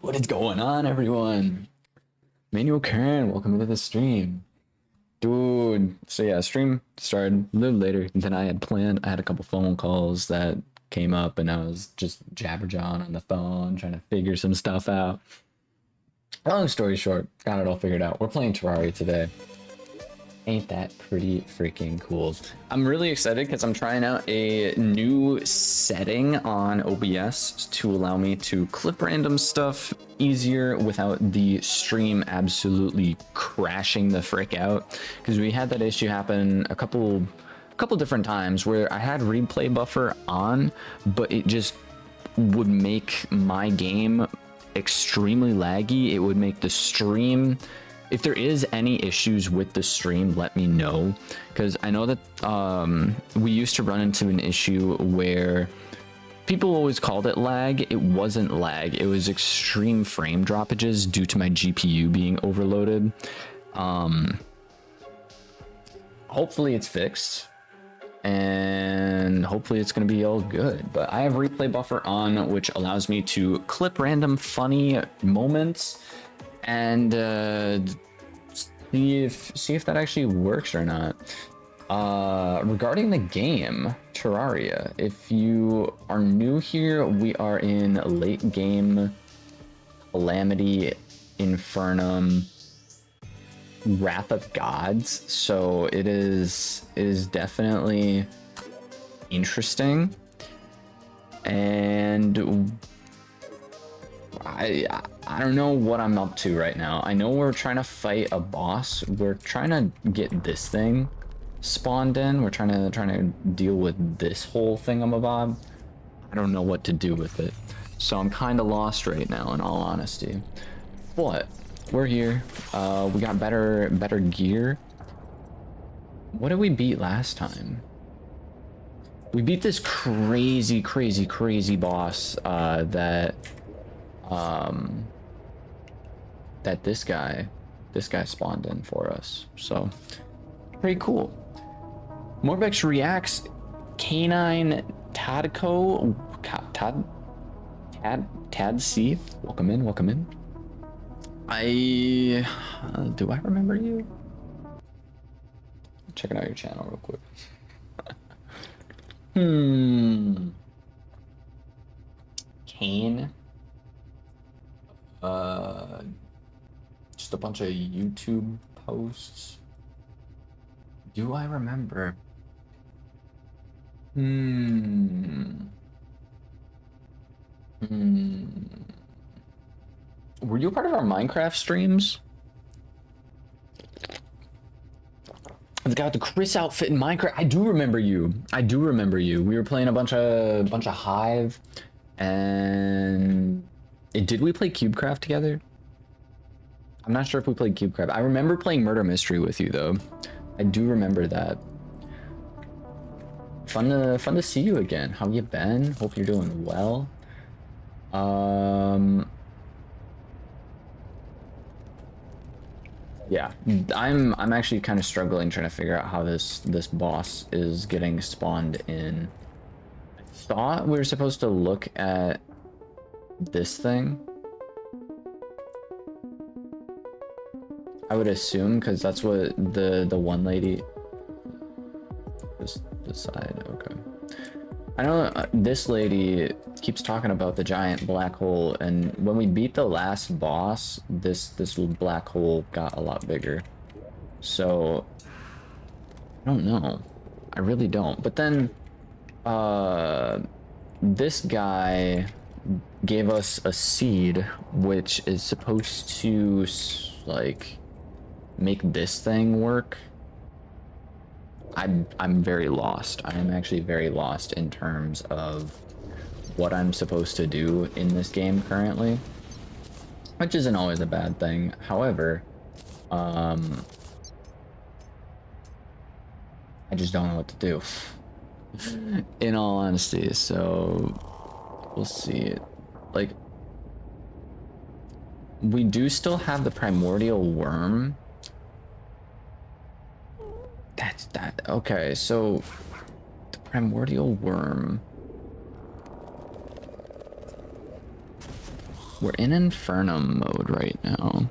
What is going on, everyone? Manuel Karen, welcome to the stream. Dude, so yeah, stream started a little later than I had planned. I had a couple phone calls that came up and I was just jabberjawing on the phone, trying to figure some stuff out. Long story short, got it all figured out. We're playing Terraria today. Ain't that pretty freaking cool? I'm really excited because I'm trying out a new setting on OBS to allow me to clip random stuff easier without the stream absolutely crashing the frick out. Because we had that issue happen a couple different times where I had replay buffer on, but it just would make my game extremely laggy. It would make the stream... If there is any issues with the stream, let me know, because I know that we used to run into an issue where people always called it lag. It wasn't lag. It was extreme frame droppages due to my GPU being overloaded. Hopefully it's fixed, and hopefully it's going to be all good. But I have replay buffer on, which allows me to clip random funny moments and see if that actually works or not. Regarding the game Terraria, if you are new here, we are in late game Calamity, Infernum, Wrath of Gods, so it is definitely interesting, and I don't know what I'm up to right now. I know we're trying to fight a boss. We're trying to get this thing spawned in. We're trying to deal with this whole thingamabob. I don't know what to do with it. So I'm kind of lost right now, in all honesty. But we're here. We got better gear. What did we beat last time? We beat this crazy boss that this guy spawned in for us, so pretty cool. Morbex reacts. Canine Tadco Tad C, welcome in. Do I remember you? Checking out your channel real quick. Kane. Just a bunch of YouTube posts. Do I remember? Were you a part of our Minecraft streams? I've got the Chris outfit in Minecraft. I do remember you. We were playing a bunch of Hive, and did we play CubeCraft together? I'm not sure if we played CubeCraft. I remember playing Murder Mystery with you though. I do remember that. Fun to see you again. How you been? Hope you're doing well. Yeah, I'm actually kind of struggling trying to figure out how this boss is getting spawned in. I thought we were supposed to look at this thing. I would assume, because that's what the one lady... This side, okay. I know this lady keeps talking about the giant black hole, and when we beat the last boss, this black hole got a lot bigger. So I don't know. I really don't. But then this guy gave us a seed, which is supposed to like make this thing work. I'm very lost. I am actually very lost in terms of what I'm supposed to do in this game currently, which isn't always a bad thing. However, I just don't know what to do, in all honesty. So we'll see. Like, we do still have the primordial worm. That's that. Okay, so the primordial worm. We're in Infernum mode right now.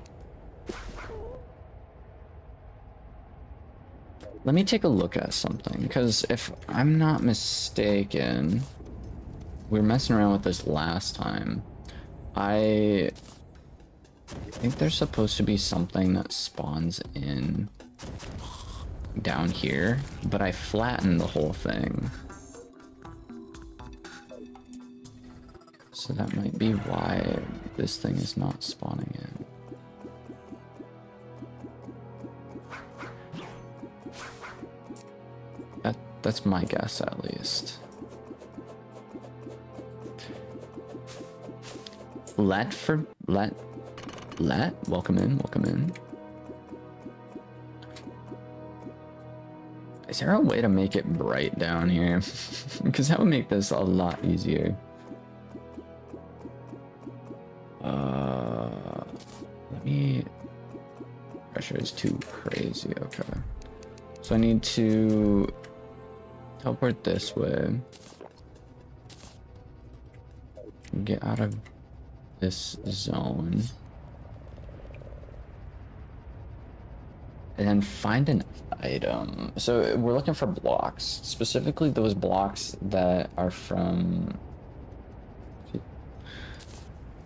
Let me take a look at something, because if I'm not mistaken, we were messing around with this last time. I think there's supposed to be something that spawns in down here, but I flattened the whole thing. So that might be why this thing is not spawning in. That's my guess, at least. Welcome in, welcome in. Is there a way to make it bright down here? Because that would make this a lot easier. Let me... Pressure is too crazy, okay. So I need to teleport this way. Get out of this zone. And then find an item. So we're looking for blocks, specifically those blocks that are from...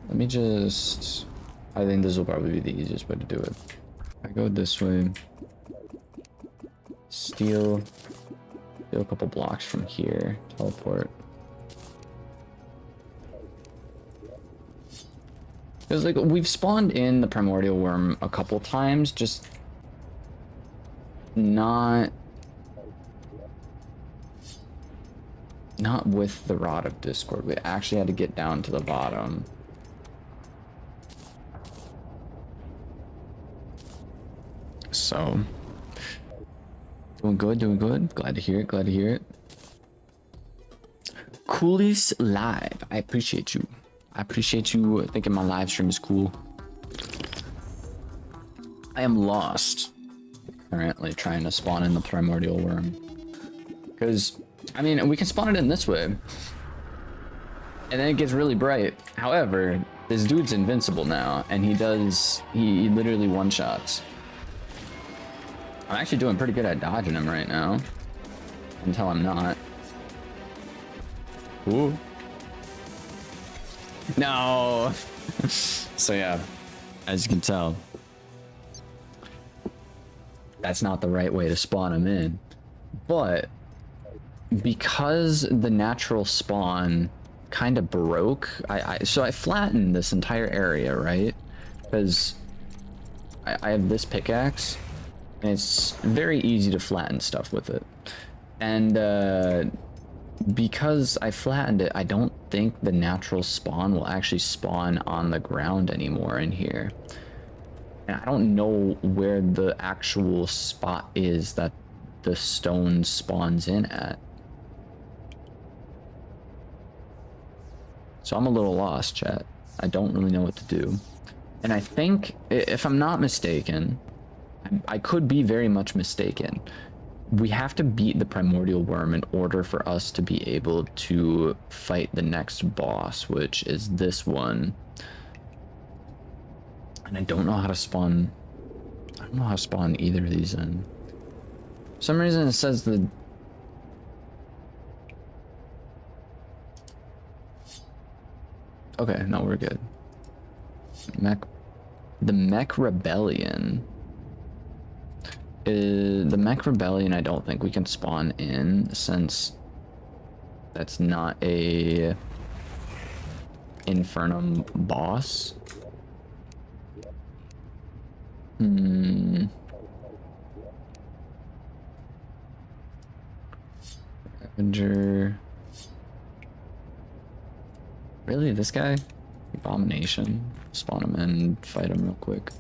Let me just... I think this will probably be the easiest way to do it. I go this way. Steal a couple blocks from here. Teleport. Because like we've spawned in the primordial worm a couple times, just not with the Rod of Discord. We actually had to get down to the bottom. So doing good, doing good. Glad to hear it, glad to hear it. Coolest live. I appreciate you. I appreciate you thinking my live stream is cool. I am lost currently trying to spawn in the primordial worm. Because, I mean, we can spawn it in this way. And then it gets really bright. However, this dude's invincible now. And he literally one-shots. I'm actually doing pretty good at dodging him right now. Until I'm not. Ooh. No. So yeah, as you can tell, that's not the right way to spawn him in. But because the natural spawn kind of broke, so I flattened this entire area, right? Because I have this pickaxe, and it's very easy to flatten stuff with it. And because I flattened it, I don't think the natural spawn will actually spawn on the ground anymore in here. And I don't know where the actual spot is that the stone spawns in at. So I'm a little lost, chat. I don't really know what to do. And I think, if I'm not mistaken, I could be very much mistaken, we have to beat the primordial worm in order for us to be able to fight the next boss, which is this one. And I don't know how to spawn. I don't know how to spawn either of these in. For some reason it says the... Okay, no, we're good. The Mech Rebellion. The Mech Rebellion, I don't think we can spawn in, since that's not a Infernum boss. Avenger. Really, this guy? Abomination. Spawn him in and fight him real quick.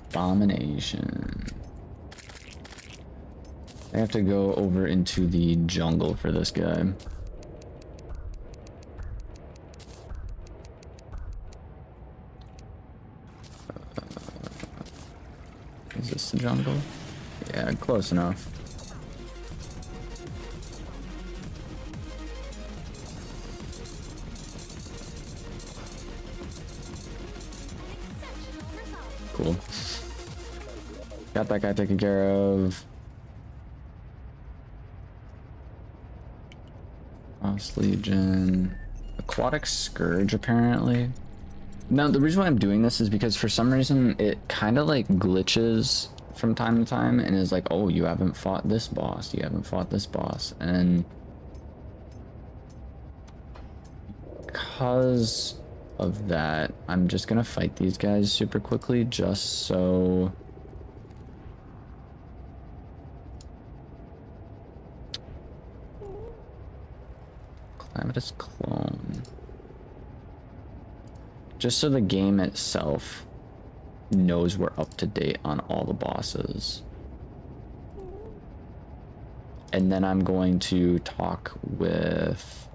Abomination. I have to go over into the jungle for this guy. Is this the jungle? Yeah, close enough. Cool. Got that guy taken care of. Lost Legion. Aquatic Scourge, apparently. Now, the reason why I'm doing this is because for some reason it kind of like glitches from time to time and is like, oh, you haven't fought this boss, you haven't fought this boss. And because of that, I'm just gonna fight these guys super quickly just so... Calamitous Clone. Just so the game itself knows we're up to date on all the bosses. And then I'm going to talk with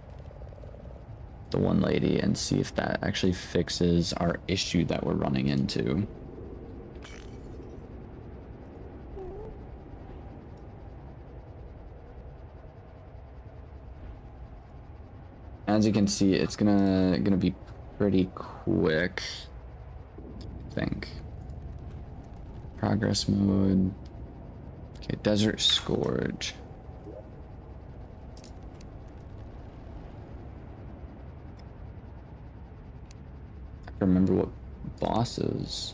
the one lady and see if that actually fixes our issue that we're running into. As you can see, it's gonna be pretty quick, I think. Progress mode. Okay, Desert Scourge. I have to remember what bosses.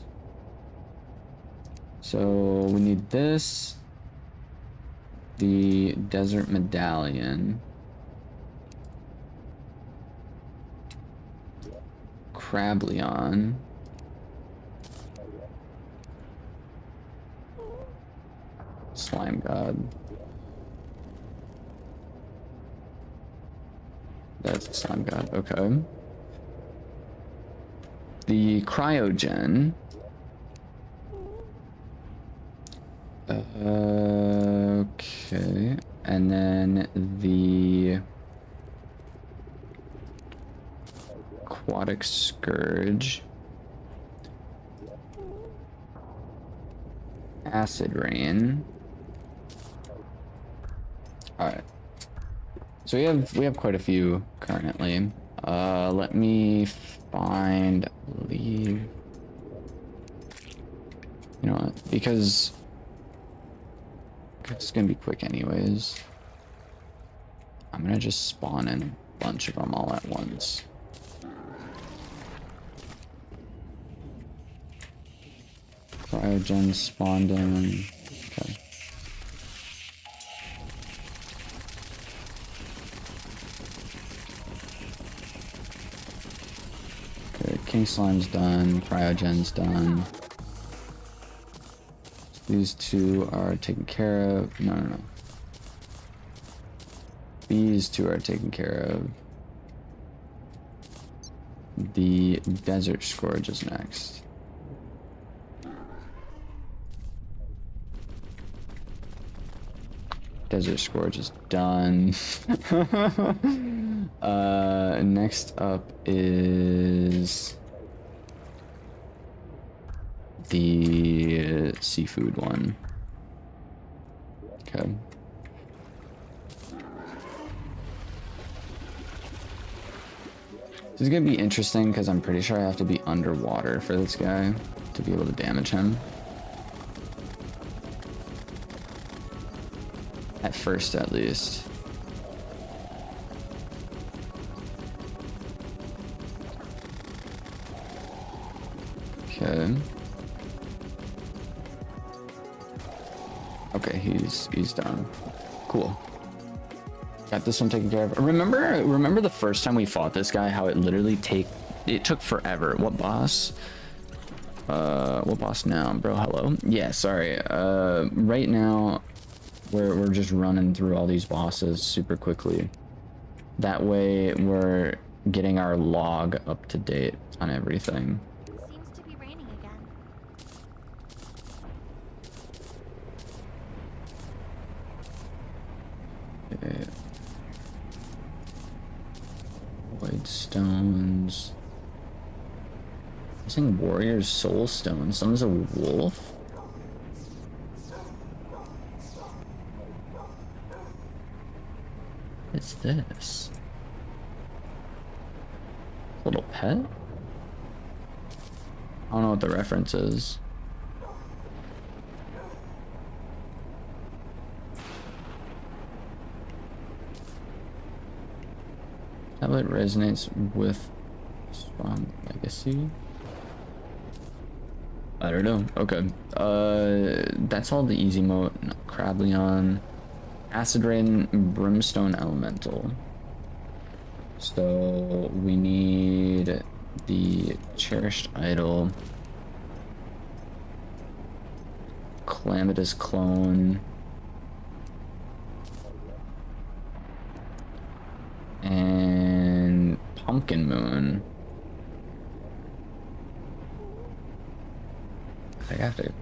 So we need this, the Desert Medallion, Crableon, Slime God. That's the Slime God, okay. The Cryogen. Okay. And then the Aquatic Scourge. Acid Rain. Alright. So we have quite a few currently. Let me find, leave. You know what? Because it's gonna be quick anyways. I'm gonna just spawn in a bunch of them all at once. Cryogen spawned in. Okay. Okay, King Slime's done. Cryogen's done. These two are taken care of. No. These two are taken care of. The Desert Scourge is next. Desert Scourge is done. Next up is the seafood one. Okay. This is gonna be interesting because I'm pretty sure I have to be underwater for this guy to be able to damage him. At first, at least. Okay. Okay, he's done. Cool. Got this one taken care of. Remember the first time we fought this guy, how it literally took forever. What boss? What boss now, bro? Hello? Yeah, sorry. Right now we're just running through all these bosses super quickly. That way we're getting our log up to date on everything. Seems to be raining again. Okay. White stones. Missing warrior's soul stone. Someone's a wolf. is this? Little pet? I don't know what the reference is. Tablet resonates with strong legacy. I don't know. Okay. That's all the easy mode. Crableon. Acid Rain, Brimstone Elemental. So we need the Cherished Idol. Calamitous Clone. And Pumpkin Moon. I have to.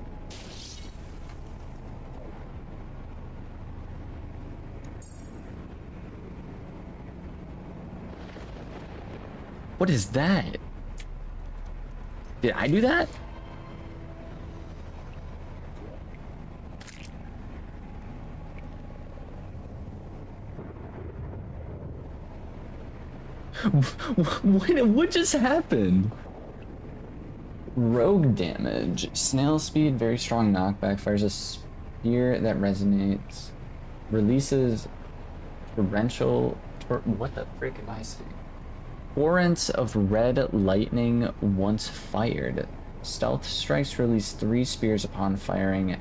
What is that? Did I do that? What just happened? Rogue damage. Snail speed, very strong knockback. Fires a spear that resonates. Releases torrential... what the frick am I saying? Torrents of red lightning once fired. Stealth strikes release 3 spears upon firing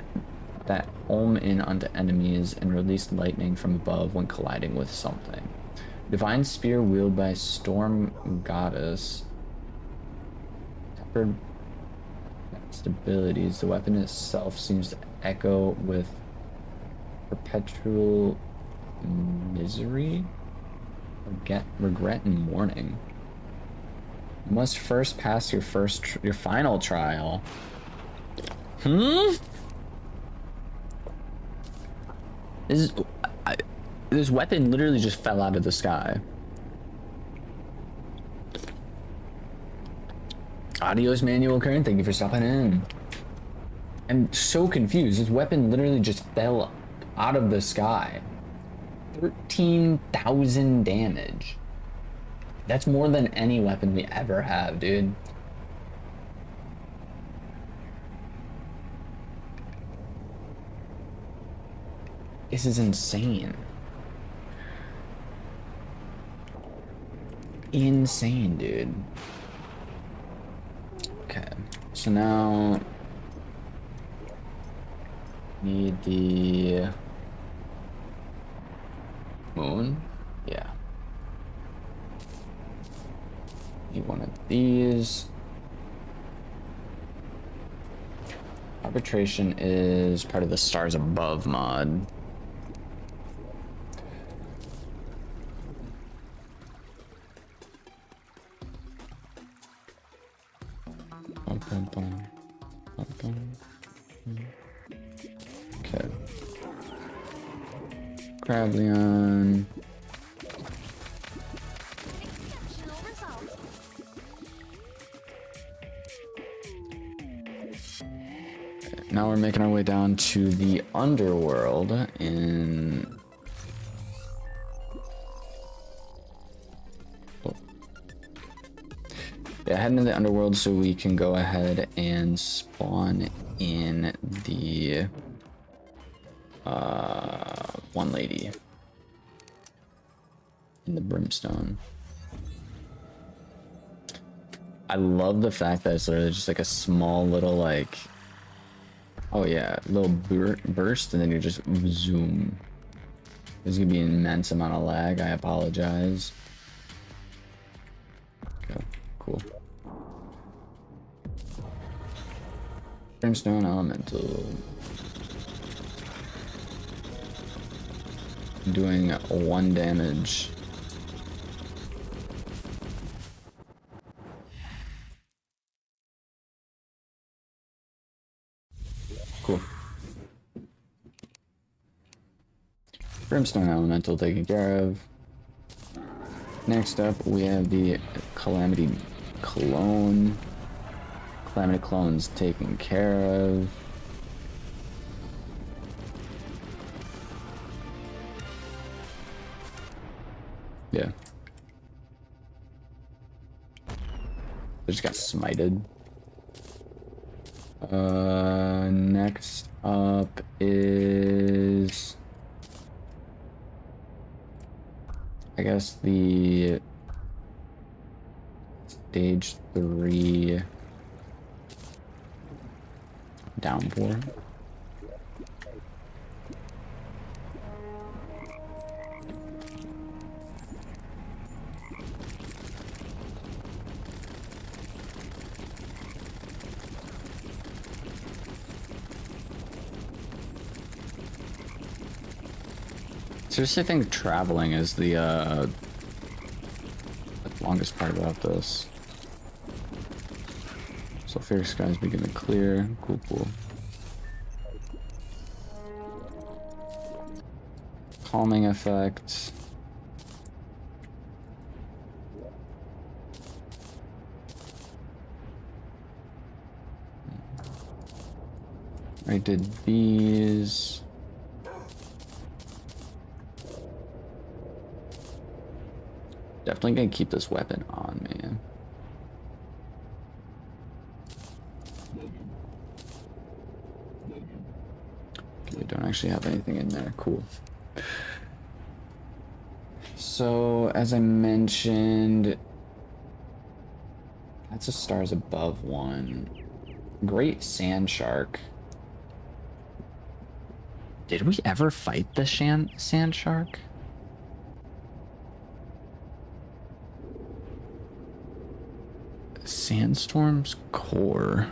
that home in onto enemies and release lightning from above when colliding with something. Divine spear wielded by Storm Goddess. Tempered stabilities. The weapon itself seems to echo with perpetual misery, regret, and mourning. You must first pass your final trial. This weapon literally just fell out of the sky. Adios, Manual Current. Thank you for stopping in. I'm so confused. This weapon literally just fell out of the sky. 13,000 damage. That's more than any weapon we ever have, dude. This is insane. Insane, dude. Okay, so now need the moon. Yeah. Need one of these. Arbitration is part of the Stars Above mod. Okay. Crableon. Exceptional result. Now we're making our way down to the underworld in... Oh. Yeah, heading to the underworld so we can go ahead and spawn in the one lady in the brimstone. I love the fact that it's literally just like a small little like, oh yeah, little burst and then you just zoom. There's gonna be an immense amount of lag. I apologize. Okay, cool. Brimstone Elemental. Doing 1 damage. Cool. Brimstone Elemental taken care of. Next up, we have the Calamity Clone. Calamity Clone's taken care of. Yeah. They just got smited. Next up is, I guess, the stage 3 downpour. Seriously, I think traveling is the longest part about this. Sulfuric skies begin to clear. Cool, cool. Calming effect. I did these. Definitely gonna keep this weapon on, man. Okay, don't actually have anything in there. Cool. So, as I mentioned, that's a stars above one. Great sand shark. Did we ever fight the sand shark? Sandstorm's core.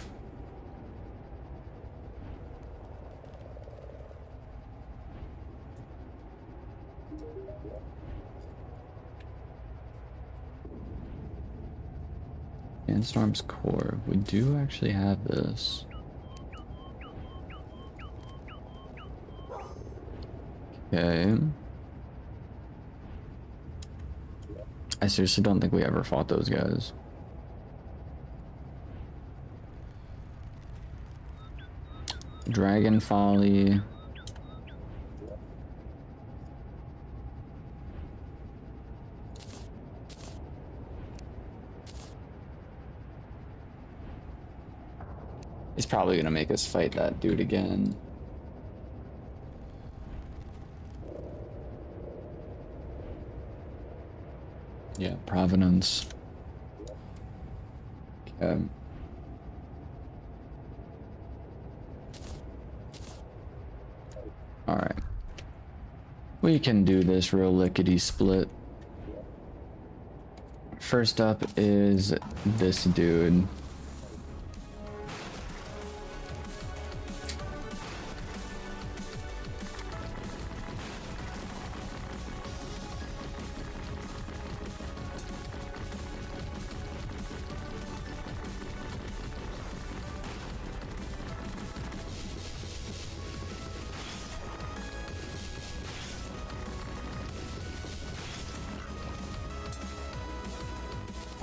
Sandstorm's core. We do actually have this. Okay. I seriously don't think we ever fought those guys. Dragon Folly. He's probably gonna make us fight that dude again. Yeah, Providence. Okay. Alright. We can do this real lickety split. First up is this dude.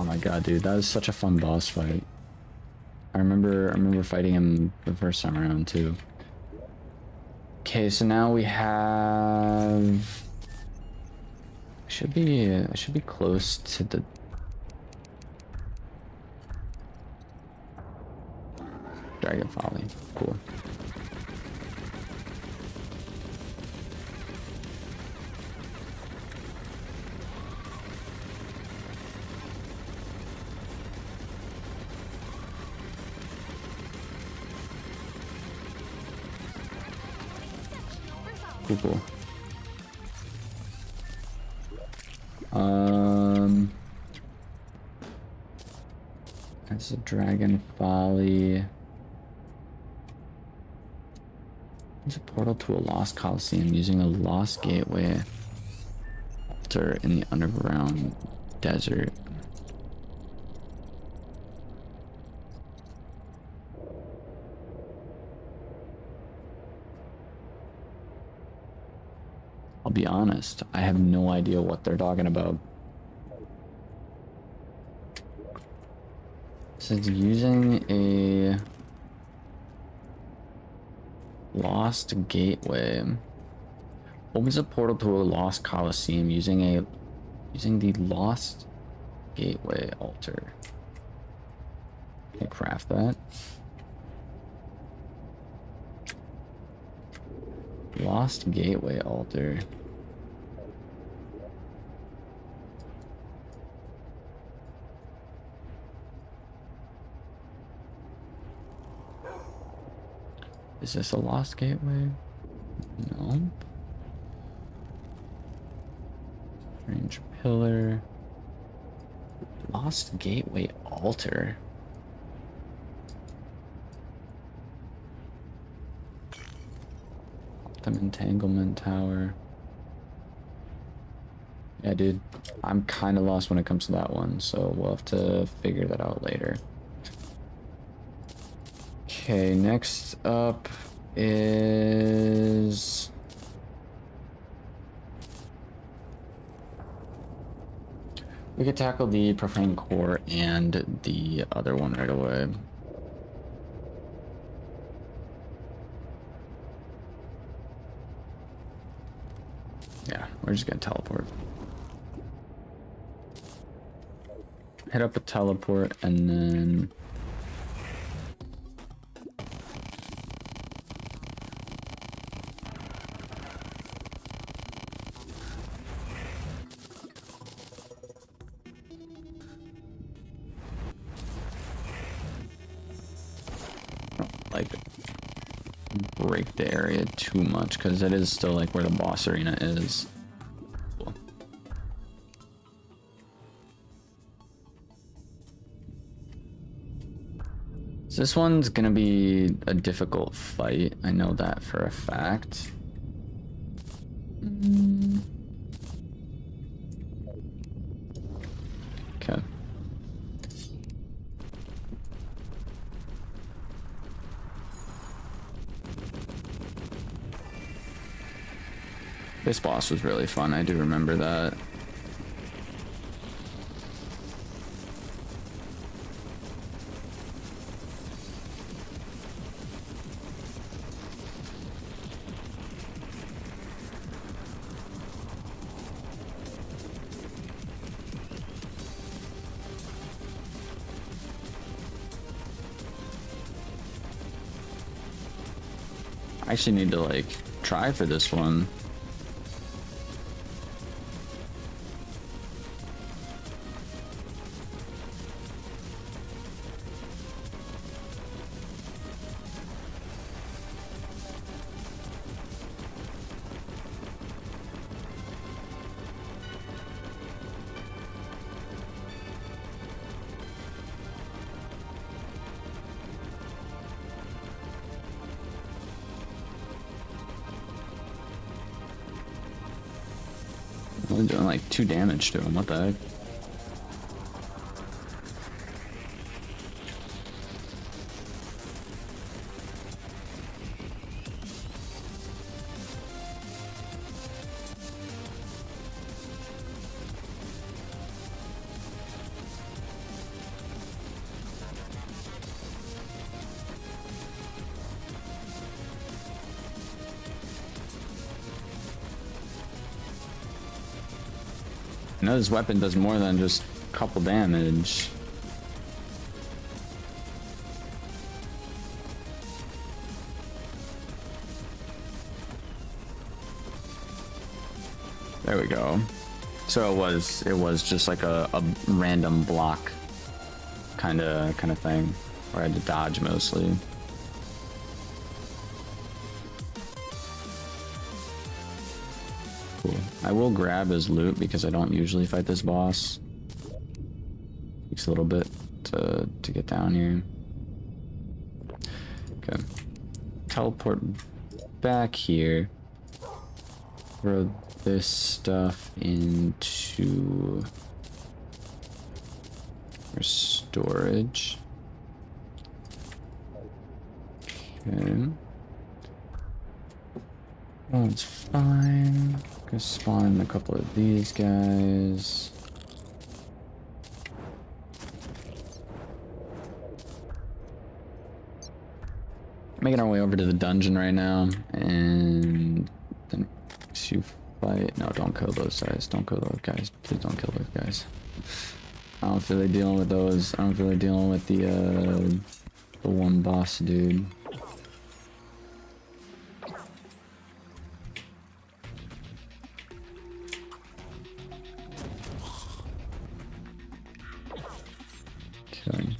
Oh my god, dude, that was such a fun boss fight. I remember fighting him the first time around too. Okay, so now we have I should be close to the Dragon Folly. Cool. Cool. That's a Dragon Folly. It's a portal to a lost Coliseum using a lost gateway altar in the underground desert. I'll be honest, I have no idea what they're talking about. So it's using a lost gateway. Opens a portal to a lost Coliseum using a Using the Lost Gateway altar. Okay, craft that. Lost Gateway altar. Is this a Lost Gateway? No. Strange pillar. Lost Gateway altar. Optim Entanglement Tower. Yeah, dude. I'm kind of lost when it comes to that one, so we'll have to figure that out later. Okay, next up is... we could tackle the Profane Core and the other one right away. Yeah, we're just gonna teleport. Hit up a teleport and then... like break the area too much because it is still like where the boss arena is. Cool. So this one's gonna be a difficult fight. I know that for a fact. Okay. This boss was really fun, I do remember that. I actually need to like try for this one. I'm doing like 2 damage to him, what the heck? I know this weapon does more than just a couple damage. There we go. So it was just like a random block kind of thing, where I had to dodge mostly. Cool. I will grab his loot because I don't usually fight this boss. Takes a little bit to get down here. Okay. Teleport back here. Throw this stuff into our storage. Okay. Oh, it's fine. Gonna spawn a couple of these guys. Making our way over to the dungeon right now, and then 2, fight. No, don't kill those guys. Don't kill those guys. Please don't kill those guys. I don't feel like dealing with those. I don't feel like dealing with the one boss dude. Okay.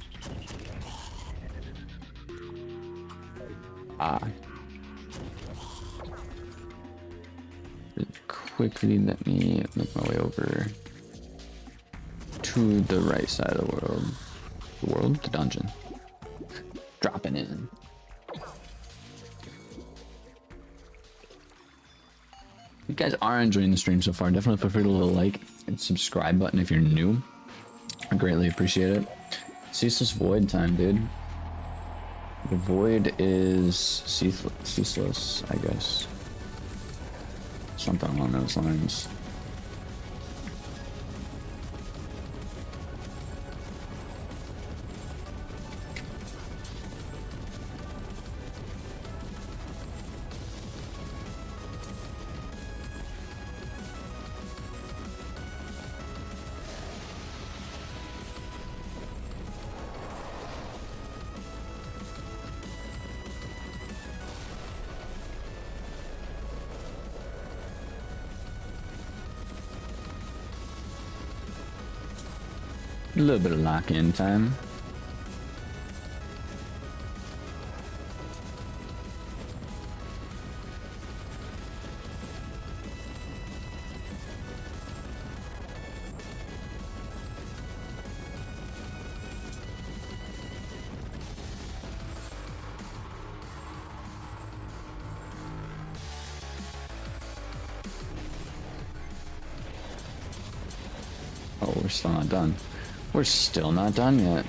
Really quickly, let me make my way over to the right side of the world. The world? The dungeon. Dropping in. If you guys are enjoying the stream so far, definitely feel free to hit a like and subscribe button if you're new. I greatly appreciate it. Ceaseless void time, dude. The void is ceaseless, I guess. Something along those lines. A little bit of lock-in time. Oh, we're still not done. We're still not done yet.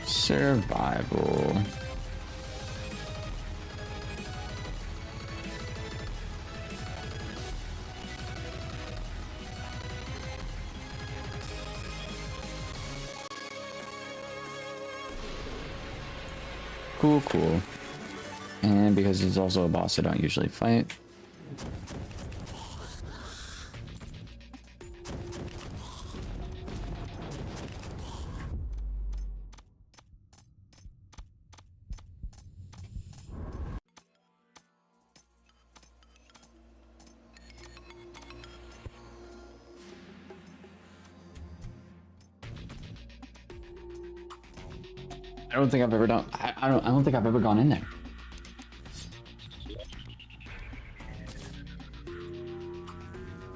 Survival. Cool, cool. And because he's also a boss I don't usually fight. I don't think I've ever done. I don't think I've ever gone in there.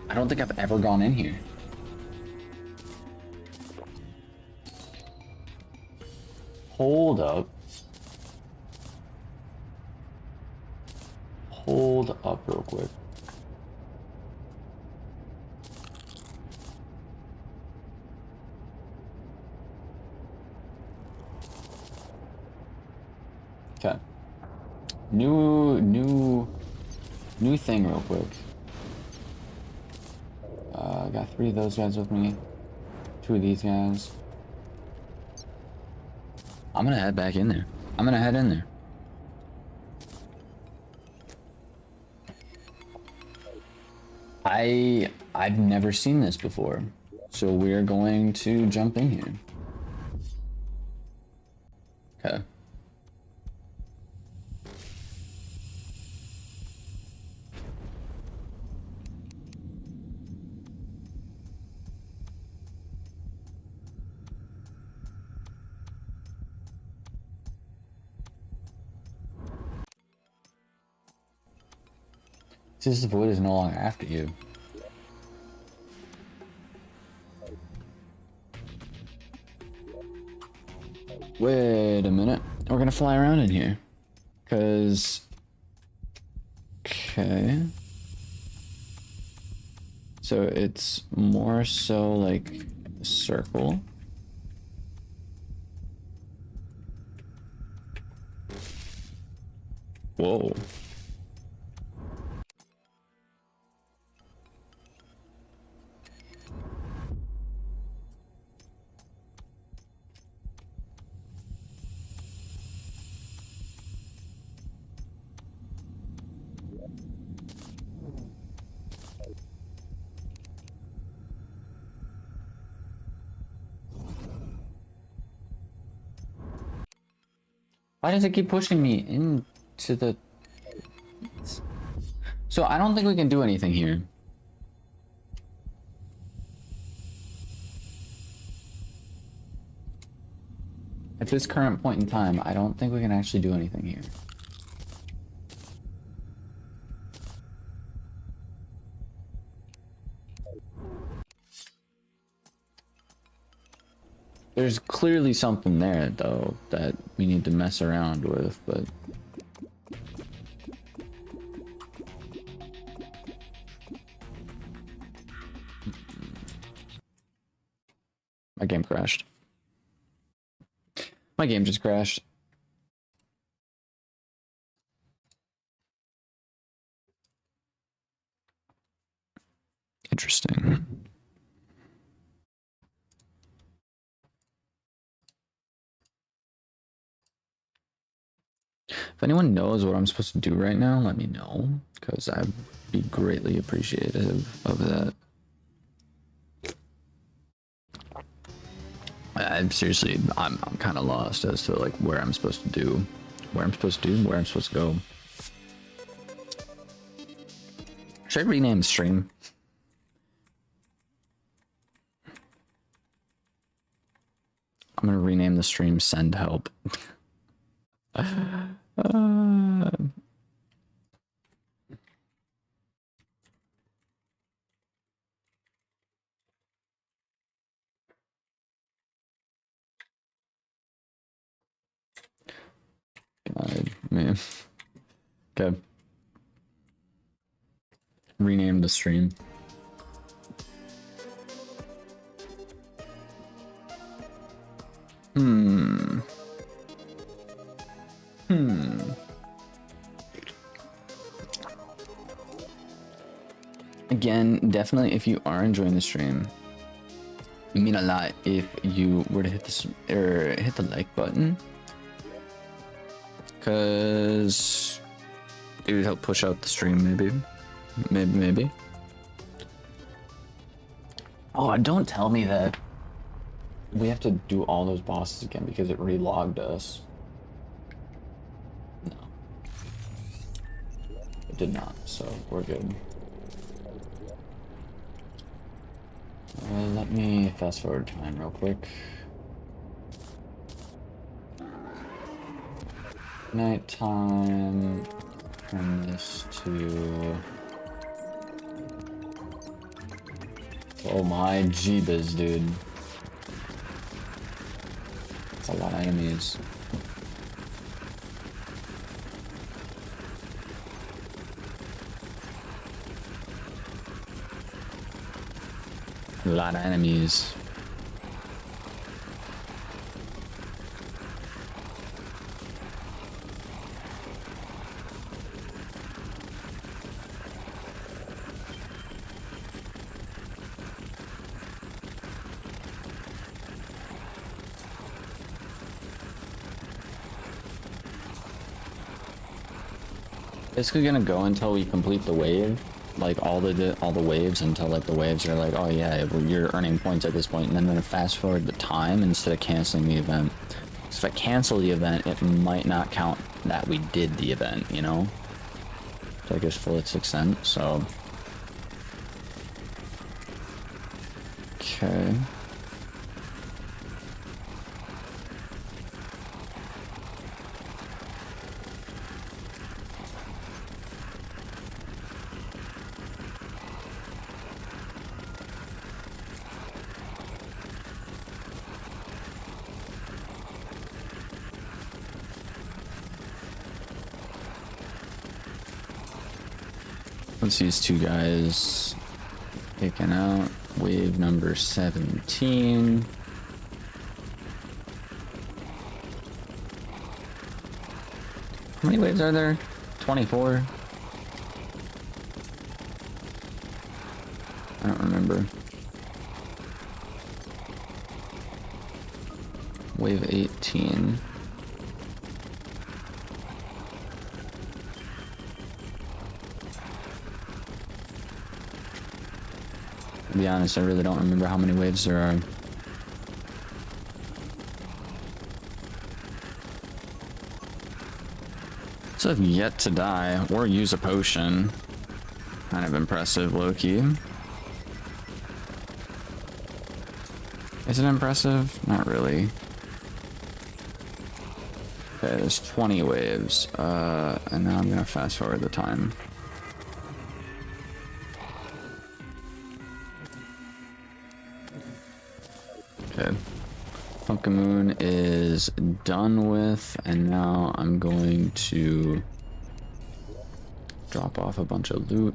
I don't think I've ever gone in here. Hold up. Hold up real quick. Okay. New thing real quick. I got 3 of those guys with me. 2 of these guys. I'm gonna head back in there. I'm gonna head in there. I've never seen this before. So we're going to jump in here. Okay. Since the void is no longer after you. Wait a minute. We're gonna fly around in here. Cause... Okay. So it's more so like a circle. Whoa. Why does it keep pushing me into the... So I don't think we can do anything here. At this current point in time, I don't think we can actually do anything here. There's clearly something there, though, that we need to mess around with, but... My game crashed. My game just crashed. Interesting. If anyone knows what I'm supposed to do right now, let me know, because I'd be greatly appreciative of that. I'm seriously, I'm kind of lost as to like where I'm supposed to do, where I'm supposed to go. Should I rename the stream? I'm gonna rename the stream "Send Help." God, man. Okay. Rename the stream. Again, definitely if you are enjoying the stream, it mean a lot if you were to hit this or hit the like button, because it would help push out the stream. Maybe. Oh, don't tell me that we have to do all those bosses again because it relogged us. No, it did not, so we're good. Let me fast forward time real quick. Nighttime. Turn this to... Oh my jeebus, dude. That's a lot of enemies. A lot of enemies. Basically gonna go until we complete the wave, like all the waves, until like the waves are like, oh yeah, you're earning points at this point, and then I'm gonna fast forward the time instead of canceling the event. So if I cancel the event, it might not count that we did the event, you know? So I guess full its extent, so. Okay. Once these two guys taken out, wave number 17. How many waves are there? 24? I don't remember. Wave 18. To be honest, I really don't remember how many waves there are. So I've yet to die or use a potion. Kind of impressive, low-key. Is it impressive? Not really. Okay, there's 20 waves. And now I'm gonna fast forward the time. Okay. Pumpkin Moon is done with, and now I'm going to drop off a bunch of loot.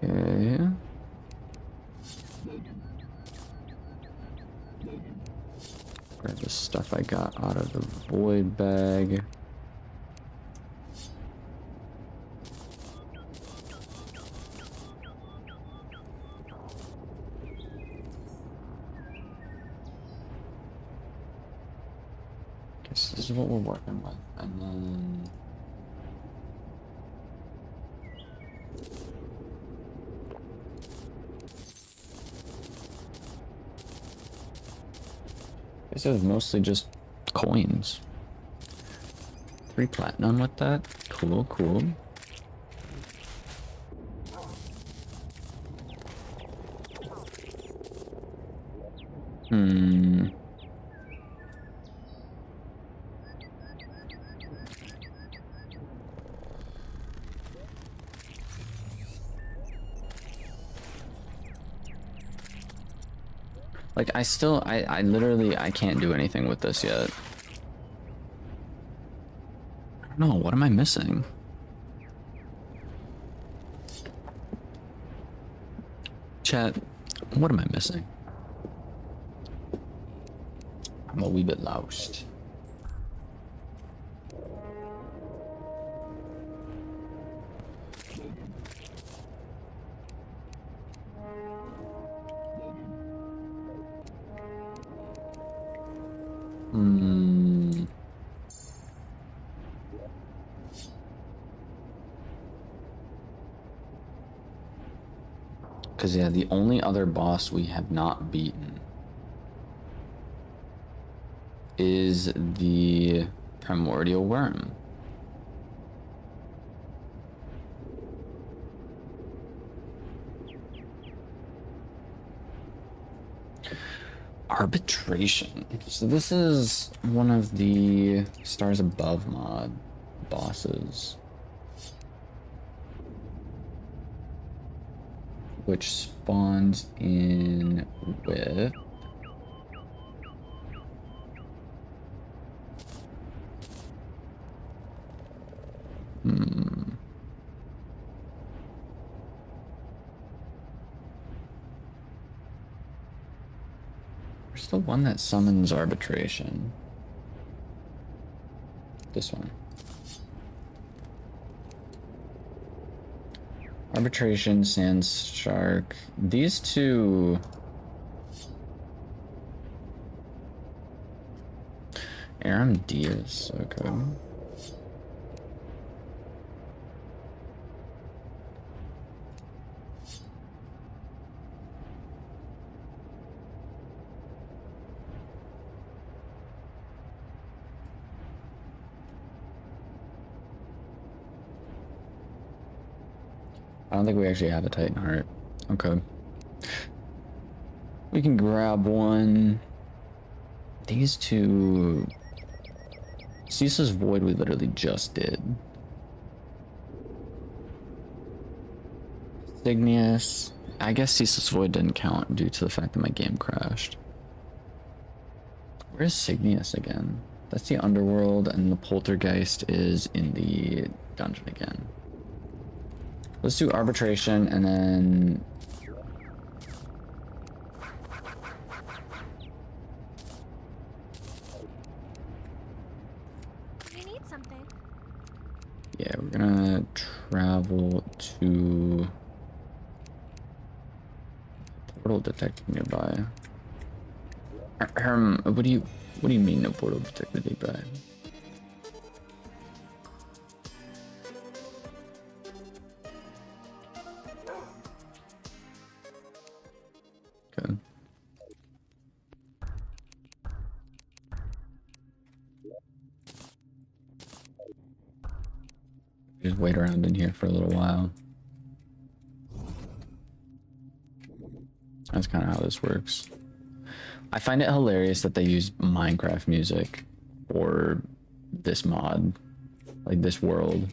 Okay. Grab the stuff I got out of the void bag. Guess this is what we're working with, and then this is mostly just coins. 3 platinum with that. Cool, cool. Like, I literally, I can't do anything with this yet. I don't know, what am I missing? Chat, what am I missing? I'm a wee bit lost. Because, yeah, the only other boss we have not beaten is the Primordial Worm. Arbitration. So this is one of the Stars Above mod bosses, which spawns in with where's the one that summons arbitration? This one. Arbitration, Sand Shark. These two. Aram Diaz, okay. I don't think we actually have a Titan Heart. Okay. We can grab one. These two. Ceaseless Void we literally just did. Igneous. I guess Ceaseless Void didn't count due to the fact that my game crashed. Where's Signius again? That's the underworld, and the Poltergeist is in the dungeon again. Let's do arbitration and then You need something. yeah, we're gonna travel to portal detected nearby. What do you What do you mean no portal detected, Daybreak? Okay. Just wait around in here for a little while. That's kind of how this works. I find it hilarious that they use Minecraft music for this mod, like this world.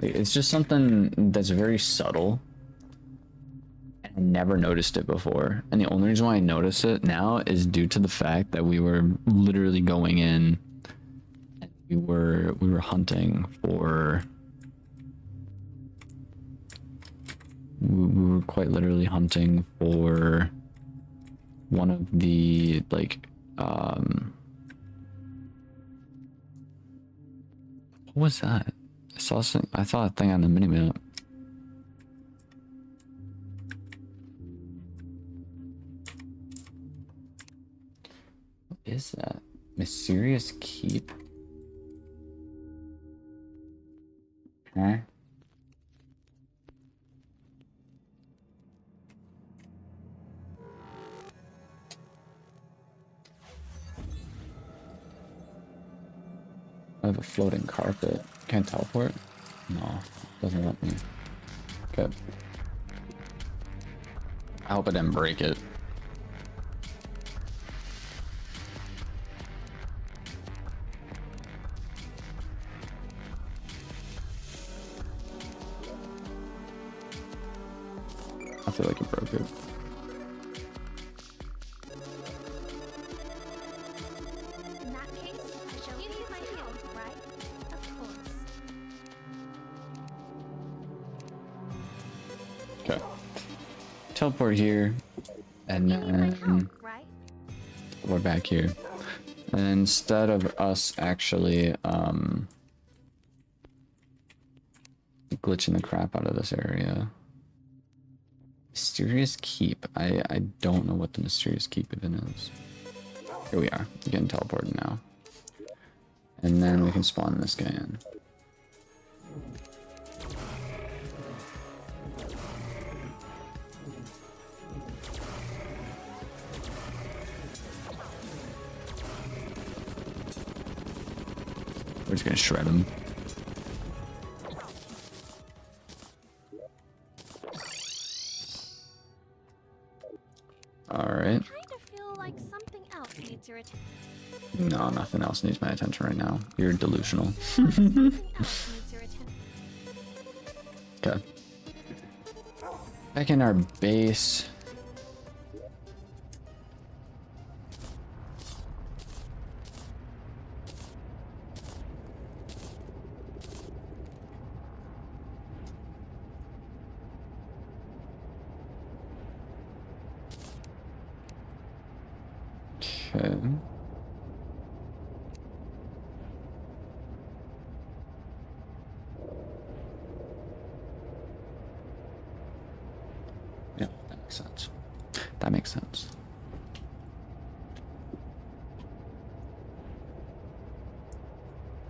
Like, it's just something that's very subtle. I never noticed it before, and the only reason why I notice it now is due to the fact that we were literally going in and we were hunting for we were quite literally hunting for one of the like what was that? I saw a thing on the minimap. What is that? Mysterious keep? Huh? I have a floating carpet. Can't teleport? No, doesn't let me. Okay. I hope I didn't break it. I feel like it broke it. In that case, I shall give you my help, right? Of course. Okay. Teleport here, and You need my then help, right? we're back here. And instead of us actually glitching the crap out of this area. Mysterious keep. I don't know what the mysterious keep even is. Here we are. We're getting teleported now. And then we can spawn this guy in. We're just gonna shred him. Alright. I kind of feel like something else needs your attention. No, nothing else needs my attention right now. You're delusional. Something else needs your attention. Okay. Back in our base. Okay. Yeah, that makes sense. That makes sense.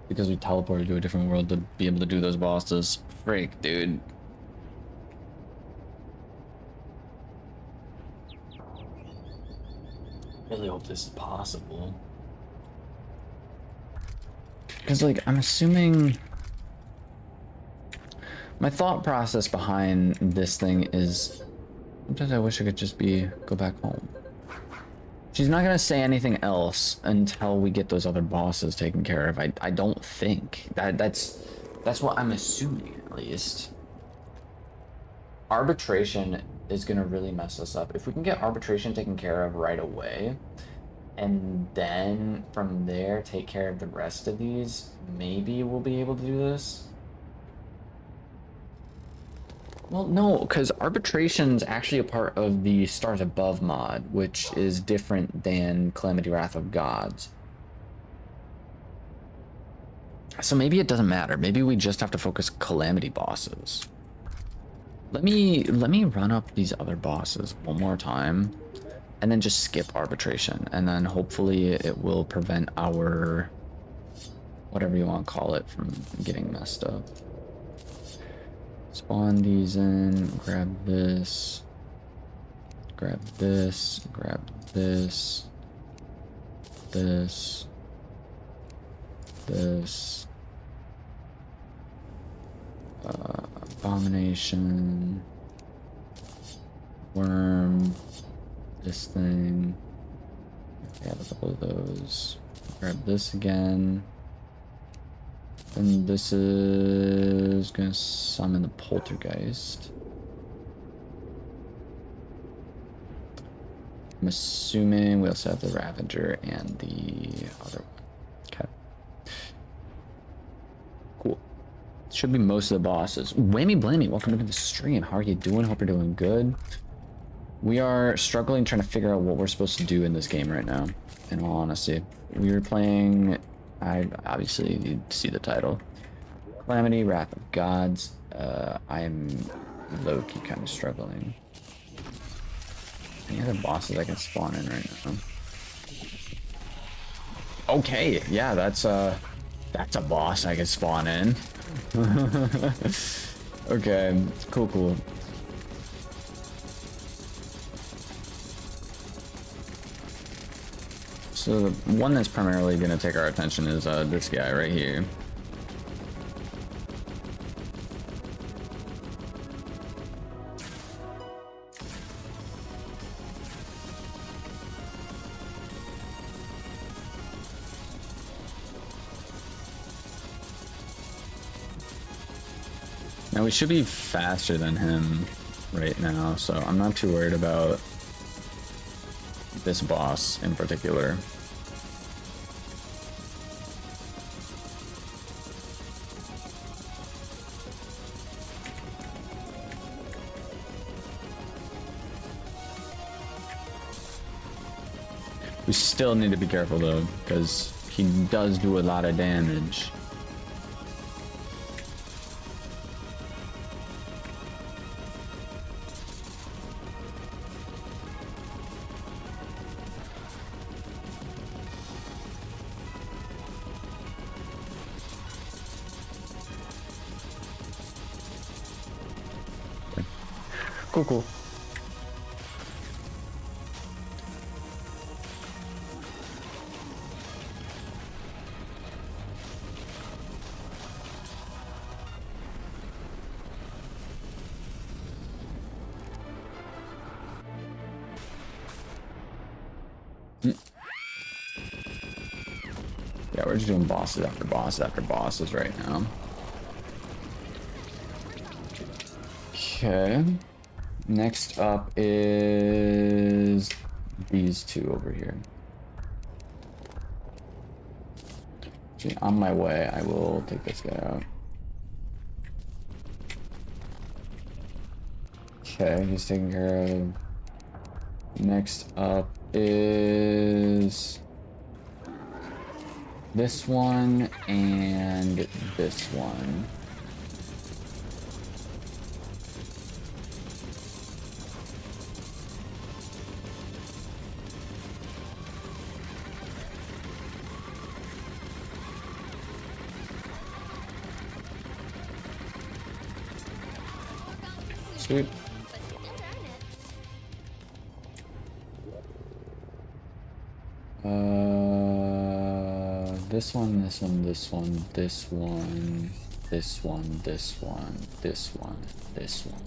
Because we teleported to a different world to be able to do those bosses. Freak, dude. Really hope this is possible. Because, like, I'm assuming... My thought process behind this thing is... Sometimes I wish I could just go back home. She's not gonna say anything else until we get those other bosses taken care of. I don't think. That's what I'm assuming, at least. Arbitration is gonna really mess us up. If we can get arbitration taken care of right away, and then from there take care of the rest of these, maybe we'll be able to do this. Well, no, because arbitration's actually a part of the Stars Above mod, which is different than Calamity Wrath of Gods. So maybe it doesn't matter. Maybe we just have to focus Calamity bosses. Let me run up these other bosses one more time, and then just skip arbitration, and then hopefully it will prevent our, whatever you want to call it, from getting messed up. Spawn these in, grab this, grab this, grab this, this, this, abomination, worm, this thing. I have a couple of those. Grab this again. And this is gonna summon the poltergeist. I'm assuming we also have the Ravager and the other one. Okay. Cool. Should be most of the bosses. Whammy Blammy, welcome to the stream. How are you doing? Hope you're doing good. We are struggling trying to figure out what we're supposed to do in this game right now, in all honesty. We were playing, obviously you see the title, Calamity, Wrath of Gods. I am low-key kind of struggling. Any other bosses I can spawn in right now? Okay, yeah, that's a boss I can spawn in. Okay, cool. So the one that's primarily going to take our attention is this guy right here. Now we should be faster than him right now, so I'm not too worried about this boss in particular. We still need to be careful though, because he does do a lot of damage. Cool. Yeah, we're just doing bosses after bosses after bosses right now. Okay. Next up is these two over here. Actually, on my way, I will take this guy out. Okay, he's taken care of. Next up is this one and this one. Sweet. This one, this one, this one, this one, this one, this one, this one, this one.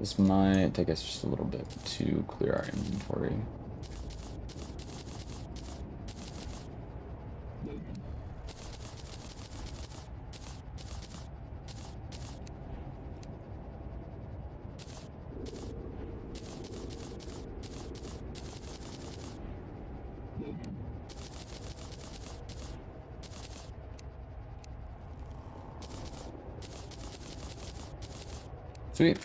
This might take us just a little bit to clear our inventory. Sweet.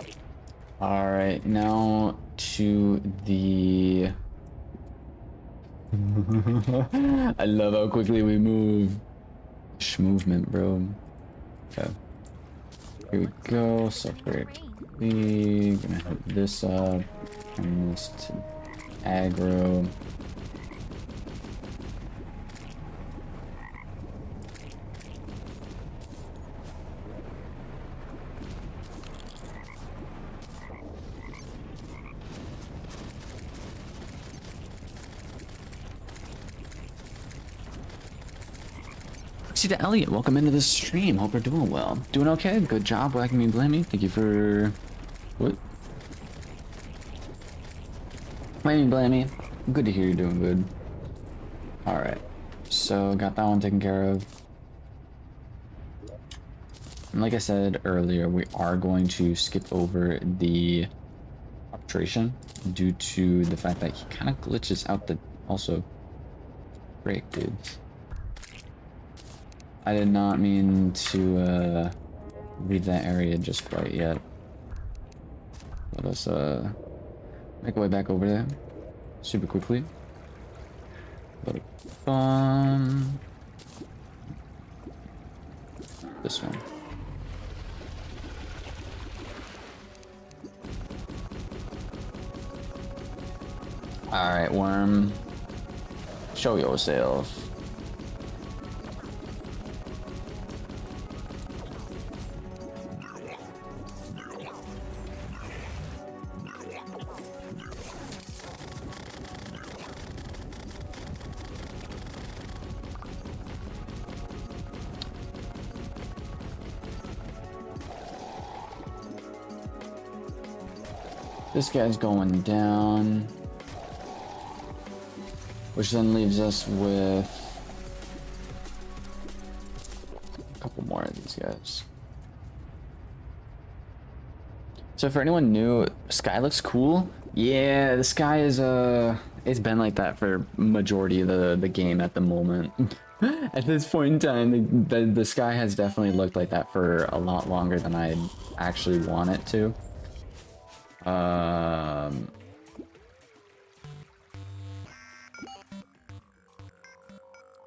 All right, now to the... I love how quickly we move. Movement, bro. Okay. Here we go. Separate. Gonna hit this up. Turn this to aggro. Foxy to Elliot, welcome into the stream. Hope you're doing well. Doing okay? Good job, whacking me, blame me. Thank you for... What? Blame me. Good to hear you're doing good. Alright. So, got that one taken care of. And like I said earlier, we are going to skip over the arbitration due to the fact that he kind of glitches out the... Also... Break, dude. I did not mean to leave that area just quite yet. Let us make our way back over there super quickly. But this one. All right, worm. Show yourself. This guy's going down, which then leaves us with a couple more of these guys. So for anyone new, sky looks cool. Yeah, the sky is it's been like that for majority of the game at the moment. At this point in time, the sky has definitely looked like that for a lot longer than I actually want it to.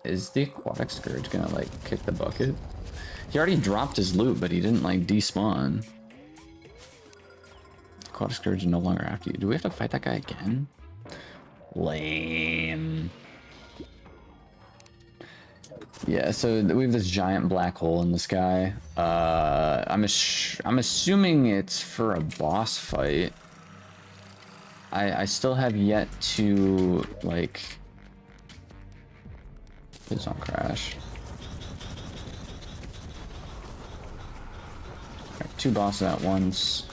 Is the aquatic scourge gonna like kick the bucket? He already dropped his loot, but he didn't like despawn. Aquatic scourge is no longer after you. Do we have to fight that guy again? Lame. Yeah, so we have this giant black hole in the sky. I'm assuming it's for a boss fight. I still have yet to like. Please don't crash. Right, 2 bosses at once.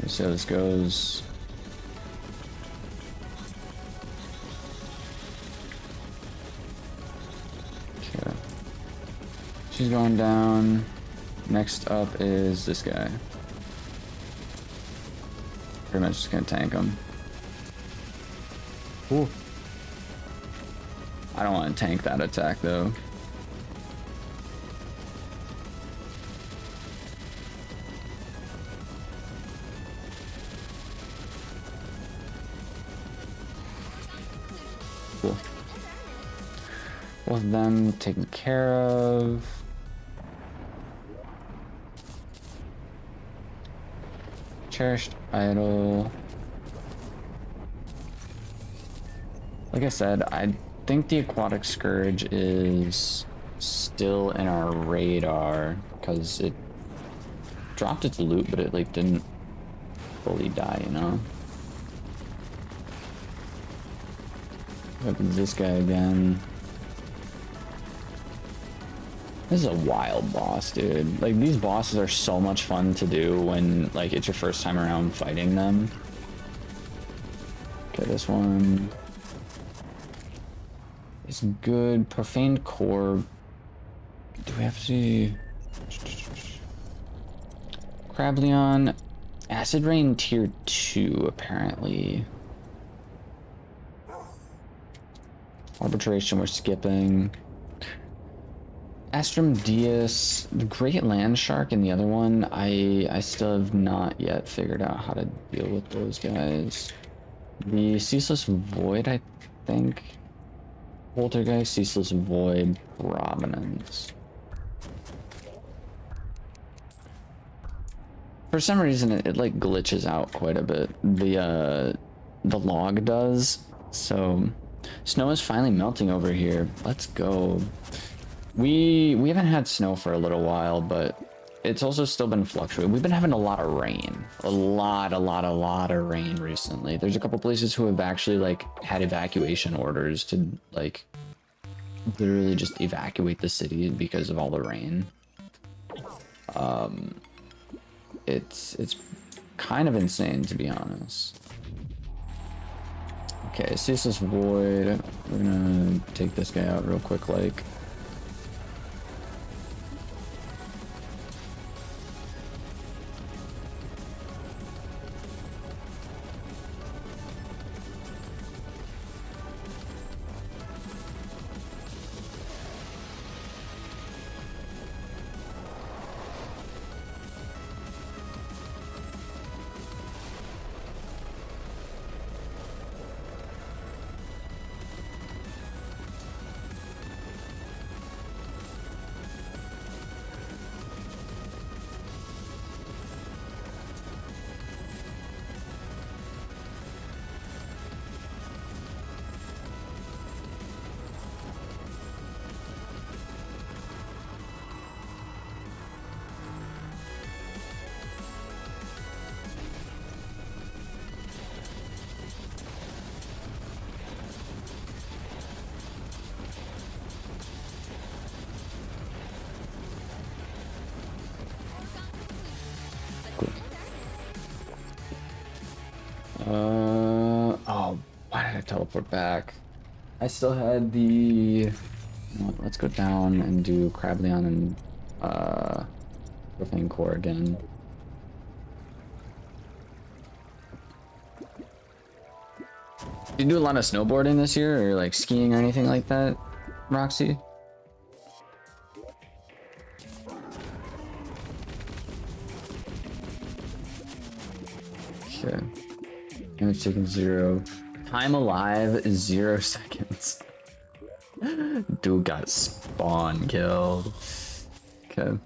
Let's see how this goes. Okay. She's going down. Next up is this guy. Pretty much just gonna tank him. Ooh. I don't want to tank that attack though. Cool. Both of them taken care of. Cherished idol. Like I said, I think the aquatic scourge is still in our radar because it dropped its loot, but it like didn't fully die, you know. Look at this guy again. This is a wild boss, dude. Like, these bosses are so much fun to do when like it's your first time around fighting them. Okay, this one is good. Profaned core. Do we have to see? Crableon. Acid Rain tier 2, apparently. Arbitration, we're skipping. Astrum Dias, the Great Land Shark, and the other one, I still have not yet figured out how to deal with those guys. The Ceaseless Void, I think. Poltergeist, Ceaseless Void, Provenance. For some reason, it like glitches out quite a bit. The log does. So, snow is finally melting over here. Let's go. We haven't had snow for a little while, but it's also still been fluctuating. We've been having a lot of rain. A lot of rain recently. There's a couple places who have actually like had evacuation orders to like literally just evacuate the city because of all the rain. It's kind of insane, to be honest. Okay, Ceaseless Void. We're gonna take this guy out real quick, like. Oh, why did I teleport back? I still had the... Let's go down and do Crableon and Profane Core again. Did you do a lot of snowboarding this year, or like skiing or anything like that, Roxy? Okay. Damage taken 0. Time alive is 0 seconds. Dude got spawn killed. Okay.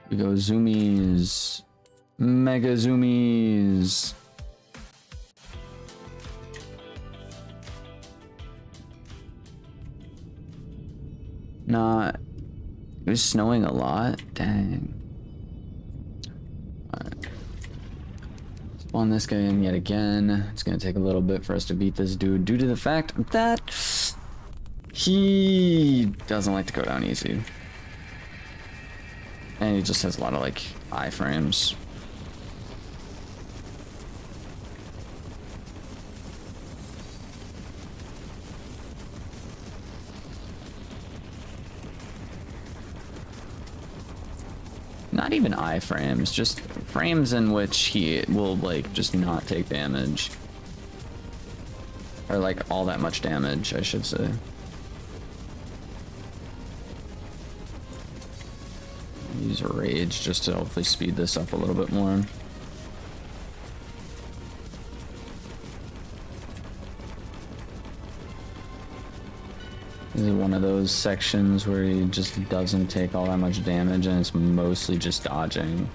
We go zoomies. Mega zoomies. Not. It was snowing a lot. Dang. Alright. Spawn this guy in yet again. It's gonna take a little bit for us to beat this dude due to the fact that he doesn't like to go down easy. And he just has a lot of like iframes. Not even iframes, just frames in which he will like just not take damage. Or like all that much damage, I should say. Use a rage just to hopefully speed this up a little bit more. This is one of those sections where he just doesn't take all that much damage and it's mostly just dodging.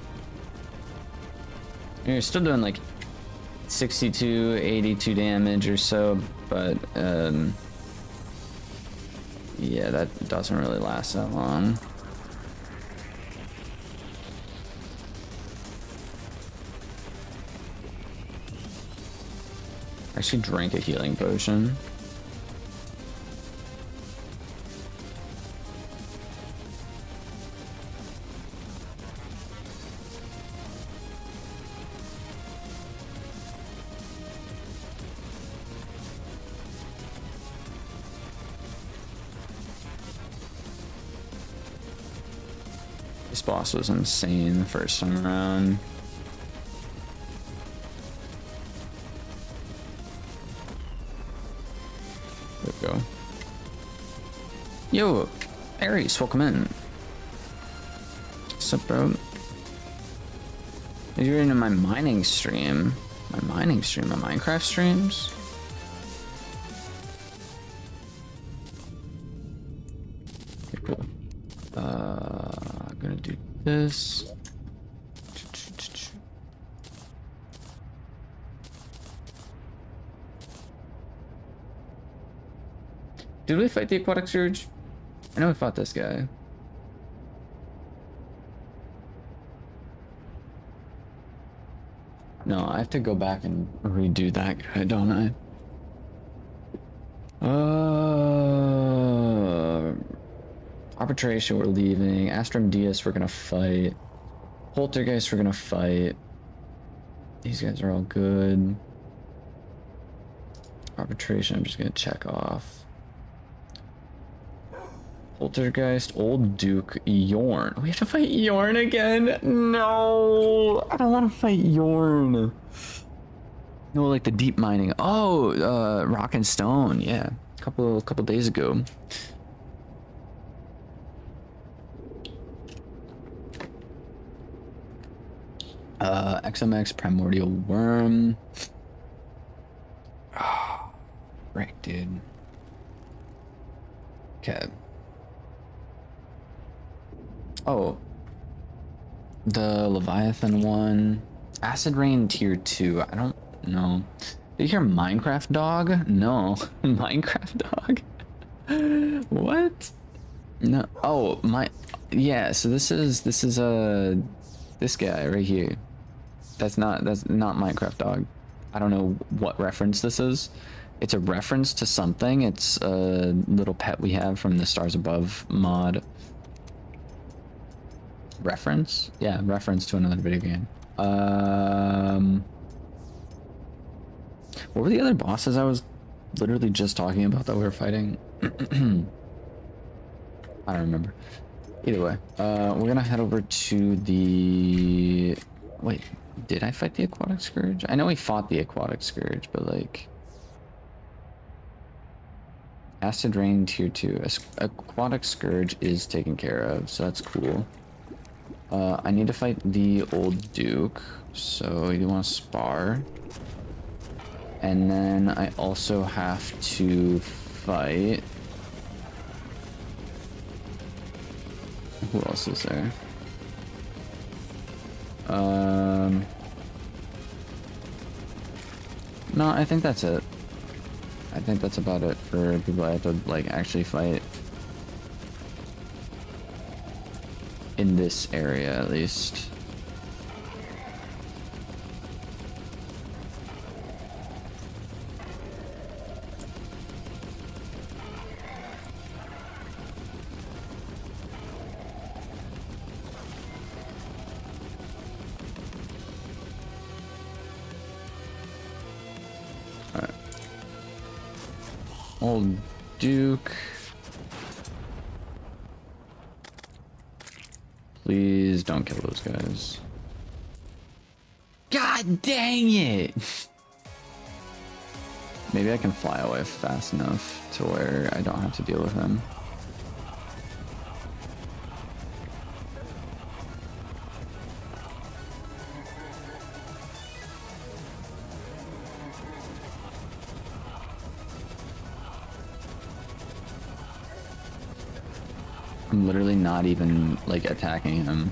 You're still doing like 62, 82 damage or so, but yeah, that doesn't really last that long. I actually drank a healing potion. This boss was insane the first time around. There we go. Yo, Aries, welcome in. What's up, bro? You're into my mining stream. My Minecraft streams? Okay, cool. I'm gonna do this. Did we fight the Aquatic Surge? I know we fought this guy. No, I have to go back and redo that guy, don't I? Arbitration, we're leaving. Astrum Dias, we're gonna fight. Poltergeist, we're gonna fight. These guys are all good. Arbitration, I'm just gonna check off. Poltergeist, Old Duke, Yorn. We have to fight Yorn again? No, I don't want to fight Yorn. No, like the deep mining. Oh, Rock and Stone. Yeah, a couple days ago. XMX Primordial Worm. Oh, right, dude. Okay. Oh, the Leviathan one. Acid Rain tier 2. I don't know. Did you hear Minecraft Dog? No. Minecraft Dog? What? No. Oh, yeah, so this is this guy right here. That's not Minecraft Dog. I don't know what reference this is. It's a reference to something. It's a little pet we have from the Stars Above mod. Reference? Yeah, reference to another video game. What were the other bosses I was literally just talking about that we were fighting? I don't remember. Either way, we're gonna head over to the... Wait, did I fight the Aquatic Scourge? I know we fought the Aquatic Scourge, but like... Acid Rain tier 2. Aquatic Scourge is taken care of, so that's cool. I need to fight the Old Duke, so you want to spar. And then I also have to fight... Who else is there? No, I think that's it. I think that's about it for people I have to, like, actually fight. In this area, at least. Alright. Old Duke. Please don't kill those guys. God dang it! Maybe I can fly away fast enough to where I don't have to deal with him. I'm literally not even, like, attacking him.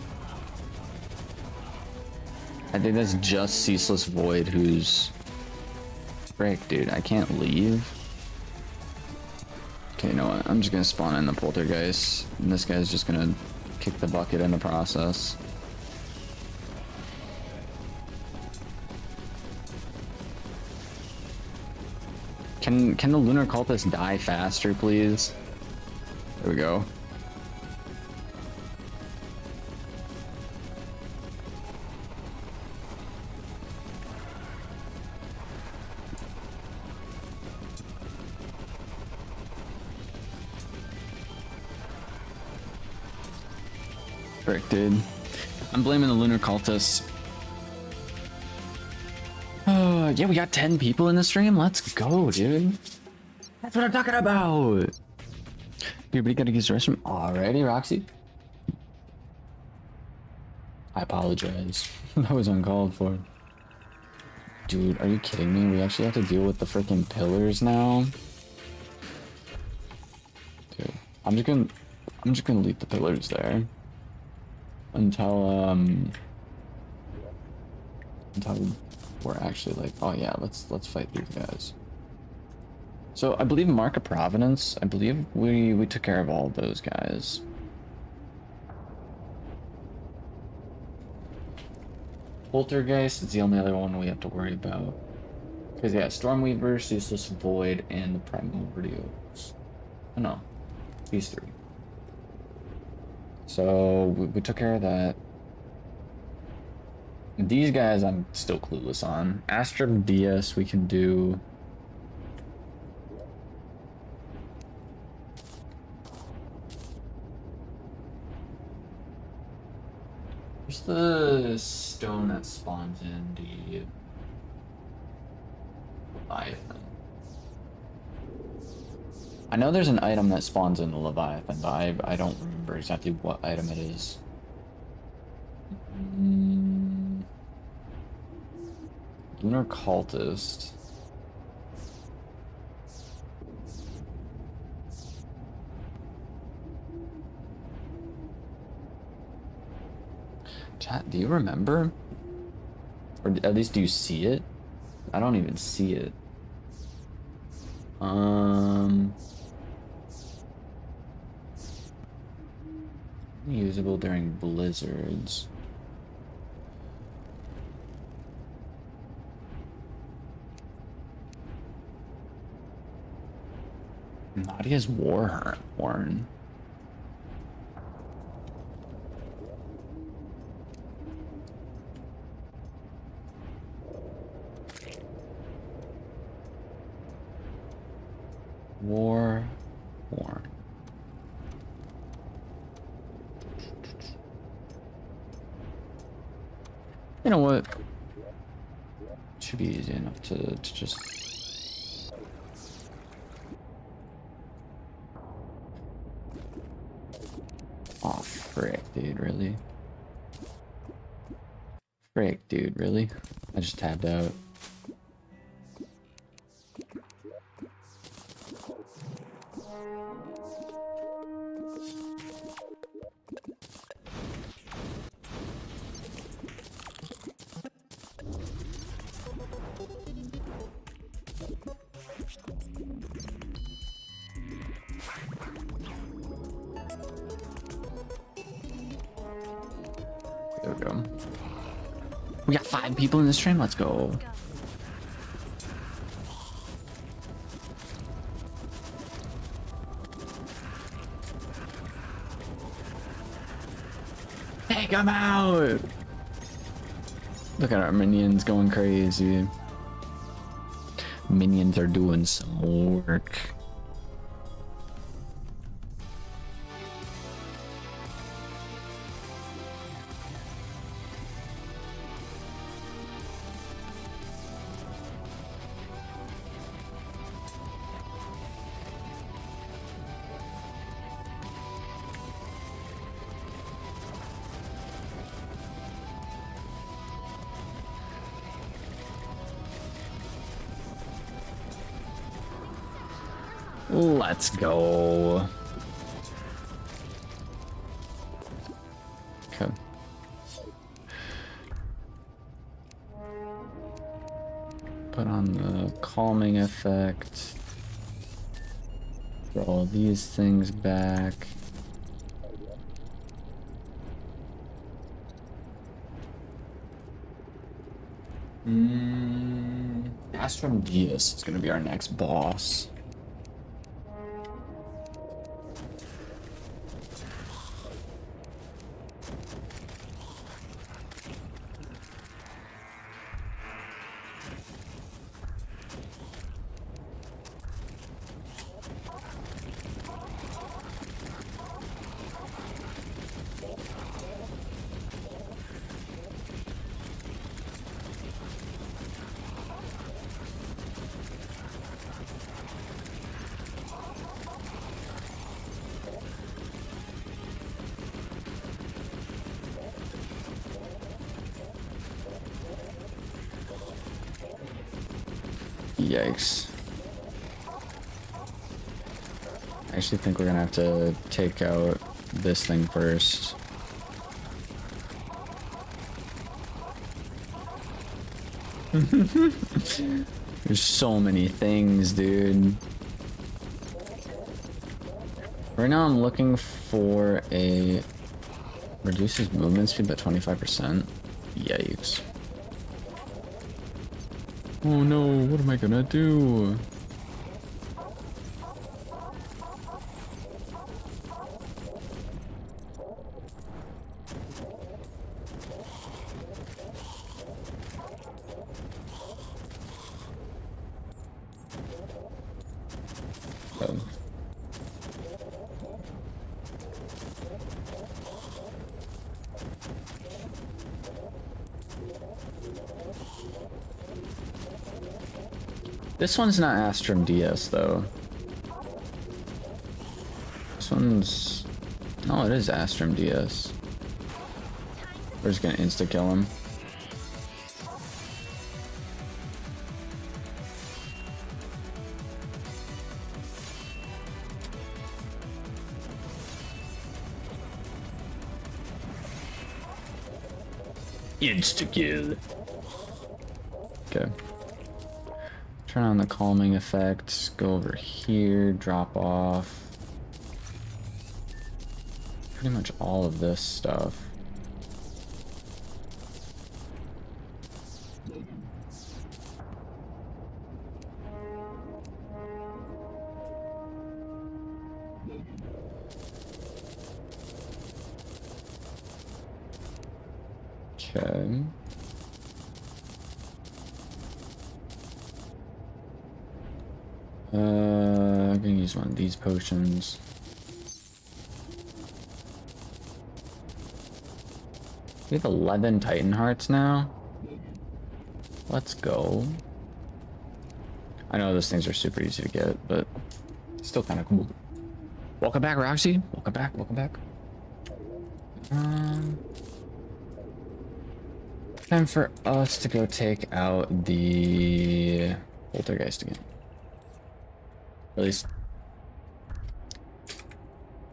I think that's just Ceaseless Void who's... Frick, dude, I can't leave. Okay, you know what? I'm just gonna spawn in the Poltergeist, and this guy's just gonna kick the bucket in the process. Can the Lunar Cultist die faster, please? There we go. Frick, dude. I'm blaming the lunar cultists. Yeah, we got 10 people in the stream. Let's go, dude. That's what I'm talking about. Everybody gotta use the restroom. Alrighty, Roxy. I apologize. That was uncalled for. Dude, are you kidding me? We actually have to deal with the freaking pillars now. Dude, I'm just gonna leave the pillars there until we're actually like, oh yeah, let's fight these guys. So I believe Mark of Providence, I believe we took care of all those guys. Poltergeist is the only other one we have to worry about. Because yeah, Stormweaver, Ceaseless Void, and the Primordials. Oh no, these three. So we took care of that. These guys I'm still clueless on. Astrum DS we can do. Where's the stone that spawns in the Leviathan? I know there's an item that spawns in the Leviathan, but I don't remember exactly what item it is. Lunar Cultist. Chat, do you remember? Or at least do you see it? I don't even see it. Usable during blizzards. Nadia's Warhorn. Warhorn. You know what? Should be easy enough to just. Oh, frick, dude, really? Frick, dude, really? I just tabbed out. There we go. We got 5 people in the stream. Let's go. Hey, come out! Look at our minions going crazy. Minions are doing some work. Let's go. Okay. Put on the calming effect. Throw all these things back. Astrum Dias is gonna be our next boss. Yikes. I actually think we're gonna have to take out this thing first. There's so many things, dude. Right now I'm looking for a reduces movement speed by 25%. Yikes. Oh no, what am I gonna do? Oh. This one's not Astrum DS though. This one's... No, it is Astrum DS. We're just gonna insta-kill him. Insta-kill. Okay. Turn on the calming effect, go over here, drop off. Pretty much all of this stuff. Okay. I'm gonna use one of these potions. We have 11 Titan Hearts now. Let's go. I know those things are super easy to get, but still kind of cool. Welcome back, Roxy. Welcome back, welcome back. Time for us to go take out the Poltergeist again. At least,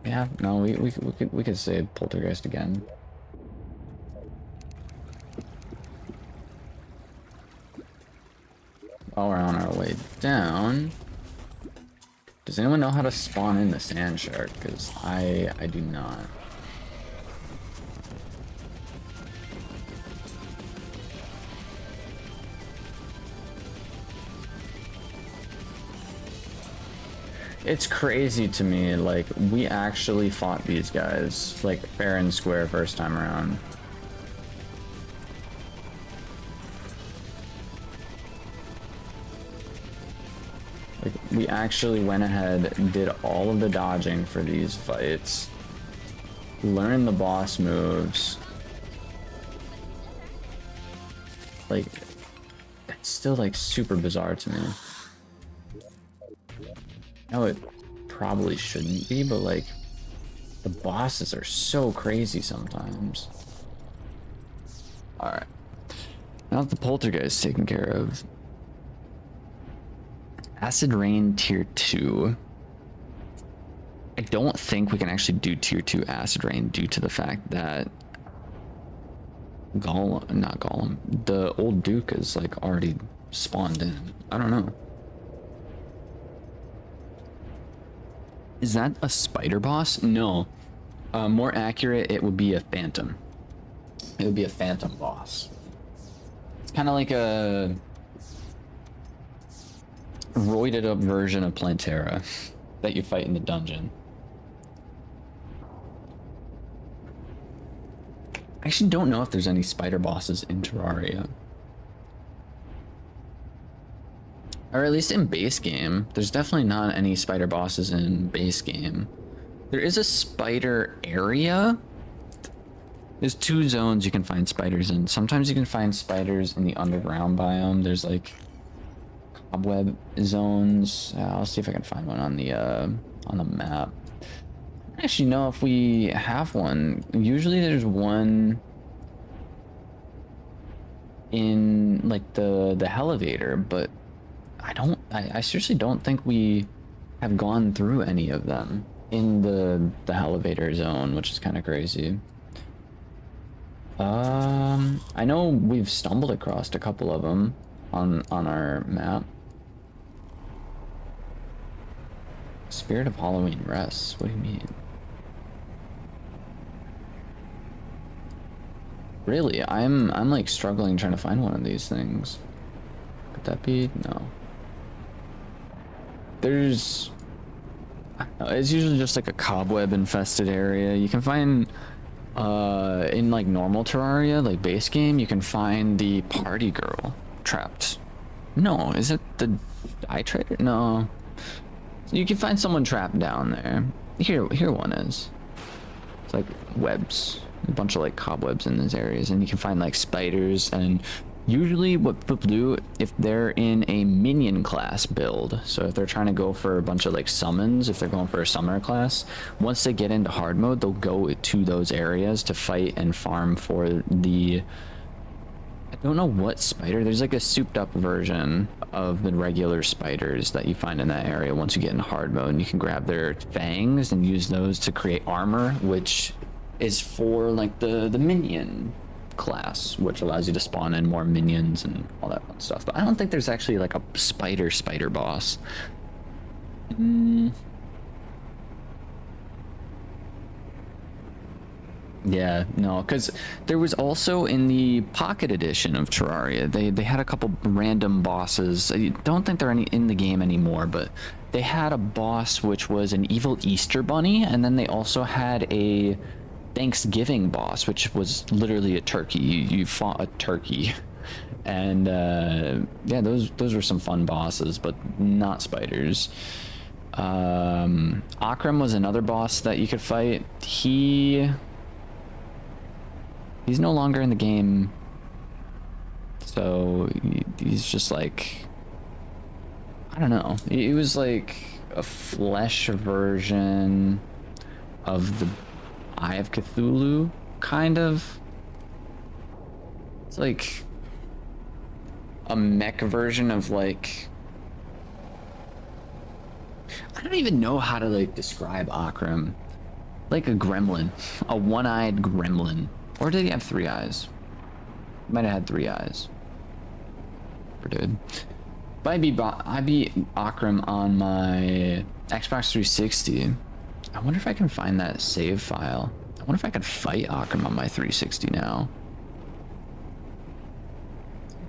yeah. No, we could say Poltergeist again. While we're on our way down, does anyone know how to spawn in the sand shark? Because I do not. It's crazy to me, like, we actually fought these guys, like, fair and square first time around. Like, we actually went ahead and did all of the dodging for these fights. Learned the boss moves. Like, it's still, like, super bizarre to me. No, it probably shouldn't be, but like, the bosses are so crazy sometimes. Alright. Now that the Poltergeist taken care of. Acid Rain Tier 2. I don't think we can actually do Tier 2 Acid Rain due to the fact that not Golem, the old Duke is like already spawned in. I don't know. Is that a spider boss? No. More accurate, it would be a phantom. It would be a phantom boss. It's kind of like a roided up version of Plantera that you fight in the dungeon. I actually don't know if there's any spider bosses in Terraria. Or at least in base game. There's definitely not any spider bosses in base game. There is a spider area. There's 2 zones you can find spiders in. Sometimes you can find spiders in the underground biome. There's like cobweb zones. I'll see if I can find one on the map. I don't actually know if we have one. Usually there's one in like the elevator, but I seriously don't think we have gone through any of them in the elevator zone, which is kind of crazy. I know we've stumbled across a couple of them on our map. Spirit of Halloween rests. What do you mean? Really? I'm like struggling trying to find one of these things. Could that be? No. There's... It's usually just like a cobweb infested area. You can find in like normal Terraria, like base game, you can find the party girl trapped. No, is it the eye trader? No. You can find someone trapped down there. Here one is. It's like webs, a bunch of like cobwebs in these areas, and you can find like spiders. And usually what people do if they're in a minion class build, so if they're trying to go for a bunch of like summons, if they're going for a summoner class, once they get into hard mode, they'll go to those areas to fight and farm for the... I don't know what spider. There's like a souped up version of the regular spiders that you find in that area once you get in hard mode, and you can grab their fangs and use those to create armor, which is for like the minion class, which allows you to spawn in more minions and all that fun stuff. But I don't think there's actually like a spider boss. Yeah, no, because there was also in the Pocket Edition of Terraria, they had a couple random bosses. I don't think they're in the game anymore, but they had a boss which was an evil Easter bunny, and then they also had a Thanksgiving boss, which was literally a turkey. You fought a turkey, and yeah, those were some fun bosses, but not spiders. Akram was another boss that you could fight. He's no longer in the game, so he's just like, I don't know. He was like a flesh version of the Eye of Cthulhu, kind of. It's like a mech version of like... I don't even know how to like describe Akram. Like a gremlin, a one-eyed gremlin. Or did he have 3 eyes? Might have had 3 eyes. Or did. But I beat Akram on my Xbox 360. I wonder if I can find that save file. I wonder if I could fight Akram on my 360 now.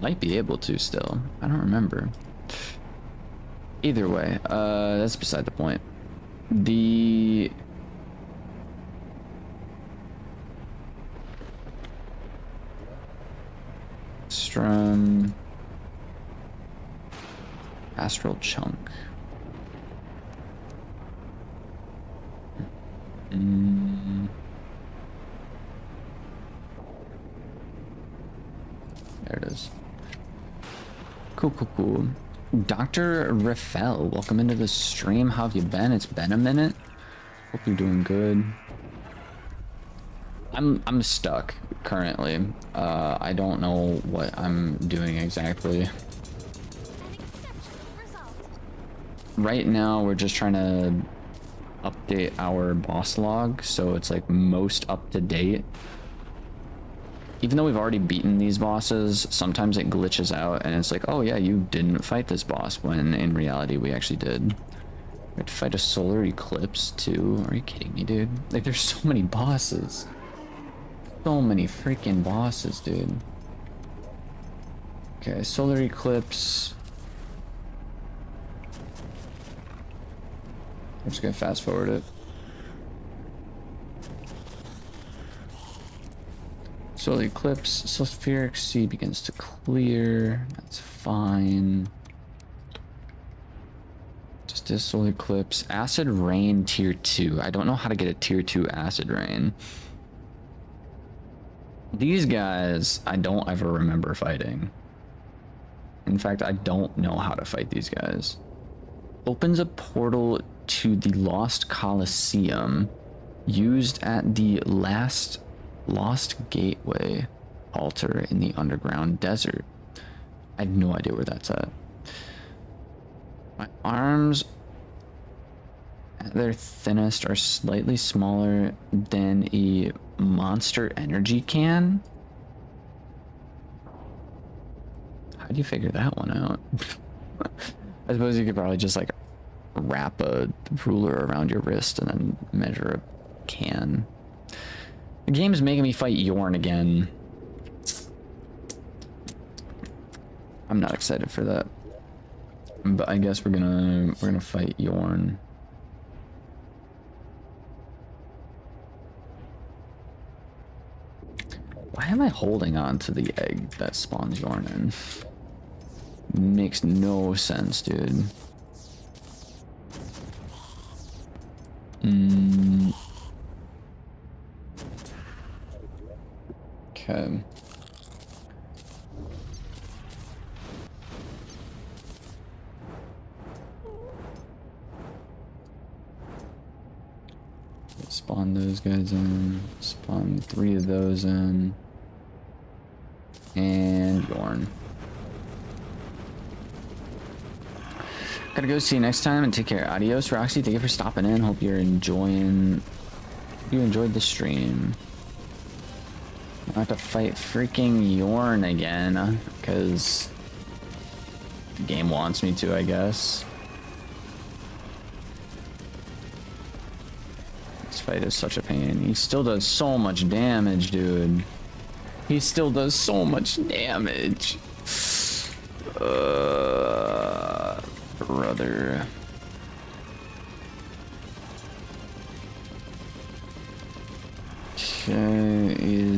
Might be able to still. I don't remember. Either way, that's beside the point. The... Strum... Astral Chunk. There it is. Cool. Dr. Rafael, welcome into the stream. How have you been? It's been a minute. Hope you're doing good. I'm stuck currently. I don't know what I'm doing exactly. Right now we're just trying to update our boss log so it's like most up to date. Even though we've already beaten these bosses, sometimes it glitches out and it's like, oh yeah, you didn't fight this boss, when in reality we actually did. We had to fight a solar eclipse too. Are you kidding me, dude? Like, there's so many bosses. So many freaking bosses, dude. Okay, solar eclipse. I'm just gonna fast forward it. Solar eclipse, sulfuric sea begins to clear. That's fine. Just this solar eclipse. Acid rain tier 2. I don't know how to get a tier 2 acid rain. These guys, I don't ever remember fighting. In fact, I don't know how to fight these guys. Opens a portal to the Lost Coliseum, used at the Lost Gateway altar in the underground desert. I have no idea where that's at. My arms at their thinnest are slightly smaller than a Monster Energy can. How do you figure that one out? I suppose you could probably just like wrap a ruler around your wrist and then measure a can. The game's making me fight Yorn again. I'm not excited for that. But I guess we're gonna fight Yorn. Why am I holding on to the egg that spawns Yorn in? Makes no sense, dude. Okay. Spawn those guys in. Spawn 3 of those in. And Yorn. Gotta go, see you next time and take care. Adios, Roxy. Thank you for stopping in. Hope you're enjoying. You enjoyed the stream. I have to fight freaking Yorn again because the game wants me to, I guess. This fight is such a pain. He still does so much damage, dude. He still does so much damage. Brother. Okay,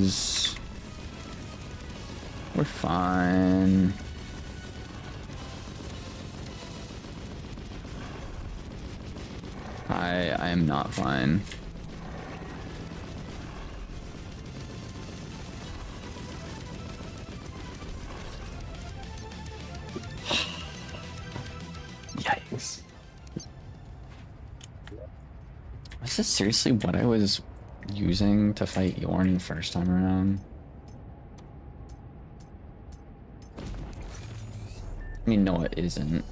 we're fine. I am not fine. Yikes. Was this seriously what I was using to fight Yorn the first time around? I mean, no, it isn't.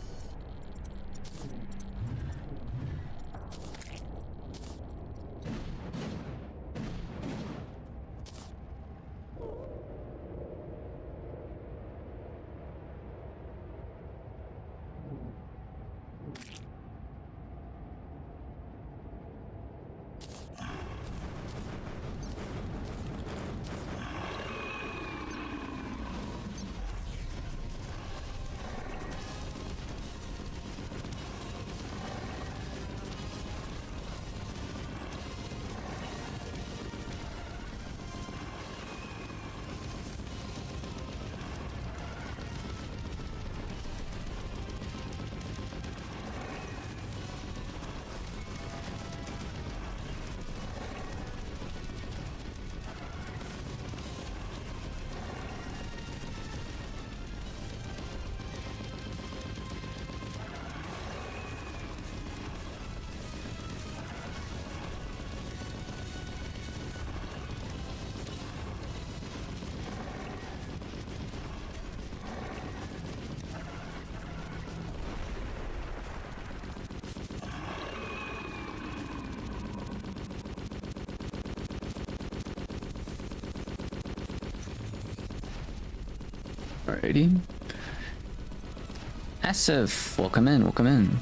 Alrighty. Asif, welcome in, welcome in.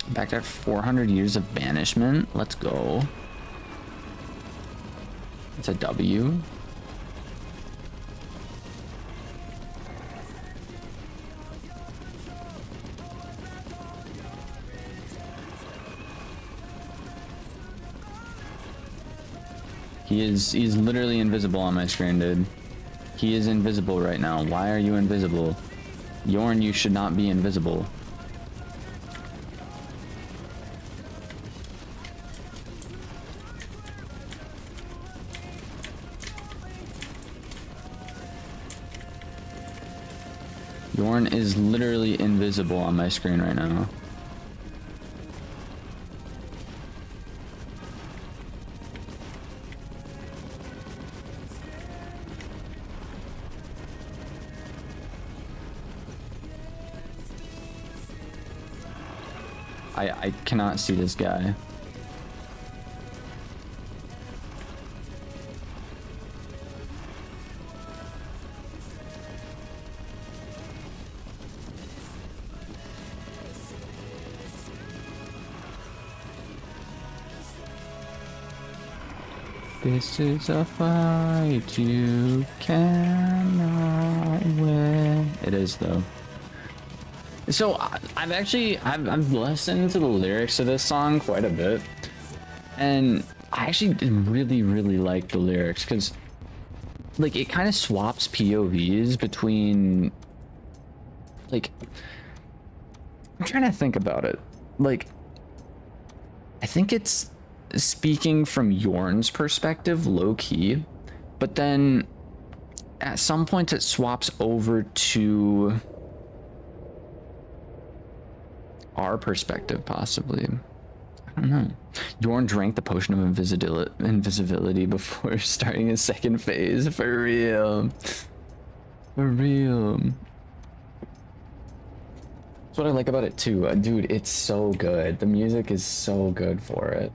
Back to 400 years of banishment. Let's go. It's a W. He's literally invisible on my screen, dude. He is invisible right now. Why are you invisible? Yorn, you should not be invisible. Yorn is literally invisible on my screen right now. I cannot see this guy. This is a fight you cannot win. It is though. So I've listened to the lyrics of this song quite a bit, and I actually really like the lyrics because like it kind of swaps POVs between, like, I'm trying to think about it. Like, I think it's speaking from Yorn's perspective, low key, but then at some point it swaps over to our perspective, possibly. I don't know. Yorn drank the potion of invisibility before starting his second phase. For real. For real. That's what I like about it too. Dude, it's so good. The music is so good for it.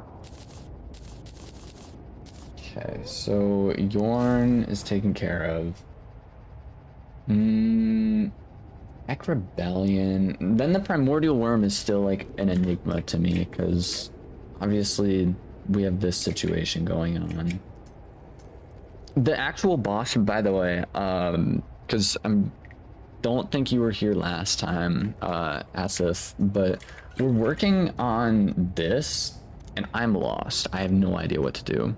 Okay, so Yorn is taken care of. Heck Rebellion. Then the Primordial Worm is still like an enigma to me because obviously we have this situation going on. The actual boss, by the way, because don't think you were here last time, Asif, but we're working on this and I'm lost. I have no idea what to do.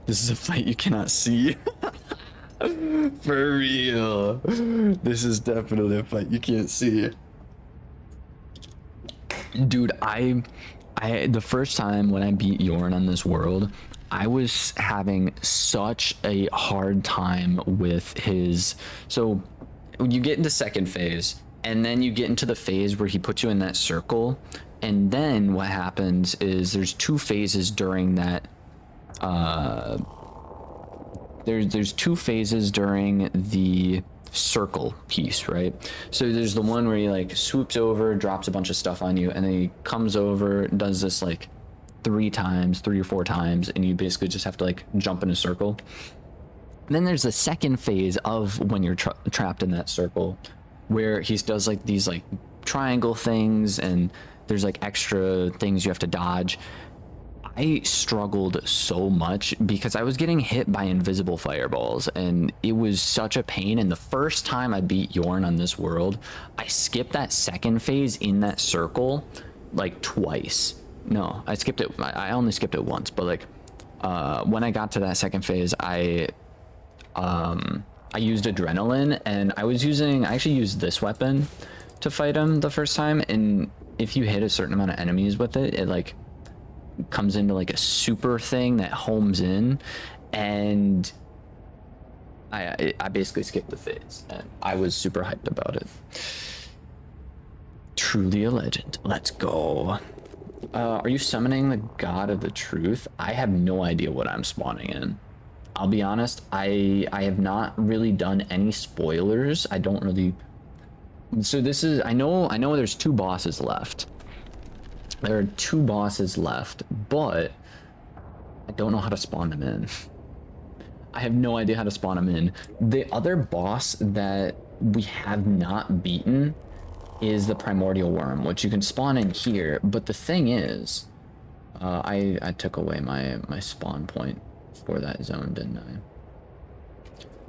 This is a fight you cannot see. For real. This is definitely a fight you can't see. Dude, I the first time when I beat Yorn on this world, I was having such a hard time with his, so you get into second phase and then you get into the phase where he puts you in that circle, and then what happens is there's two phases during that there's two phases during the circle piece, right? So there's the one where he like swoops over, drops a bunch of stuff on you, and then he comes over, does this like 3 or 4 times, and you basically just have to like jump in a circle. And then there's the second phase of when you're trapped in that circle, where he does like these like triangle things, and there's like extra things you have to dodge. I struggled so much because I was getting hit by invisible fireballs, and it was such a pain. And the first time I beat Yorn on this world, I skipped that second phase in that circle like twice. No, I skipped it. I only skipped it once, but like when I got to that second phase, I used adrenaline, and I actually used this weapon to fight him the first time. And if you hit a certain amount of enemies with it, it like comes into like a super thing that homes in, and I basically skipped the phase, and I was super hyped about it. Truly a legend. Let's go. Are you summoning the God of the Truth? I have no idea what I'm spawning in. I'll be honest, I have not really done any spoilers. I don't really. So this is, I know there's 2 bosses left. There are 2 bosses left, but I don't know how to spawn them in. I have no idea how to spawn them in. The other boss that we have not beaten is the Primordial Worm, which you can spawn in here. But the thing is, I took away my spawn point for that zone, didn't I?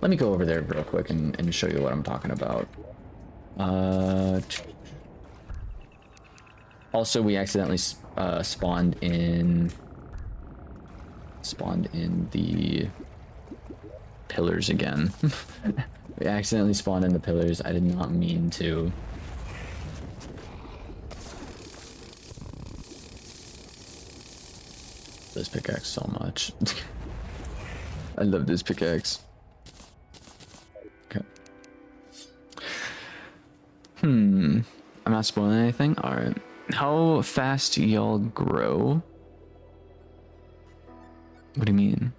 Let me go over there real quick and show you what I'm talking about. Also, we accidentally spawned in the pillars again. We accidentally spawned in the pillars. I did not mean to. This pickaxe so much. I love this pickaxe. Okay. I'm not spoiling anything. All right. How fast do y'all grow? What do you mean?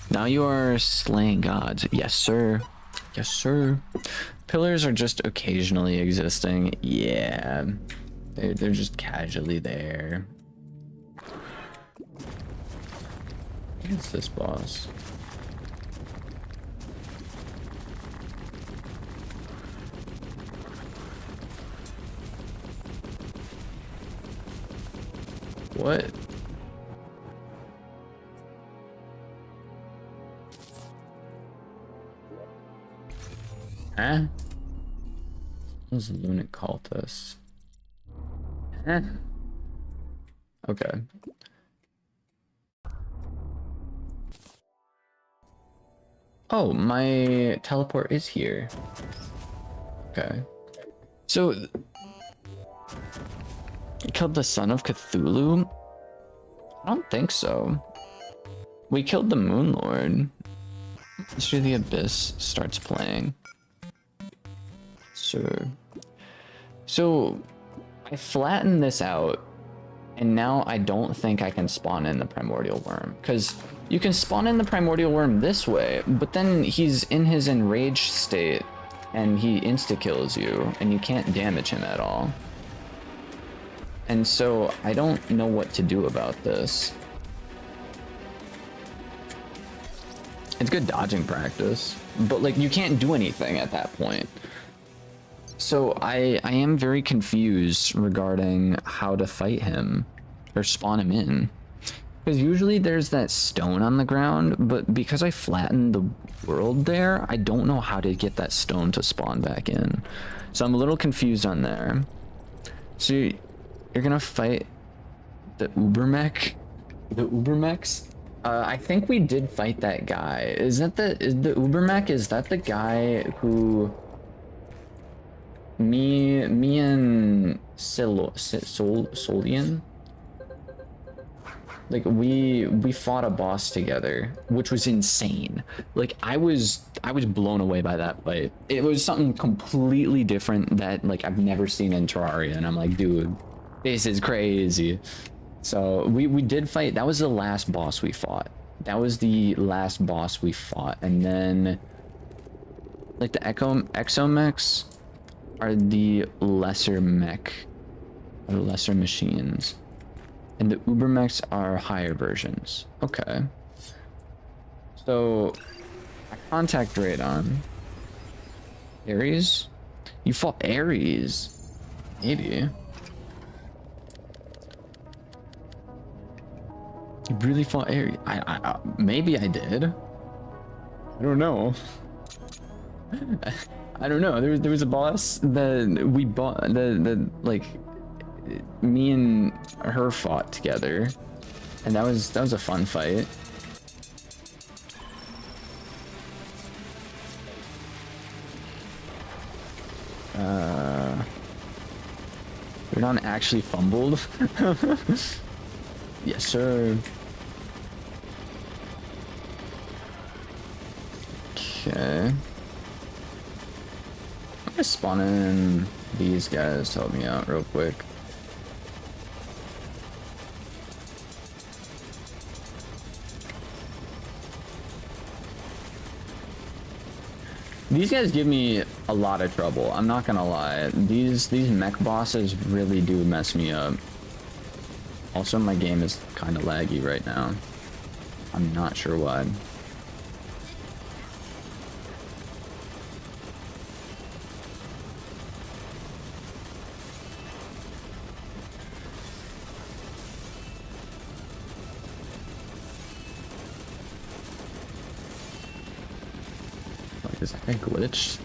Now you are slaying gods. Yes, sir. Yes, sir. Pillars are just occasionally existing. Yeah. They're just casually there. What's this boss? What? Huh? Those lunatic cultists. Huh? Okay. Oh, my teleport is here. Okay. So, killed the son of Cthulhu? I don't think so. We killed the Moon Lord. Through the Abyss starts playing. So I flattened this out, and now I don't think I can spawn in the Primordial Worm, because you can spawn in the Primordial Worm this way, but then he's in his enraged state, and he insta-kills you, and you can't damage him at all. And so I don't know what to do about this. It's good dodging practice, but like you can't do anything at that point. So I am very confused regarding how to fight him or spawn him in. Because usually there's that stone on the ground, but because I flattened the world there, I don't know how to get that stone to spawn back in. So I'm a little confused on there. So you're gonna fight the Ubermech? The Ubermechs? I think we did fight that guy. Is the Ubermech, is that the guy who me and Solian, like we fought a boss together, which was insane. Like I was blown away by that fight. It was something completely different that like I've never seen in Terraria, and I'm like, dude, this is crazy. So we did fight. That was the last boss we fought. And then like the exomechs are the lesser mech, or lesser machines, and the ubermechs are higher versions. Okay. So I contact Radon. Ares? You fought Ares? Maybe. You really fought Ares? I maybe I did. I don't know. I don't know. There was a boss that we bought, the like me and her fought together, and that was a fun fight. Radon actually fumbled. Yes, sir. Okay. I'm gonna spawn in these guys to help me out real quick. These guys give me a lot of trouble, I'm not gonna lie. These mech bosses really do mess me up. Also, my game is kind of laggy right now. I'm not sure why. Like, is that guy glitched?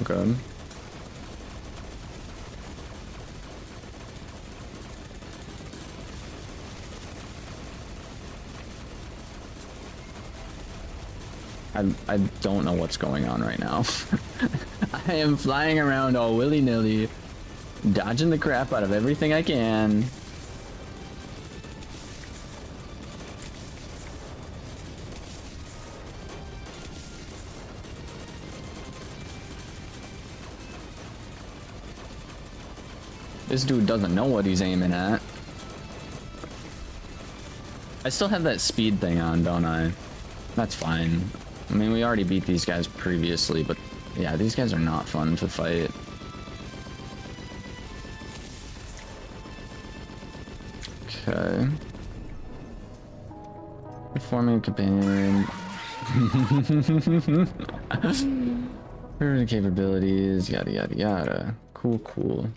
Okay. I don't know what's going on right now. I am flying around all willy-nilly, dodging the crap out of everything I can. This dude doesn't know what he's aiming at. I still have that speed thing on, don't I? That's fine. I mean, we already beat these guys previously, but Yeah, these guys are not fun to fight. Okay. Forming a companion. Capabilities, yada yada yada. Cool, cool.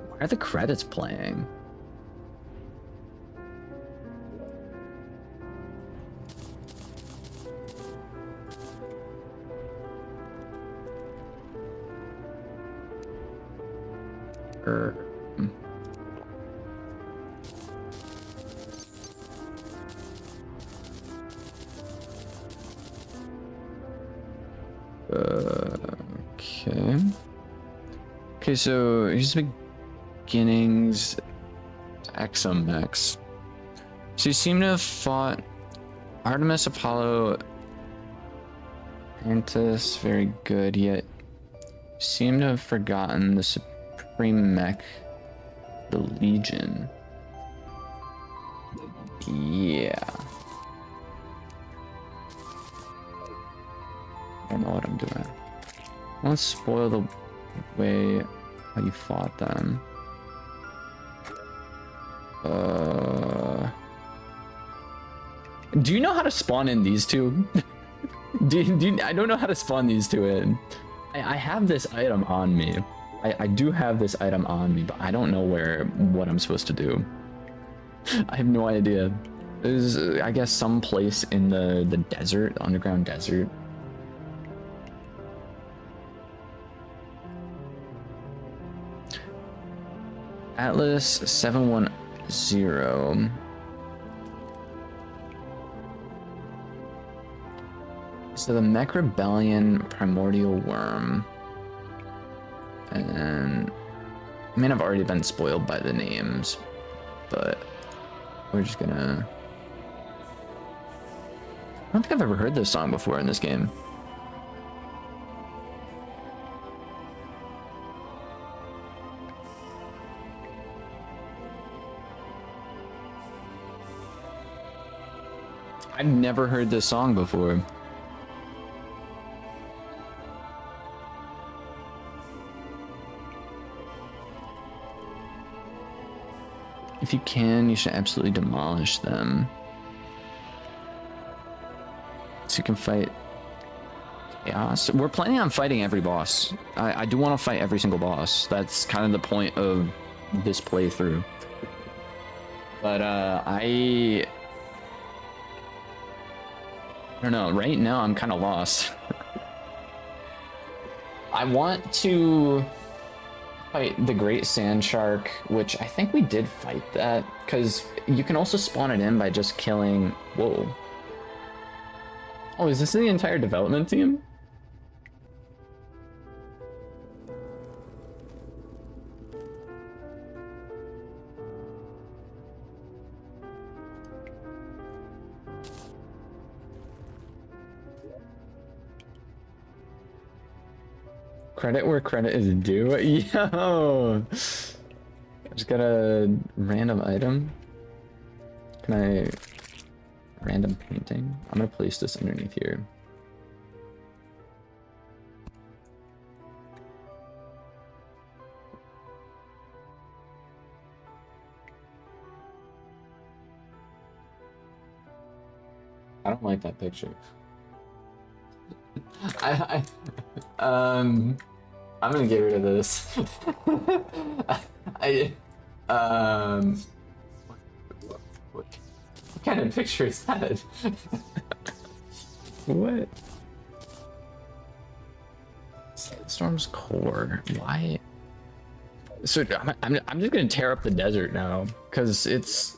Why are the credits playing? Okay. Okay, so here's the beginnings. XMX. So you seem to have fought Artemis, Apollo, Antis, very good, yet you seem to have forgotten the Supreme Mech, the Legion. Yeah. I don't know what I'm doing. I won't spoil the way how you fought them. Do you know how to spawn in these two? I don't know how to spawn these two in. I have this item on me. I do have this item on me, but I don't know what I'm supposed to do. I have no idea. There's, I guess, some place in the desert, underground desert. Atlas 710. So the Mech Rebellion Primordial Worm. And I mean, I've already been spoiled by the names, but we're just gonna... I don't think I've ever heard this song before in this game. I've never heard this song before. If you can, you should absolutely demolish them. So you can fight Chaos. We're planning on fighting every boss. I do want to fight every single boss. That's kind of the point of this playthrough. But I don't know. Right now, I'm kind of lost. I want to fight the Great Sand Shark, which I think we did fight that, because you can also spawn it in by just killing... Whoa. Oh, is this the entire development team? Credit where credit is due. Yo! I just got a random item. Can I... Random painting? I'm gonna place this underneath here. I don't like that picture. I'm gonna get rid of this. What kind of picture is that? What? Storm's core. Why? So I'm just gonna tear up the desert now, because it's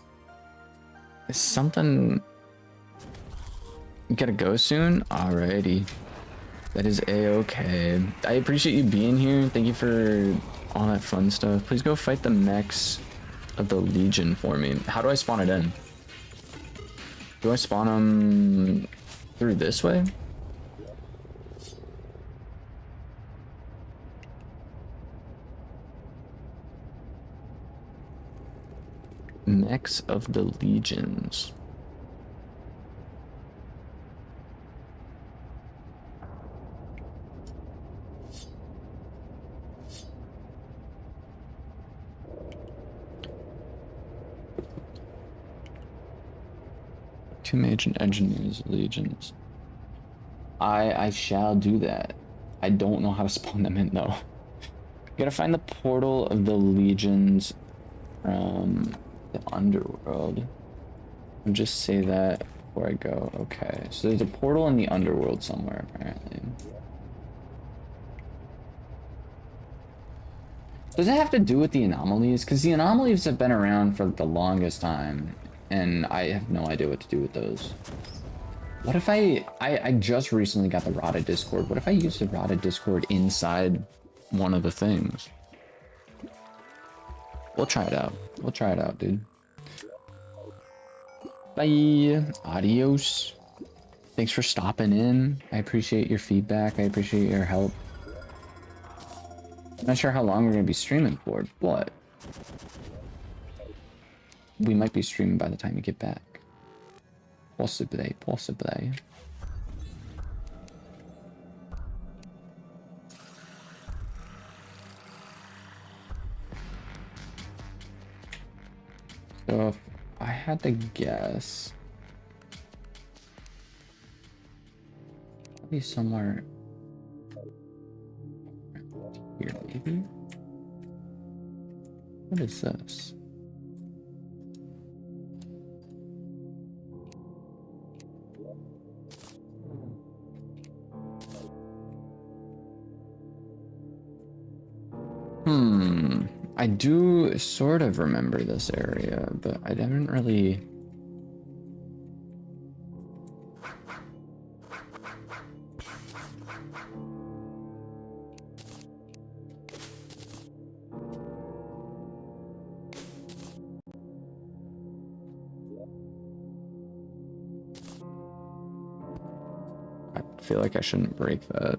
something. You gotta go soon? Alrighty. That is a-okay. I appreciate you being here. Thank you for all that fun stuff. Please go fight the mechs of the Legion for me. How do I spawn it in? Do I spawn them through this way? Mechs of the Legions. Two mage and engineers legions. I shall do that. I don't know how to spawn them in though. Gotta find the portal of the legions from the underworld. I'll just say that before I go. Okay, so there's a portal in the underworld somewhere apparently. Does it have to do with the anomalies? Because the anomalies have been around for the longest time, and I have no idea what to do with those. What if I just recently got the rotted discord. What if I use the rotted discord inside one of the things? We'll try it out. We'll try it out, dude. Bye. Adios. Thanks for stopping in. I appreciate your feedback. I appreciate your help. I'm not sure how long we're going to be streaming for, but we might be streaming by the time you get back. Possibly, possibly. So if I had to guess, probably somewhere here, maybe? What is this? I do sort of remember this area, but I didn't really... I feel like I shouldn't break that.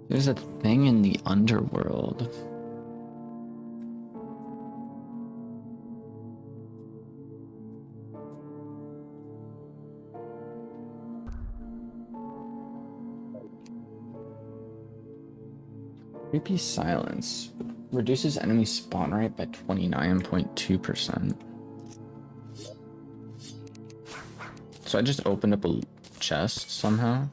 There's a thing in the underworld. Creepy silence. Reduces enemy spawn rate by 29.2%. So I just opened up a chest somehow.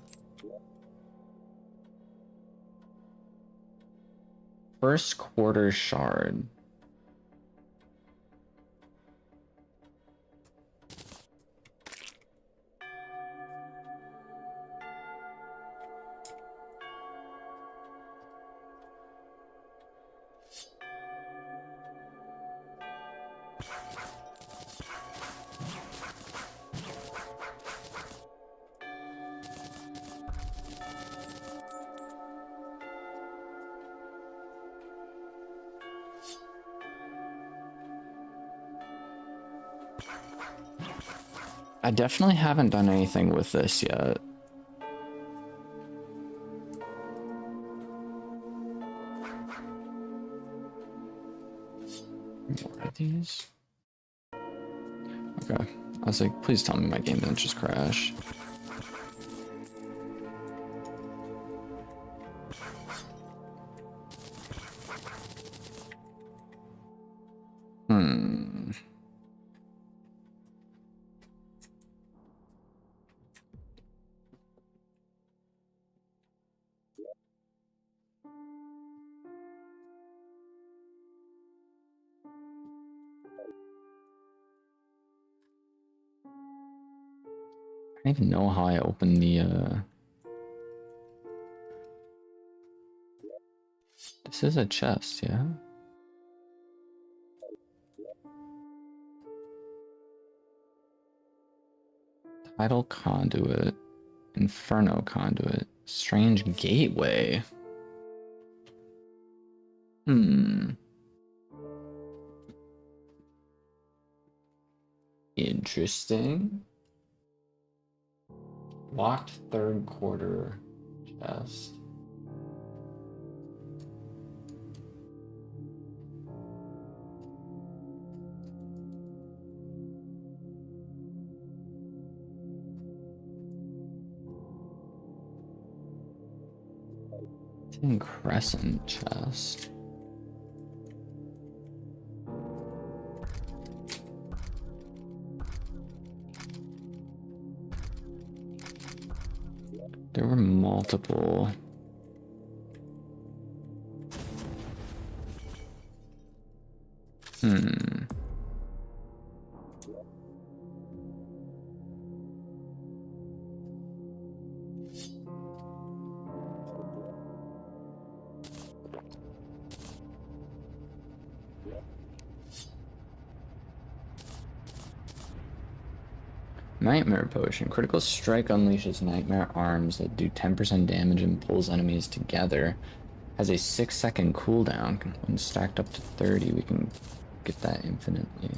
First quarter shard. I definitely haven't done anything with this yet. More of these. Okay. I was like, please tell me my game didn't just crash. I don't even know how I opened the, This is a chest, yeah? Tidal conduit. Inferno conduit. Strange gateway. Interesting. Locked third quarter chest. Crescent chest. There were multiple. Nightmare Potion. Critical Strike unleashes nightmare arms that do 10% damage and pulls enemies together. Has a 6-second cooldown. When stacked up to 30, we can get that infinitely.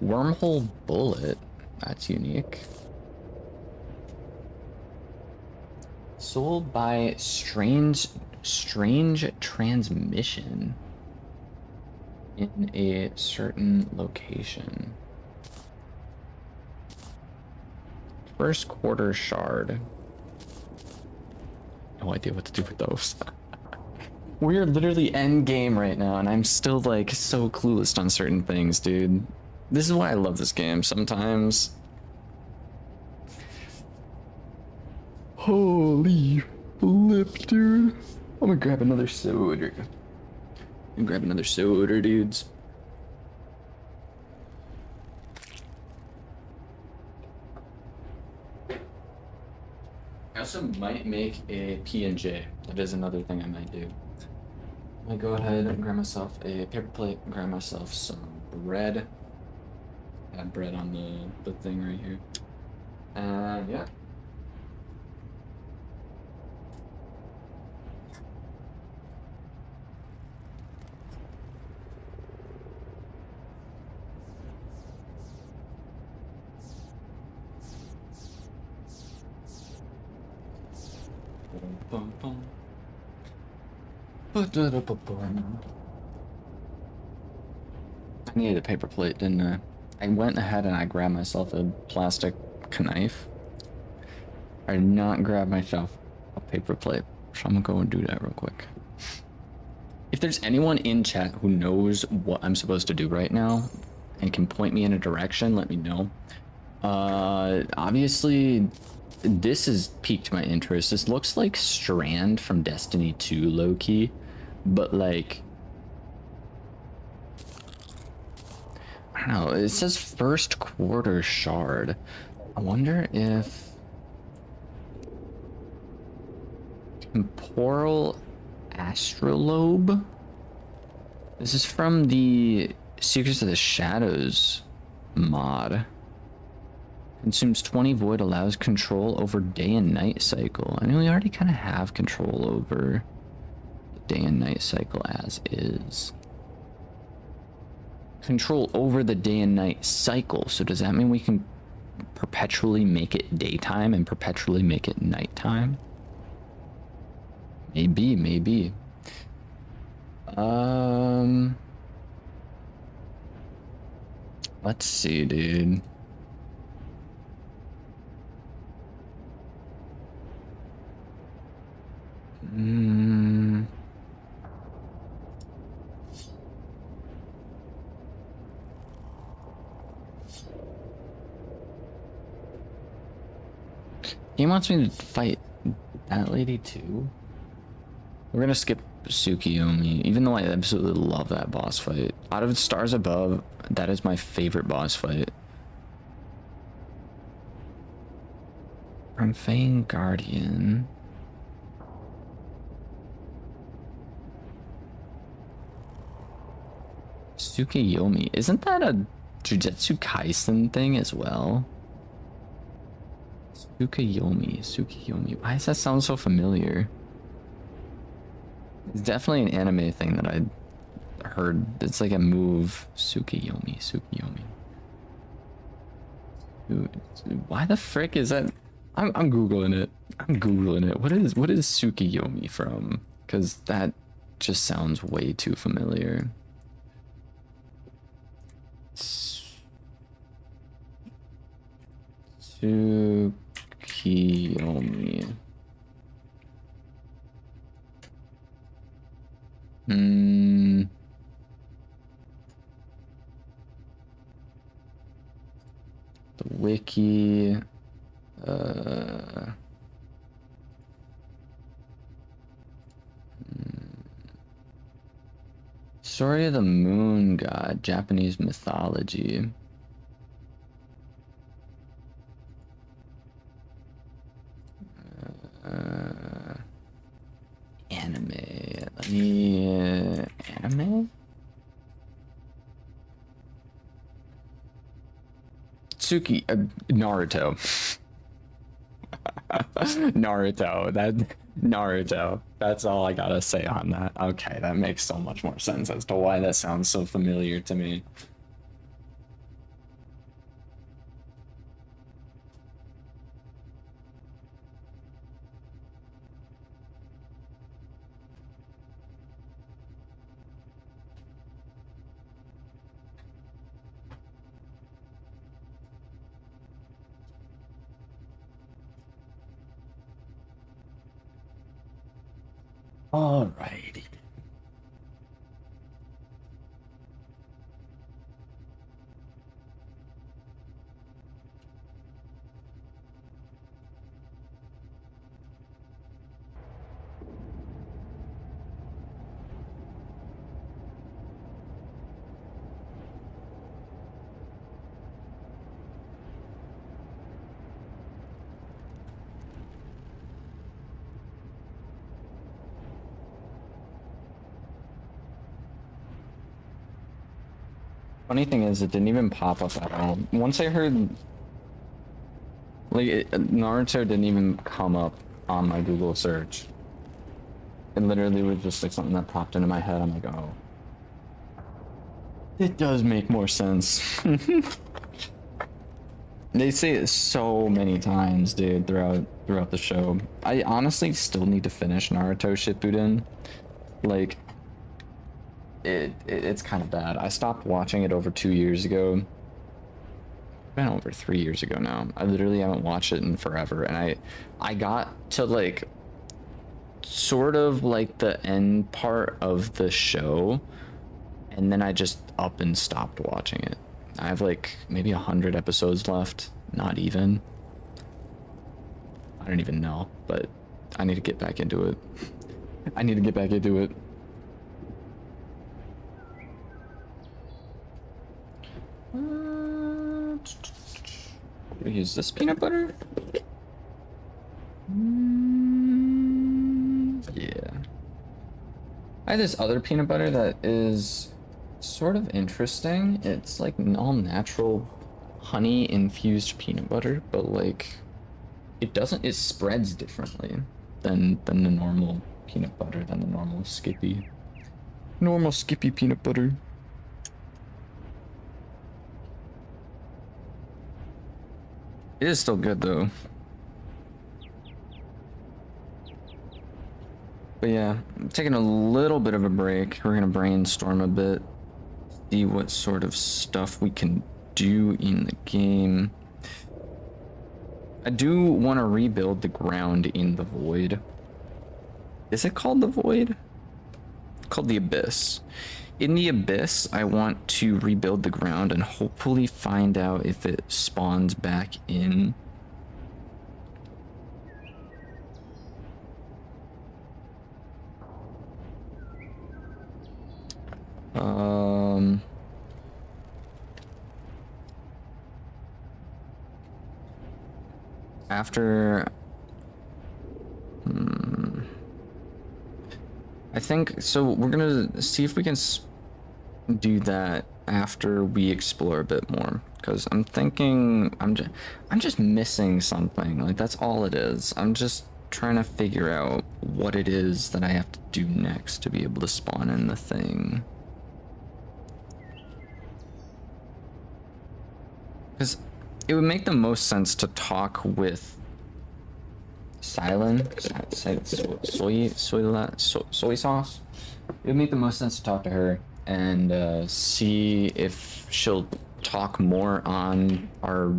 Wormhole Bullet. That's unique. Sold by Strange Transmission. In a certain location. First quarter shard. No idea what to do with those. We're literally end game right now, and I'm still like so clueless on certain things, dude. This is why I love this game sometimes. Holy flip, dude. I'm gonna grab another soda. And grab another soda, dudes. I also might make a P&J. That is another thing I might do. I might go ahead and grab myself a paper plate and grab myself some bread. Add bread on the thing right here. And yeah. I needed a paper plate, didn't I? I went ahead and I grabbed myself a plastic knife. I did not grab myself a paper plate, so I'm gonna go and do that real quick. If there's anyone in chat who knows what I'm supposed to do right now and can point me in a direction, let me know. Obviously, this has piqued my interest. This looks like Strand from Destiny 2, low-key, but like, I don't know, it says first quarter shard. I wonder if temporal astrolabe. This is from the Secrets of the Shadows mod. Consumes 20 void, allows control over day and night cycle. I mean, we already kind of have control over the day and night cycle as is. Control over the day and night cycle. So does that mean we can perpetually make it daytime and perpetually make it nighttime? Maybe, maybe. Let's see, dude. He wants me to fight that lady too. We're gonna skip Tsukiyomi, even though I absolutely love that boss fight. Out of Stars Above, that is my favorite boss fight. From Fane Guardian. Tsukiyomi. Isn't that a Jujutsu Kaisen thing as well? Tsukiyomi. Why does that sound so familiar? It's definitely an anime thing that I heard. It's like a move. Tsukiyomi. Dude, why the frick is that? I'm googling it. I'm googling it. What is Tsukiyomi from? Because that just sounds way too familiar. Tsukiyomi. The wiki. Story of the moon god, Japanese mythology. Anime. Let me. Anime? Naruto. Naruto. That's all I gotta say on that. Okay, that makes so much more sense as to why that sounds so familiar to me. Alrighty. Funny thing is, it didn't even pop up at all. Once I heard, like, Naruto didn't even come up on my Google search. It literally was just like something that popped into my head. I'm like, oh, it does make more sense. They say it so many times, dude, throughout the show. I honestly still need to finish Naruto Shippuden. Like, it's kind of bad. I stopped watching it over 2 years ago. Been over 3 years ago now. I literally haven't watched it in forever, and I got to like sort of like the end part of the show, and then I just up and stopped watching it. I have like maybe 100 episodes left. Not even. I don't even know, but I need to get back into it. I need to get back into it. Use this peanut butter? Yeah. I have this other peanut butter that is sort of interesting. It's like all natural honey infused peanut butter, but like it spreads differently than the normal peanut butter, than the normal Skippy peanut butter. It is still good though. But yeah, I'm taking a little bit of a break. We're gonna brainstorm a bit, see what sort of stuff we can do in the game. I do want to rebuild the ground in the void. Is it called the void? It's called the abyss. In the abyss, I want to rebuild the ground and hopefully find out if it spawns back in. After I think so. We're gonna see if we can do that after we explore a bit more, because I'm thinking I'm just missing something. Like, that's all it is. I'm just trying to figure out what it is that I have to do next to be able to spawn in the thing. Because it would make the most sense to talk with Silent soy sauce. It would make the most sense to talk to her and see if she'll talk more on our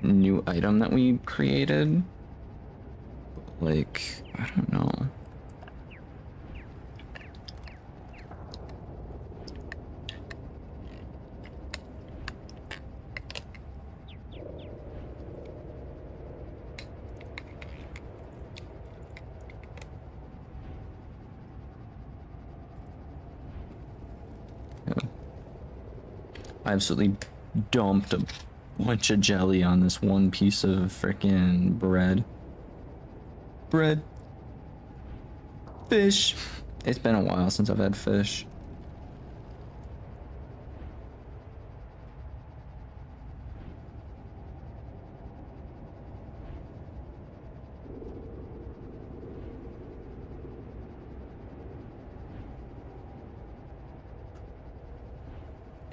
new item that we created. Like, I don't know. I absolutely dumped a bunch of jelly on this one piece of freaking bread. Fish. It's been a while since I've had fish.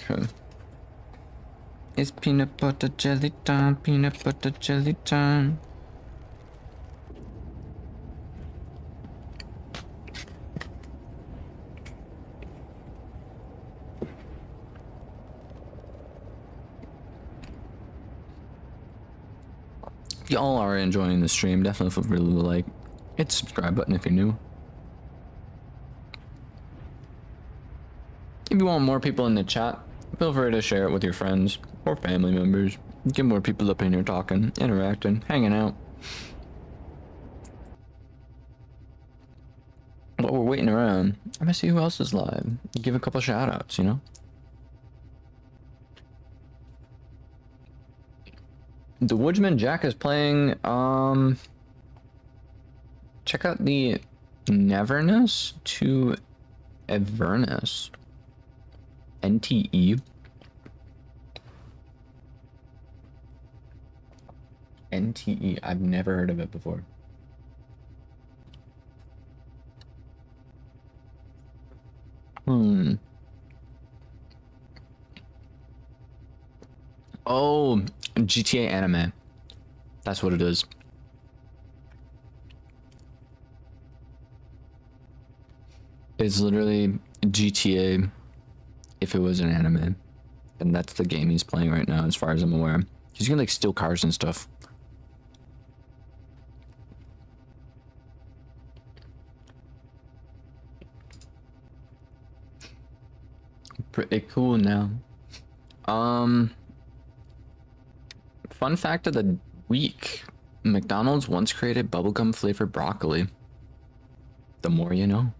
Okay. It's peanut butter jelly time, peanut butter jelly time. If y'all are enjoying the stream, definitely feel free to like, hit the subscribe button if you're new. If you want more people in the chat, feel free to share it with your friends or family members. Get more people up in here talking, interacting, hanging out. While we're waiting around, I'm gonna see who else is live. Give a couple shout outs, you know? The Woodsman Jack is playing, check out the Neverness to Avernus. NTE. NTE. I've never heard of it before. Oh, GTA anime. That's what it is. It's literally GTA if it was an anime. And that's the game he's playing right now, as far as I'm aware. He's gonna like steal cars and stuff. Pretty cool now. Fun fact of the week. McDonald's once created bubblegum flavored broccoli. The more you know.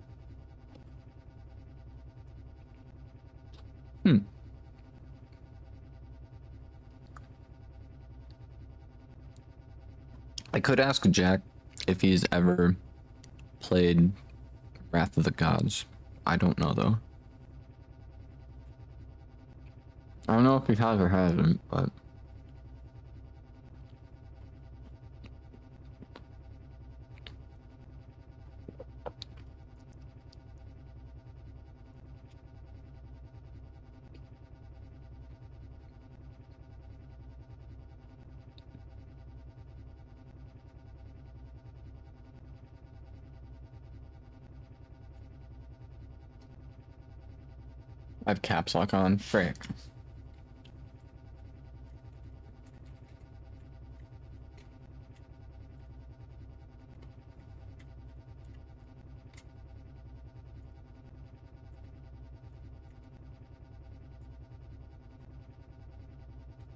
I could ask Jack if he's ever played Wrath of the Gods. I don't know though. I don't know if he has or hasn't, but I have caps lock on. Frick.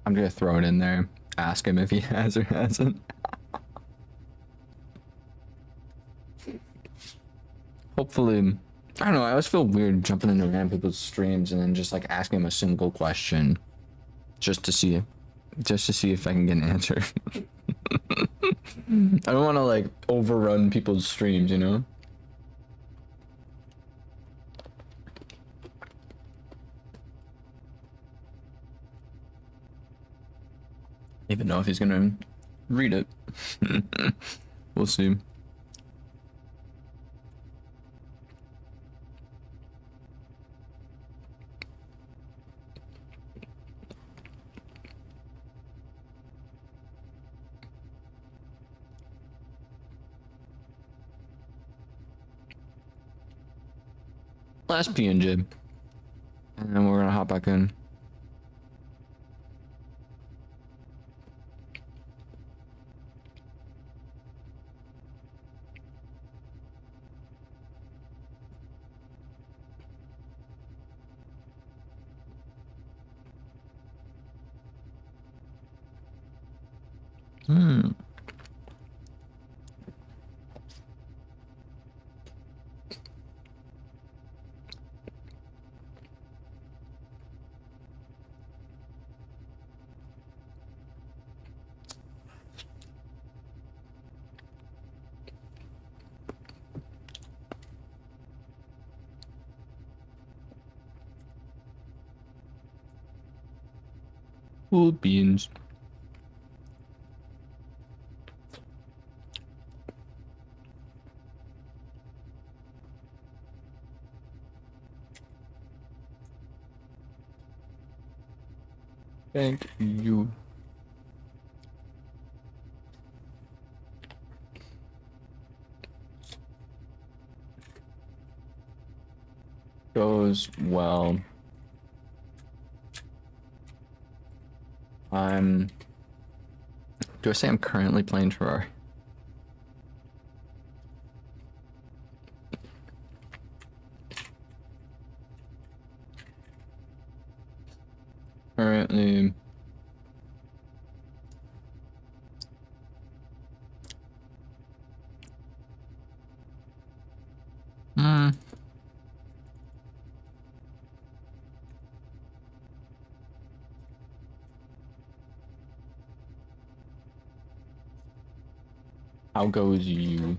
I'm gonna throw it in there. Ask him if he has or hasn't. Hopefully, I don't know. I always feel weird jumping into random people's streams and then just like asking them a single question, just to see if I can get an answer. I don't want to like overrun people's streams, you know. Even know if he's gonna read it. We'll see. last PNJ. And then we're gonna hop back in. Hmm. Cool beans. Thank you. Goes well. Do I say I'm currently playing Terraria? Currently. How goes you?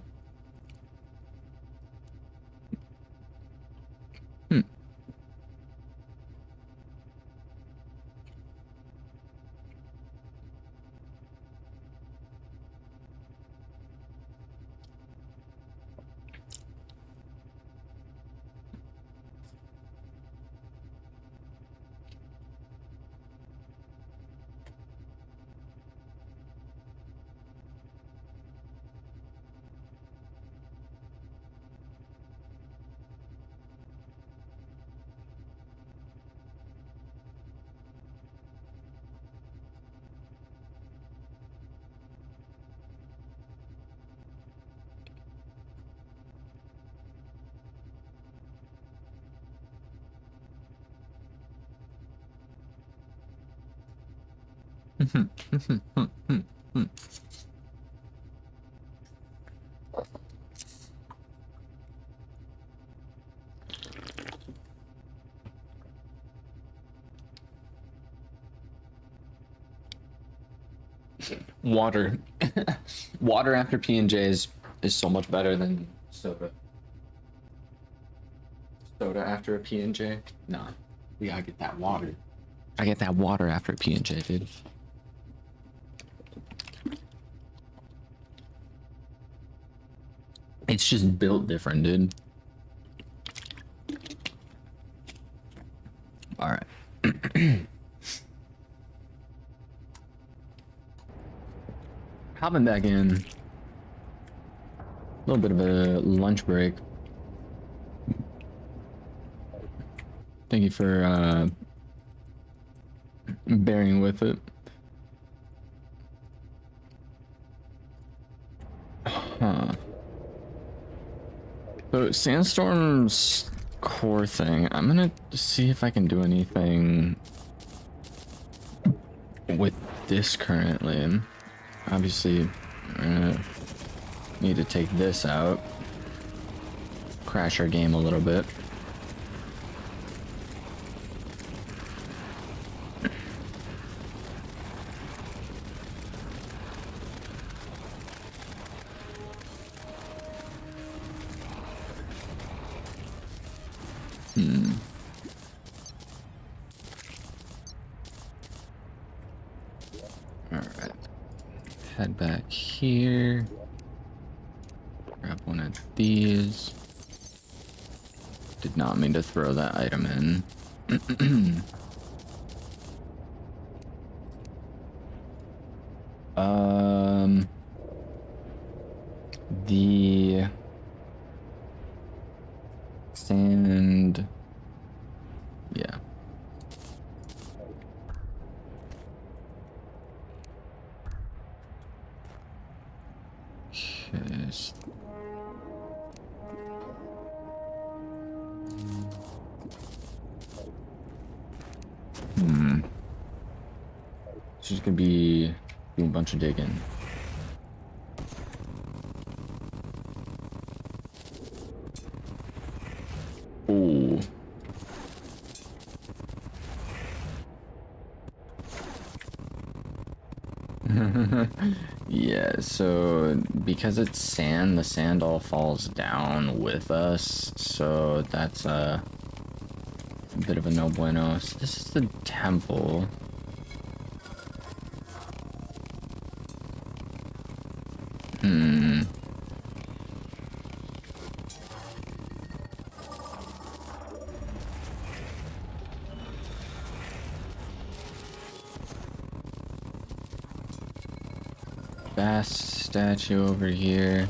Water. Water after P&J is so much better than soda. Soda after a P&J? Nah. We gotta get that water. I get that water after a P&J, dude. It's just built different, dude. Alright. Hopping back in. A little bit of a lunch break. Thank you for bearing with it. Huh. So Sandstorm's core thing, I'm gonna see if I can do anything with this currently. Obviously, we're gonna need to take this out. Crash our game a little bit. Alright. Head back here. Grab one of these. Did not mean to throw that item in. The sand Yeah. Okay. It's just gonna be doing a bunch of digging. Ooh. Yeah, so because it's sand, the sand all falls down with us, so that's a bit of a no bueno. So this is the temple. Bass statue over here.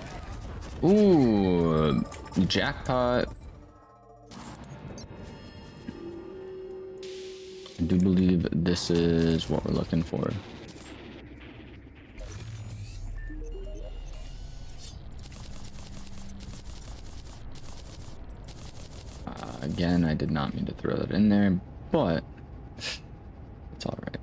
Ooh, jackpot. I do believe this is what we're looking for. Again, I did not mean to throw that in there, but it's all right.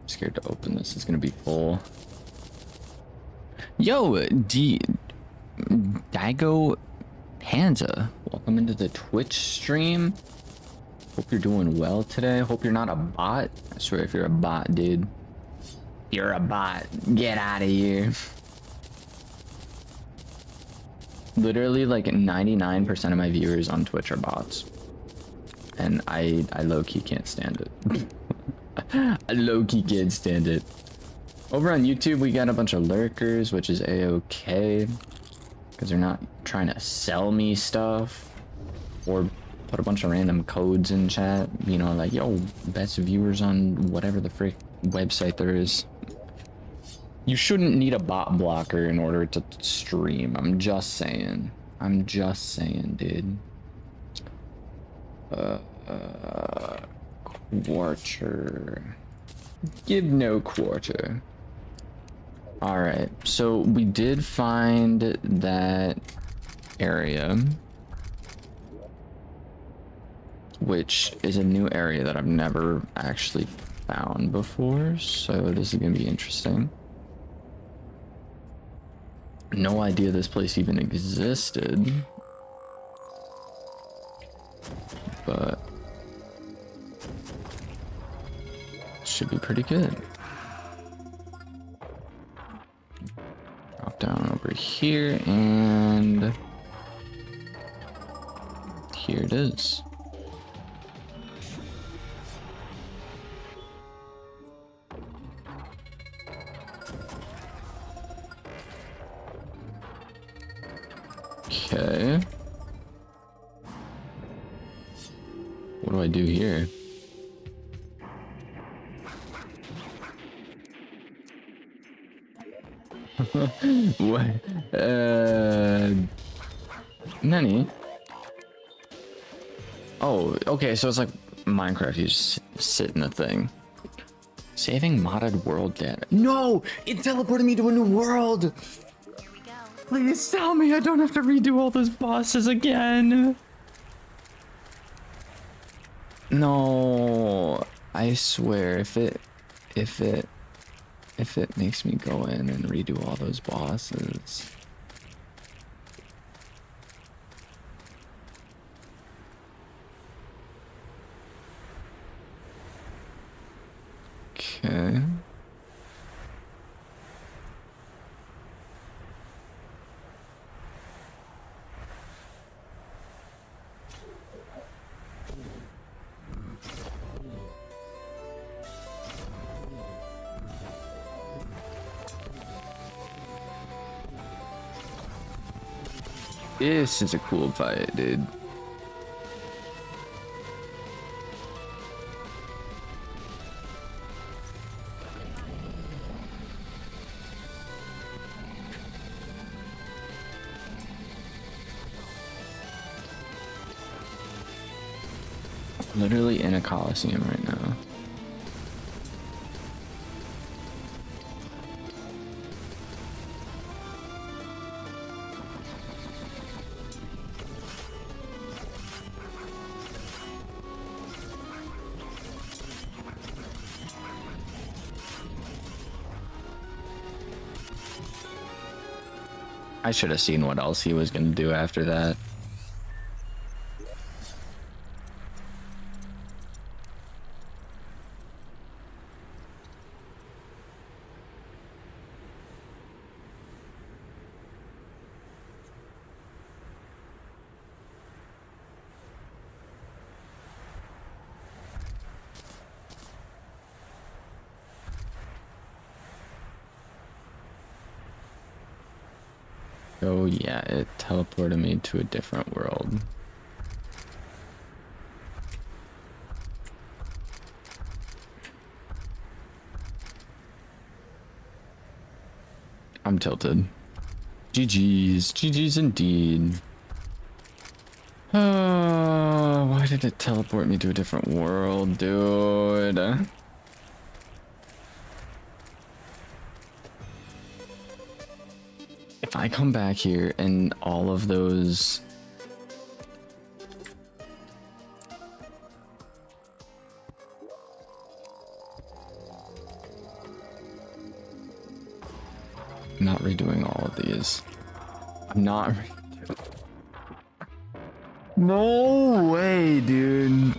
Scared to open this. It's gonna be full. Yo, Daigo Panza, welcome into the Twitch stream. Hope you're doing well today. Hope you're not a bot. I swear, if you're a bot, dude, you're a bot. Get out of here. Literally, like 99% of my viewers on Twitch are bots, and I low-key can't stand it. I low-key can't stand it. Over on YouTube, we got a bunch of lurkers, which is a-okay, because they're not trying to sell me stuff or put a bunch of random codes in chat. You know, like, yo, best viewers on whatever the frick website there is. You shouldn't need a bot blocker in order to stream. I'm just saying. I'm just saying, dude. Quarter. Give no quarter. Alright, so we did find that area, which is a new area that I've never actually found before, so this is gonna be interesting. No idea this place even existed, but should be pretty good. Drop down over here, and here it is. Okay. What do I do here? What? Nani? Oh, okay, so it's like Minecraft, you just sit in the thing. Saving modded world data. No! It teleported me to a new world! Here we go. Please tell me I don't have to redo all those bosses again. No, I swear, if it makes me go in and redo all those bosses. Okay. This is a cool fight, dude. Literally in a coliseum right now. I should have seen what else he was going to do after that. Oh yeah, it teleported me to a different world. I'm tilted. GG's. GG's indeed. Why did it teleport me to a different world, dude? If I come back here and all of those... I'm not redoing all of these. I'm not redoing... No way, dude.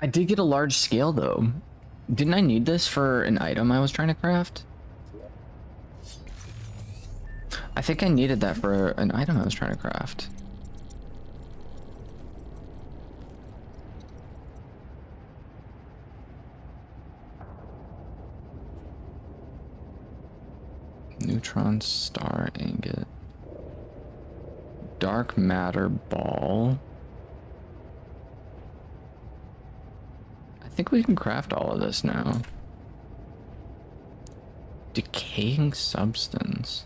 I did get a large scale though. Didn't I need this for an item I was trying to craft? I think I needed that for an item I was trying to craft. Neutron star ingot. Dark matter ball. I think we can craft all of this now. Decaying substance.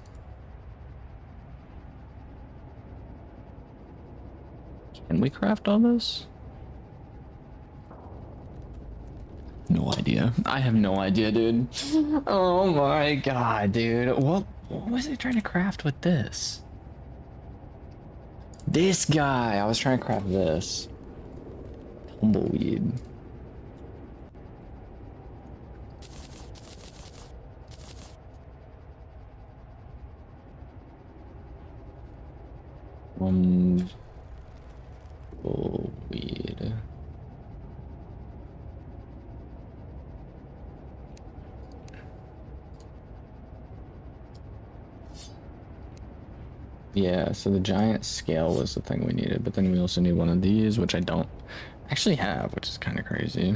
Can we craft all this? No idea. I have no idea, dude. Oh my god, dude. What was I trying to craft with this? This guy. I was trying to craft this. Tumbleweed. Tumbleweed. Yeah, so the giant scale was the thing we needed, but then we also need one of these, which I don't actually have, which is kind of crazy.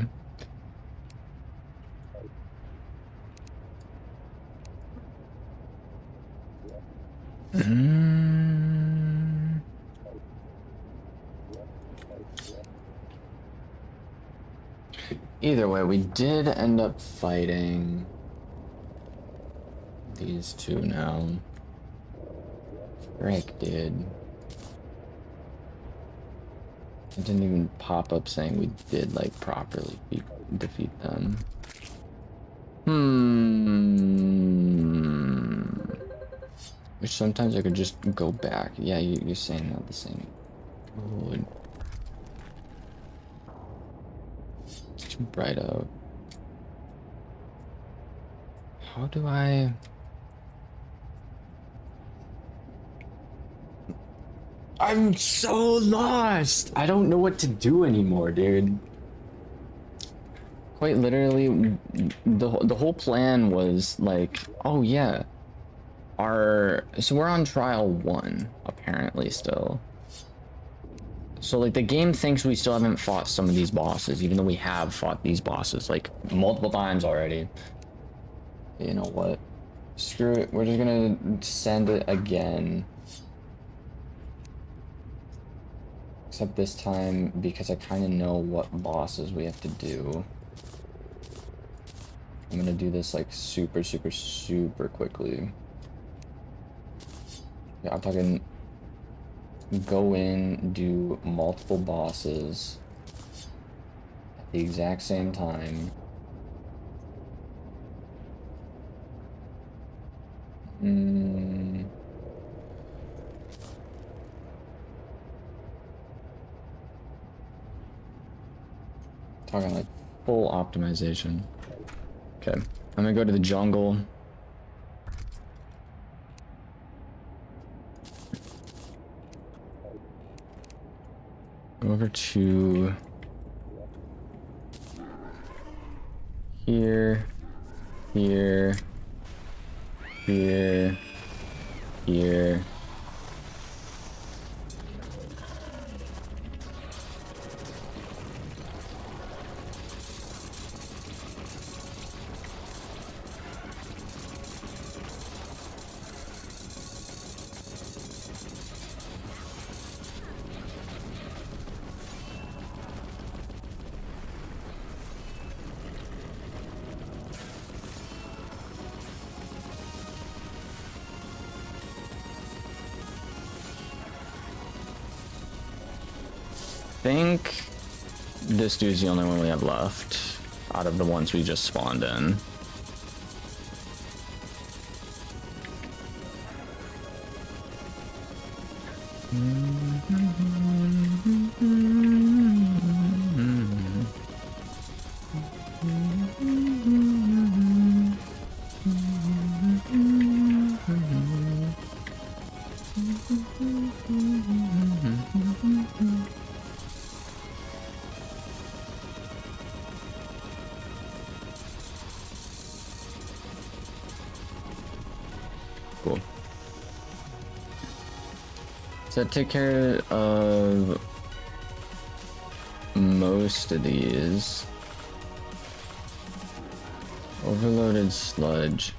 Either way, we did end up fighting these two now. Frick, dude. It didn't even pop up saying we did, like, properly defeat them. Which sometimes I could just go back. Yeah, you're saying not the same. Oh, it's too bright out. How do I... I'm so lost! I don't know what to do anymore, dude. Quite literally, the whole plan was like, oh yeah, So we're on trial 1 apparently still. So like the game thinks we still haven't fought some of these bosses, even though we have fought these bosses like multiple times already. You know what? Screw it. We're just gonna send it again. Except this time because I kind of know what bosses we have to do. I'm gonna do this like super quickly. Yeah, I'm talking go in, do multiple bosses at the exact same time. Talking like full optimization. Okay, I'm gonna go to the jungle. Go over to here, here, here, here. I think this dude's the only one we have left out of the ones we just spawned in. Cool. Does that take care of most of these? Overloaded sludge.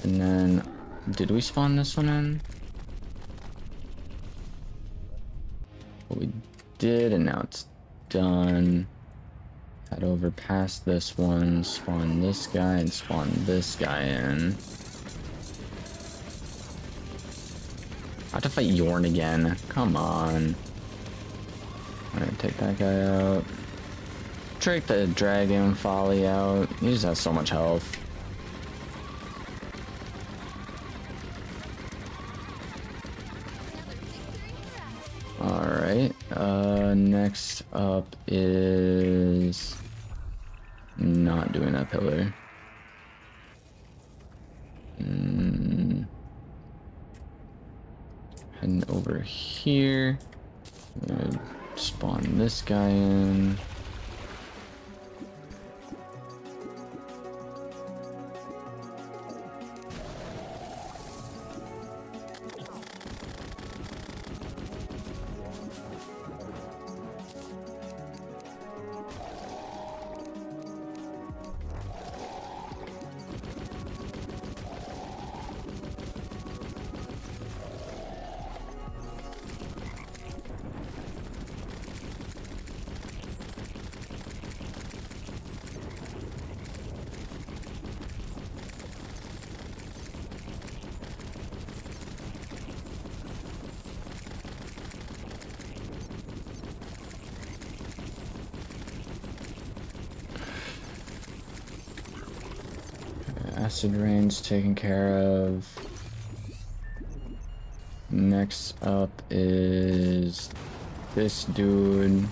And then, did we spawn this one in? Well, we did, and now it's done. Head over past this one, spawn this guy, and spawn this guy in. I have to fight Yorn again. Come on. Alright, take that guy out. Take the Dragon Folly out. He just has so much health. Alright, next up is not doing that pillar. Heading over here. I'm gonna spawn this guy in. Acid Rain's taken care of. Next up is this dude.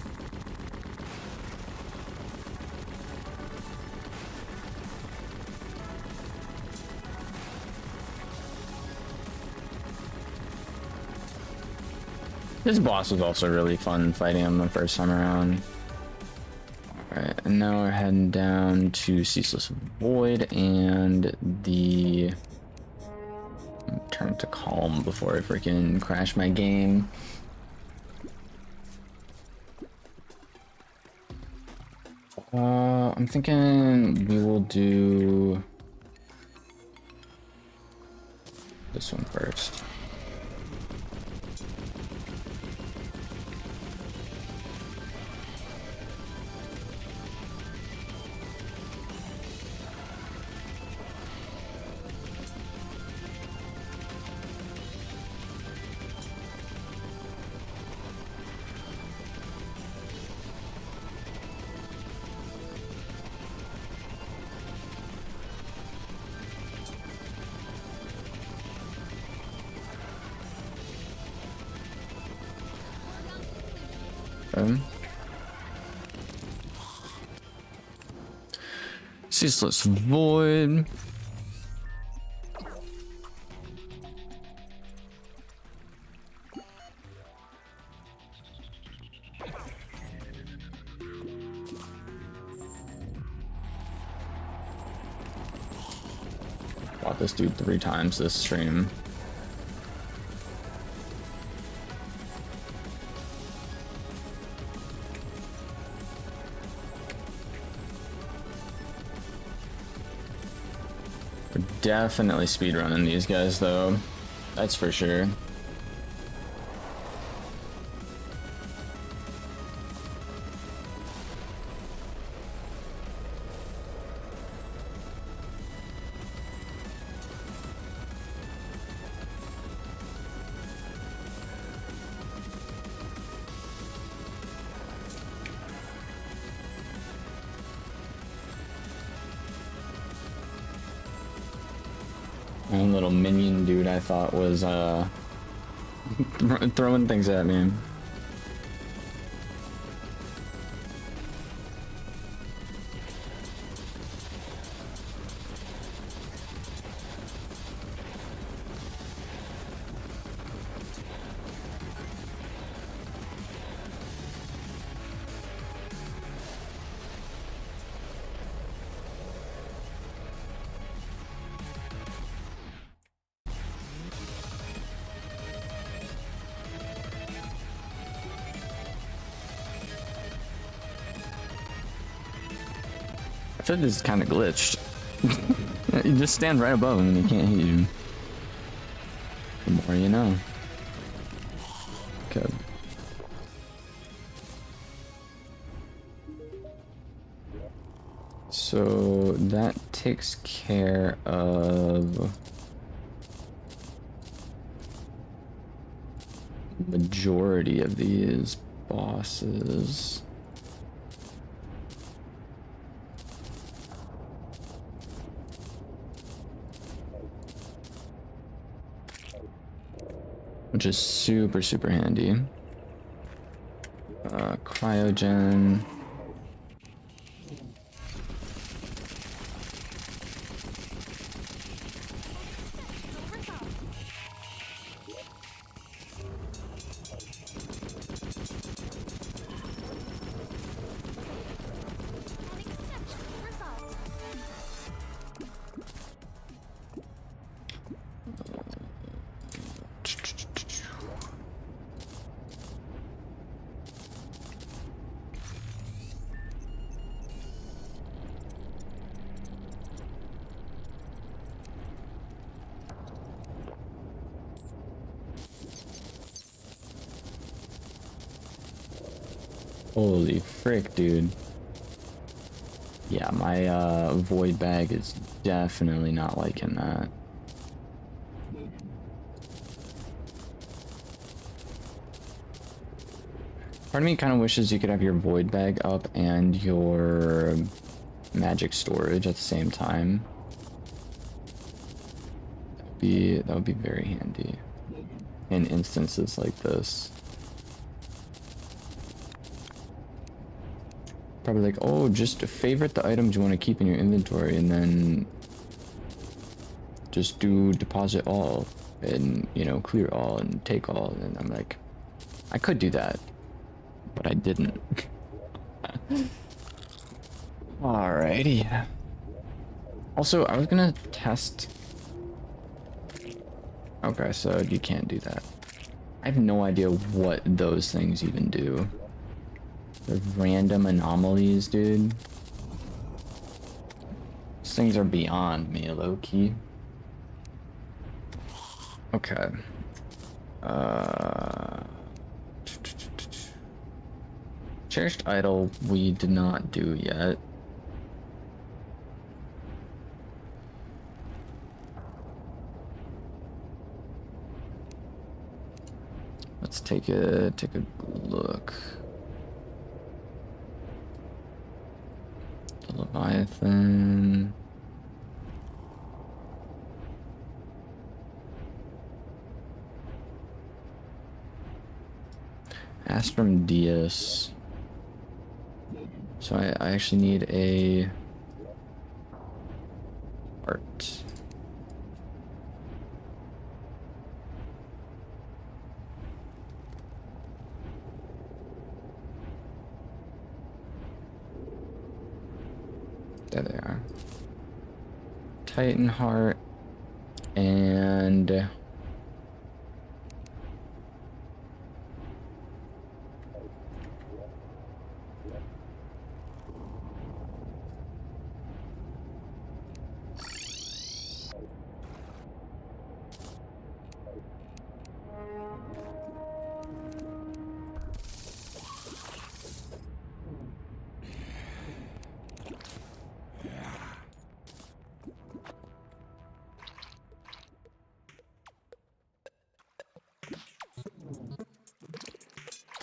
This boss was also really fun fighting him the first time around. Alright, and now we're heading down to Ceaseless Void and the... Turn it to calm before I freaking crash my game. I'm thinking we will do this one first. Ceaseless Void. Fought this dude 3 times this stream. Definitely speedrunning these guys though, that's for sure. One little minion dude I thought was throwing things at me. I feel like this is kind of glitched. You just stand right above him and he can't hit you. The more you know. Okay. So that takes care of majority of these bosses. Which is super, super handy. Cryogen. Holy frick, dude. Yeah, my void bag is definitely not liking that. Part of me kind of wishes you could have your void bag up and your magic storage at the same time. That would be very handy in instances like this. Probably like, oh, just favorite the items you want to keep in your inventory and then just do deposit all and, you know, clear all and take all. And I'm like, I could do that, but I didn't. Alrighty. Also, I was gonna test. Okay, so you can't do that. I have no idea what those things even do. They're random anomalies, dude. These things are beyond me, low-key. Okay. Cherished idol we did not do yet. Let's take a look. The Leviathan. Astrum Dias. So I actually need a art. There they are. Titan Heart and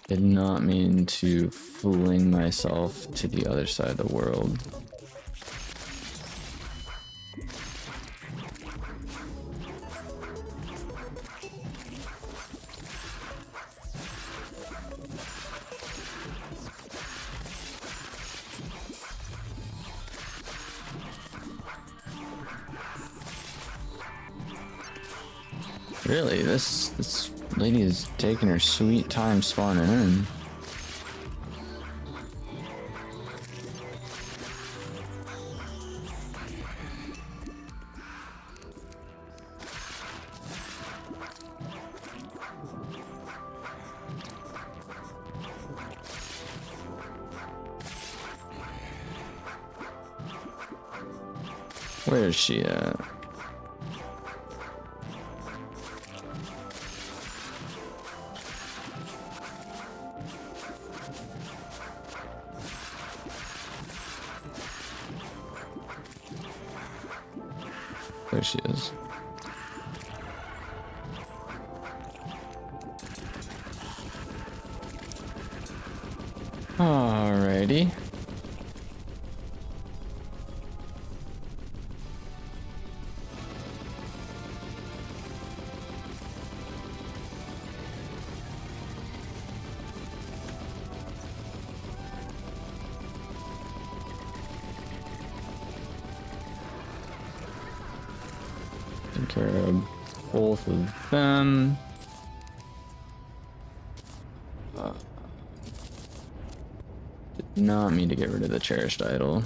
did not mean to fling myself to the other side of the world. Really, this lady is taking her sweet time spawning in. Where is she at? There she is. Alrighty. Take care of both of them. Did not mean to get rid of the cherished idol.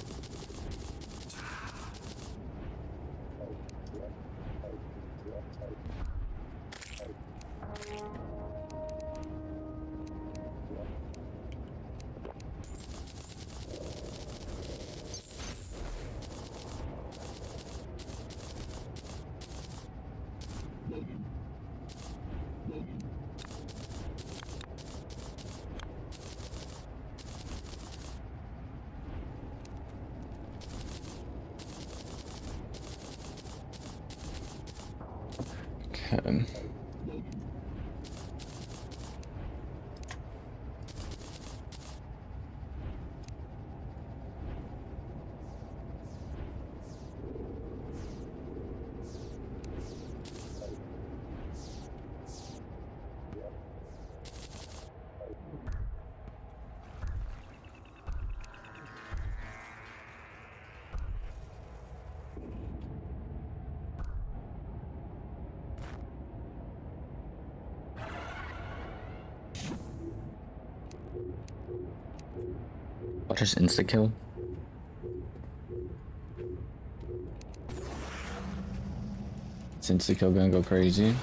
Okay. Watch us insta kill. Since the kill gonna go crazy.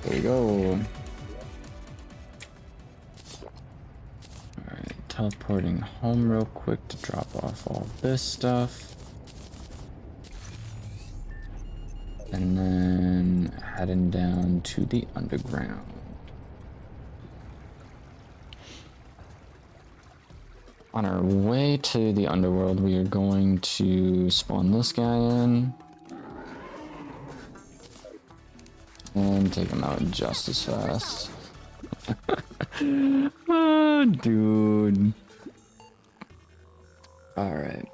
There you go. Alright, teleporting home real quick to drop off all this stuff. And then heading down to the underground. On our way to the underworld, we are going to spawn this guy in. And take him out just as fast. Oh, dude. Alright.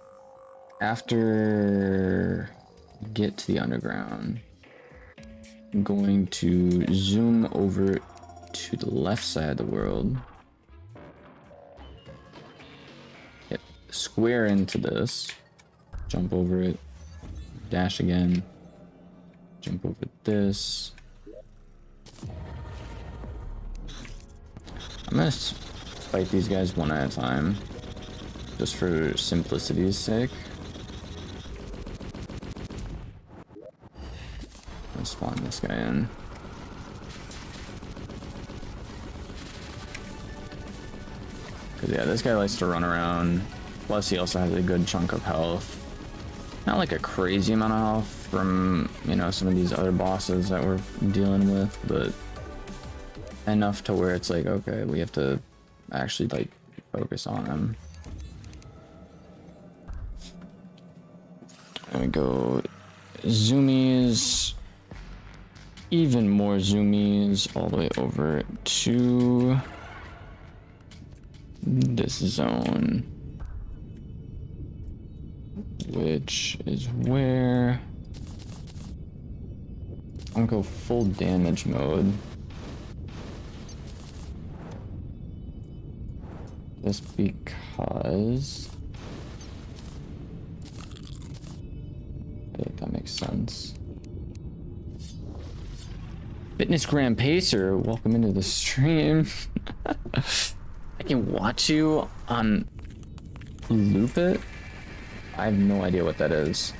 After get to the underground, I'm going to zoom over to the left side of the world. Hit square into this. Jump over it. Dash again. Jump over this. I'm gonna fight these guys one at a time, just for simplicity's sake. Let's spawn this guy in. Cause yeah, this guy likes to run around. Plus he also has a good chunk of health. Not like a crazy amount of health from, you know, some of these other bosses that we're dealing with, but enough to where it's like, okay, we have to actually like focus on him. There we go. Zoomies. Even more zoomies all the way over to this zone, which is where I'm gonna go full damage mode. Just because I think that makes sense. Fitness Grand Pacer, welcome into the stream. I can watch you on Loop It. I have no idea what that is.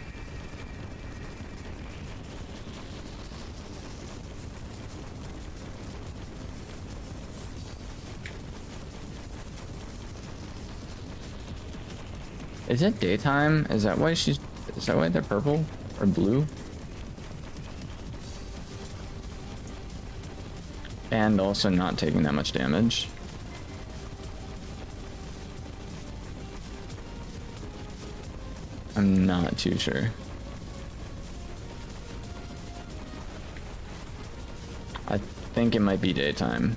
Is it daytime? Is that why she's... Is that why they're purple? Or blue? And also not taking that much damage. I'm not too sure. I think it might be daytime.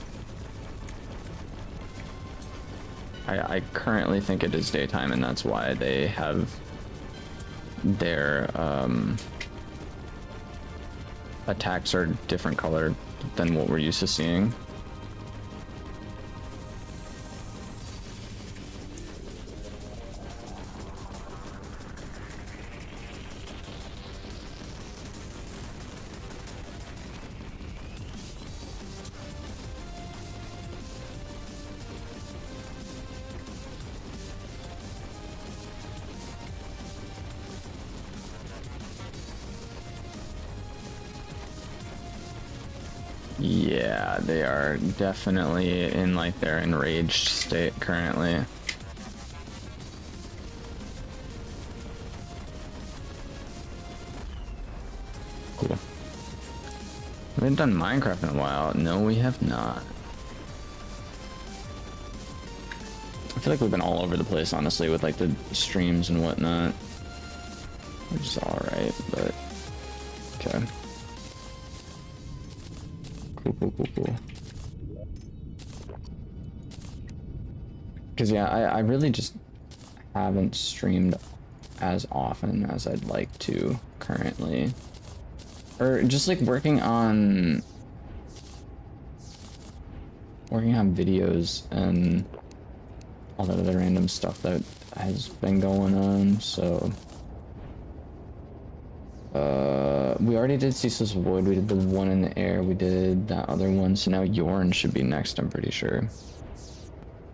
I currently think it is daytime, and that's why they have their attacks are different color than what we're used to seeing. Yeah, they are definitely in like their enraged state currently. Cool. We haven't done Minecraft in a while. No, we have not. I feel like we've been all over the place, honestly, with like the streams and whatnot. Which is alright, but okay. Cool. Because yeah, I really just haven't streamed as often as I'd like to currently. Or just like working on videos and all that other random stuff that has been going on, so we already did Ceaseless Void. We did the one in the air. We did that other one. So now Yorn should be next, I'm pretty sure.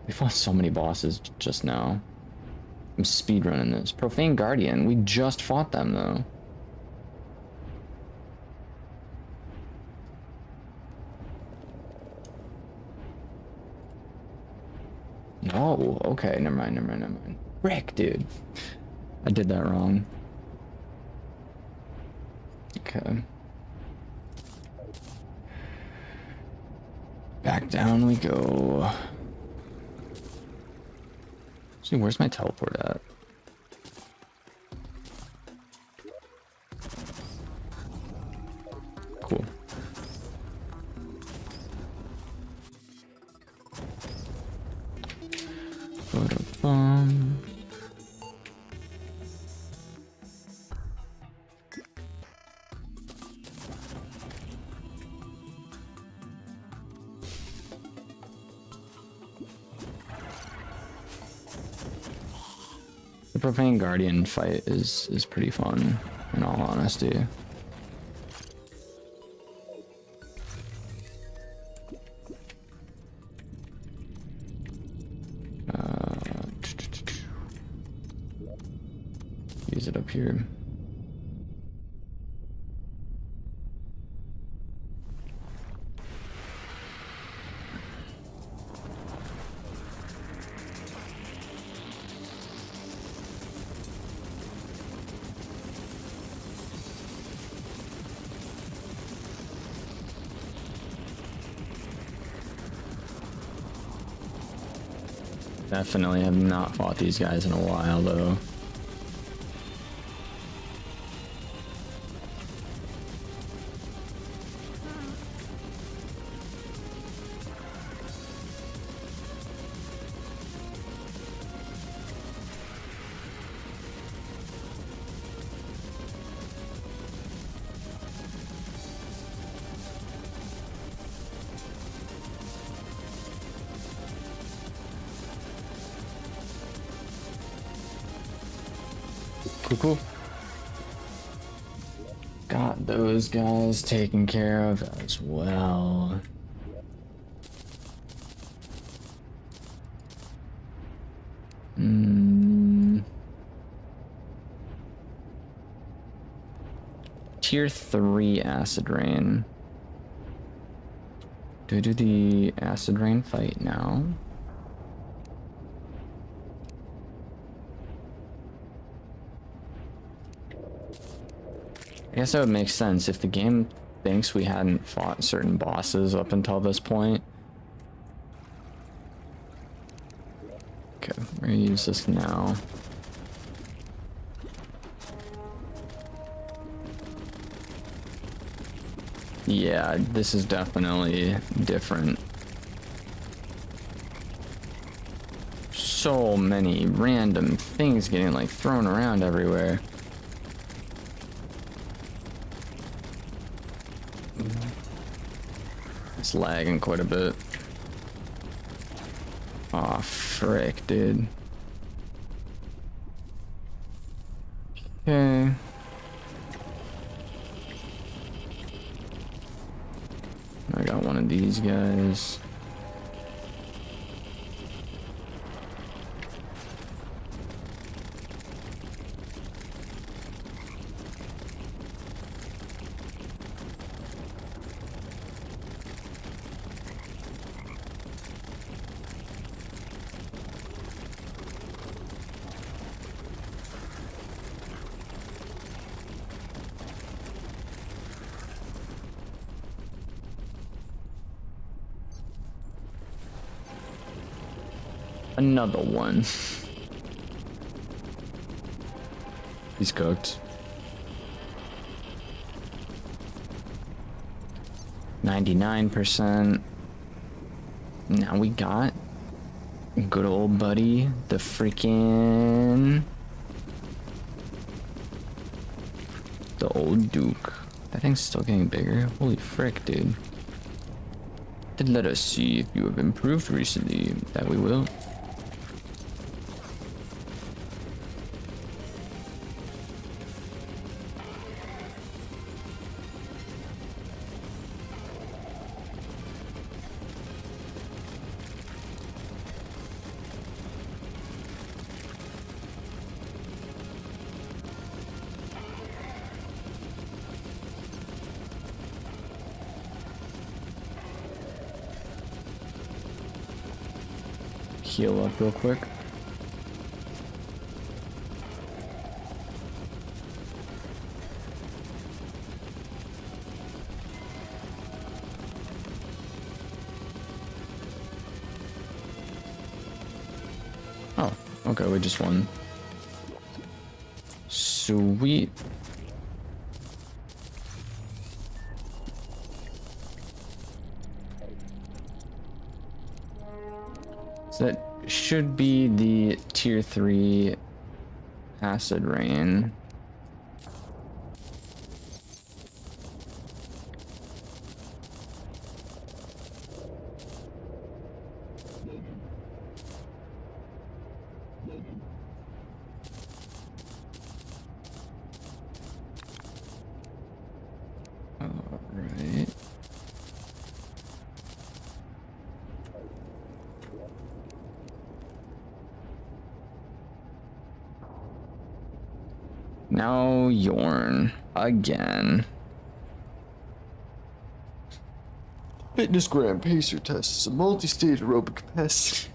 We fought so many bosses just now. I'm speedrunning this. Profane Guardian. We just fought them, though. No. Okay, never mind, never mind, never mind. Frick, dude. I did that wrong. Okay. Back down we go. See, where's my teleport at? Cool. Ba-da-bum. The Profane Guardian fight is pretty fun, in all honesty. Use it up here. Definitely have not fought these guys in a while, though. Cool. Got those guys taken care of as well. Tier 3 Acid Rain. Do I do the Acid Rain fight now? I guess that would make sense if the game thinks we hadn't fought certain bosses up until this point. Okay, we're gonna use this now. Yeah, this is definitely different. So many random things getting like thrown around everywhere. It's lagging quite a bit. Aw, frick, dude. Okay. I got one of these guys. Another one. He's cooked. 99%. Now we got good old buddy, the freaking... the old Duke. That thing's still getting bigger. Holy frick, dude. Then let us see if you have improved recently. That we will. heal up real quick. Oh, okay, we just won. Sweet. So that should be the tier 3 acid rain. Alright. Now Yorn again. Fitness gram pacer test is a multi-stage aerobic capacity.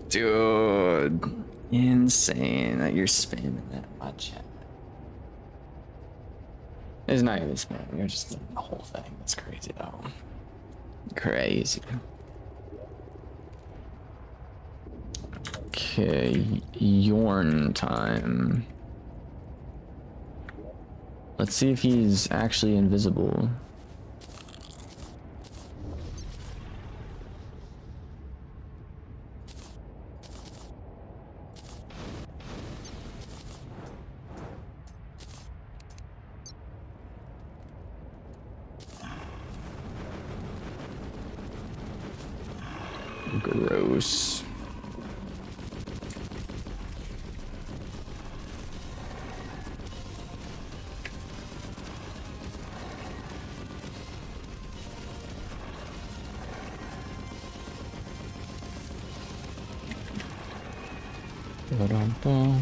Dude, insane that you're spamming that in my chat. It's not even spamming, you're just doing the whole thing. That's crazy though. Crazy. Okay, Yorn time. Let's see if he's actually invisible. Gross. Ba-dum-bum.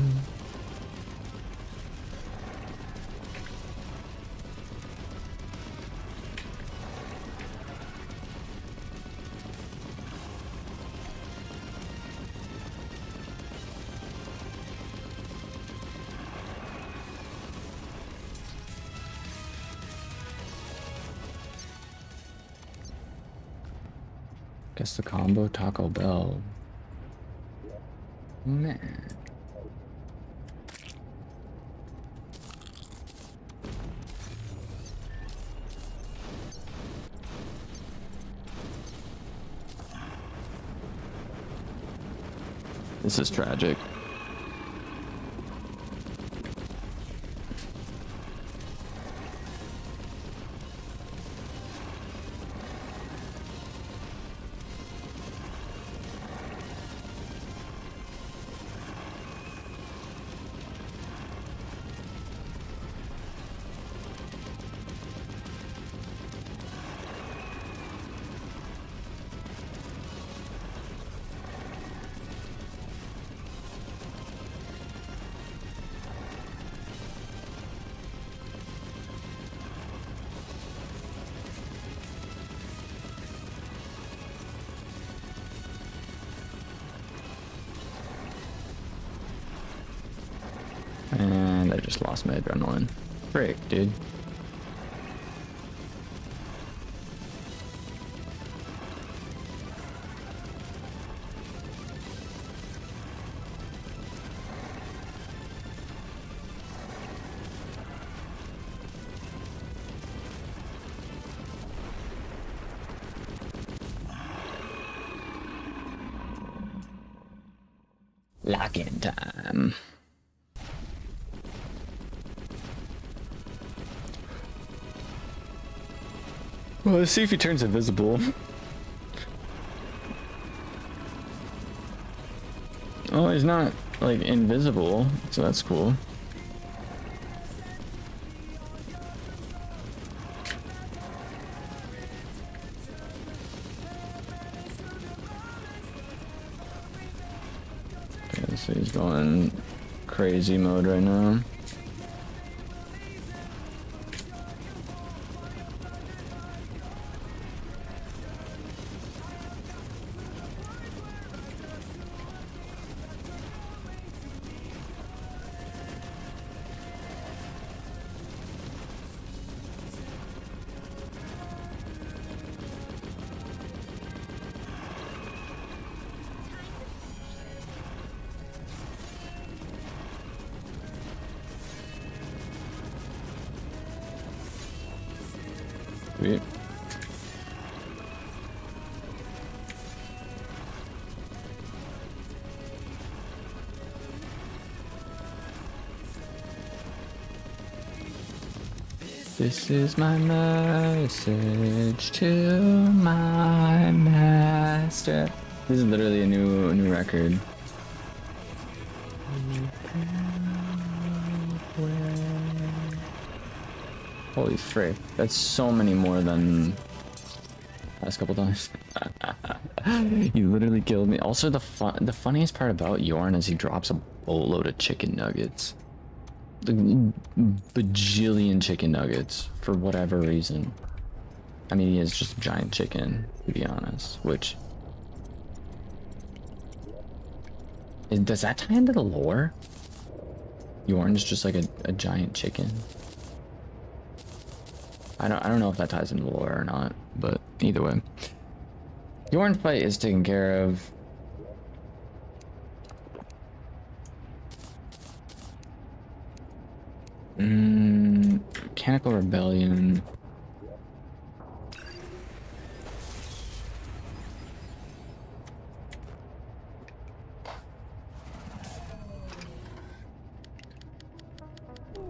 Guess the combo Taco Bell. Man. This is tragic. And I just lost my adrenaline. Frick, dude. Lock-in time. Well, let's see if he turns invisible. Oh, he's not, like, invisible, so that's cool. Okay, so he's going crazy mode right now. Sweet. This is my message to my master. This is literally a new record. Holy frick, that's so many more than last couple times. You literally killed me. Also, the funniest part about Yorn is he drops a boatload of chicken nuggets. Like, bajillion chicken nuggets for whatever reason. I mean, he is just a giant chicken, to be honest, which... does that tie into the lore? Yorn's just like a giant chicken. I don't know if that ties into the lore or not, but either way. Yorn fight is taken care of. Mechanical Rebellion.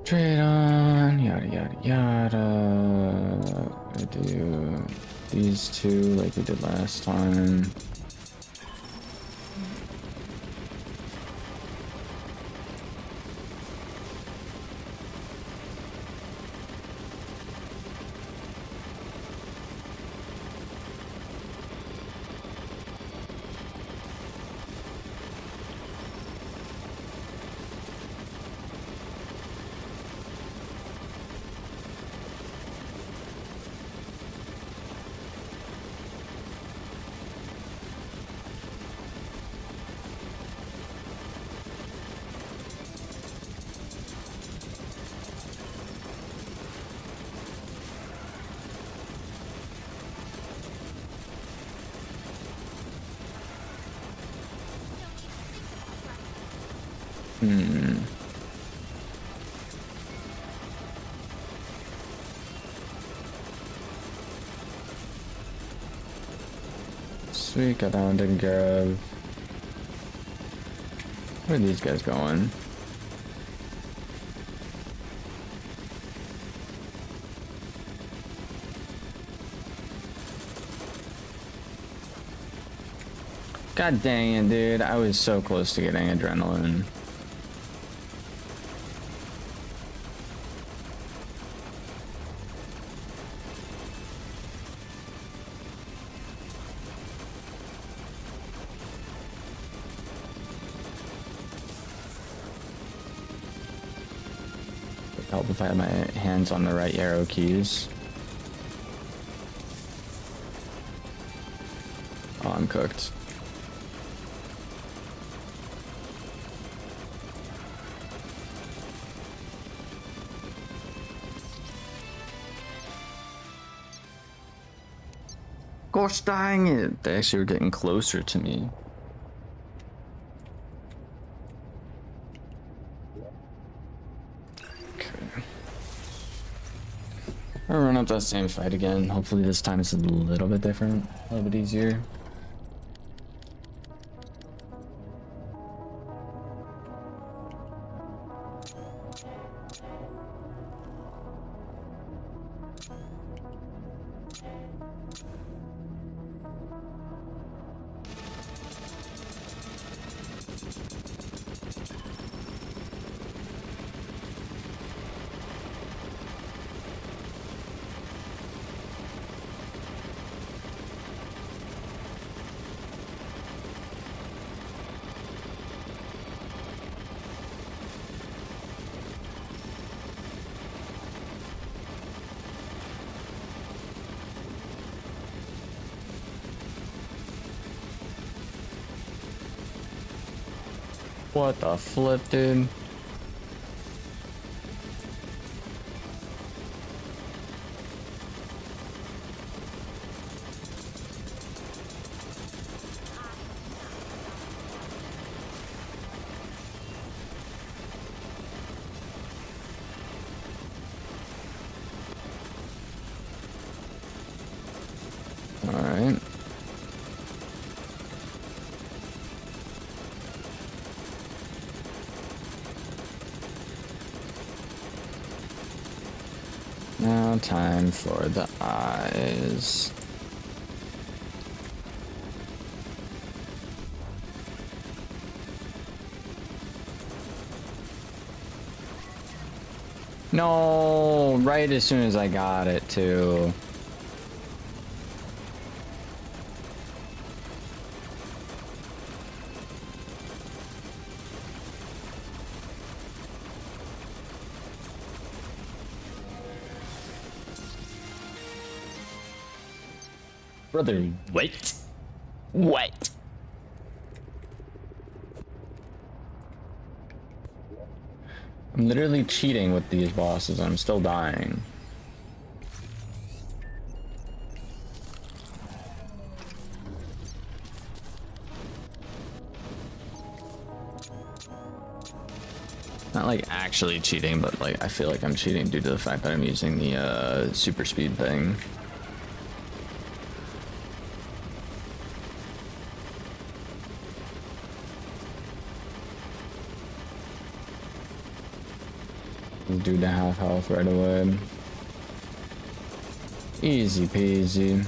Trade on, yada yada yada. I do these two like we did last time. Sweet, got that one taken care of. Where are these guys going? God dang it, dude. I was so close to getting adrenaline. Help if I had my hands on the right arrow keys. Oh, I'm cooked. Gosh dang it! They actually were getting closer to me. I'll run up that same fight again. Hopefully this time it's a little bit different, a little bit easier. What the flip, dude? Alright. Now time for the eyes. No, right as soon as I got it too. Brother, what? What? I'm literally cheating with these bosses and I'm still dying. Not like actually cheating, but like I feel like I'm cheating due to the fact that I'm using the super speed thing. Do the half health right away. Easy peasy.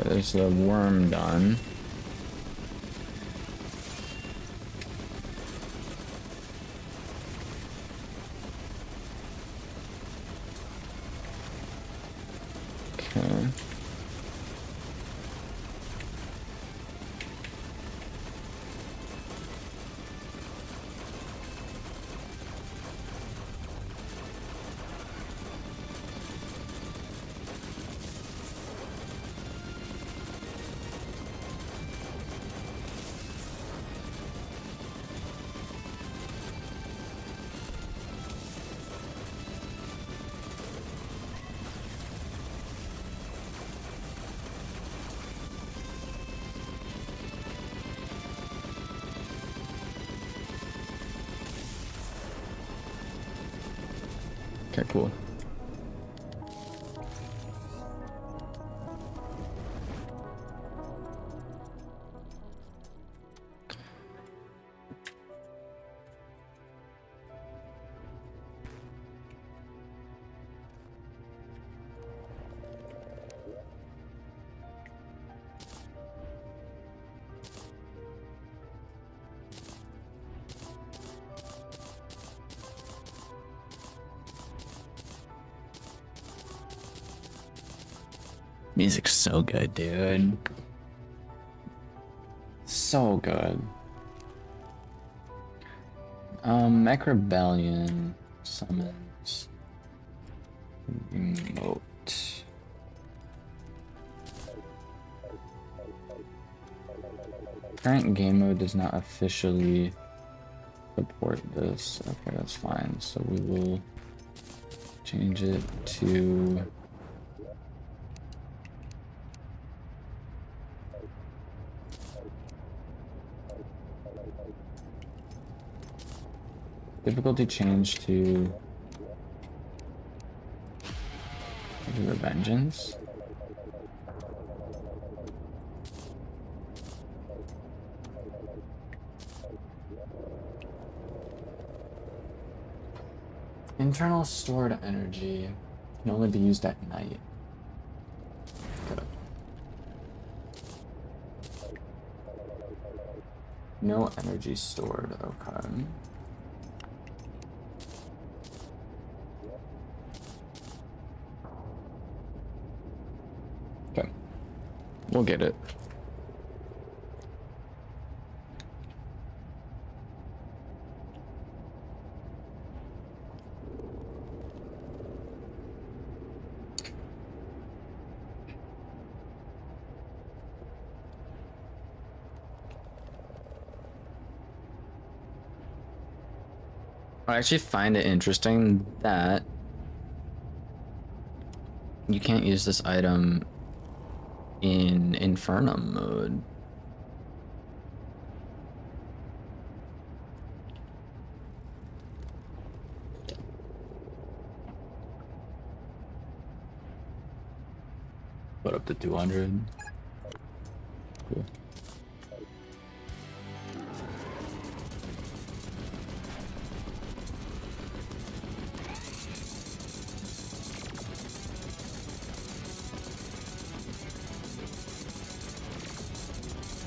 There's the worm done. Okay. Okay, cool. Music's so good, dude. So good. Mech Rebellion summons remote. Current game mode does not officially support this. Okay, that's fine. So we will change it to difficulty change to Revengeance. Internal stored energy can only be used at night. Good. No energy stored, okay. We'll get it. I actually find it interesting that you can't use this item in Infernum mode. Put up to 200. Cool.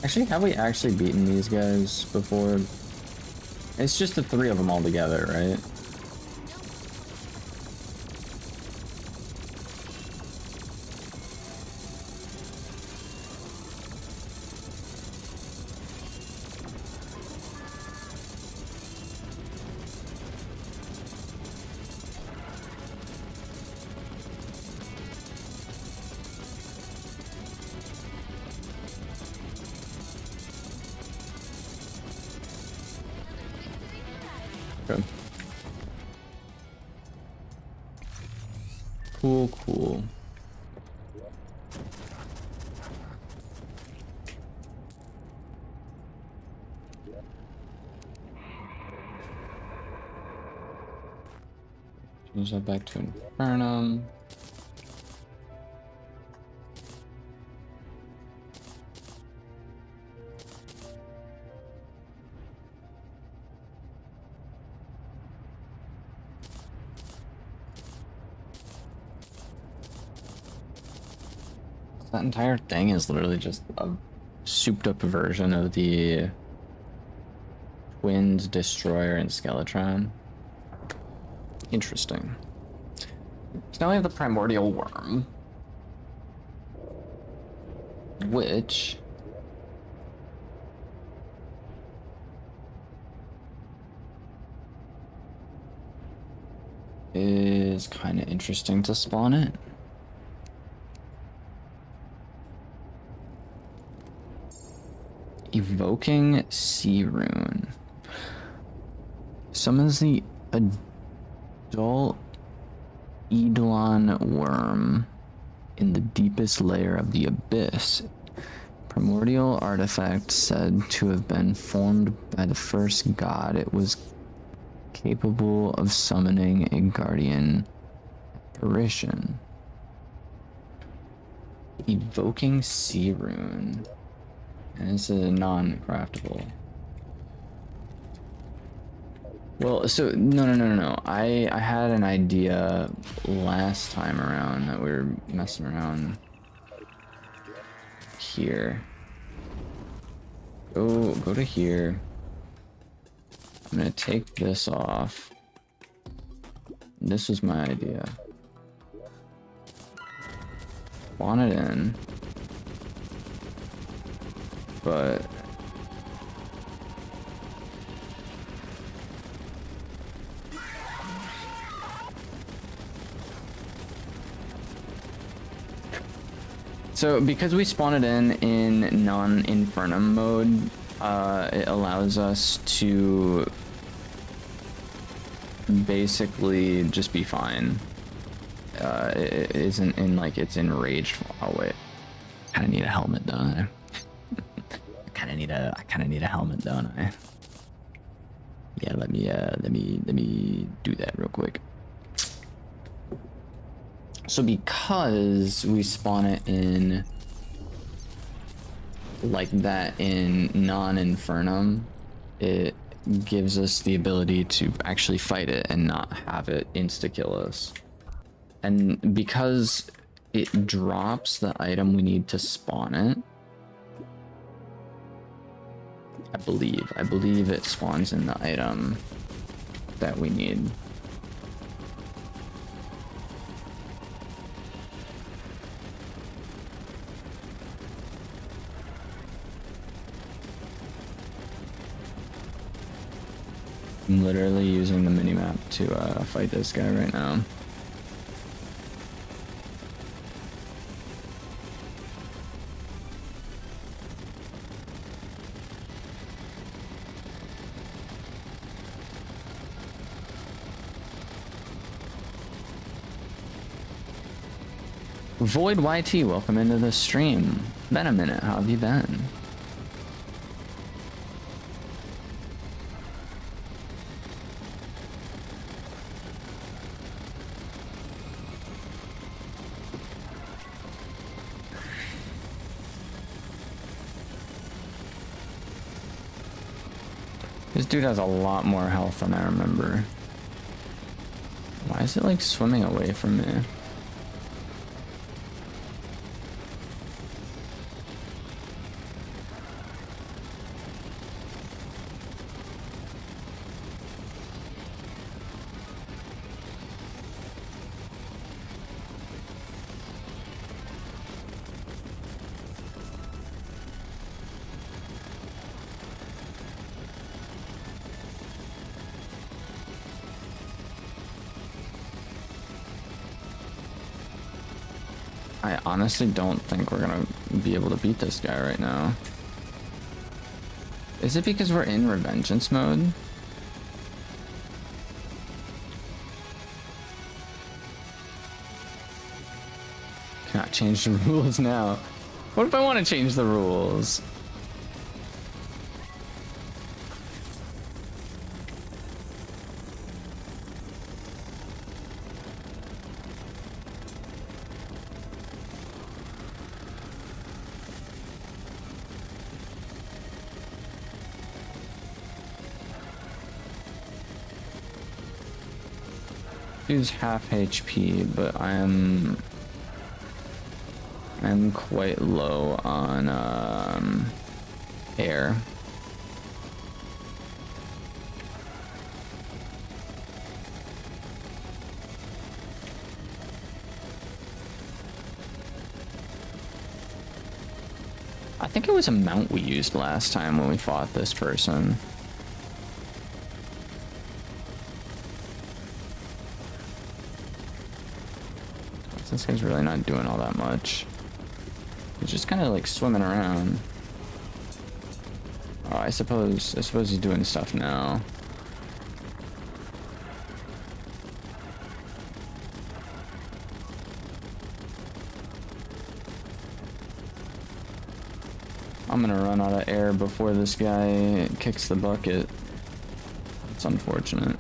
Actually, have we actually beaten these guys before? It's just the 3 of them all together, right? Okay. Cool, cool. Change that back to Infernum. That entire thing is literally just a souped up version of the Twins, Destroyer, and Skeletron. Interesting. So now we have the Primordial Worm, which is kind of interesting to spawn it. Evoking Sea Rune. Summons the adult Eidolon worm in the deepest layer of the abyss. Primordial artifact said to have been formed by the first god. It was capable of summoning a guardian apparition. Evoking Sea Rune. And it's a non-craftable. Well, so no. I had an idea last time around that we were messing around here. Go to here. I'm gonna take this off. This was my idea. Spawn it in. But so because we spawn it in non-Infernum mode, it allows us to basically just be fine. It isn't in like it's enraged. Oh wait, kind of need a helmet, don't I? I kind of need a helmet, don't I? Yeah, let me do that real quick. So because we spawn it in like that in non-Infernum, it gives us the ability to actually fight it and not have it insta-kill us. And because it drops the item we need to spawn it, I believe it spawns in the item that we need. I'm literally using the minimap to fight this guy right now. Void YT, welcome into the stream. Been a minute, how have you been? This dude has a lot more health than I remember. Why is it like swimming away from me? I honestly don't think we're gonna be able to beat this guy right now. Is it because we're in revengeance mode? Cannot change the rules now. What if I want to change the rules? He's half HP, but I'm quite low on air. I think it was a mount we used last time when we fought this person. This guy's really not doing all that much. He's just kind of like swimming around. Oh, I suppose he's doing stuff now. I'm gonna run out of air before this guy kicks the bucket. It's unfortunate.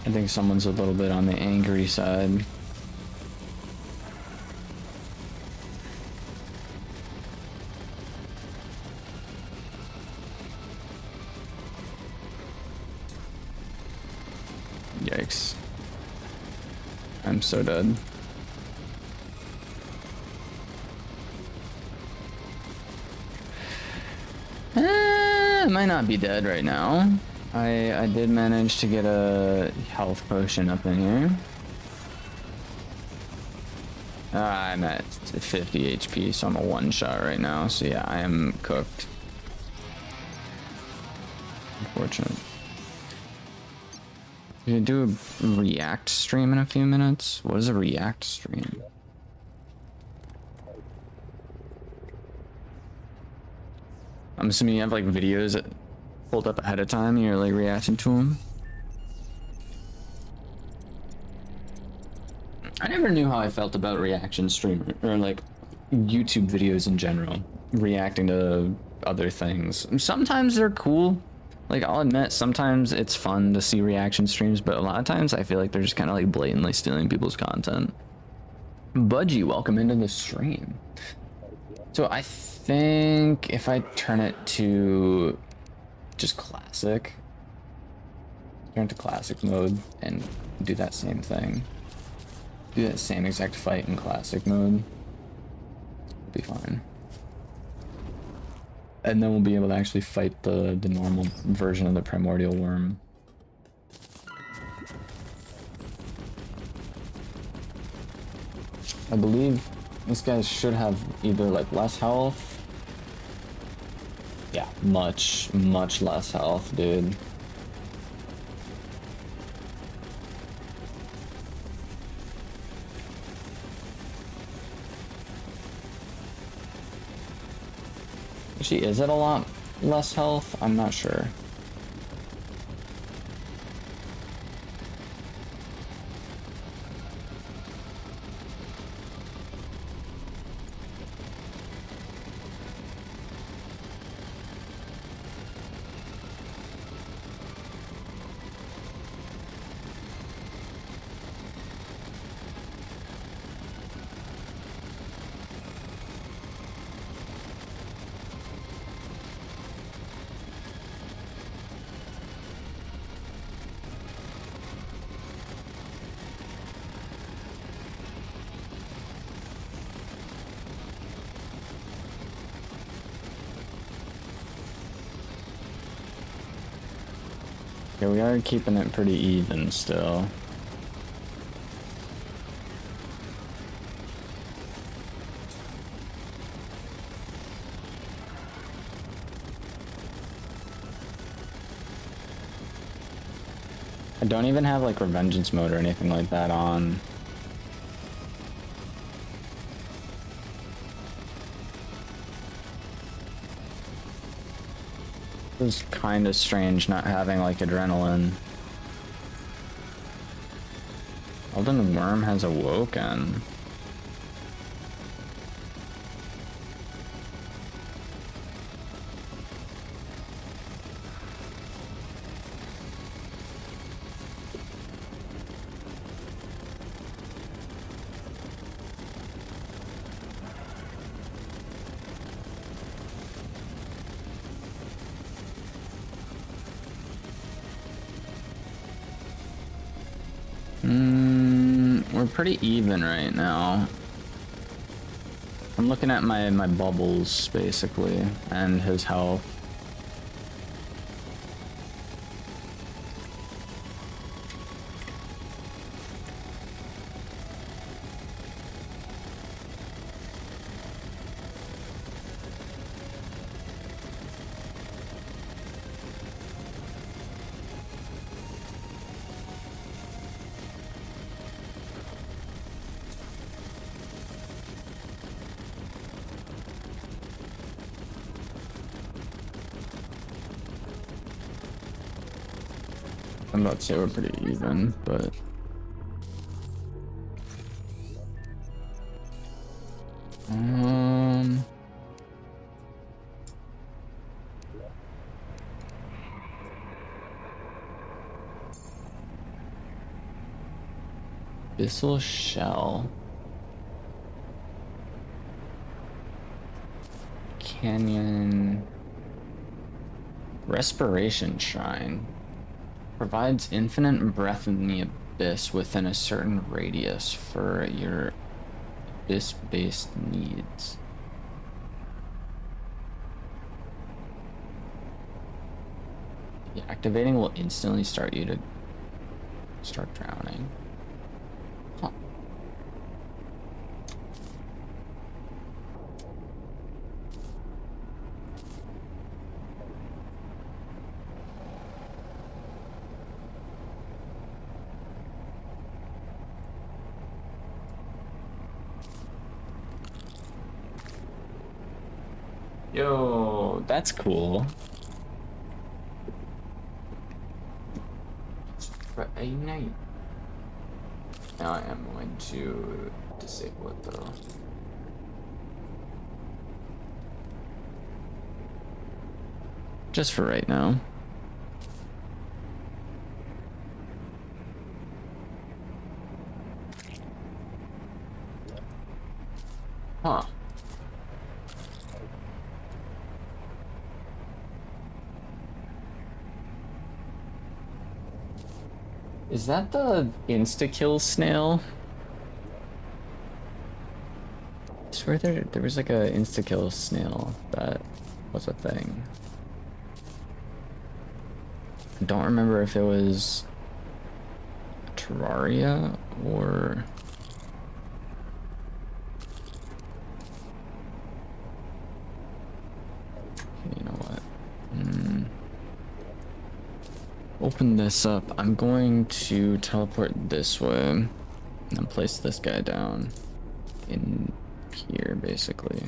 I think someone's a little bit on the angry side. Yikes. I'm so dead. I might not be dead right now. I did manage to get a health potion up in here. I'm at 50 HP, so I'm a one-shot right now. So yeah, I am cooked. Unfortunate. We're gonna do a react stream in a few minutes. What is a react stream? I'm assuming you have like videos that pulled up ahead of time and you're like reacting to them. I never knew how I felt about reaction streamers or like YouTube videos in general, reacting to other things. Sometimes they're cool. Like, I'll admit, sometimes it's fun to see reaction streams, but a lot of times I feel like they're just kind of like blatantly stealing people's content. Budgie, welcome into the stream. So I think if I turn it to just classic, turn it to classic mode and do that same thing. Do that same exact fight in classic mode. It'll be fine. And then we'll be able to actually fight the normal version of the primordial worm. I believe these guys should have either like less health. Yeah, much less health, dude. Actually, is it a lot less health? I'm not sure. Yeah, we are keeping it pretty even still. I don't even have like Revengeance mode or anything like that on. It was kind of strange not having like adrenaline. Elden Worm has awoken. We're pretty even right now. I'm looking at my bubbles basically and his health. I'm about to say we're pretty even, but Abyssal Shell, Canyon, Respiration Shrine. Provides infinite breath in the abyss within a certain radius for your abyss-based needs. Activating will instantly start you to start drowning. Huh. Yo, that's cool. For a night. Now I am going to disable it though. Just for right now. Huh. Is that the insta-kill snail? I swear there was like a insta-kill snail that was a thing. I don't remember if it was Terraria or... Okay, you know what? Open this up. I'm going to teleport this way and then place this guy down in here, basically.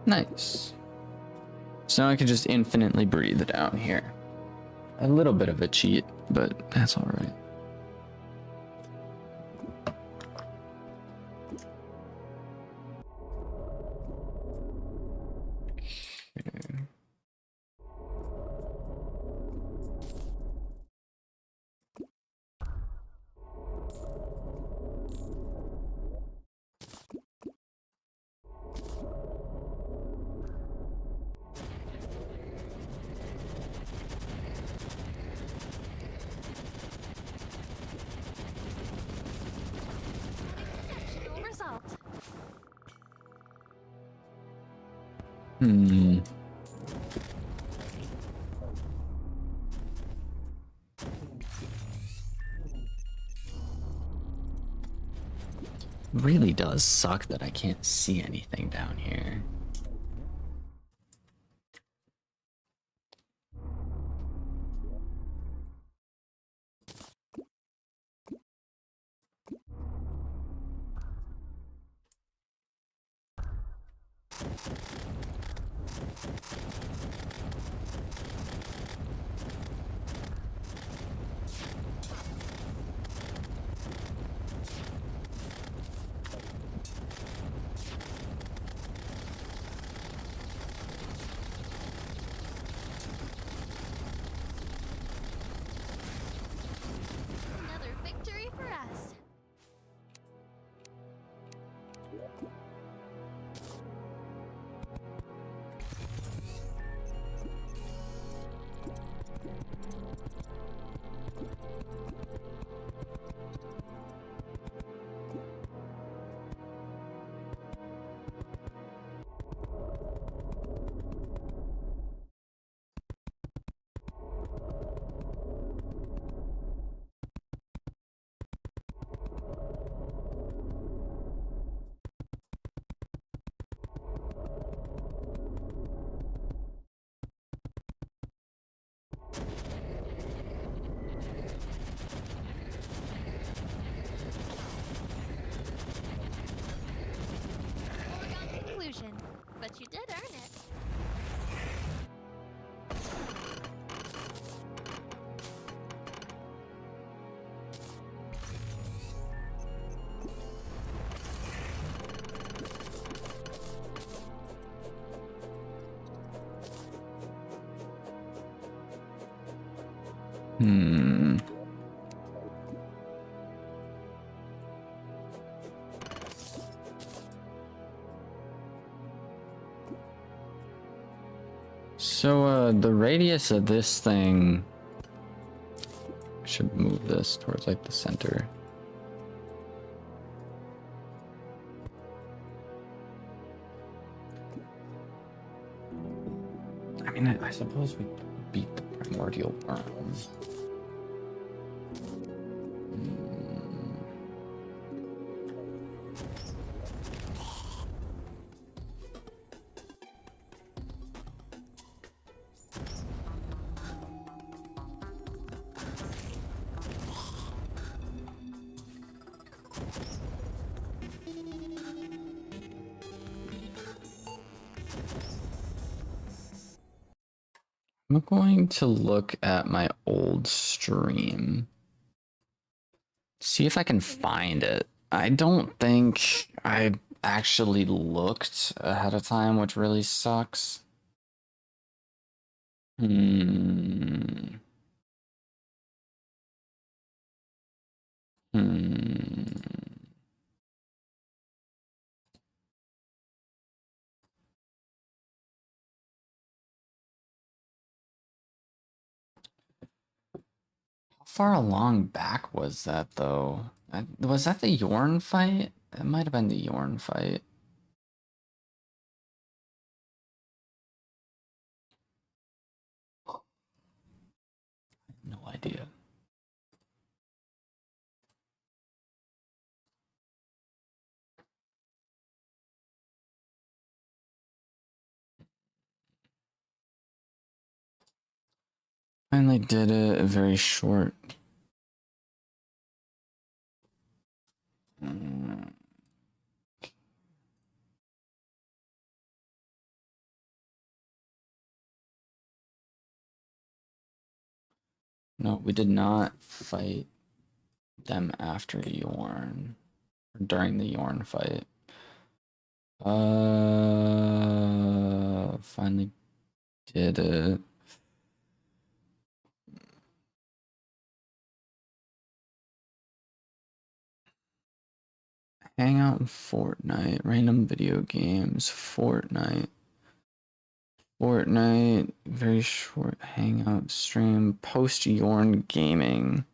Nice. So now I can just infinitely breathe down here. A little bit of a cheat, but that's all right. Okay. Exceptional result. Really does suck that I can't see anything down here. Another victory for us. Foregone conclusion, but you did earn it. So, the radius of this thing... I should move this towards, like, the center. I mean, I suppose we beat the primordial worm. I'm going to look at my old stream. See if I can find it. I don't think I actually looked ahead of time, which really sucks. Hmm. How far along back was that, though? Was that the Yorn fight? It might have been the Yorn fight. No idea. Finally did it very short. No, we did not fight them after Yorn. Or during the Yorn fight. Finally did it. Hangout in Fortnite, random video games, Fortnite, very short hangout stream, post Yorn gaming.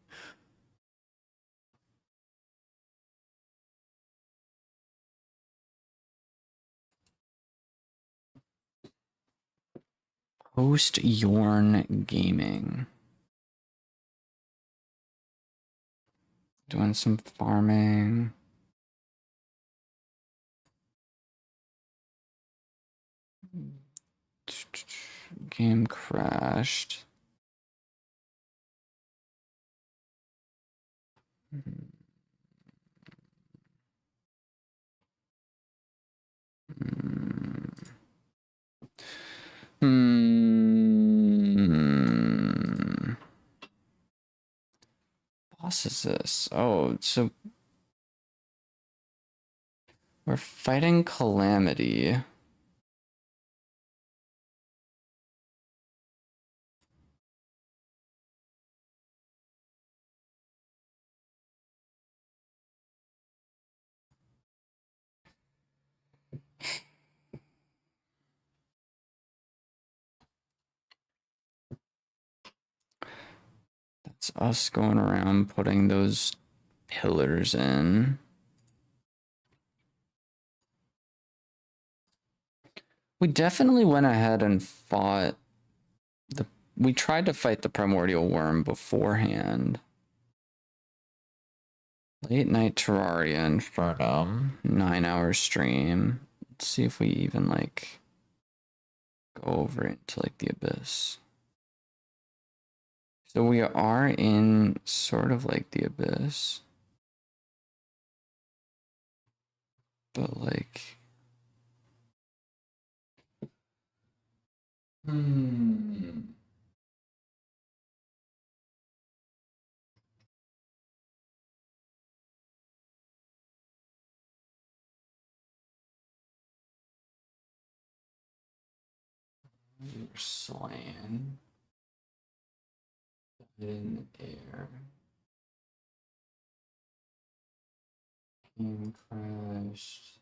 Post Yorn gaming. Doing some farming. Game crashed. Boss is this? Oh, so we're fighting Calamity. That's us going around putting those pillars in. We definitely went ahead and fought the... We tried to fight the primordial worm beforehand. Late night Terraria Infernum, 9-hour stream. Let's see if we even like go over into like the abyss. So we are in sort of like the abyss. But like... You're slain. In the air. Game crashed.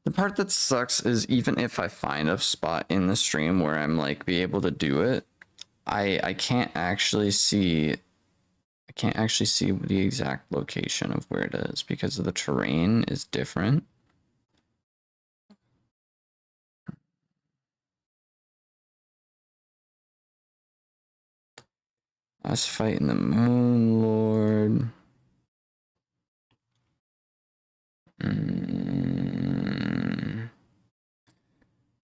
The part that sucks is even if I find a spot in the stream where I'm like be able to do it, I can't actually see the exact location of where it is because the terrain is different. Us fighting the Moon Lord.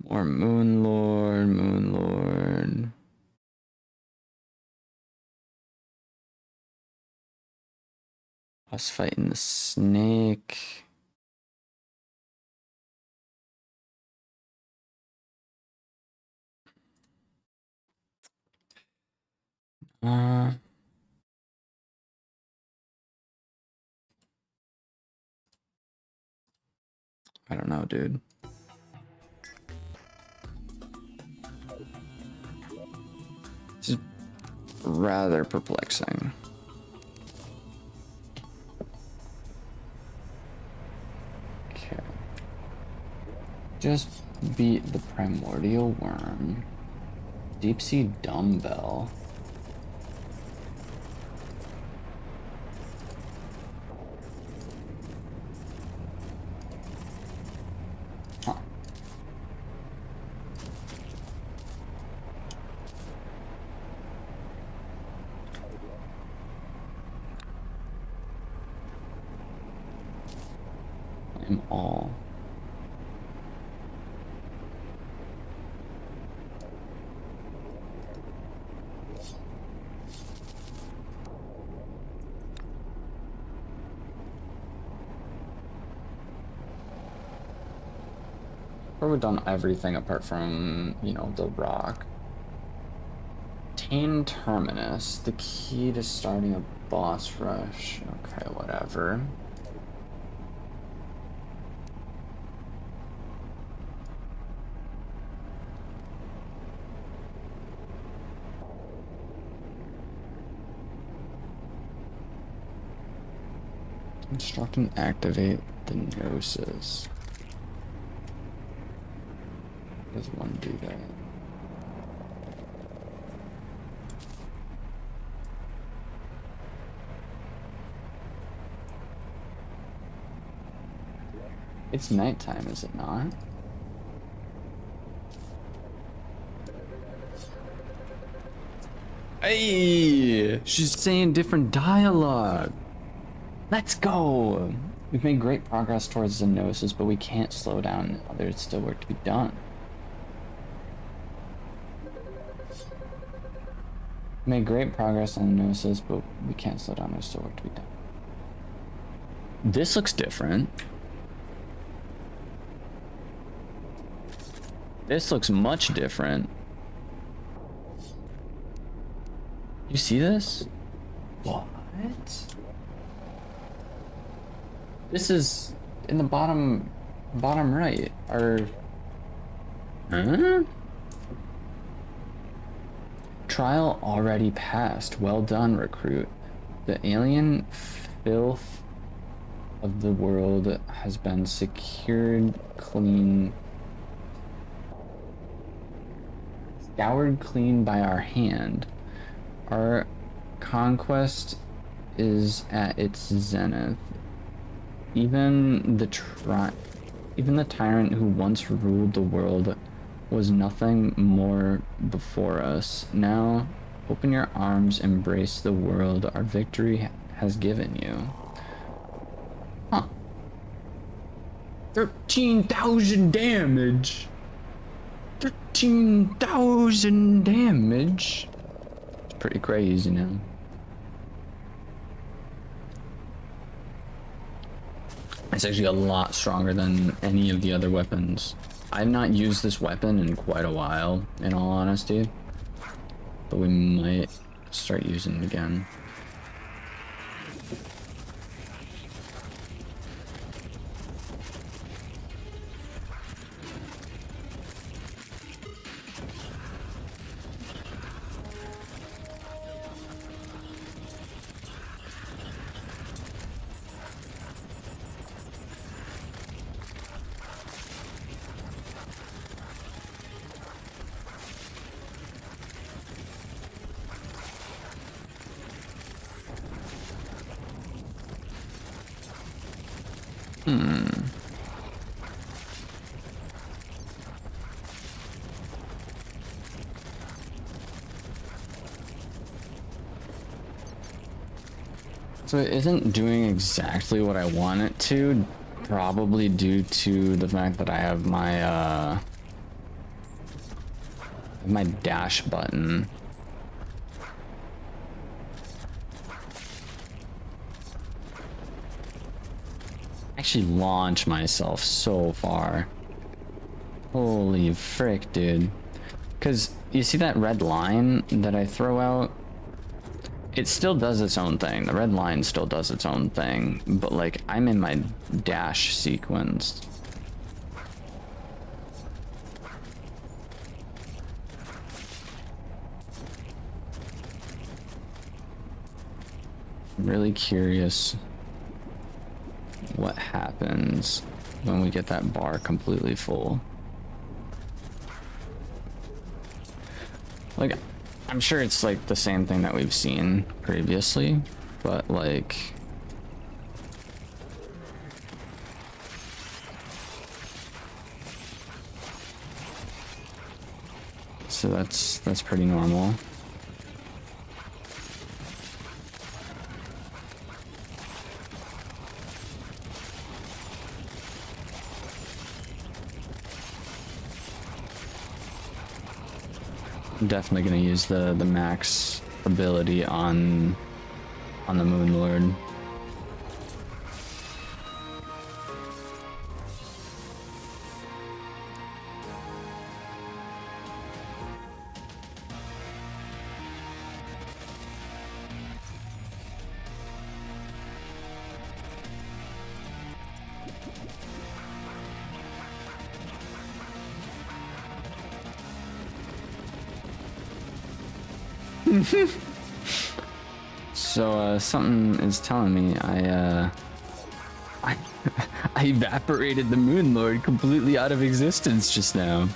More Moon Lord. Us fighting the snake. I don't know, dude. This is rather perplexing. Okay. Just beat the primordial worm. Deep sea dumbbell. Huh. I'm all. Or we've done everything apart from, you know, the rock. Obtain Terminus, the key to starting a boss rush. Okay, whatever. Construct and activate the Gnosis. Does one do that? It's nighttime, is it not? Hey, she's saying different dialogue. Let's go. We've made great progress towards the Gnosis, but we can't slow down. There's still work to be done. Made great progress on the Gnosis, but we can't slow down. There's still work to be done. This looks different. This looks much different. You see this? What? This is in the bottom right. Huh? Trial already passed. Well done, recruit. The alien filth of the world has been scoured clean by our hand. Our conquest is at its zenith. Even the tyrant who once ruled the world was nothing more before us. Now, open your arms, embrace the world our victory has given you. Huh. 13,000 damage. 13,000 damage. It's pretty crazy now. It's actually a lot stronger than any of the other weapons. I've not used this weapon in quite a while, in all honesty, but we might start using it again. So it isn't doing exactly what I want it to, probably due to the fact that I have my dash button. Actually launch myself so far. Holy frick, dude. Because you see that red line that I throw out? It still does its own thing. The red line still does its own thing, but like I'm in my dash sequence. I'm really curious what happens when we get that bar completely full. Like, I'm sure it's like the same thing that we've seen previously, but like... So that's pretty normal. I'm definitely gonna use the max ability on the Moon Lord. So something is telling me I I evaporated the Moon Lord completely out of existence just now.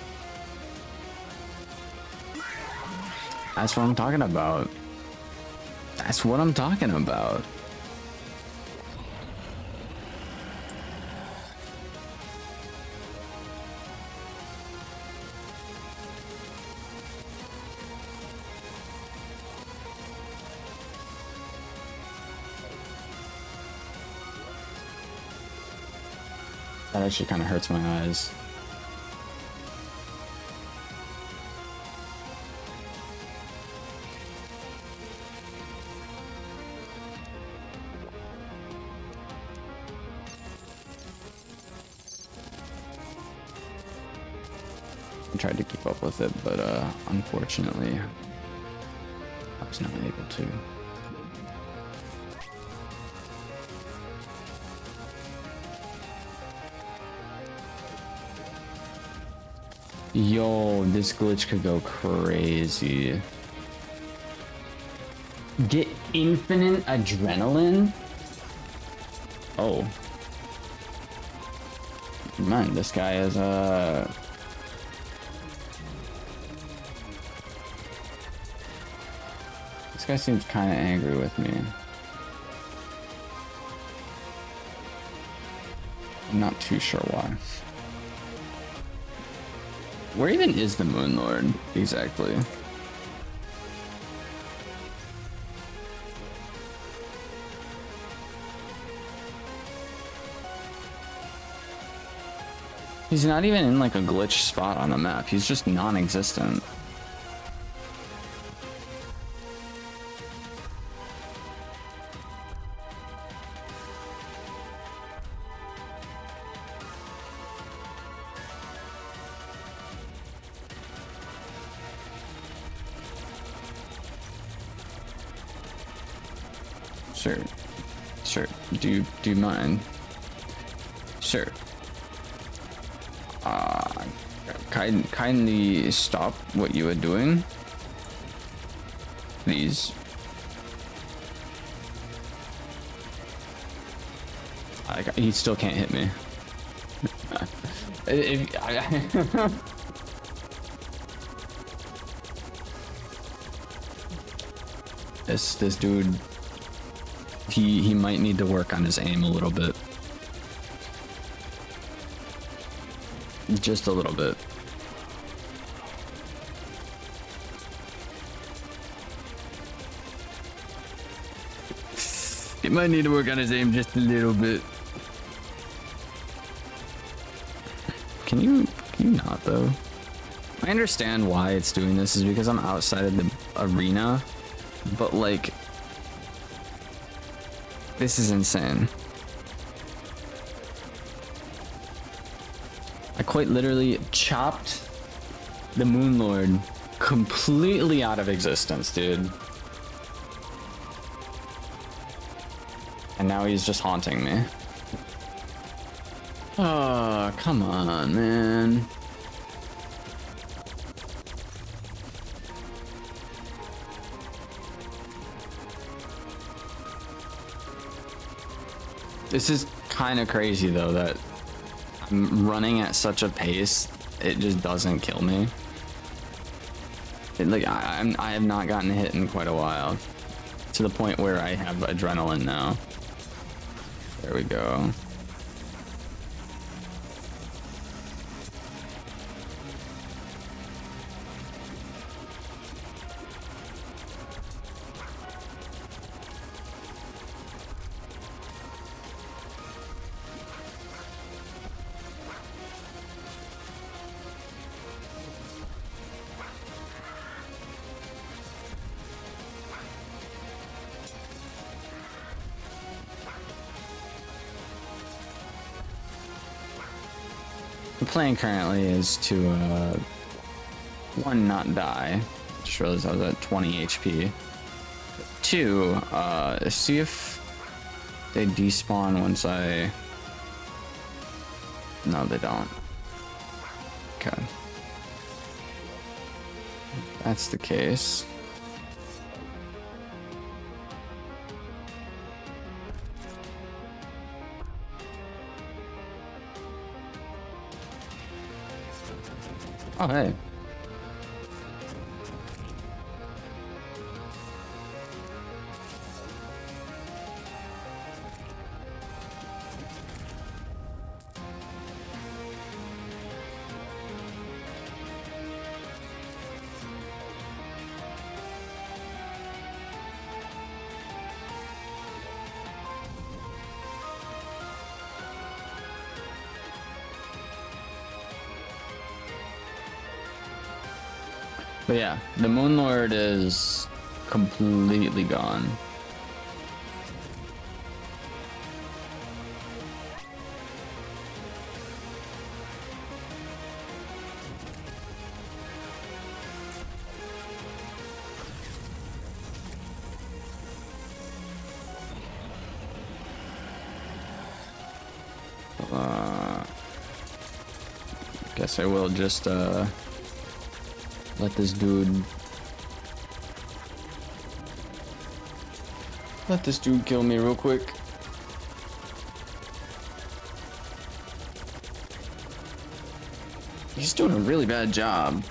That's what I'm talking about. That's what I'm talking about. That actually kind of hurts my eyes. I tried to keep up with it, but unfortunately, I was not able to. Yo, this glitch could go crazy. Get infinite adrenaline? Oh. Man, this guy is this guy seems kind of angry with me. I'm not too sure why. Where even is the Moon Lord exactly? He's not even in like a glitch spot on the map. He's just non-existent. Sure. Sure. Do you mind? Sure. Kindly stop what you are doing. Please. He still can't hit me. This dude, he might need to work on his aim a little bit. Just a little bit. He might need to work on his aim just a little bit. Can you not though? I understand why it's doing this is because I'm outside of the arena, but like, this is insane. I quite literally chopped the Moon Lord completely out of existence, dude. And now he's just haunting me. Oh, come on, man. This is kind of crazy though that I'm running at such a pace, it just doesn't kill me. Like I have not gotten hit in quite a while, to the point where I have adrenaline now. There we go. The plan currently is to, one, not die. Just realized I was at 20 HP. Two, see if they despawn once I... No, they don't. Okay. If that's the case. Oh, hey. But yeah, the Moon Lord is completely gone. Guess I will just let this dude kill me real quick. He's doing a really bad job.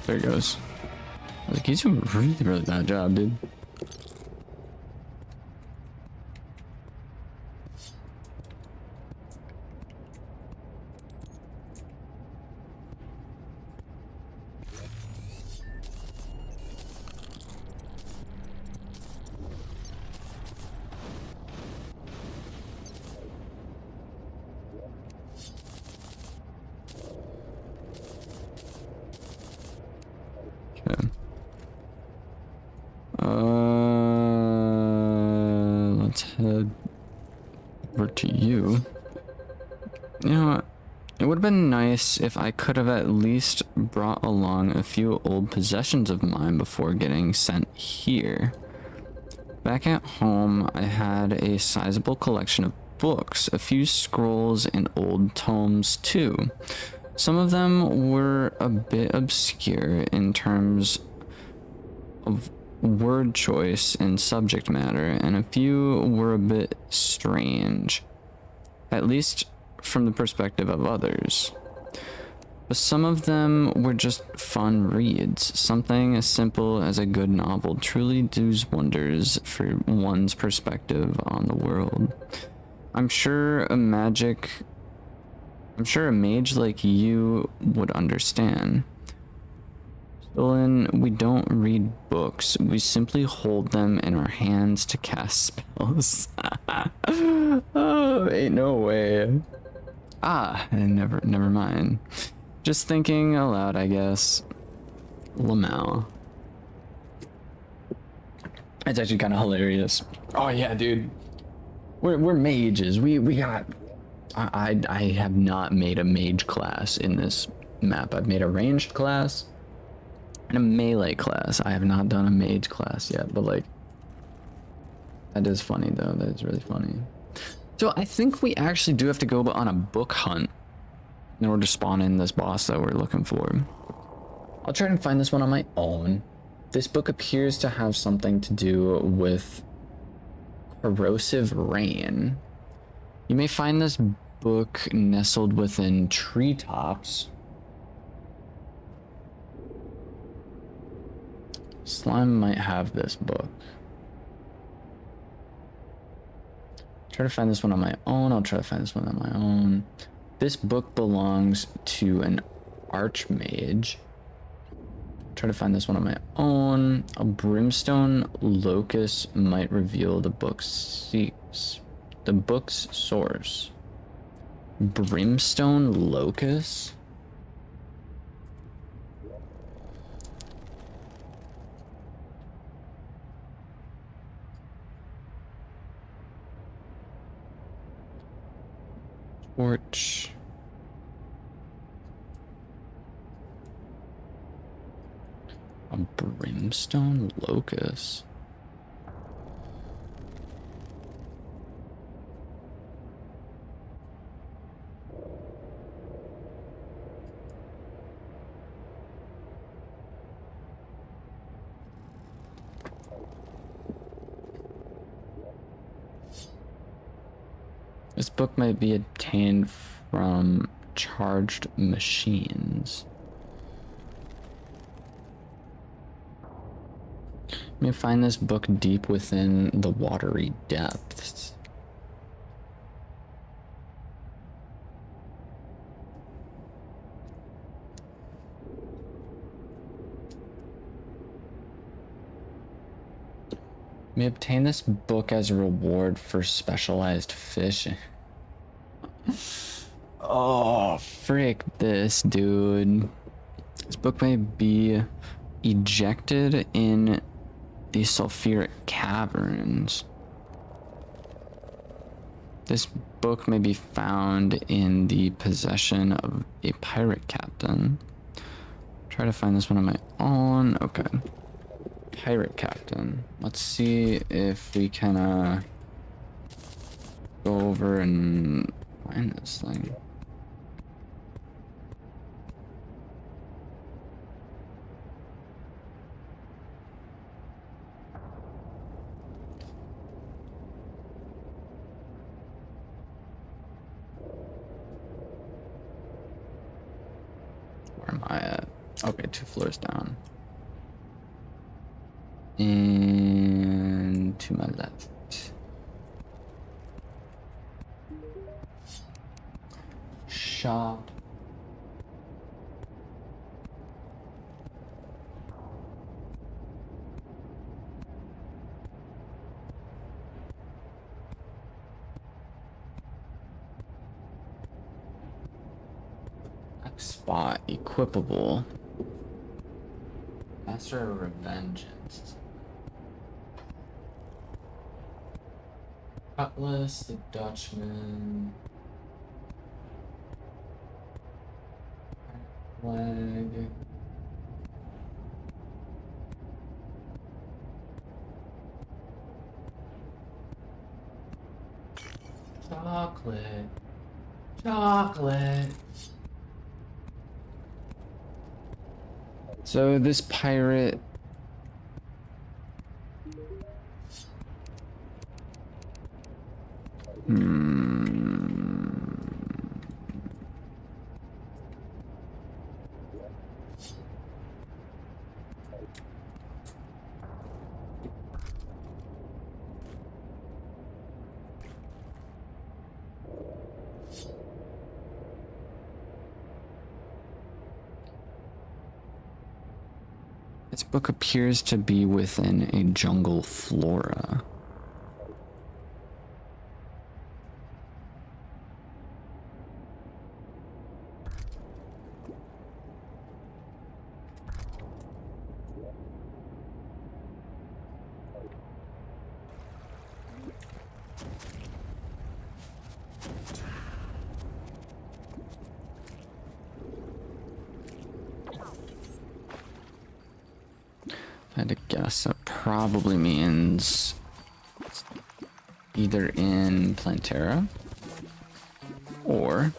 There he goes. I was like, he's doing a really, really bad job, dude. Let's head over to you. You know what? It would have been nice if I could have at least brought along a few old possessions of mine before getting sent here. Back at home, I had a sizable collection of books, a few scrolls, and old tomes too. Some of them were a bit obscure in terms of word choice and subject matter, and a few were a bit strange, at least from the perspective of others. But some of them were just fun reads. Something as simple as a good novel truly does wonders for one's perspective on the world. I'm sure a mage like you would understand. Stolen, we don't read books. We simply hold them in our hands to cast spells. Oh, ain't no way. Never mind. Just thinking aloud, I guess. Lamau. It's actually kind of hilarious. Oh yeah, dude. We're mages. We got. I have not made a mage class in this map. I've made a ranged class and a melee class. I have not done a mage class yet, but like, that is funny though. That is really funny. So I think we actually do have to go on a book hunt in order to spawn in this boss that we're looking for. I'll try and find this one on my own. This book appears to have something to do with corrosive rain. You may find this book nestled within treetops. Slime might have this book. Try to find this one on my own. I'll try to find this one on my own. This book belongs to an archmage. Try to find this one on my own. A brimstone locust might reveal the book's source. Brimstone locust? Torch. A brimstone locust. This book might be obtained from charged machines. You may find this book deep within the watery depths. You may obtain this book as a reward for specialized fishing. Oh, frick this, dude. This book may be ejected in the sulfuric caverns. This book may be found in the possession of a pirate captain. Try to find this one on my own. Okay. Pirate captain. Let's see if we can go over and find this thing. Where am I at? Okay, 2 floors down. And to my left. Shop. Spot equipable. Master of Revengeance. Cutlass, the Dutchman. Flag. Chocolate. Chocolate. So this pirate This book appears to be within a jungle flora. I had to guess that probably means either in Plantera or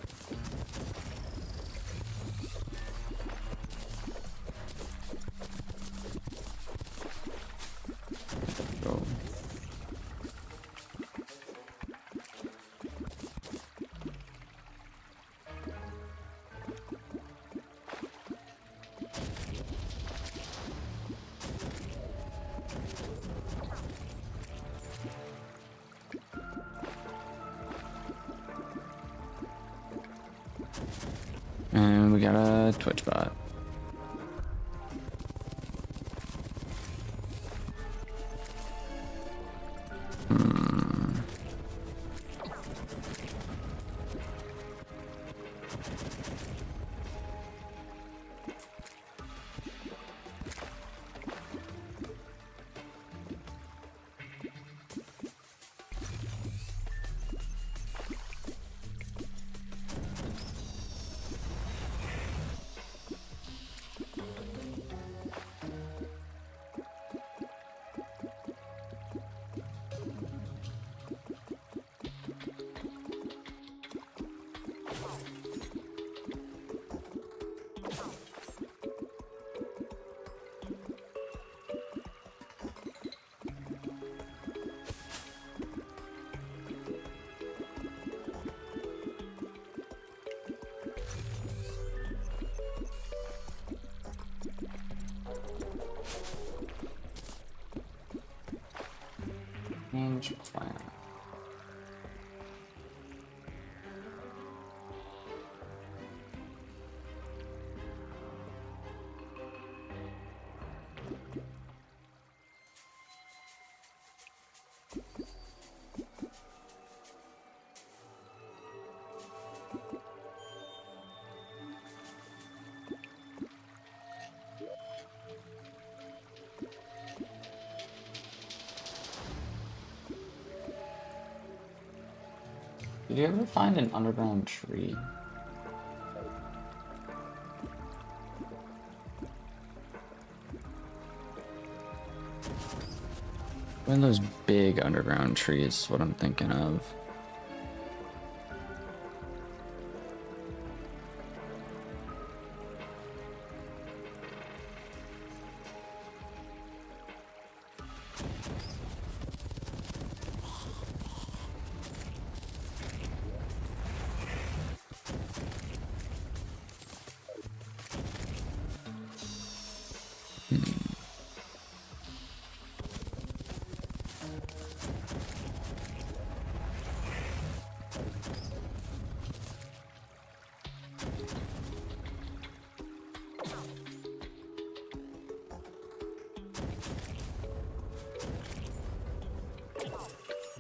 got a Twitch bot. Change plan. Did you ever find an underground tree? One of those big underground trees is what I'm thinking of.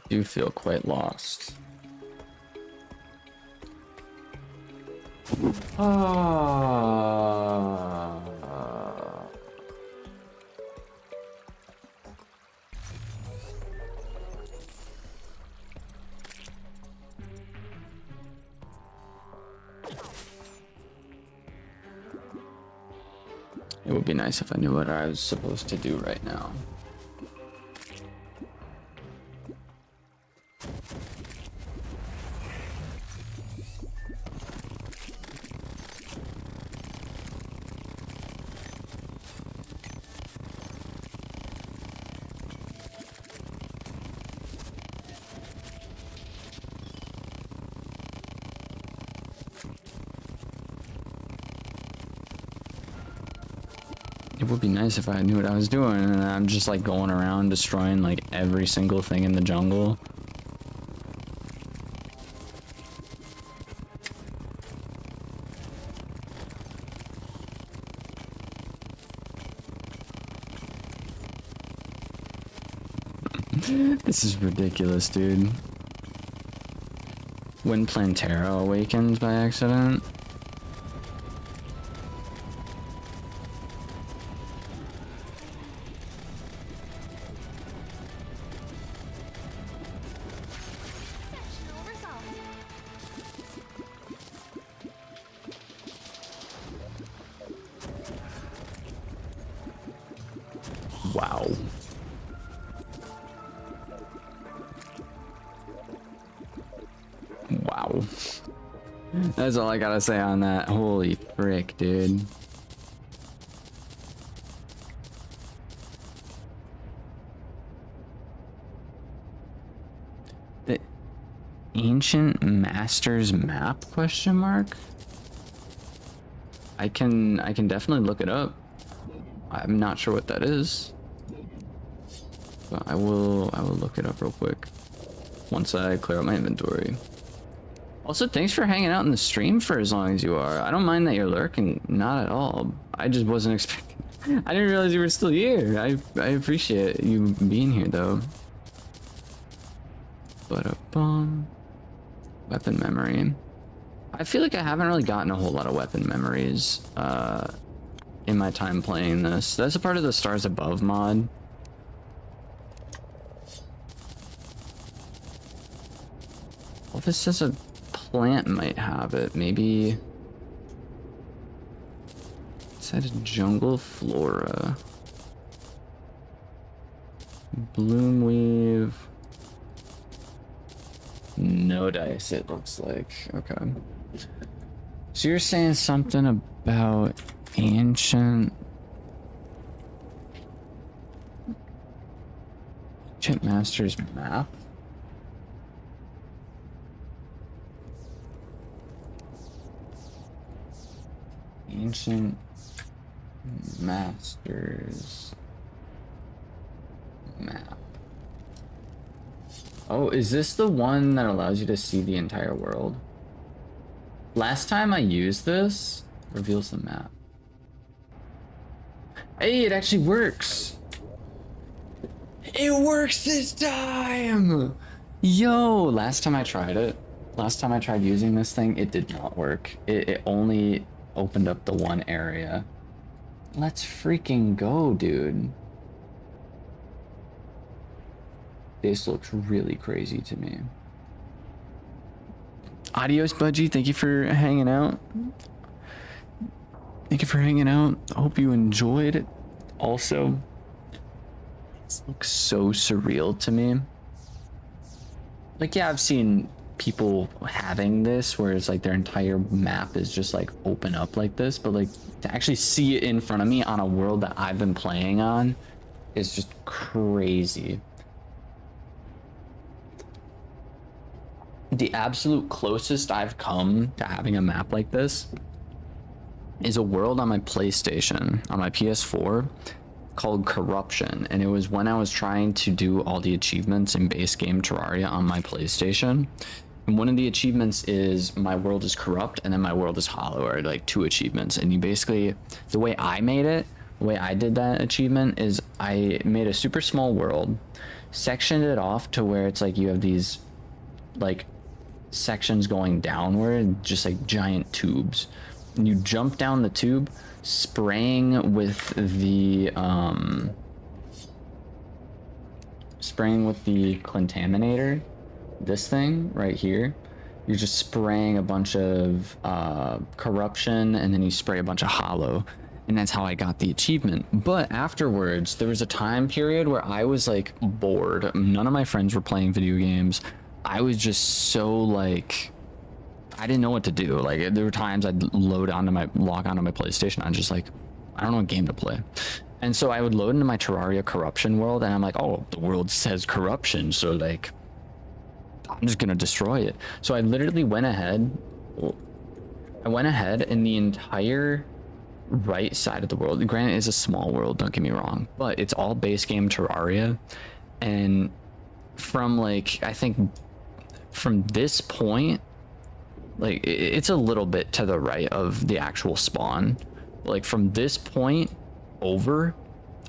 Do feel quite lost. It would be nice if I knew what I was supposed to do right now. It would be nice if I knew what I was doing, and I'm just like going around destroying like every single thing in the jungle. This is ridiculous, dude. When Plantera awakens by accident. Wow. Wow. That's all I gotta say on that. Holy frick, dude. The Ancient Masters map question mark? I can definitely look it up. I'm not sure what that is. But I will look it up real quick once I clear out my inventory. Also, thanks for hanging out in the stream for as long as you are. I don't mind that you're lurking, not at all. I just wasn't expecting. I didn't realize you were still here. I appreciate you being here though. But weapon memory. I feel like I haven't really gotten a whole lot of weapon memories in my time playing this. That's a part of the Stars Above mod. Well, this says a plant might have it. Maybe it said jungle flora. Bloomweave. No dice, it looks like. Okay. So you're saying something about ancient Masters map? Ancient Masters map. Oh, is this the one that allows you to see the entire world? Last time I used this, reveals the map. Hey, it actually works. It works this time. Yo, last time I tried using this thing, it did not work. It only opened up the one area. Let's freaking go, dude. This looks really crazy to me. Adios, Budgie. Thank you for hanging out. Thank you for hanging out. I hope you enjoyed it. Also, this looks so surreal to me. Like, yeah, I've seen people having this where it's like their entire map is just like open up like this, but like to actually see it in front of me on a world that I've been playing on is just crazy. The absolute closest I've come to having a map like this is a world on my PlayStation, on my PS4, called Corruption. And it was when I was trying to do all the achievements in base game Terraria on my PlayStation. And one of the achievements is my world is corrupt and then my world is hollow, or like two achievements. And you basically, the way I made it, the way I did that achievement is I made a super small world, sectioned it off to where it's like you have these like sections going downward, just like giant tubes, and you jump down the tube, spraying with the Contaminator, this thing right here. You're just spraying a bunch of corruption, and then you spray a bunch of hollow, and that's how I got the achievement. But afterwards, there was a time period where I was like bored. None of my friends were playing video games. I was just so like, I didn't know what to do. Like, there were times I'd log onto my PlayStation. I'm just like, I don't know what game to play. And so I would load into my Terraria Corruption world, and I'm like, oh, the world says corruption, so like, I'm just gonna destroy it. So I literally went ahead, and the entire right side of the world, granted it's a small world, don't get me wrong, but it's all base game Terraria. And from like, I think from this point, like it's a little bit to the right of the actual spawn. Like from this point over,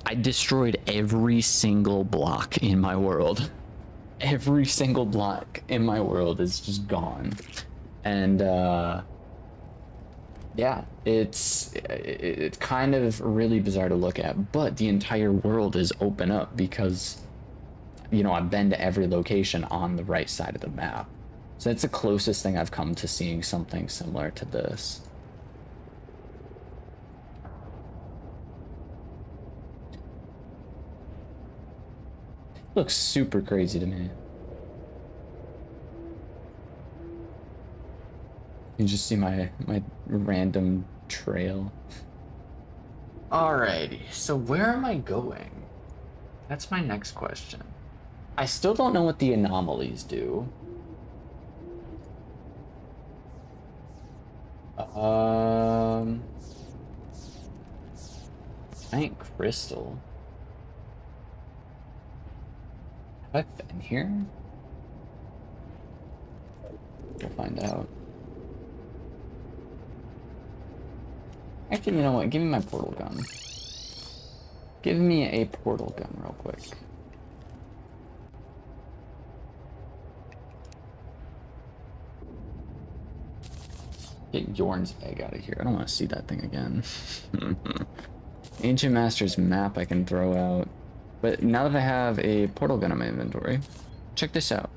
I destroyed every single block in my world. Every single block in my world is just gone. And yeah, it's kind of really bizarre to look at, but the entire world is open up because, you know, I've been to every location on the right side of the map. So that's the closest thing I've come to seeing something similar to this. Looks super crazy to me. You just see my random trail. Alrighty, so where am I going? That's my next question. I still don't know what the anomalies do. Giant crystal. Have I been here? We'll find out. Actually, you know what? Give me my portal gun. Give me a portal gun real quick. Get Yorn's egg out of here. I don't want to see that thing again. Ancient Master's map I can throw out. But now that I have a portal gun in my inventory, check this out.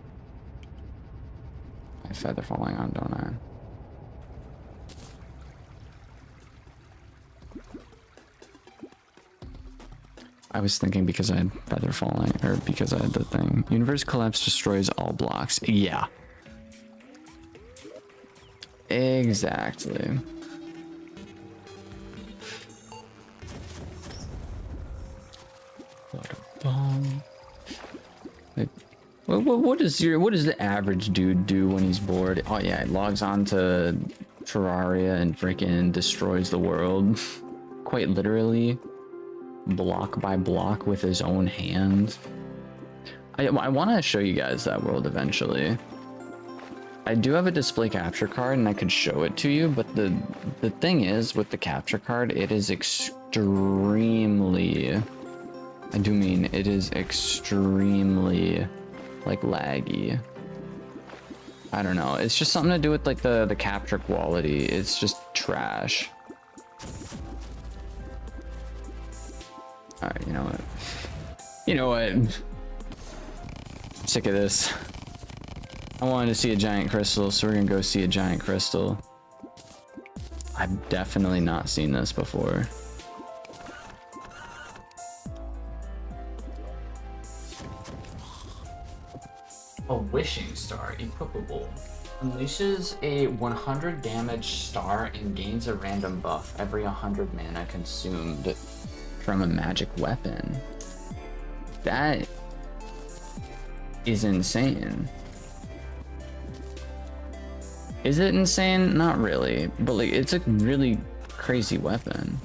I have feather falling on, don't I? I was thinking because I had feather falling, or because I had the thing. Universe collapse destroys all blocks. Yeah. Exactly. Like, what does the average dude do when he's bored? Oh yeah, he logs on to Terraria and freaking destroys the world. Quite literally, block by block with his own hands. I want to show you guys that world eventually. I do have a display capture card and I could show it to you, but the thing is with the capture card, it is extremely, I do mean it is extremely like laggy. I don't know, it's just something to do with like the capture quality. It's just trash. Alright, you know what? You know what? I'm sick of this. I wanted to see a giant crystal, so we're gonna go see a giant crystal. I've definitely not seen this before. A wishing star, equipable. Unleashes a 100 damage star and gains a random buff every 100 mana consumed from a magic weapon. That is insane. Is it insane? Not really, but like it's a really crazy weapon.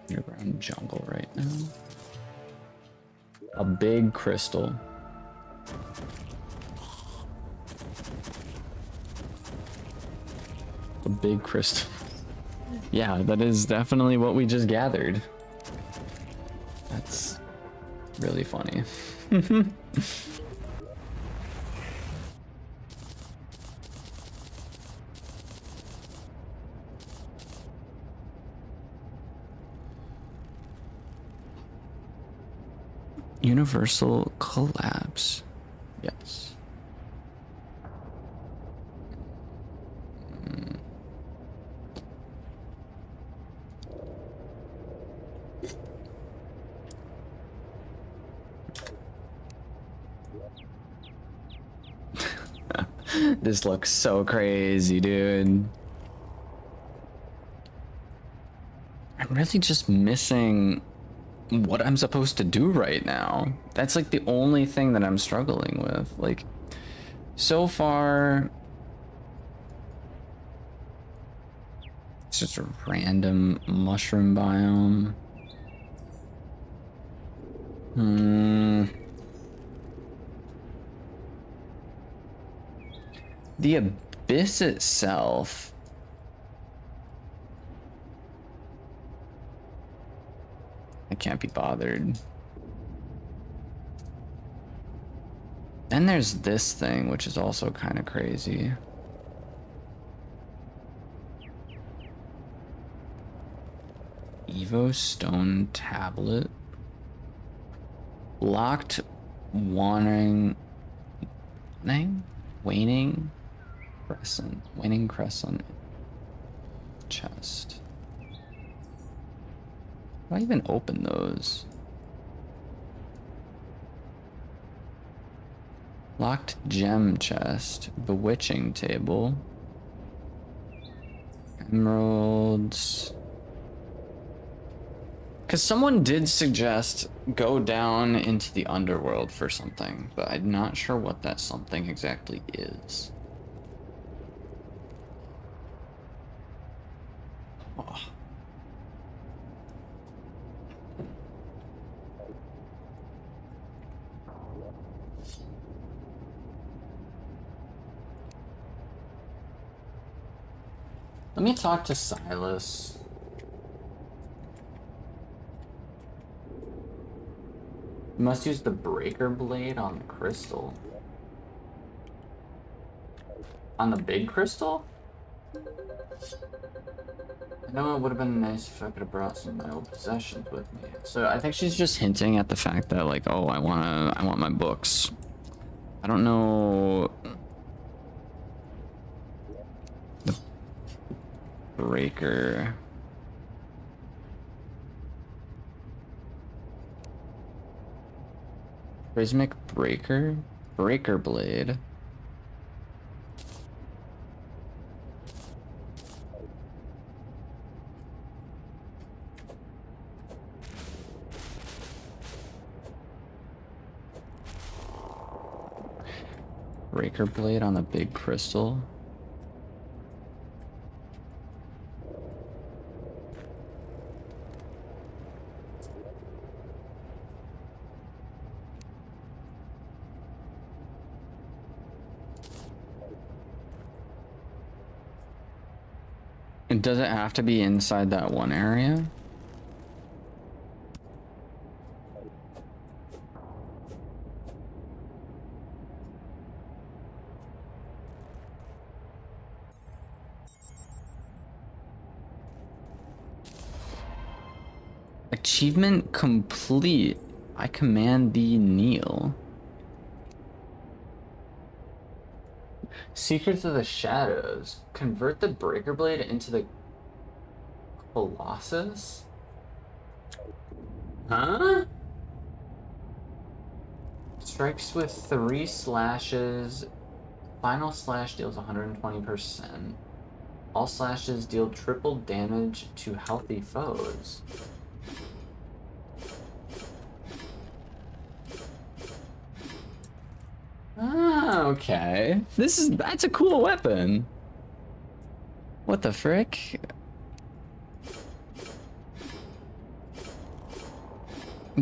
Underground jungle right now. A big crystal. A big crystal. Yeah, that is definitely what we just gathered. That's really funny. Universal collapse. Yes. This looks so crazy, dude. I'm really just missing what I'm supposed to do right now. That's like the only thing that I'm struggling with. Like, so far, it's just a random mushroom biome. The abyss itself. I can't be bothered. Then there's this thing, which is also kind of crazy. Evo stone tablet. Locked waning crescent. Waning crescent chest. How do I even open those? Locked gem chest. Bewitching table. Emeralds. Because someone did suggest go down into the underworld for something, but I'm not sure what that something exactly is. Oh. Let me talk to Silas. You must use the breaker blade on the crystal. On the big crystal? I know it would have been nice if I could have brought some of my old possessions with me. So I think she's just hinting at the fact that, like, oh, I want my books. I don't know. The breaker. Prismic breaker? Breaker blade. Breaker blade on the big crystal. And does it have to be inside that one area? Achievement complete. I command thee kneel. Secrets of the Shadows. Convert the breaker blade into the Colossus? Huh? Strikes with 3 slashes. Final slash deals 120%. All slashes deal triple damage to healthy foes. Ah, okay. That's a cool weapon. What the frick?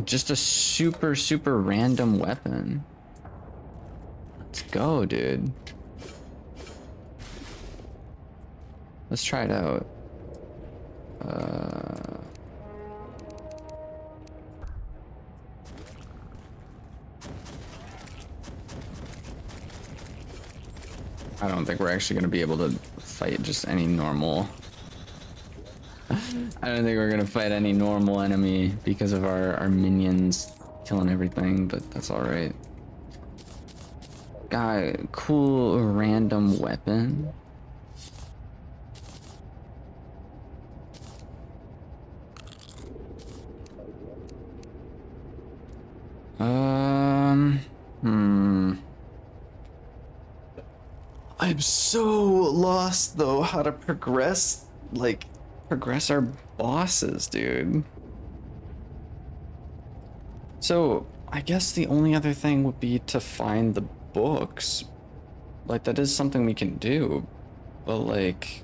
Just a super random weapon. Let's go, dude. Let's try it out. I don't think we're actually gonna be able to fight just any normal. I don't think we're gonna fight any normal enemy because of our minions killing everything, but that's alright. Got cool random weapon. I'm so lost though how to progress our bosses, dude. So I guess the only other thing would be to find the books. Like, that is something we can do, but like,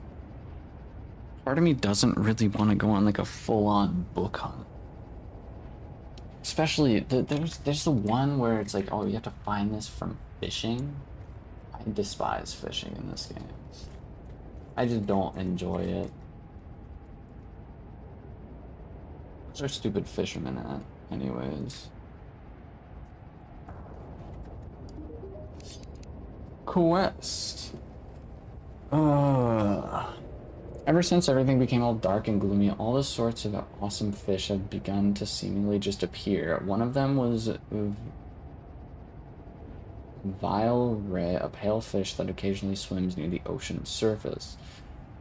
part of me doesn't really want to go on like a full-on book hunt. Especially there's the one where it's like, oh, you have to find this from fishing. I despise fishing in this game. I just don't enjoy it. What's our stupid fishermen at, anyways? Quest. Ever since everything became all dark and gloomy, all the sorts of awesome fish have begun to seemingly just appear. One of them was Vile Ray, a pale fish that occasionally swims near the ocean surface.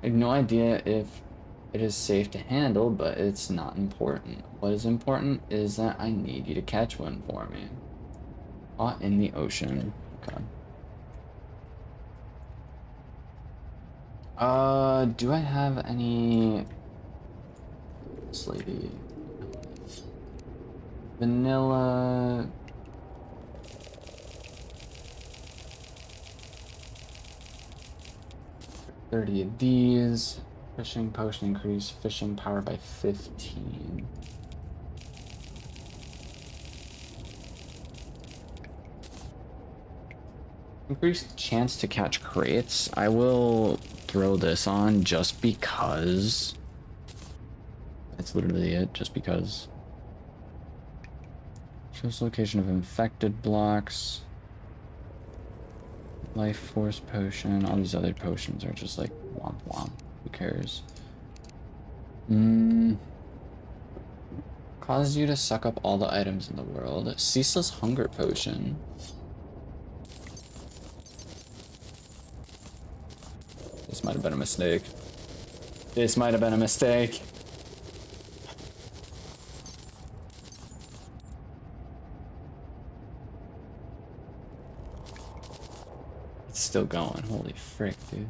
I have no idea if it is safe to handle, but it's not important. What is important is that I need you to catch one for me. Caught in the ocean. Okay. Do I have any... This lady... Vanilla... $30 of these. Fishing potion increase fishing power by 15. Increased chance to catch crates. I will throw this on just because. That's literally it, just because. Shows location of infected blocks. Life force potion. All these other potions are just like womp womp. Who cares? Causes you to suck up all the items in the world. Ceaseless hunger potion. This might have been a mistake. This might have been a mistake. It's still going. Holy frick, dude.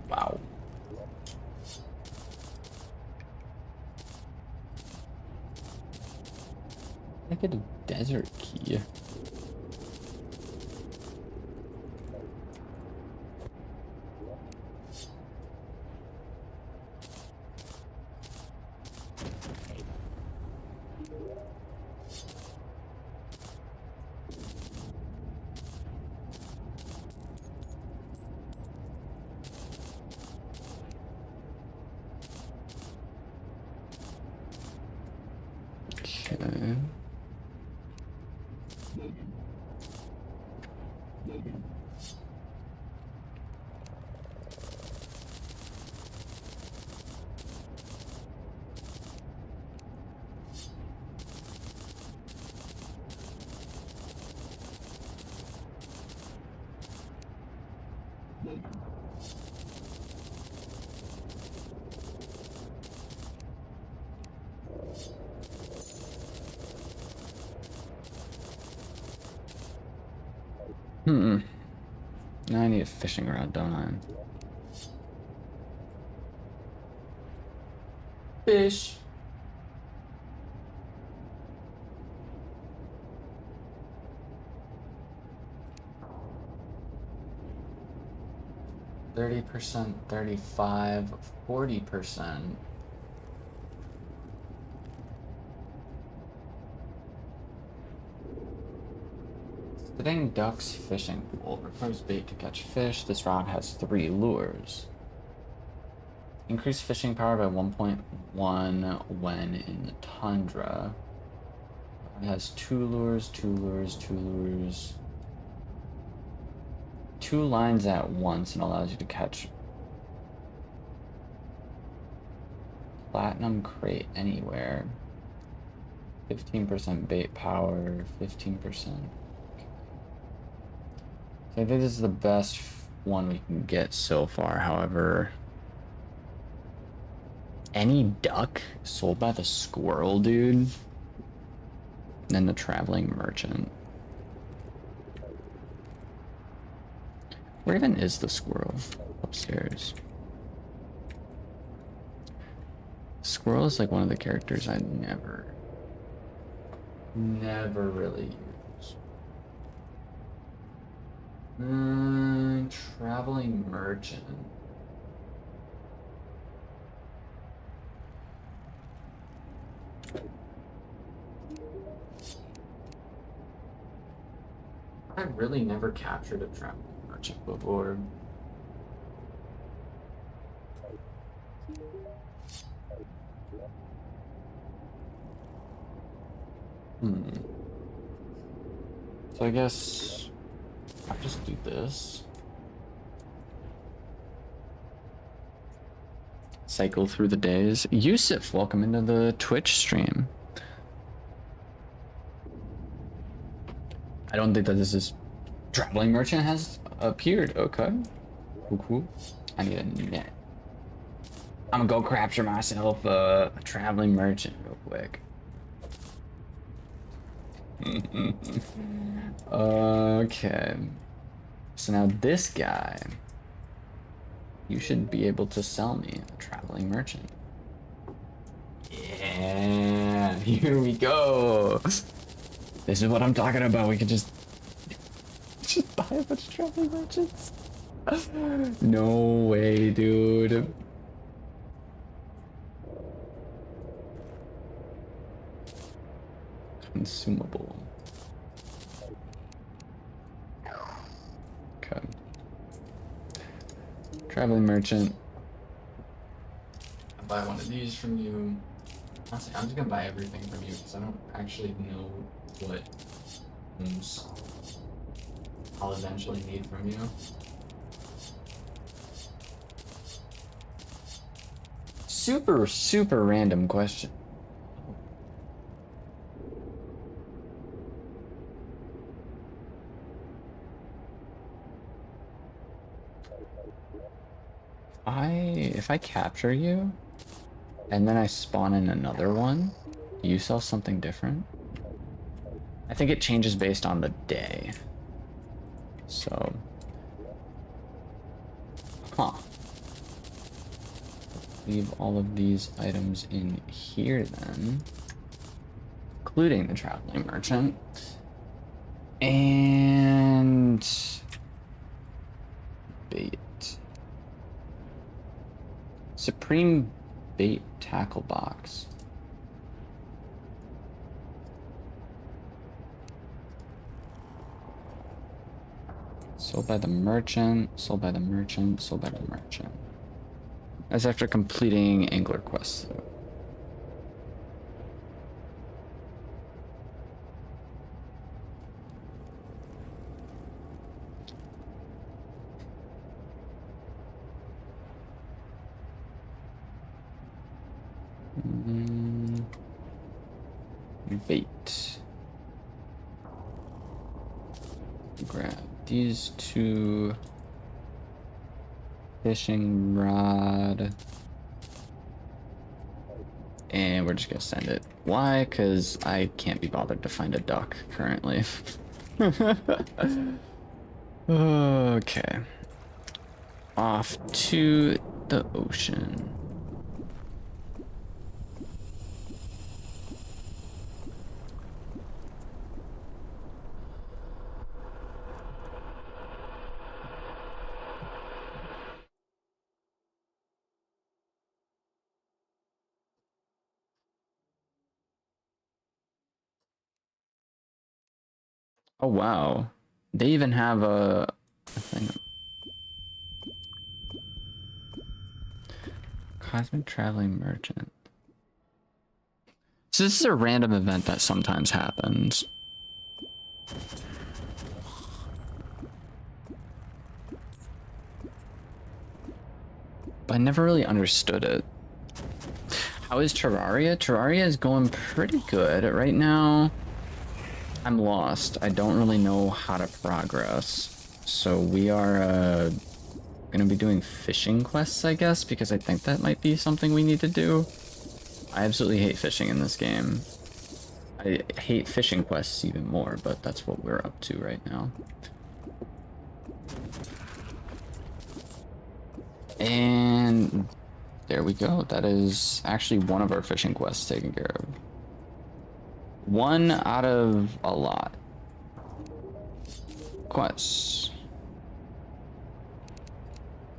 Wow. I get a desert key. Okay. Now I need a fishing rod, don't I? Fish. %, 35, 40%. Sitting duck's fishing pool requires bait to catch fish. This rod has 3 lures. Increase fishing power by 1.1 when in the tundra. It has 2 lures, 2 lures, 2 lures. 2 lines at once and allows you to catch platinum crate anywhere. 15% bait power, 15%. I think this is the best one we can get so far. However, any duck sold by the squirrel, dude. And the traveling merchant. Where even is the squirrel? Upstairs. Squirrel is like one of the characters I never really use. Traveling merchant. I really never captured a traveling merchant before. So I guess I'll just do this. Cycle through the days. Yusuf, welcome into the Twitch stream. I don't think that this is traveling merchant has appeared. Okay. Cool. I need a net. I'm gonna go capture myself a traveling merchant real quick. Okay. So now this guy, you should be able to sell me a traveling merchant. Yeah, here we go. This is what I'm talking about. We could just buy a bunch of traveling merchants. No way, dude. Consumable. Okay. Traveling merchant. I'll buy one of these from you. Honestly, I'm just gonna buy everything from you because I don't actually know what things I'll eventually need from you. Super random question. If I capture you and then I spawn in another one, do you sell something different? I think it changes based on the day. So, huh. Leave all of these items in here then, including the traveling merchant. And bait. Supreme bait tackle box. Sold by the merchant, sold by the merchant, sold by the merchant. That's after completing angler quests though. Bait. Grab these two. Fishing rod. And we're just gonna send it. Why? Because I can't be bothered to find a duck currently. Okay. Off to the ocean. Oh wow, they even have a thing. Cosmic traveling merchant. So this is a random event that sometimes happens. But I never really understood it. How is Terraria? Terraria is going pretty good right now. I'm lost. I don't really know how to progress. So we are gonna be doing fishing quests, I guess, because I think that might be something we need to do. I absolutely hate fishing in this game. I hate fishing quests even more, but that's what we're up to right now. And there we go. That is actually one of our fishing quests taken care of. One out of a lot. Quests.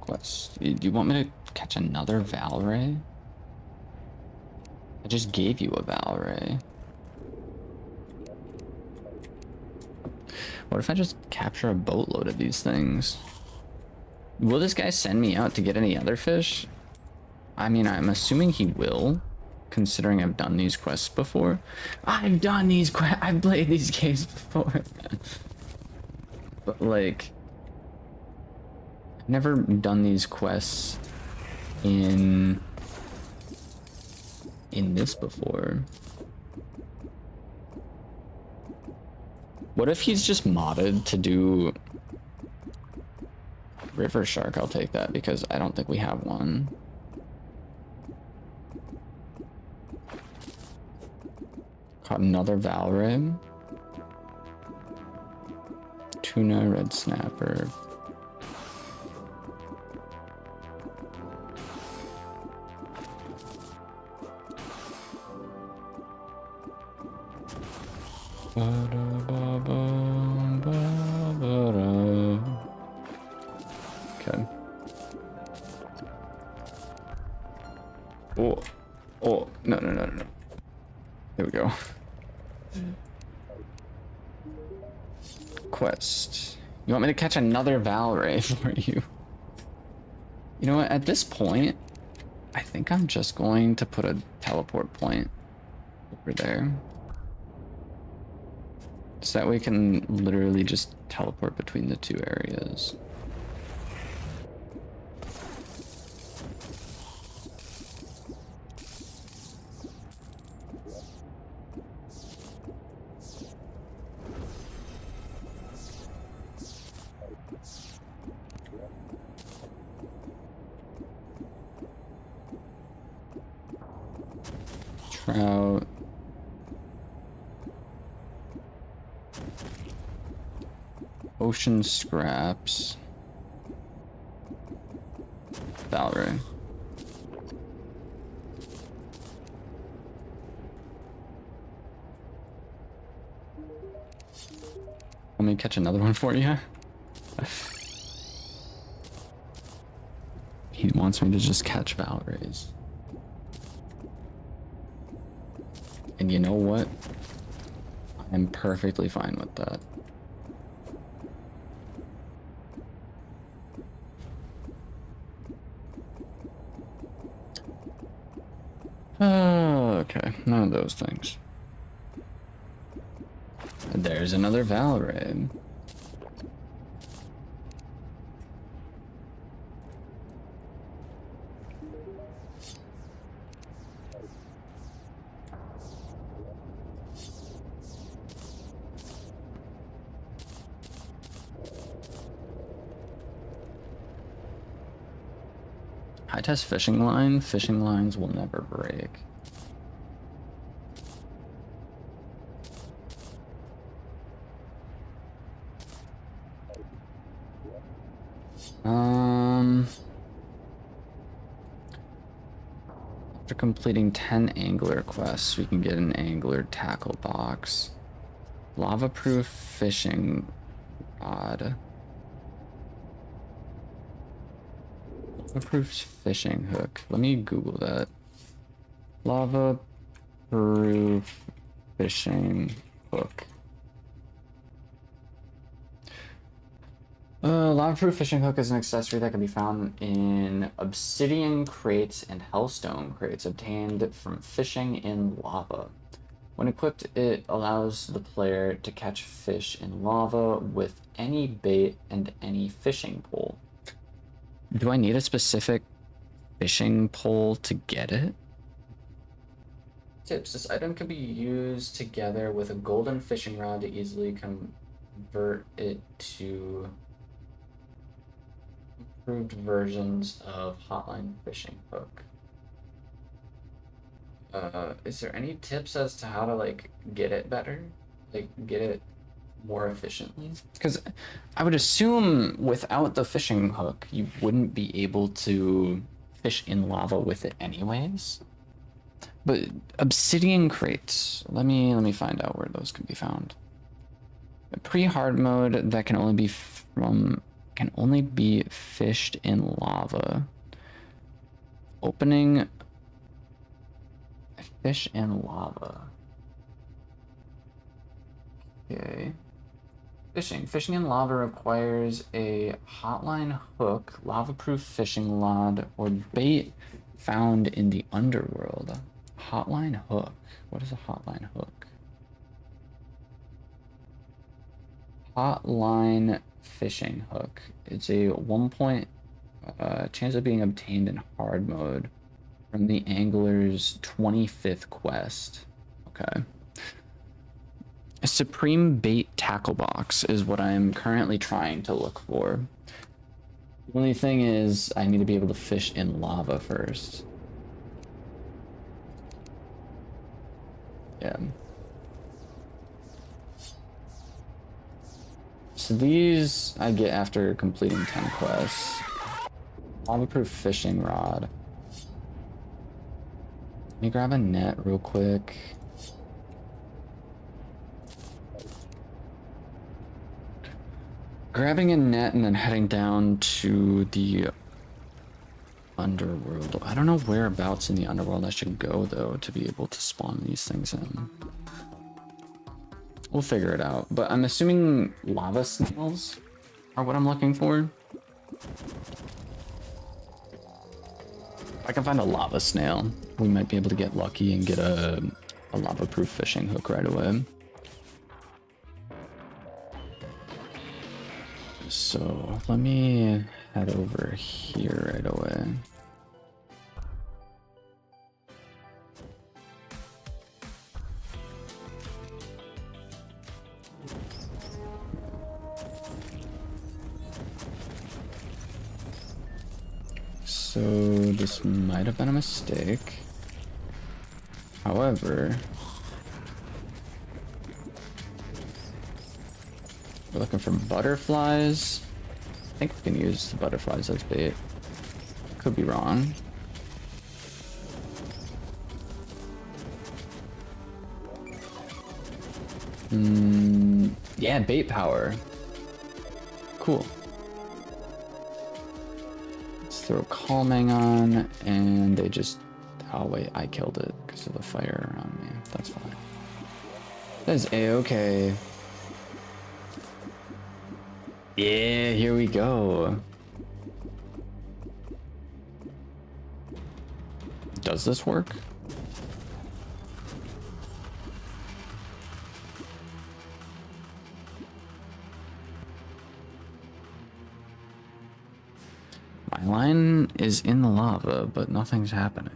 Do you want me to catch another Valray? I just gave you a Valray. What if I just capture a boatload of these things? Will this guy send me out to get any other fish? I mean, I'm assuming he will, considering I've done these quests before. I've done these quests. I've played these games before. But like, I've never done these quests in this before. What if he's just modded to do River Shark? I'll take that because I don't think we have one. Caught another Valray. Tuna, red snapper. Okay. Oh, oh, no, no, no, no, no. There we go. Quest. You want me to catch another Valray for you? You know what? At this point, I think I'm just going to put a teleport point over there. So that we can literally just teleport between the two areas. Trout. Ocean scraps. Valray. Let me catch another one for you. He wants me to just catch Valrays. And you know what? I'm perfectly fine with that. Okay, none of those things. There's another Valray. High test fishing line. Fishing lines will never break. After completing 10 angler quests, we can get an angler tackle box. Lava-proof fishing rod. Lava-proof fishing hook. Let me Google that. Lava-proof fishing hook. Lava-proof fishing hook is an accessory that can be found in obsidian crates and hellstone crates obtained from fishing in lava. When equipped, it allows the player to catch fish in lava with any bait and any fishing pole. Do I need a specific fishing pole to get it? Tips. This item can be used together with a golden fishing rod to easily convert it to improved versions of hotline fishing hook. Is there any tips as to how to like get it better? Like get it more efficiently? Because I would assume without the fishing hook, you wouldn't be able to fish in lava with it anyways. But obsidian crates, let me find out where those can be found. A pre-hard mode that can only be fished in lava. Opening fish in lava. Okay. Fishing in lava requires a hotline hook, lava-proof fishing rod, or bait found in the underworld. Hotline hook. What is a hotline hook? Hotline fishing hook. It's a 1 point chance of being obtained in hard mode from the angler's 25th quest. Okay. A supreme bait tackle box is what I'm currently trying to look for. The only thing is I need to be able to fish in lava first. Yeah. So these I get after completing 10 quests. Lava-proof fishing rod. Let me grab a net real quick. Grabbing a net and then heading down to the underworld. I don't know whereabouts in the underworld I should go, though, to be able to spawn these things in. We'll figure it out. But I'm assuming lava snails are what I'm looking for. If I can find a lava snail, we might be able to get lucky and get a lava-proof fishing hook right away. So let me head over here right away. So this might have been a mistake. However, we're looking for butterflies. I think we can use the butterflies as bait. Could be wrong. Yeah, bait power. Cool. Let's throw calming on, and they just... Oh wait, I killed it because of the fire around me. That's fine. That is a-okay. Yeah, here we go. Does this work? My line is in the lava, but nothing's happening.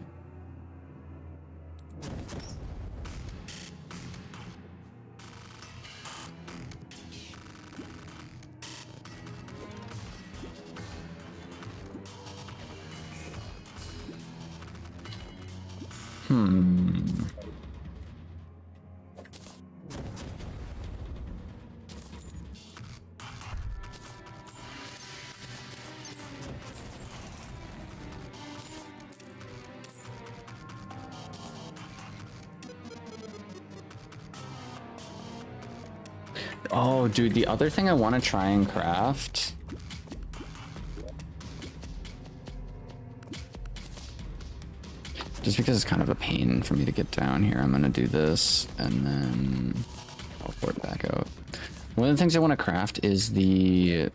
Oh, dude, the other thing I want to try and craft... Just because it's kind of a pain for me to get down here, I'm going to do this, and then I'll port it back out. One of the things I want to craft is the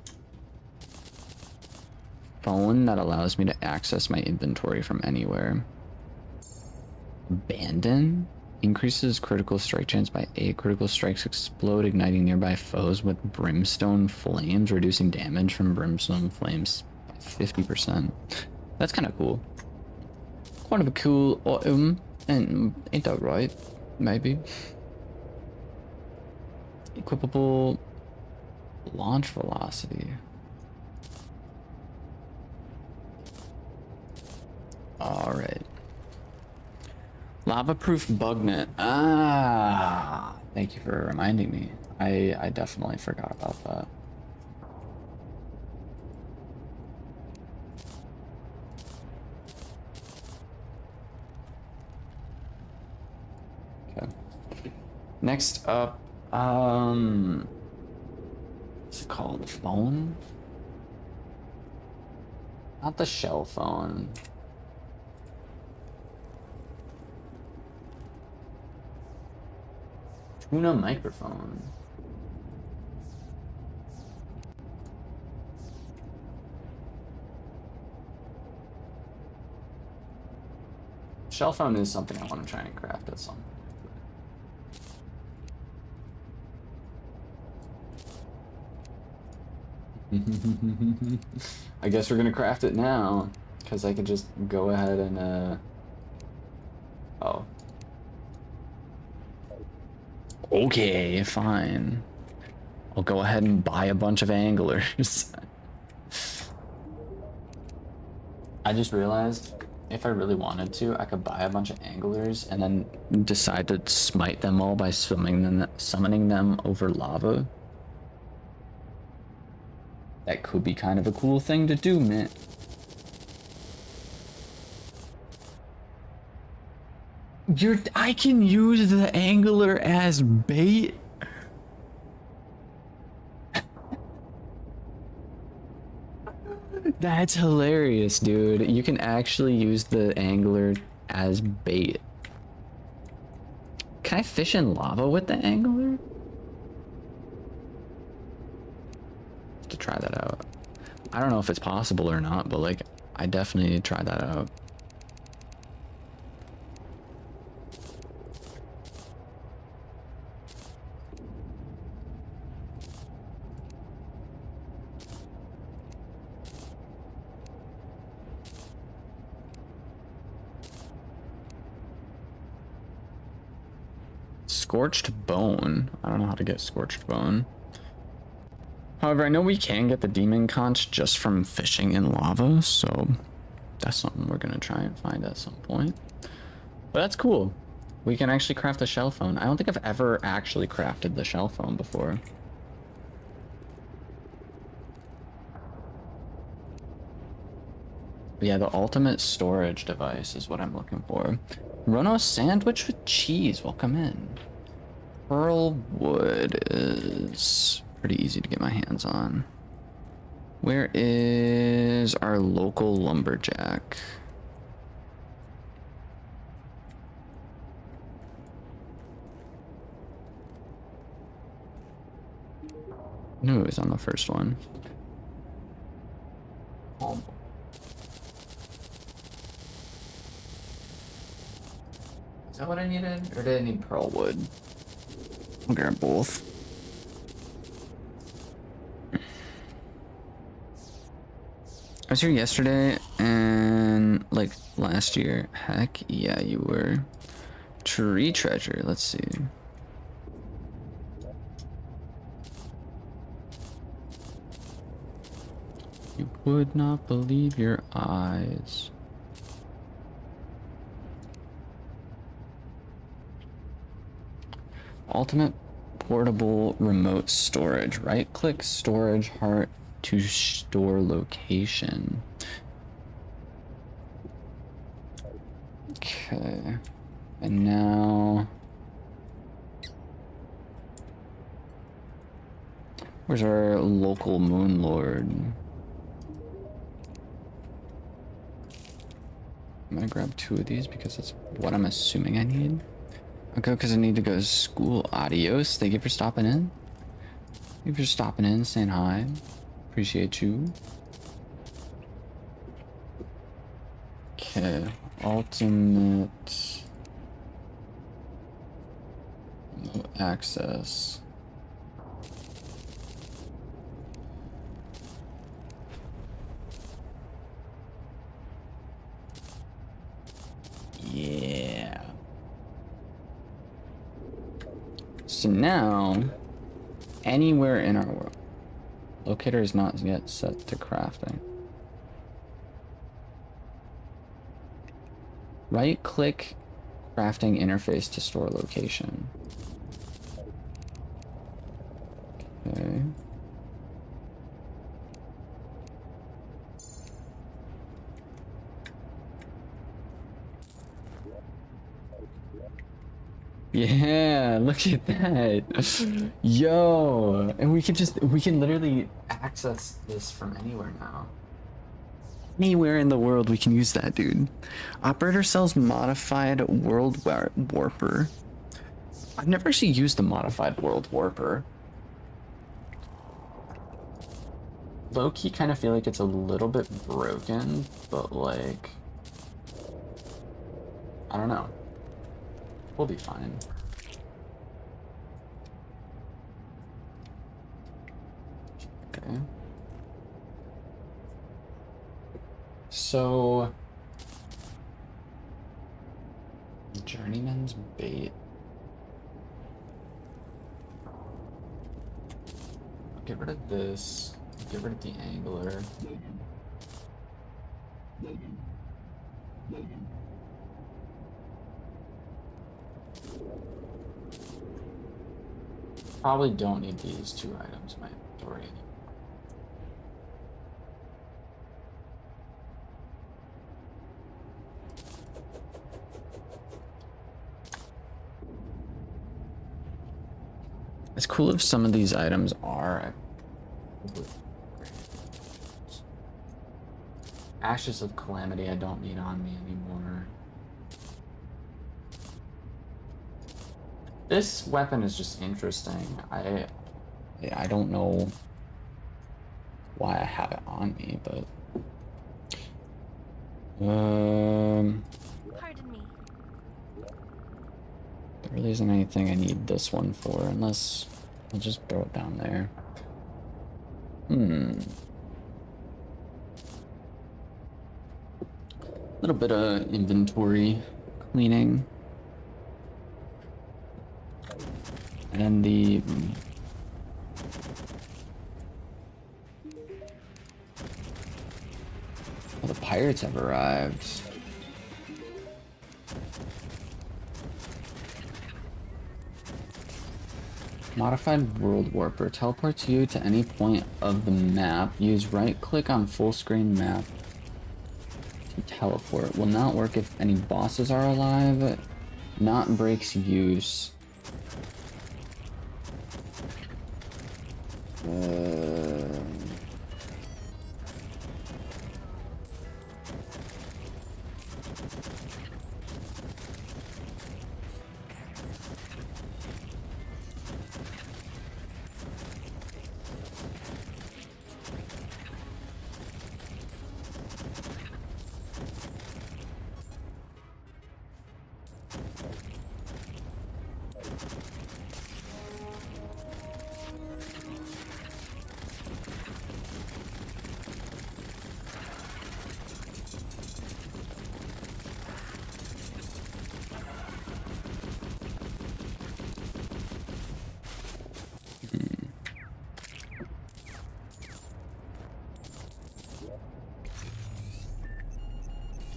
phone that allows me to access my inventory from anywhere. Abandon? Increases critical strike chance by 8. Critical strikes explode, igniting nearby foes with brimstone flames, reducing damage from brimstone flames by 50%. That's kind of cool. Kind of a cool item, and ain't that right? Maybe. Equipable launch velocity. Alright. Lava-proof bug net. Ah, thank you for reminding me. I definitely forgot about that. Okay. Next up, what's it called? Phone? Not the shell phone. Tuna microphone. Shell phone is something I want to try and craft at some point. I guess we're gonna craft it now, because I could just go ahead and oh. Okay, fine. I'll go ahead and buy a bunch of anglers. I just realized if I really wanted to, I could buy a bunch of anglers and then decide to smite them all by summoning them over lava. That could be kind of a cool thing to do, man. I can use the angler as bait. That's hilarious, dude. You can actually use the angler as bait. Can I fish in lava with the angler? To try that out. I don't know if it's possible or not, but like, I definitely need to try that out. Scorched bone. I don't know how to get scorched bone. However, I know we can get the demon conch just from fishing in lava, so that's something we're gonna try and find at some point. But that's cool. We can actually craft a shell phone. I don't think I've ever actually crafted the shell phone before. But yeah, the ultimate storage device is what I'm looking for. Rono sandwich with cheese. Welcome in. Pearl wood is pretty easy to get my hands on. Where is our local lumberjack? No, it was on the first one. Is that what I needed? Or did I need pearl wood? I'll grab both. I was here yesterday and like last year. Heck yeah, you were. Tree treasure. Let's see. You would not believe your eyes. Ultimate portable remote storage. Right click storage heart to store location. Okay. And now where's our local moon lord? I'm gonna grab 2 of these because that's what I'm assuming I need. Okay, because I need to go to school. Adios. Thank you for stopping in. Thank you for stopping in, saying hi. Appreciate you. Okay. Ultimate. No access. Yeah. So now, anywhere in our world, locator is not yet set to crafting. Right click crafting interface to store location. Okay. Yeah, look at that. Yo, and we can literally access this from anywhere now. Anywhere in the world we can use that, dude. Operator sells modified world warper. I've never actually used the modified world warper. Low-key kind of feel like it's a little bit broken, but like, I don't know. We'll be fine. Okay. So, Journeyman's bait. I'll get rid of this. I'll get rid of the angler. Probably don't need these 2 items in my inventory anymore. It's cool if some of these items are. Ashes of Calamity I don't need on me anymore. This weapon is just interesting. I don't know why I have it on me, but Pardon me. there really isn't anything I need this one for, unless I'll just throw it down there. A little bit of inventory cleaning. And the well, the pirates have arrived. Modified World Warper teleports you to any point of the map. Use right click on full screen map to teleport. Will not work if any bosses are alive. Not breaks use.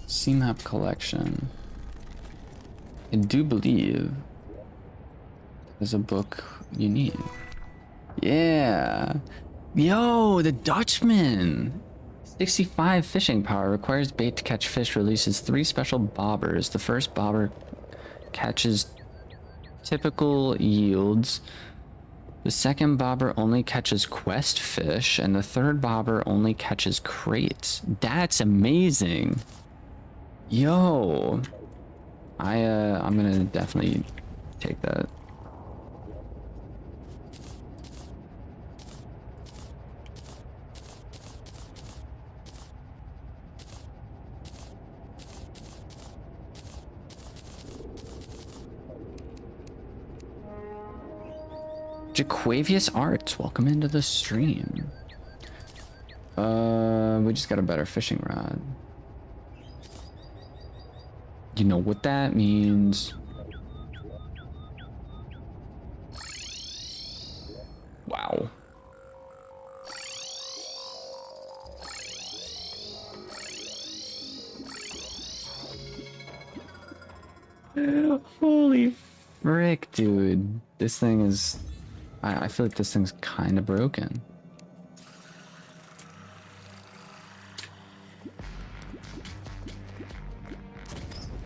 C-map collection. I do believe there's a book you need. Yeah. Yo, the Dutchman! 65 fishing power, requires bait to catch fish, releases 3 special bobbers. The first bobber catches typical yields. The second bobber only catches quest fish, and the third bobber only catches crates. That's amazing. Yo, I'm gonna definitely take that. Jaquavius Arts, welcome into the stream. We just got a better fishing rod. You know what that means. Wow. Holy frick, dude. This thing is... I feel like this thing's kind of broken.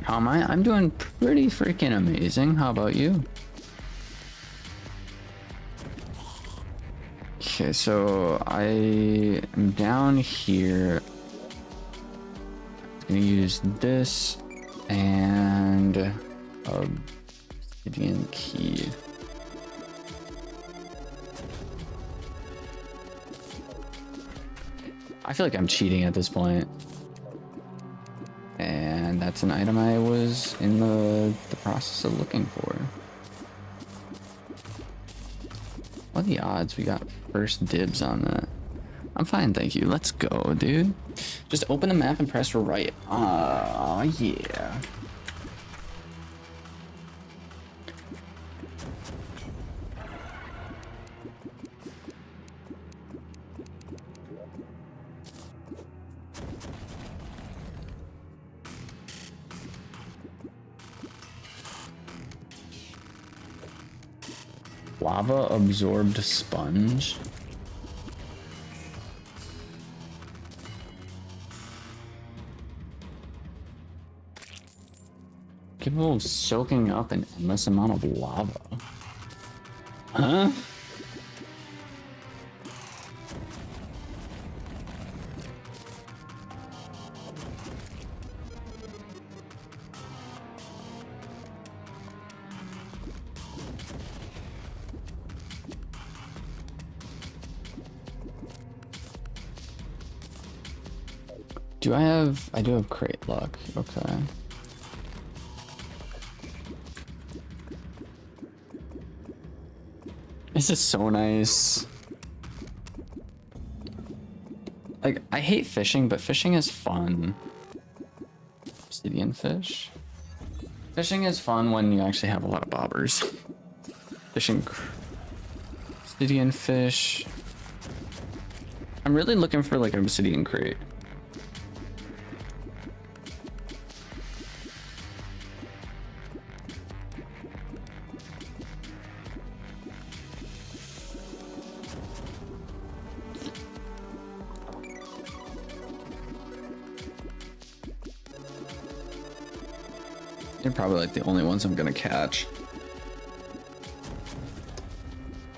How am I? I'm doing pretty freaking amazing. How about you? Okay, so I am down here. I'm gonna use this and obsidian key. I feel like I'm cheating at this point. And that's an item I was in the process of looking for. What are the odds we got first dibs on that? I'm fine, thank you. Let's go, dude. Just open the map and press right. Oh, yeah. Lava absorbed sponge. Capable of soaking up an endless amount of lava. Huh? Do I have... I do have crate luck. Okay. This is so nice. Like, I hate fishing, but fishing is fun. Obsidian fish. Fishing is fun when you actually have a lot of bobbers. Fishing... Obsidian fish. I'm really looking for like an obsidian crate. They're probably like the only ones I'm gonna catch.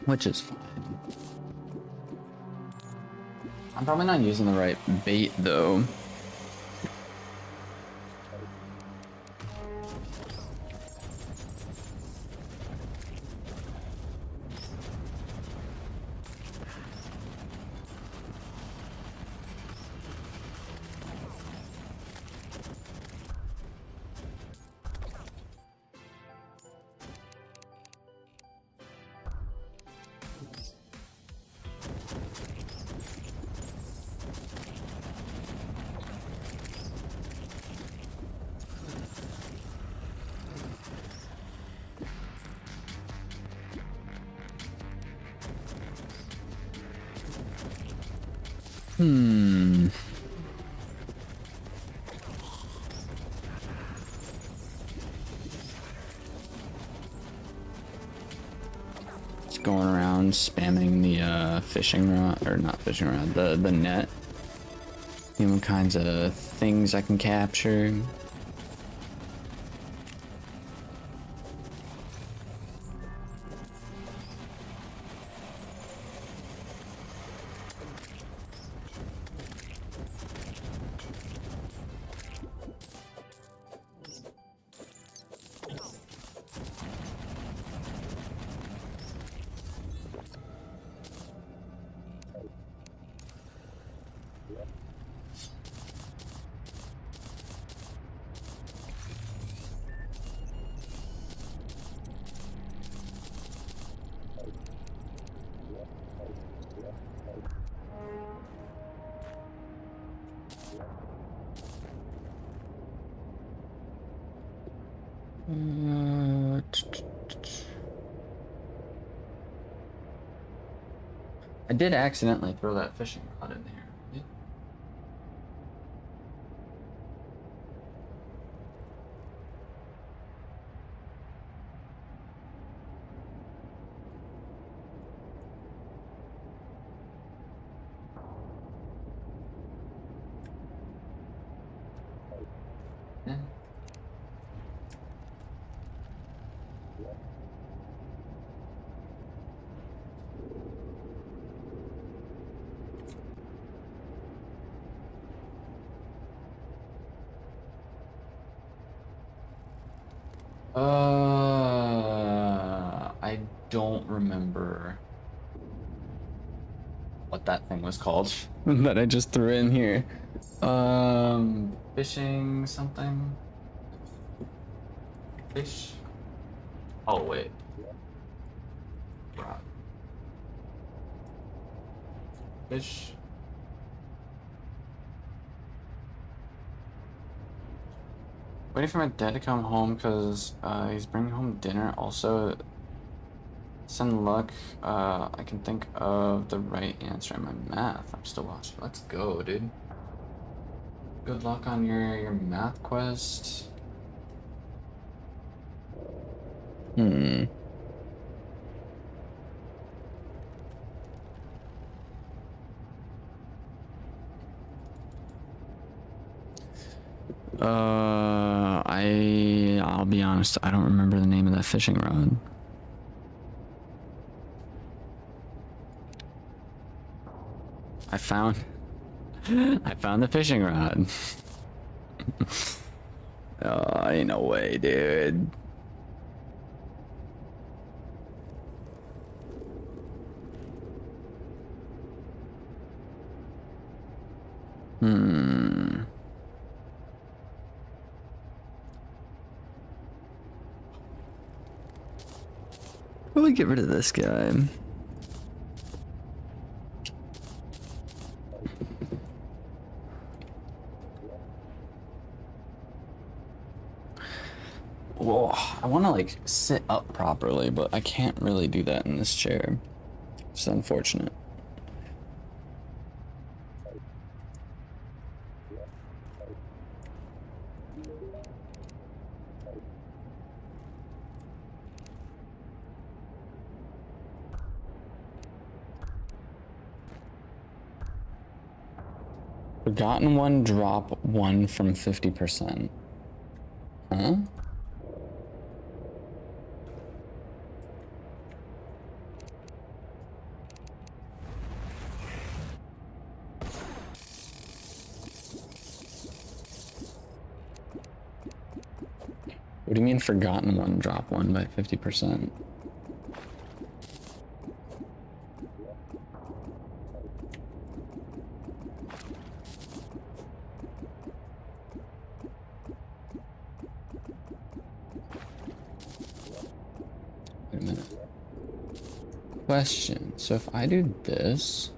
Which is fine. I'm probably not using the right bait though. Just going around spamming the fishing rod, or not fishing rod, the net. See what kinds of things I can capture. I did accidentally throw that fishing rod in here. Yeah. I don't remember what that thing was called that I just threw in here. Fishing something? Fish? Oh, wait. Rod. Fish? Waiting for my dad to come home because he's bringing home dinner. Also, send luck. I can think of the right answer in my math. I'm still watching. Let's go, dude. Good luck on your math quest. I'll be honest, I don't remember the name of that fishing rod. I found the fishing rod. Oh, ain't no way, dude. Probably get rid of this guy. Whoa, I want to like sit up properly, but I can't really do that in this chair. It's unfortunate. Forgotten one, drop one from 50%. Huh? What do you mean forgotten one, drop one by 50%? Wait a minute. Question. So if I do this,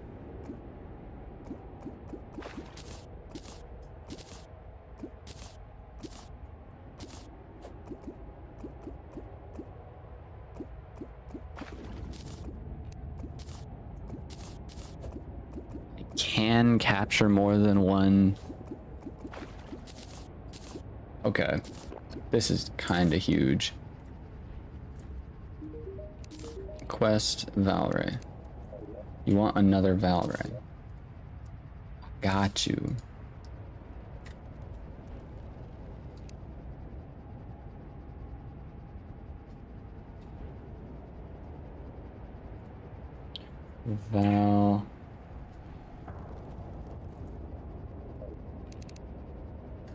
I can capture more than one. Okay. This is kind of huge. Quest Valray. You want another Valray? Got you. Val.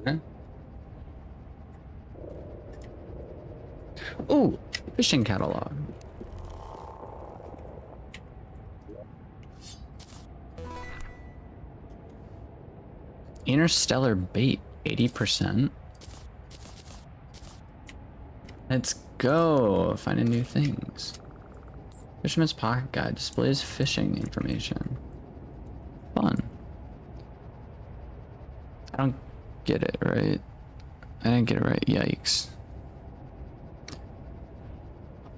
Okay. Ooh, fishing catalog. Interstellar bait, 80%. Let's go. Finding new things. Fisherman's Pocket Guide displays fishing information. Fun. I don't get it right. I didn't get it right. Yikes.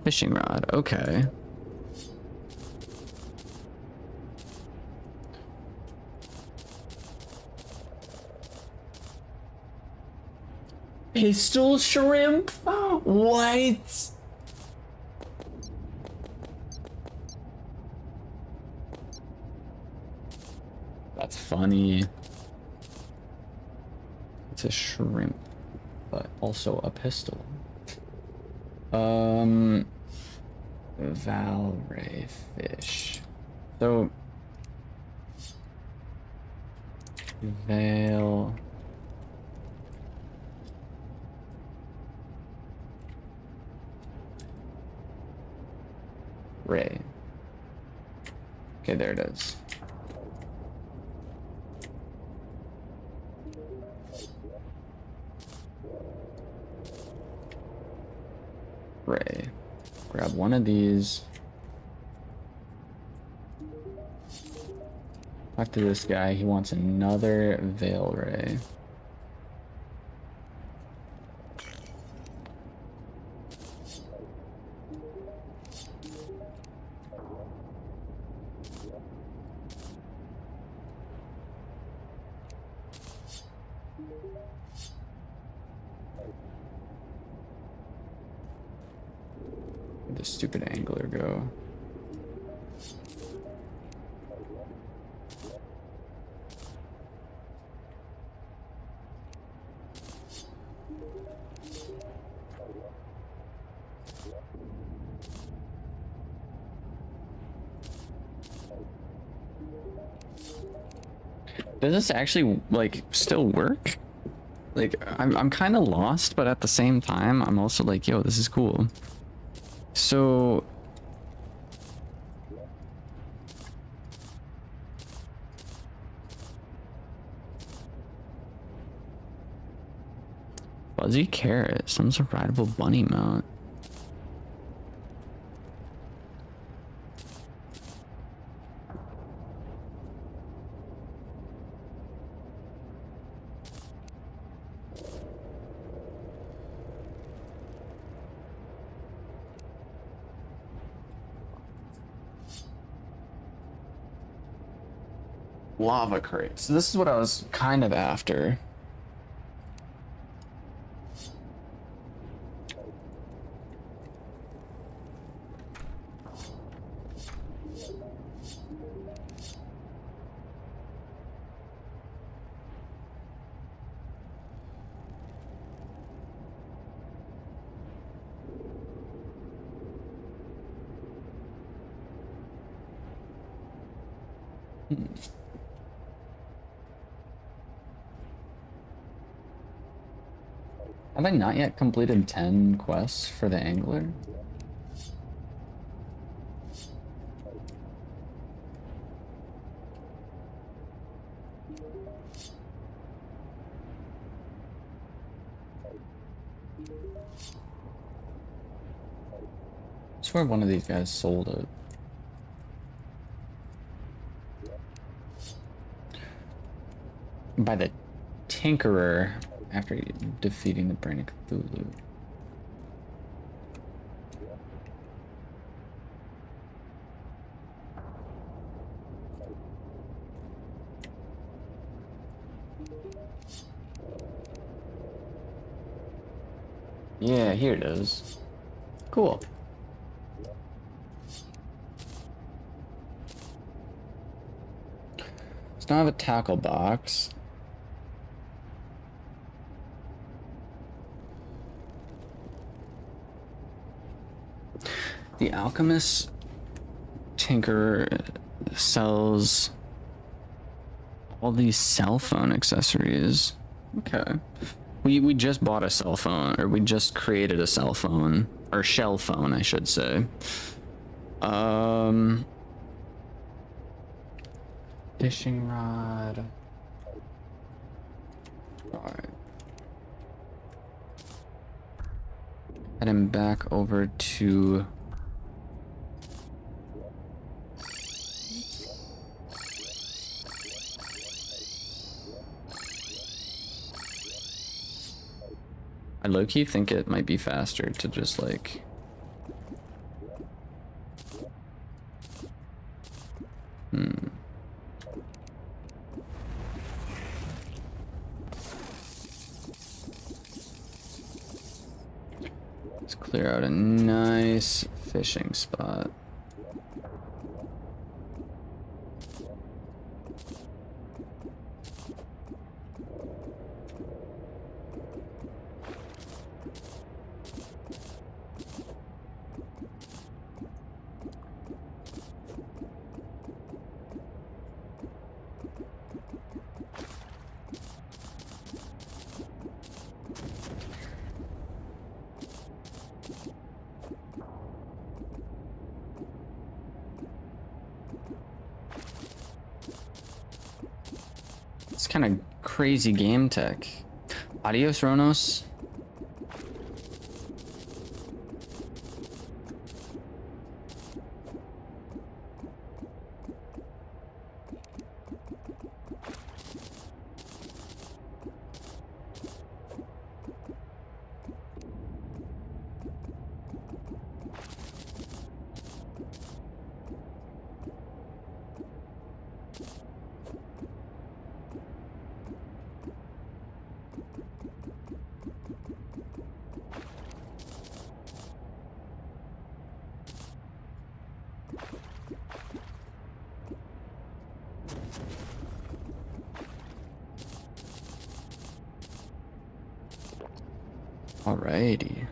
Fishing rod. Okay. Pistol shrimp? What? That's funny. It's a shrimp, but also a pistol. Valray fish. So Veil. Ray. Okay, there it is. Ray. Grab one of these. Talk to this guy. He wants another Veil Ray. Where'd the stupid angler go? Does this actually like still work? Like I'm kind of lost, but at the same time I'm also like, yo, this is cool. So fuzzy carrot, some sort of rideable bunny mount. lava crates. So this is what I was kind of after. Have I not yet completed 10 quests for the angler? I swear one of these guys sold it. By the Tinkerer after defeating the Brain of Cthulhu. Yeah, here it is. Cool. So now I have a tackle box. The Alchemist Tinkerer sells all these cell phone accessories. Okay. We just bought a cell phone, or we just created a cell phone, or shell phone, I should say. Fishing rod. Alright. Heading back over to I low-key think it might be faster to just like let's clear out a nice fishing spot. It's kind of crazy game tech. Adios, Ronos. Alrighty.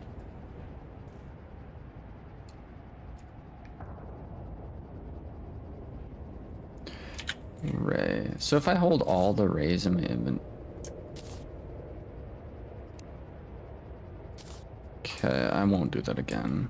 Ray. So if I hold all the rays in my inventory. Okay, I won't do that again.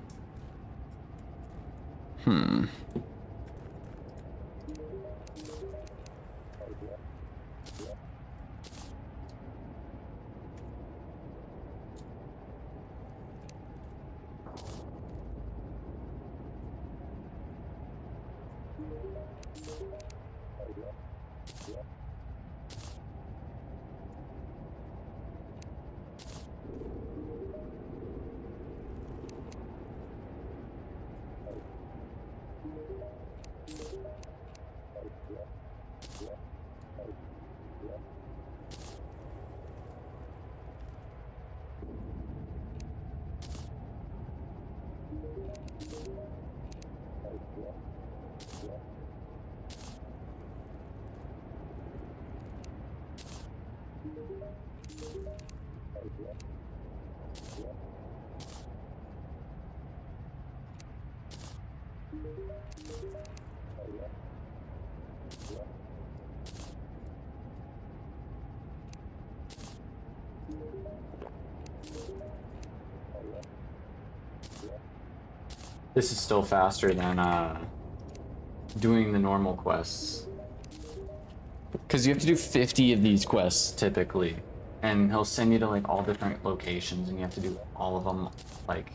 This is still faster than doing the normal quests. Because you have to do 50 of these quests typically. And he'll send you to like all different locations and you have to do all of them like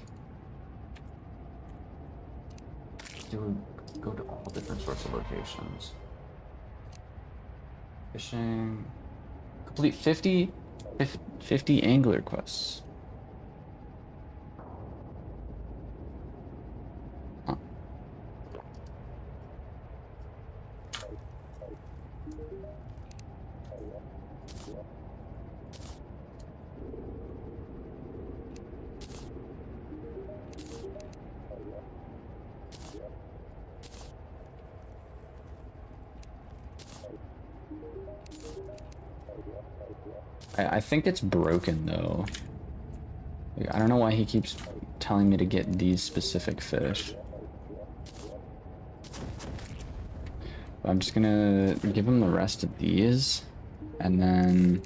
go to all different sorts of locations. Fishing. Complete 50 angler quests. Huh. I think it's broken though. Like, I don't know why he keeps telling me to get these specific fish. But I'm just gonna give him the rest of these and then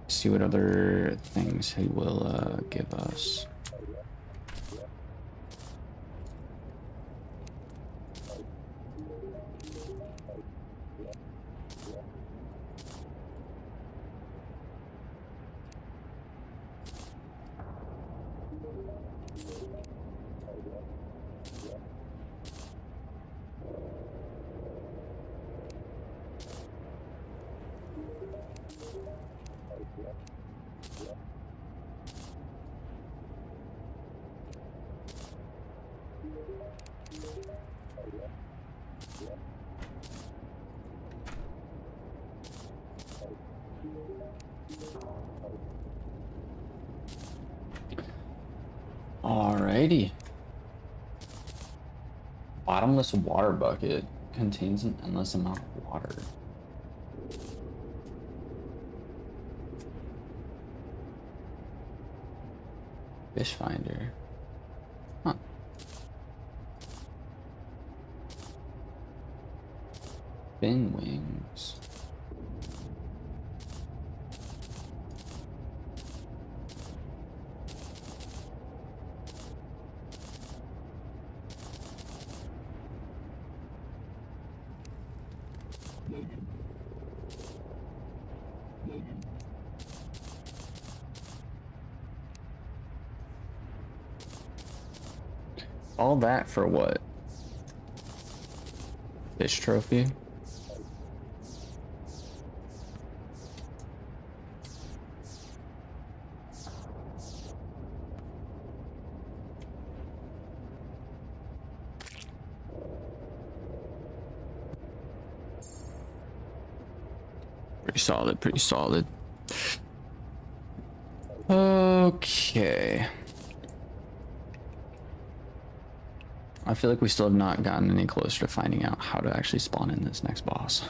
see what other things he will give us. Alrighty. Bottomless water bucket contains an endless amount of water. Fish finder. Huh. Fin wings. All that for what? Fish trophy? Pretty solid, pretty solid. Okay. I feel like we still have not gotten any closer to finding out how to actually spawn in this next boss.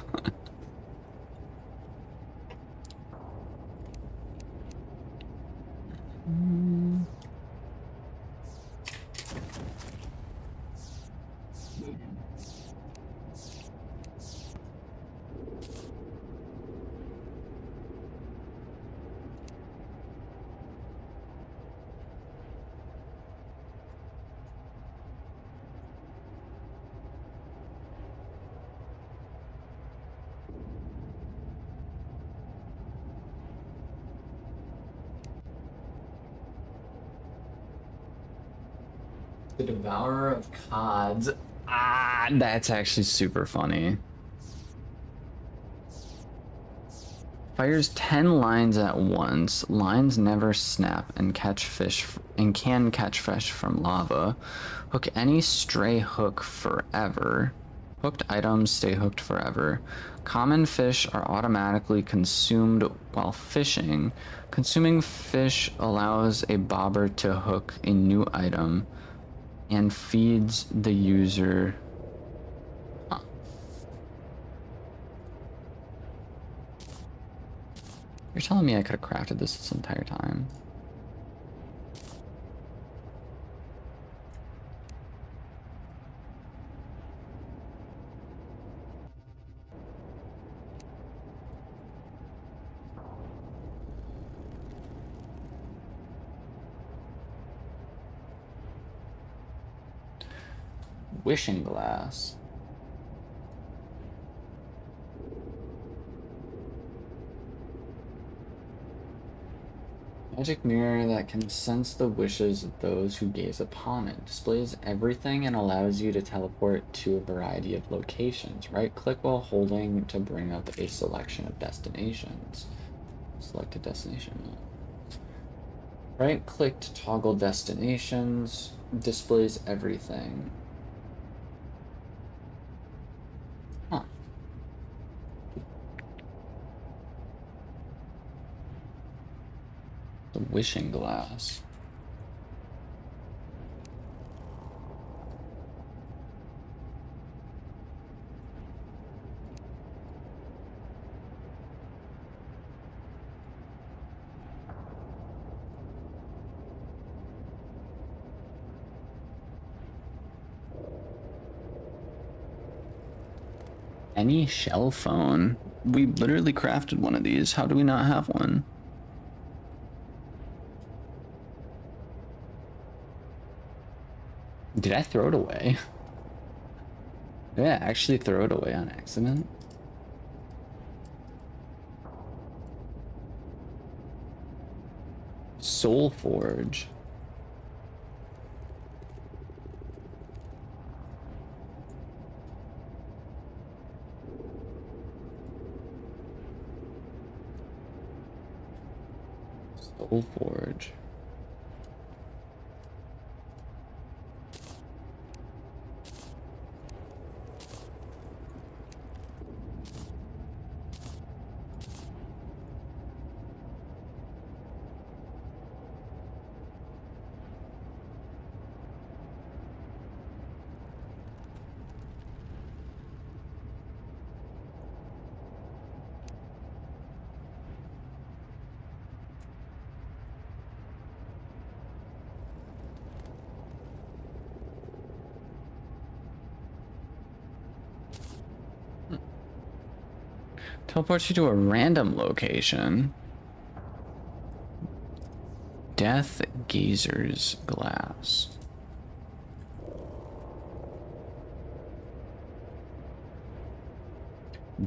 The Devourer of Cods. Ah, that's actually super funny. Fires 10 lines at once. Lines never snap and catch fish and can catch fish from lava. Hook any stray hook forever. Hooked items stay hooked forever. Common fish are automatically consumed while fishing. Consuming fish allows a bobber to hook a new item and feeds the user. Huh. You're telling me I could have crafted this entire time? Wishing glass. Magic mirror that can sense the wishes of those who gaze upon it. Displays everything and allows you to teleport to a variety of locations. Right click while holding to bring up a selection of destinations. Select a destination. Right click to toggle destinations. Displays everything. Huh. The wishing glass. Any shell phone? We literally crafted one of these. How do we not have one? Did I throw it away? Did I actually throw it away on accident? Soul Forge. Soul Forge. Teleports you to a random location. Death Gazer's Glass.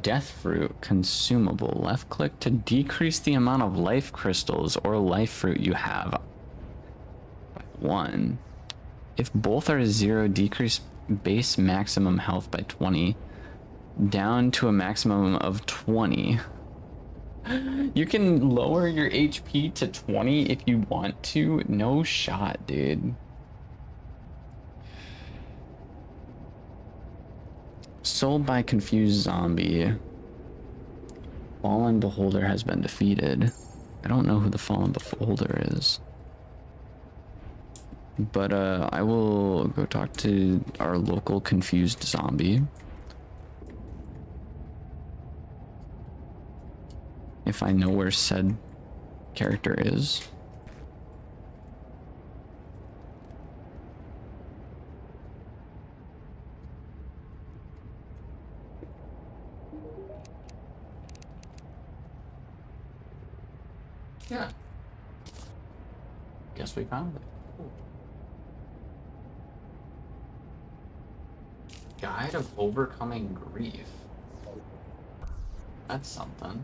Death Fruit consumable. Left click to decrease the amount of life crystals or life fruit you have by 1. If both are 0, decrease base maximum health by 20 down to a maximum of 20. You can lower your HP to 20 if you want to. No shot, dude. Sold by Confused Zombie. Fallen Beholder has been defeated. I don't know who the Fallen Beholder is. But I will go talk to our local Confused Zombie. If I know where said character is. Yeah. Guess we found it. Cool. Guide of Overcoming Grief. That's something.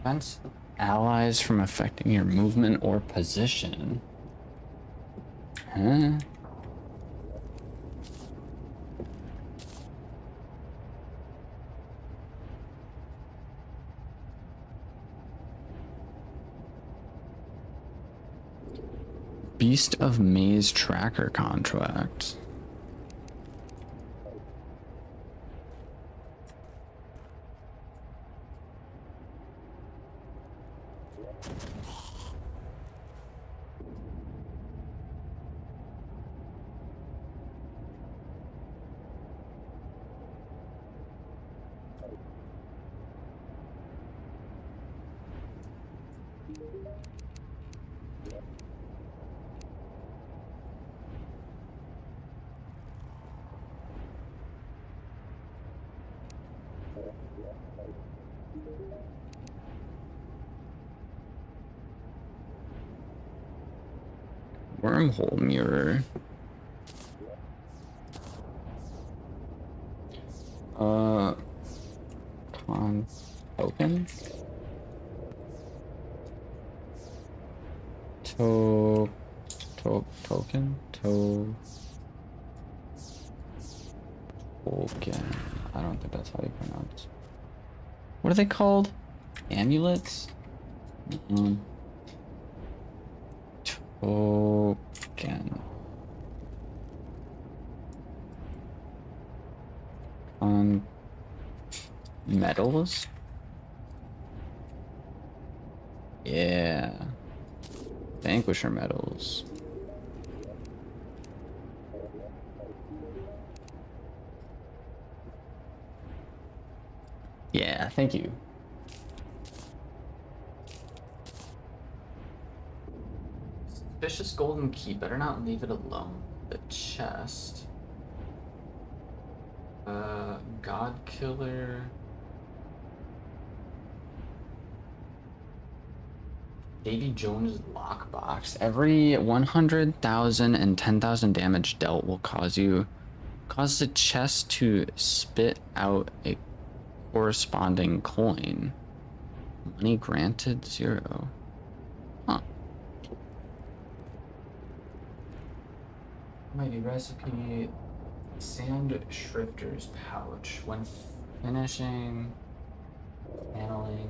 Prevents allies from affecting your movement or position. Huh? Beast of Maze Tracker contract. Wormhole mirror. Con token. Token. I don't think that's how you pronounce. What are they called? Amulets? Token. On metals? Yeah. Vanquisher medals. Yeah, thank you. Suspicious golden key. Better not leave it alone. The chest. God Killer. Davy Jones lockbox. Every 100,000 and 10,000 damage dealt will cause the chest to spit out a corresponding coin. Money granted 0. Huh. Mighty recipe. Sand Shrifter's pouch. When finishing paneling,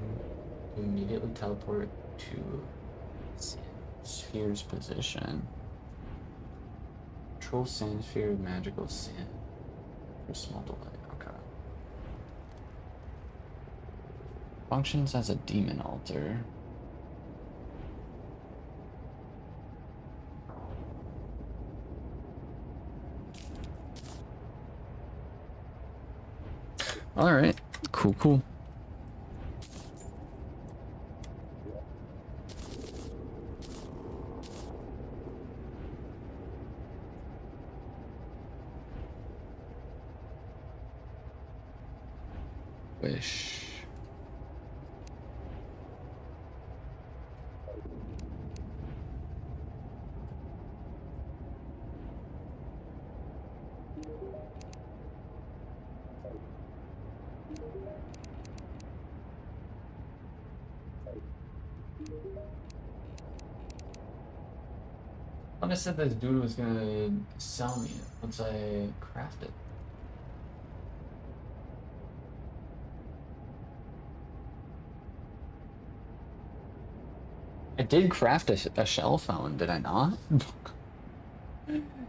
you immediately teleport to Sand Sphere's position. Control Sand Sphere with magical sand for small delay. Okay. Functions as a demon altar. All right, cool. Wish. I said this dude was gonna sell me it once I craft it. I did craft a shell phone, did I not?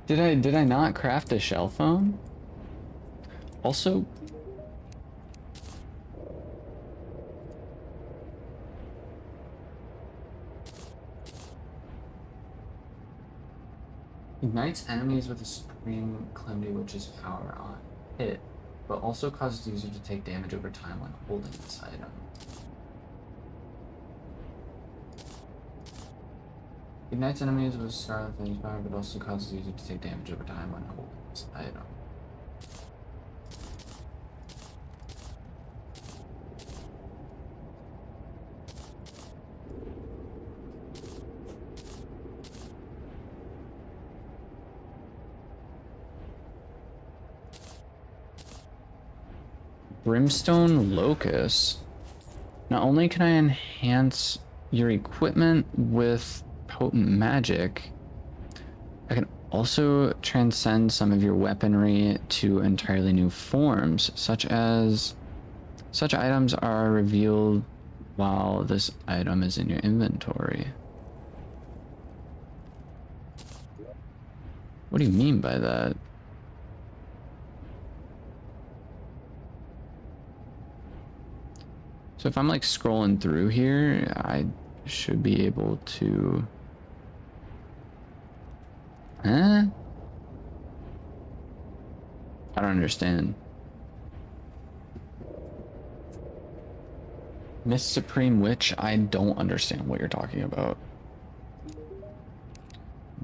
Did I not craft a shell phone? Also, ignites enemies with a supreme Calamity Witch's power on hit, but also causes the user to take damage over time when holding this item. Ignites enemies with Scarlet Flame's power, but also causes the user to take damage over time when holding this item. Brimstone Locust. Not only can I enhance your equipment with potent magic, I can also transcend some of your weaponry to entirely new forms, such items are revealed while this item is in your inventory. What do you mean by that? So if I'm like scrolling through here, I should be able to... Huh? I don't understand. Miss Supreme Witch, I don't understand what you're talking about.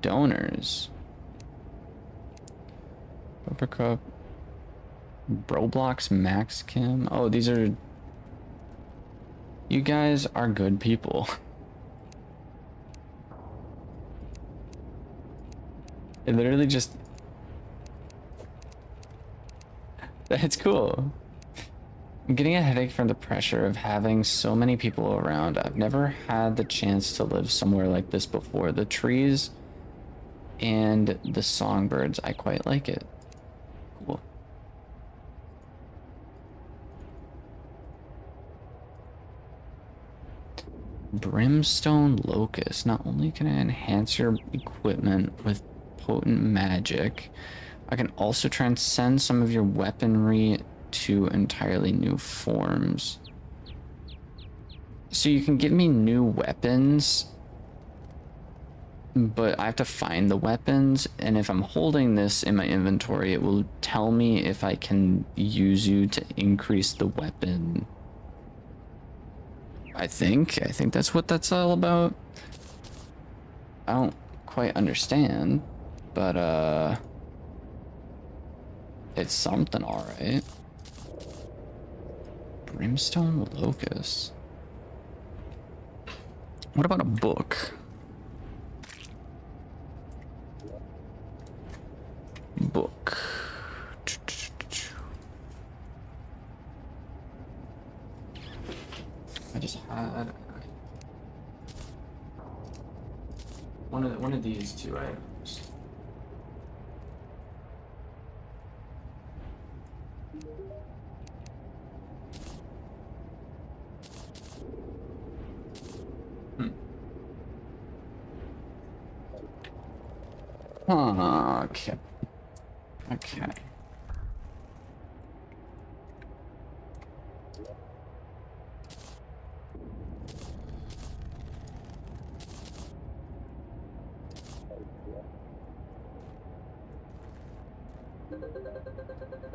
Donors. Uppercup. Roblox Max Kim. Oh, these are... You guys are good people. It literally just... That's cool. I'm getting a headache from the pressure of having so many people around. I've never had the chance to live somewhere like this before. The trees and the songbirds, I quite like it. Cool. Brimstone Locust. Not only can I enhance your equipment with potent magic, I can also transcend some of your weaponry to entirely new forms. So you can give me new weapons, but I have to find the weapons, and if I'm holding this in my inventory, it will tell me if I can use you to increase the weapon. I think that's what that's all about. I don't quite understand, but it's something, all right. Brimstone Locust. What about a book? Book. I just had one of these two items. Okay. Okay.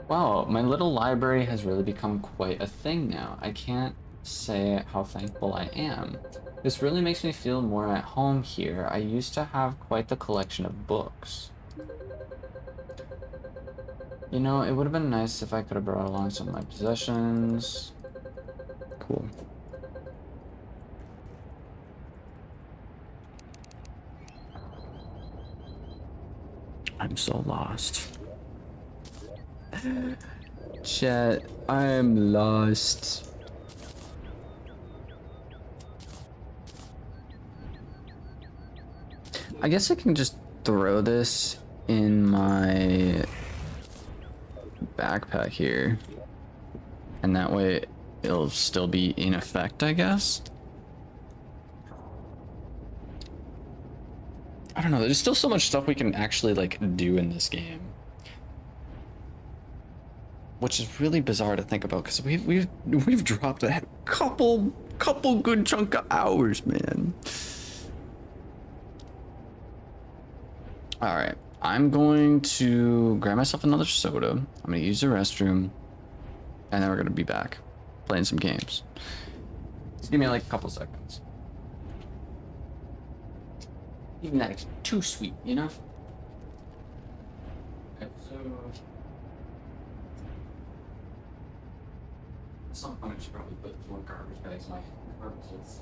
Wow, my little library has really become quite a thing now. I can't say how thankful I am. This really makes me feel more at home here. I used to have quite the collection of books. You know, it would have been nice if I could have brought along some of my possessions. Cool. I'm so lost. Chat, I'm lost. I guess I can just throw this in my backpack here, and that way it'll still be in effect, I guess. I don't know, there's still so much stuff we can actually like do in this game, which is really bizarre to think about because we've dropped a couple good chunk of hours, man. All right, I'm going to grab myself another soda. I'm gonna use the restroom, and then we're gonna be back playing some games. Just give me like a couple seconds. Even that is too sweet, you know? Okay, so at some point I should probably put more garbage bags in my purposes.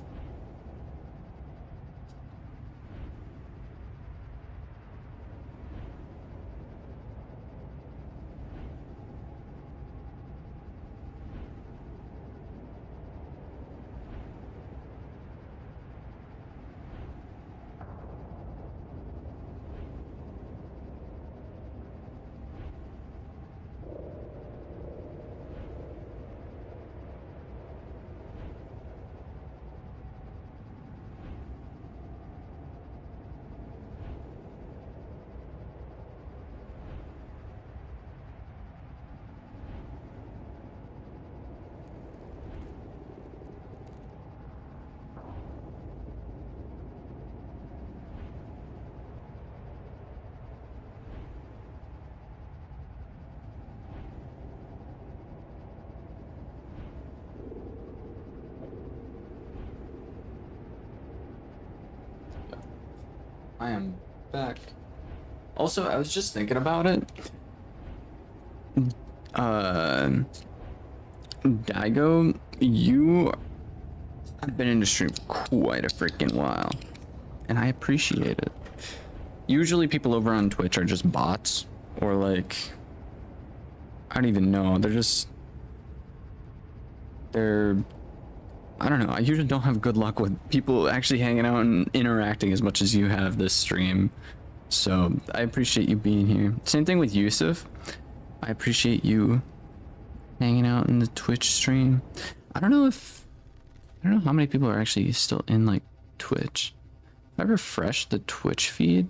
I am back. Also, I was just thinking about it. Daigo, you have been in the stream for quite a freaking while, and I appreciate it. Usually people over on Twitch are just bots, or like, I don't even know, I don't know, I usually don't have good luck with people actually hanging out and interacting as much as you have this stream. So I appreciate you being here. Same thing with Yusuf. I appreciate you hanging out in the Twitch stream. I don't know how many people are actually still in like Twitch. If I refresh the Twitch feed,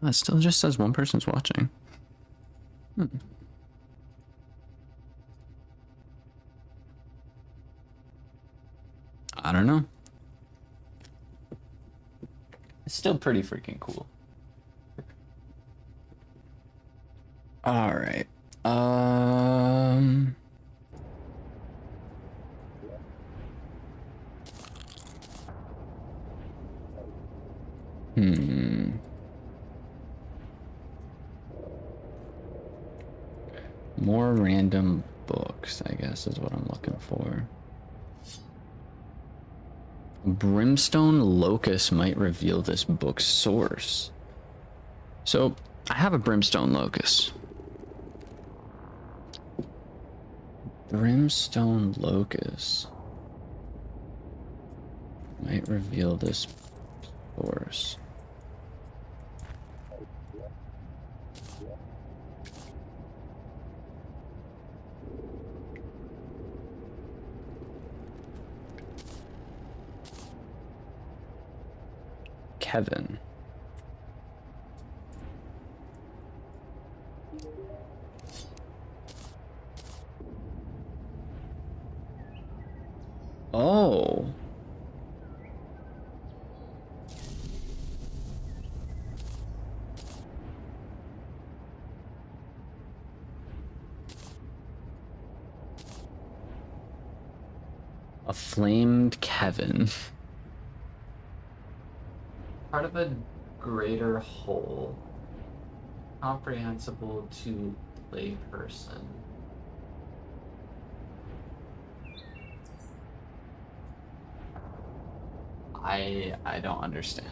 it still just says one person's watching. I don't know. It's still pretty freaking cool. All right. More random books, I guess, is what I'm looking for. Brimstone Locust might reveal this book's source. So, I have a Brimstone Locust. Brimstone Locust might reveal this source. Kevin. Oh. A flamed Kevin. Part of a greater whole, comprehensible to layperson. I don't understand.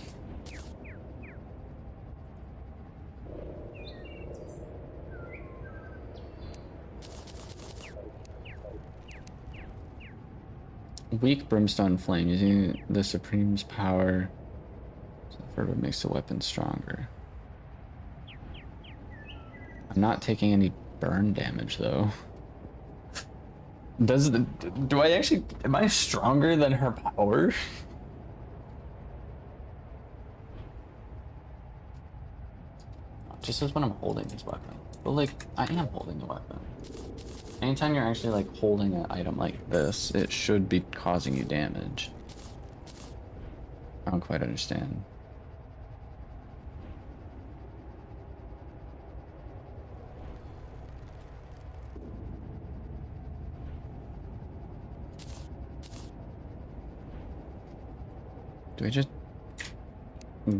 Weak brimstone flame, using the Supreme's power. Fargo makes the weapon stronger. I'm not taking any burn damage though. Do I actually, am I stronger than her power? Just as when I'm holding this weapon. But like, I am holding the weapon. Anytime you're actually like holding an item like this, it should be causing you damage. I don't quite understand. Do I just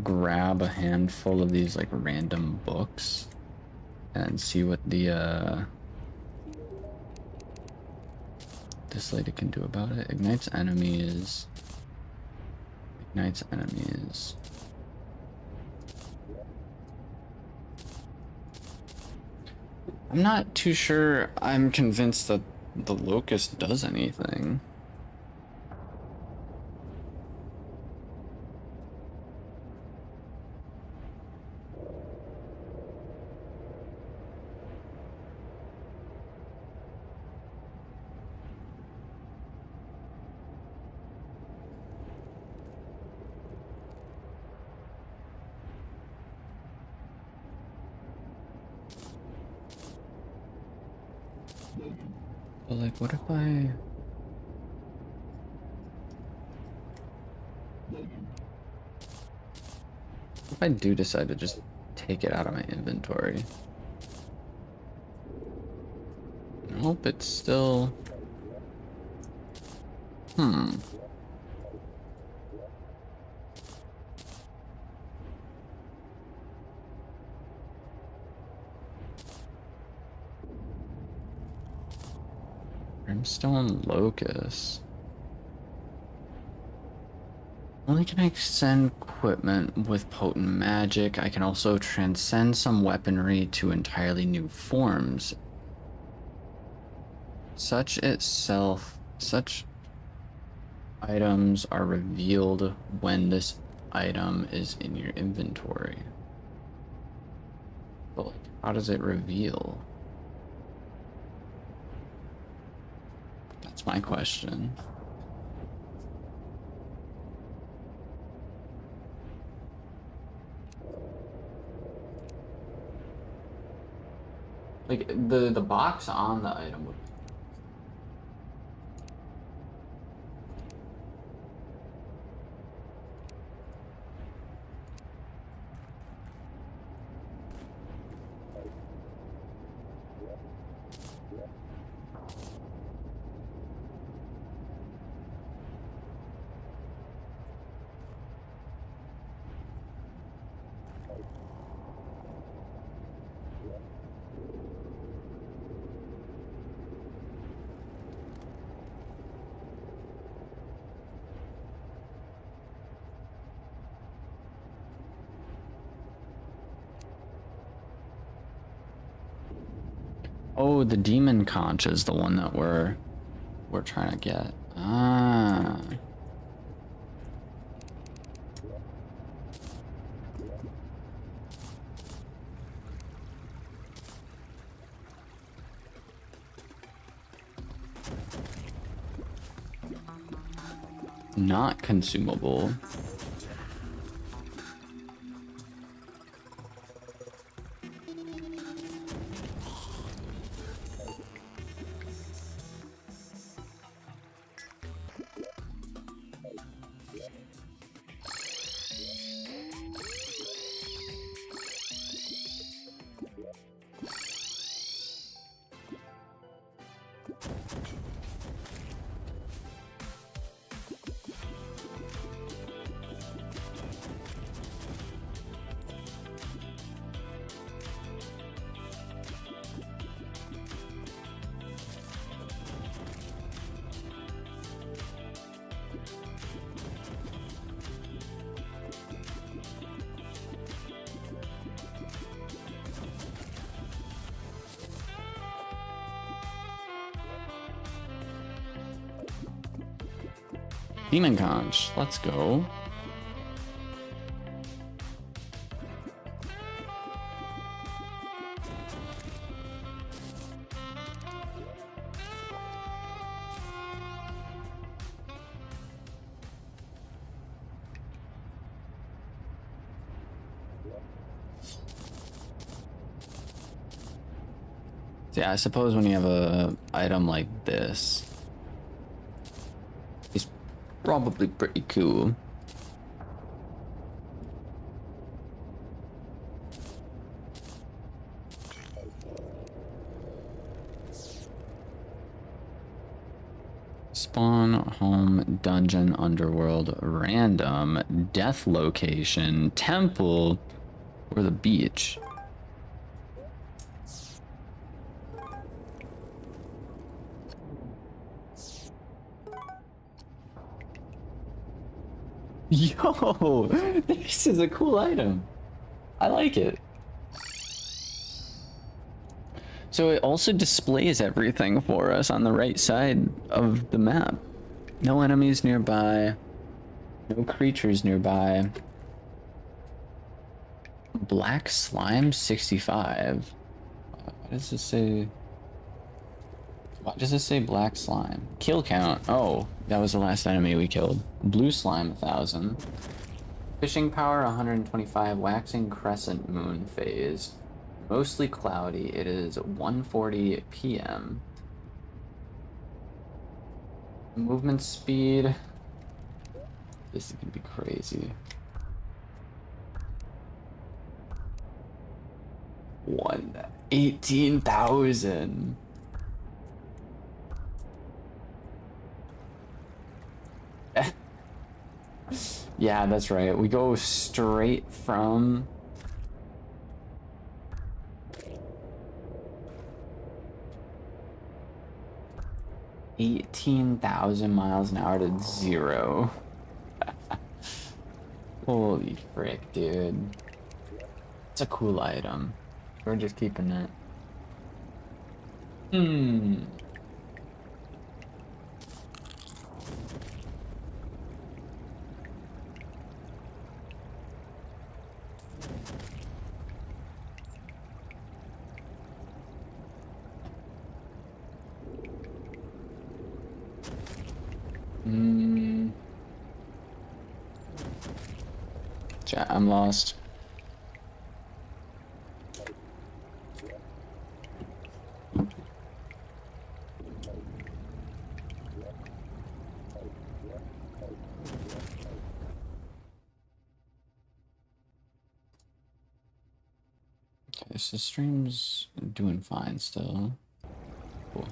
grab a handful of these like random books and see what the this lady can do about it? Ignites enemies. Ignites enemies. I'm not too sure I'm convinced that the locust does anything. But like, what if I do decide to just take it out of my inventory? Nope, it's still... Brimstone Locust. Only can extend equipment with potent magic. I can also transcend some weaponry to entirely new forms. Such items are revealed when this item is in your inventory. But like, how does it reveal? That's my question. Like the box on the item would. Oh, the demon conch is the one that we're trying to get. Ah. Not consumable. Demon conch, let's go. See, I suppose when you have a item like this, it's probably pretty cool. Spawn, home, dungeon, underworld, random, death location, temple, or the beach. Yo, this is a cool item. I like it. So it also displays everything for us on the right side of the map. No enemies nearby. No creatures nearby. Black slime 65. What does this say? Why does it say black slime? Kill count. Oh, that was the last enemy we killed. Blue slime 1000. Fishing power 125. Waxing crescent moon phase. Mostly cloudy. It is 1:40 p.m. Movement speed. This is gonna be crazy. 18,000. Yeah, that's right. We go straight from 18,000 miles an hour to 0. Holy frick, dude. It's a cool item. We're just keeping that. Chat, I'm lost. Okay, so stream's doing fine still. Cool.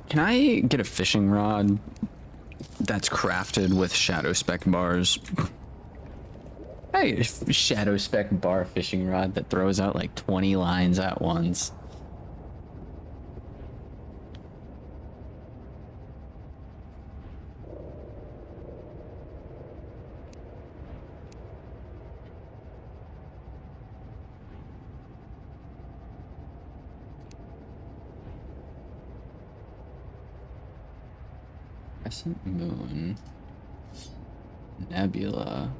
Can I get a fishing rod that's crafted with shadow spec bars? Hey, shadow spec bar fishing rod that throws out like 20 lines at once. Crescent moon. Nebula.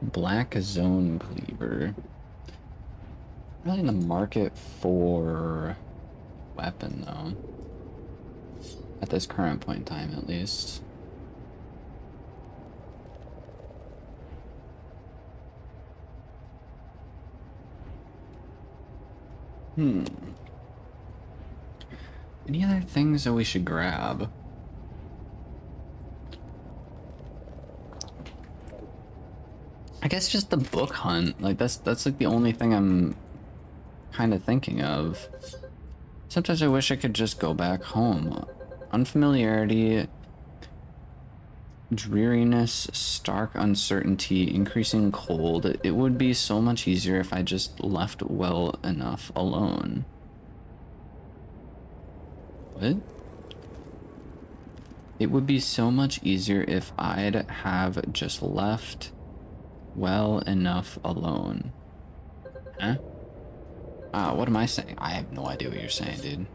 Black zone cleaver. Really in the market for weapon though. At this current point in time at least. Any other things that we should grab? I guess just the book hunt. Like that's like the only thing I'm kind of thinking of. Sometimes I wish I could just go back home. Unfamiliarity, dreariness, stark uncertainty, increasing cold. It would be so much easier if I just left well enough alone. What? It would be so much easier if I'd have just left well enough alone. Huh? What am I saying? I have no idea what you're saying, dude.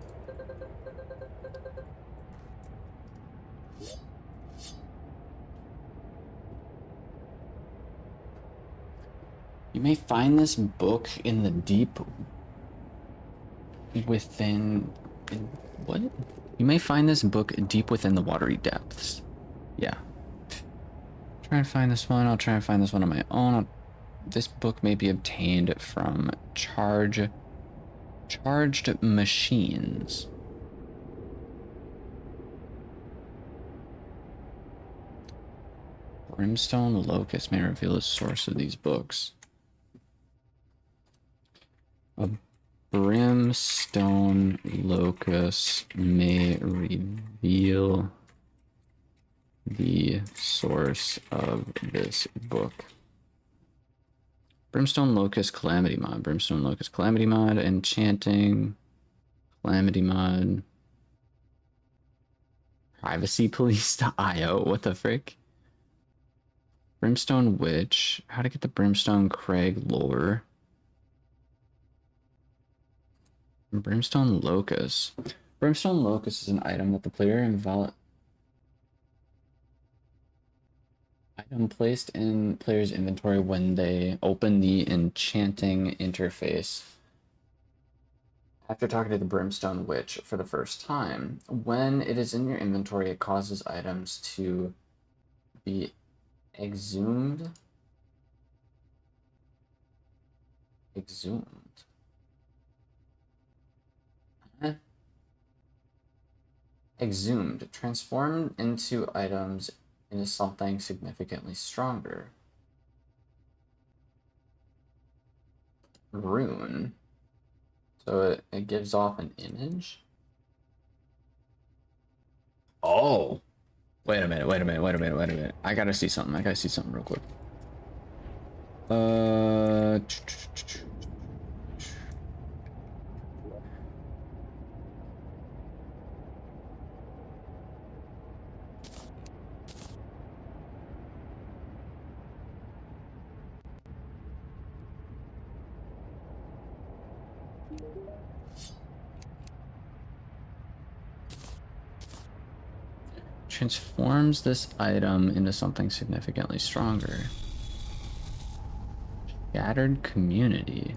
You may find this book in the deep within... What? You may find this book deep within the watery depths. Yeah. Try and find this one. I'll try and find this one on my own. This book may be obtained from charged machines. Brimstone Locust may reveal the source of these books. A Brimstone Locust may reveal the source of this book. Brimstone Locust Calamity Mod. Brimstone Locust Calamity Mod. Enchanting. Calamity Mod. Privacy Police.io. What the frick? Brimstone Witch. How to get the Brimstone Crag lore. Brimstone Locust. Brimstone Locust is an item that the player item placed in player's inventory when they open the enchanting interface after talking to the Brimstone Witch for the first time. When it is in your inventory, it causes items to be exhumed. Exhumed, transformed into items into something significantly stronger. rune. So it gives off an image. Oh, wait a minute. I gotta see something. Real quick. Transforms this item into something significantly stronger. Shattered community.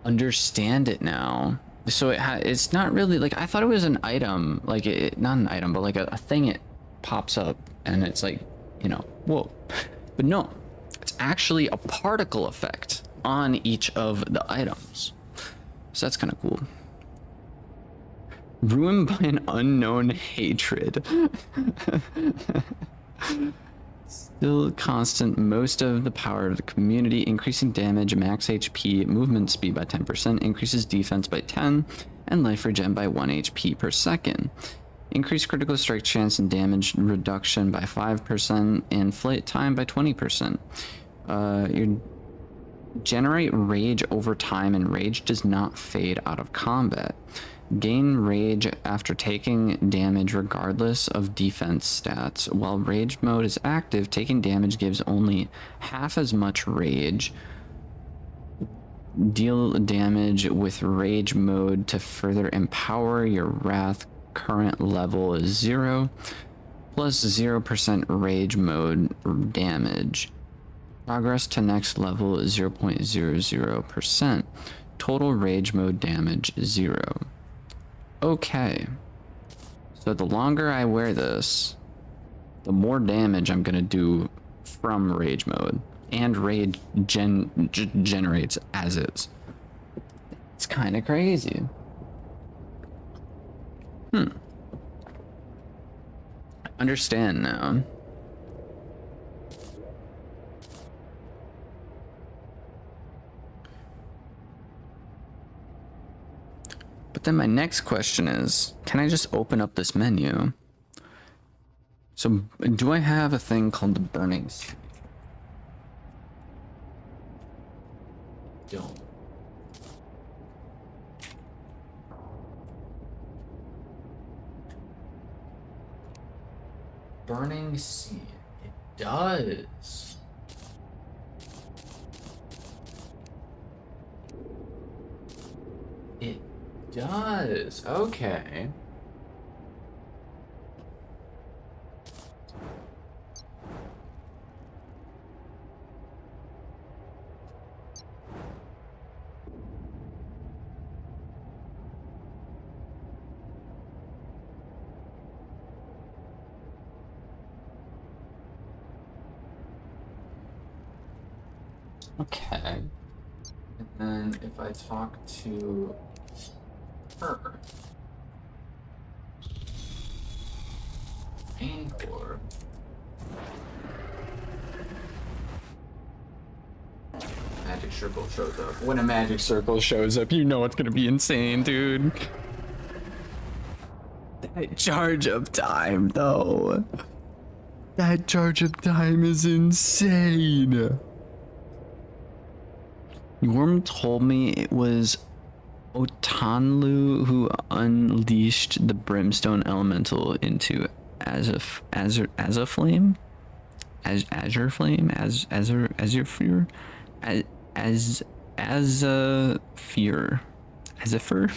Understand it now. So it's not really like, I thought it was an item, like not an item, but like a thing. It pops up and it's like, you know, whoa. But no, it's actually a particle effect on each of the items. So that's kind of cool. Ruined by an unknown hatred. Still constant most of the power of the community, increasing damage, max HP, movement speed by 10%, increases defense by 10, and life regen by 1 HP per second. Increase critical strike chance and damage reduction by 5%, and flight time by 20%. You generate rage over time, and rage does not fade out of combat. Gain rage after taking damage regardless of defense stats. While rage mode is active, taking damage gives only half as much rage. Deal damage with rage mode to further empower your wrath. Current level is 0, plus 0% rage mode damage. Progress to next level is 0.00%. Total rage mode damage 0. Okay, so the longer I wear this, the more damage I'm gonna do from rage mode, and rage generates as is. It's kind of crazy. I understand now. But then my next question is, can I just open up this menu? So do I have a thing called the Burning Sea? Don't. Burning Sea. It does. It does. Okay. Okay. And then if I talk to her, Angkor. Magic circle shows up. When a magic circle shows up, you know it's gonna be insane, dude. That charge of time, though. That charge of time is insane. Yorm told me it was Otanlu who unleashed the brimstone elemental into Azure Flame, Azure Flame, Azure Fear, Azure.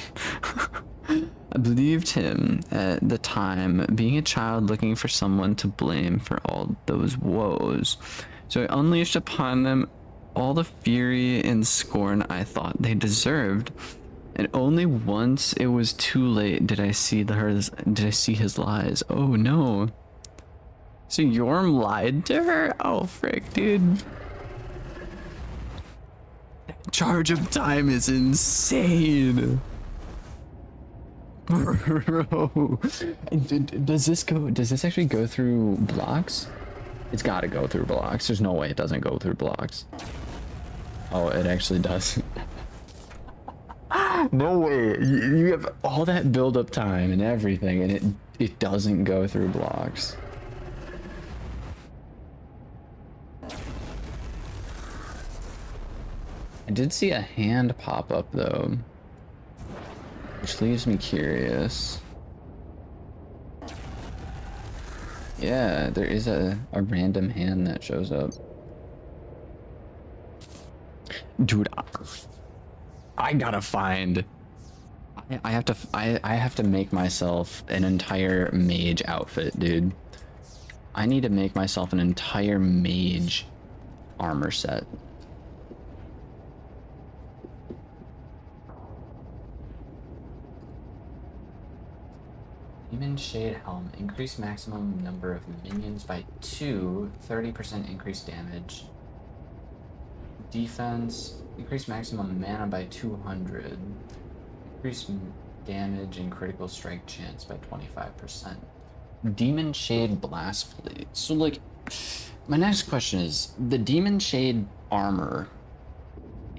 I believed him at the time, being a child looking for someone to blame for all those woes. So I unleashed upon them all the fury and scorn I thought they deserved, and only once it was too late did I see his lies. Oh no. So Yorm lied to her? Oh frick, dude. That charge of time is insane. Bro. Does this actually go through blocks? It's gotta go through blocks. There's no way it doesn't go through blocks. Oh, it actually does. No way. You have all that build up time and everything, and it doesn't go through blocks. I did see a hand pop up though, which leaves me curious. Yeah, there is a random hand that shows up. Dude, I gotta find. I have to make myself an entire mage outfit, dude. I need to make myself an entire mage armor set. Demon Shade Helm. Increase maximum number of minions by 2. 30% increased damage. Defense. Increase maximum mana by 200. Increase damage and critical strike chance by 25%. Demon Shade Blast Plate. So, like, my next question is, the Demon Shade armor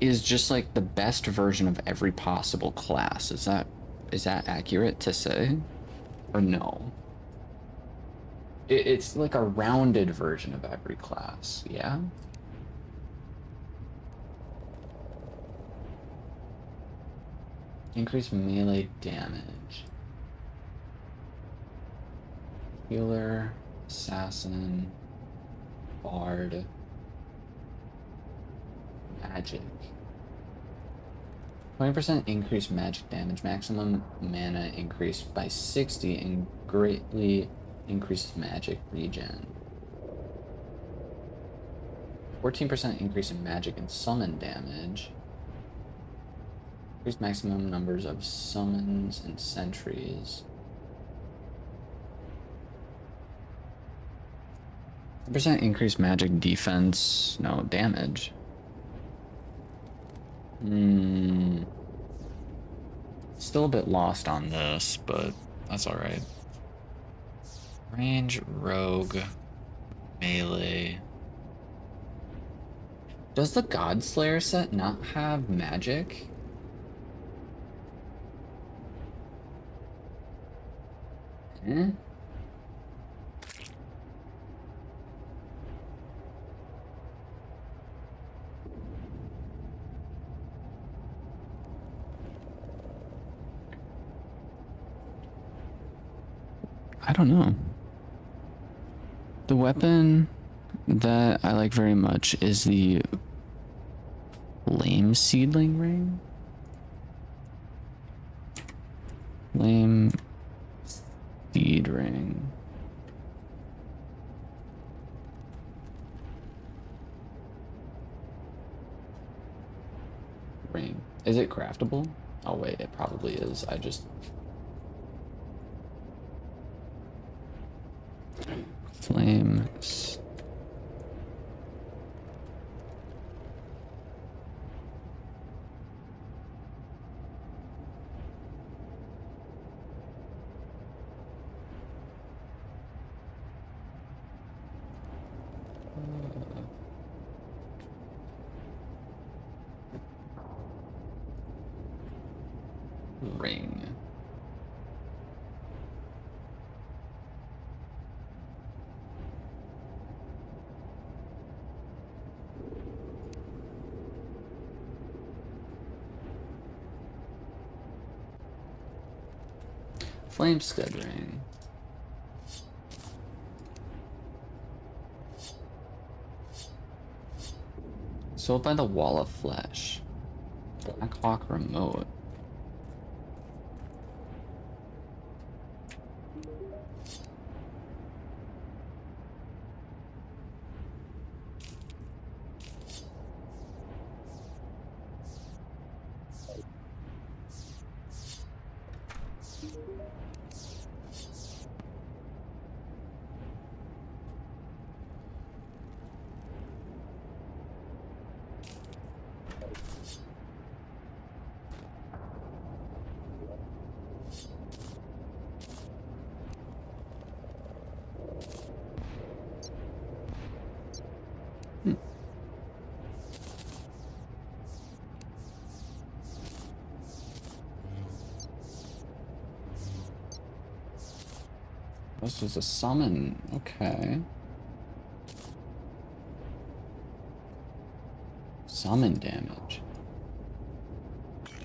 is just like the best version of every possible class. Is that accurate to say? Or no? It's like a rounded version of every class, yeah? Increase melee damage. Healer, assassin, bard, magic. 20% increased magic damage, maximum mana increased by 60, and greatly increases magic regen. 14% increase in magic and summon damage. Increase maximum numbers of summons and sentries. 10% increased magic defense, no damage. Still a bit lost on this, but that's alright. Range, rogue, melee. Does the Godslayer set not have magic? Eh? I don't know. The weapon that I like very much is the Flame Seedling Ring. Flame Seed Ring. Ring. Is it craftable? Oh wait, it probably is. I just... Flame... ring. Flame Scud Ring. Sold by the Wall of Flesh. Black Hawk Remote. This was a summon. Okay. Summon damage.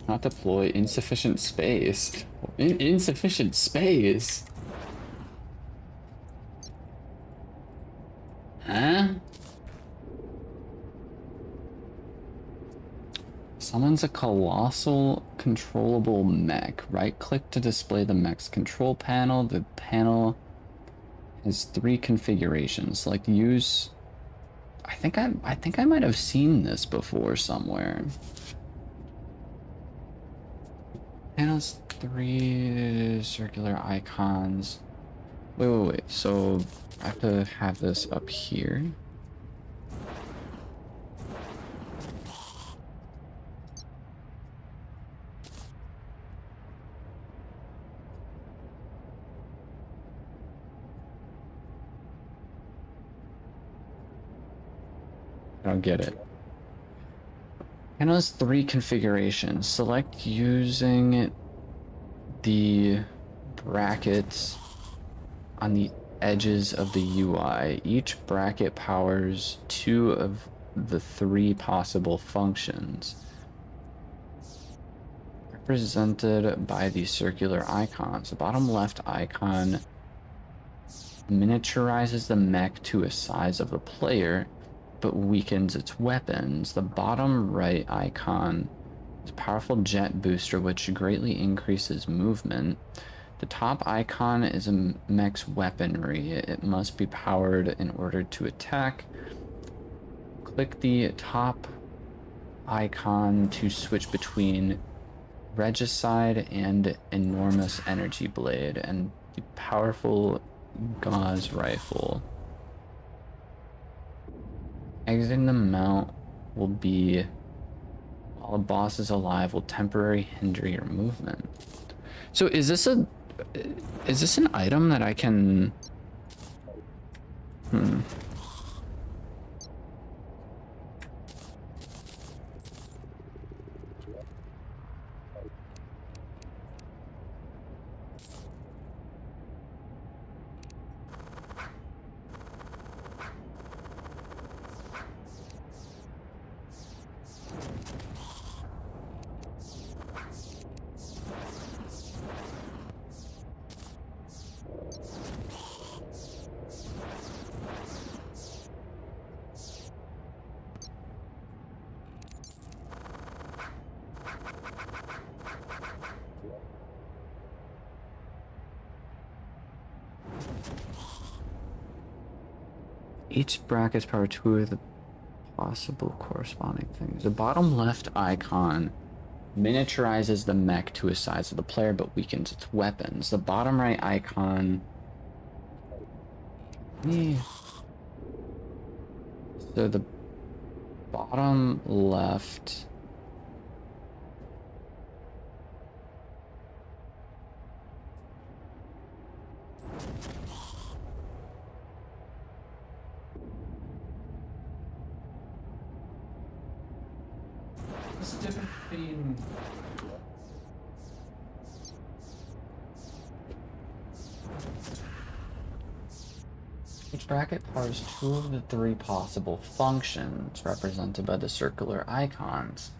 Not deploy insufficient space. Insufficient space? Huh? Summons a colossal controllable mech. Right click to display the mech's control panel. The panel has 3 configurations. Select use. I think I might have seen this before somewhere. Panels 3 circular icons. Wait. So I have to have this up here. I don't get it. Panel has 3 configurations. Select using the brackets on the edges of the UI. Each bracket powers 2 of the 3 possible functions, represented by the circular icons. The bottom left icon miniaturizes the mech to a size of the player, but weakens its weapons. The bottom right icon is a powerful jet booster, which greatly increases movement. The top icon is a mech's weaponry. It must be powered in order to attack. Click the top icon to switch between Regicide and Enormous Energy Blade and the powerful Gauze Rifle. Exiting the mount will be while a boss is alive will temporarily hinder your movement. So is this an item that I can each bracket's power 2 of the possible corresponding things. The bottom left icon miniaturizes the mech to a size of the player but weakens its weapons. The bottom right icon... So the bottom left... What's the difference between... Each bracket powers 2 of the 3 possible functions represented by the circular icons.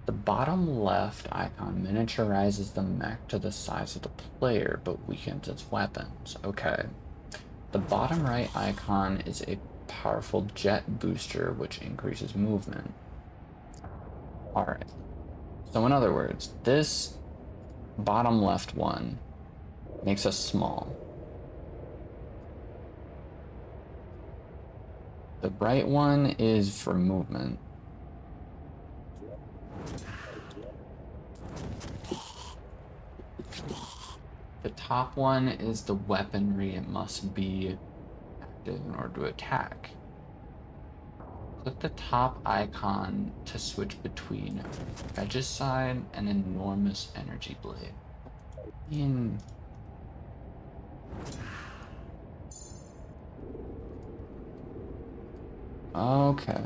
The bottom left icon miniaturizes the mech to the size of the player but weakens its weapons. Okay. The bottom right icon is a powerful jet booster which increases movement. Alright. So in other words, this bottom left one makes us small. The right one is for movement. The top one is the weaponry. It must be active in order to attack. Click the top icon to switch between Regicide and Enormous Energy Blade. Okay.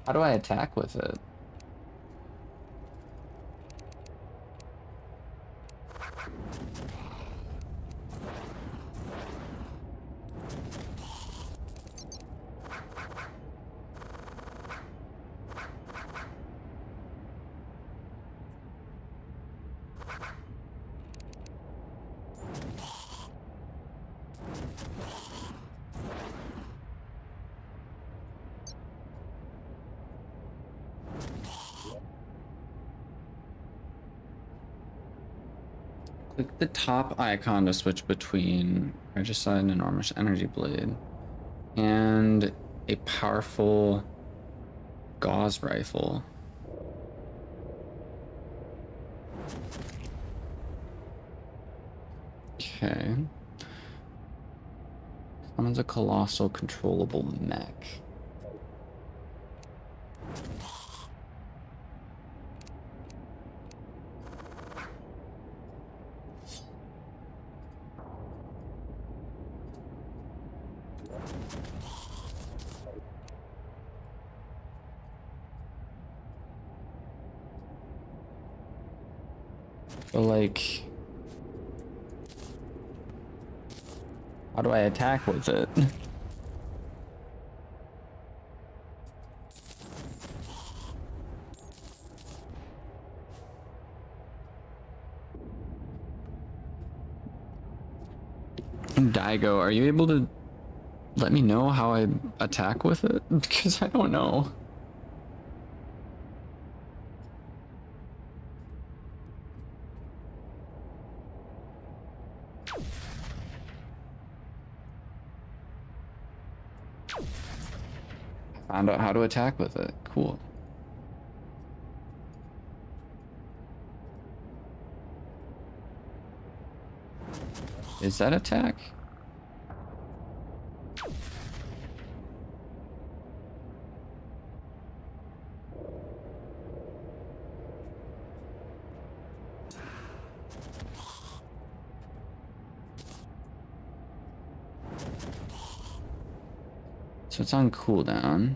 How do I attack with it? Click the top icon to switch between Regicide and Enormous Energy Blade and a powerful gauze rifle. Okay. Summons a colossal controllable mech. But like, how do I attack with it? Daigo, are you able to let me know how I attack with it? Because I don't know. Found out how to attack with it. Cool. Is that attack? So it's on cooldown.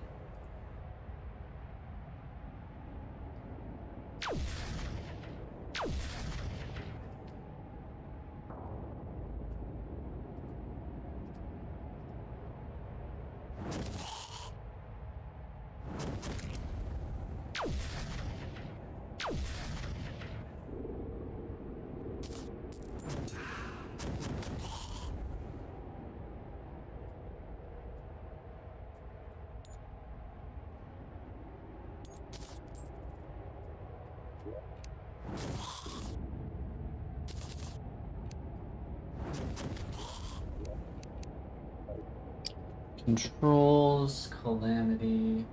Controls, Calamity.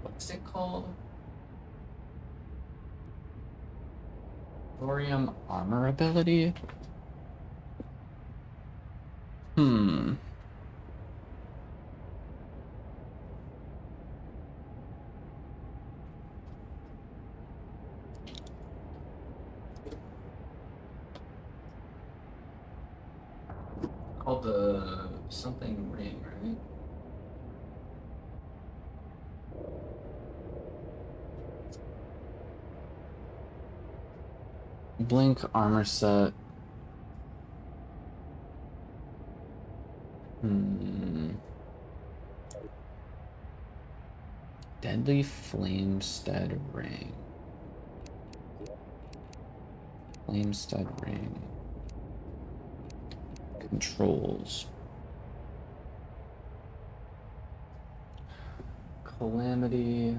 What's it called? Thorium armor ability? Called the something ring, right? Blink armor set. Deadly Flamestead ring. Flamestead ring. Controls. Calamity.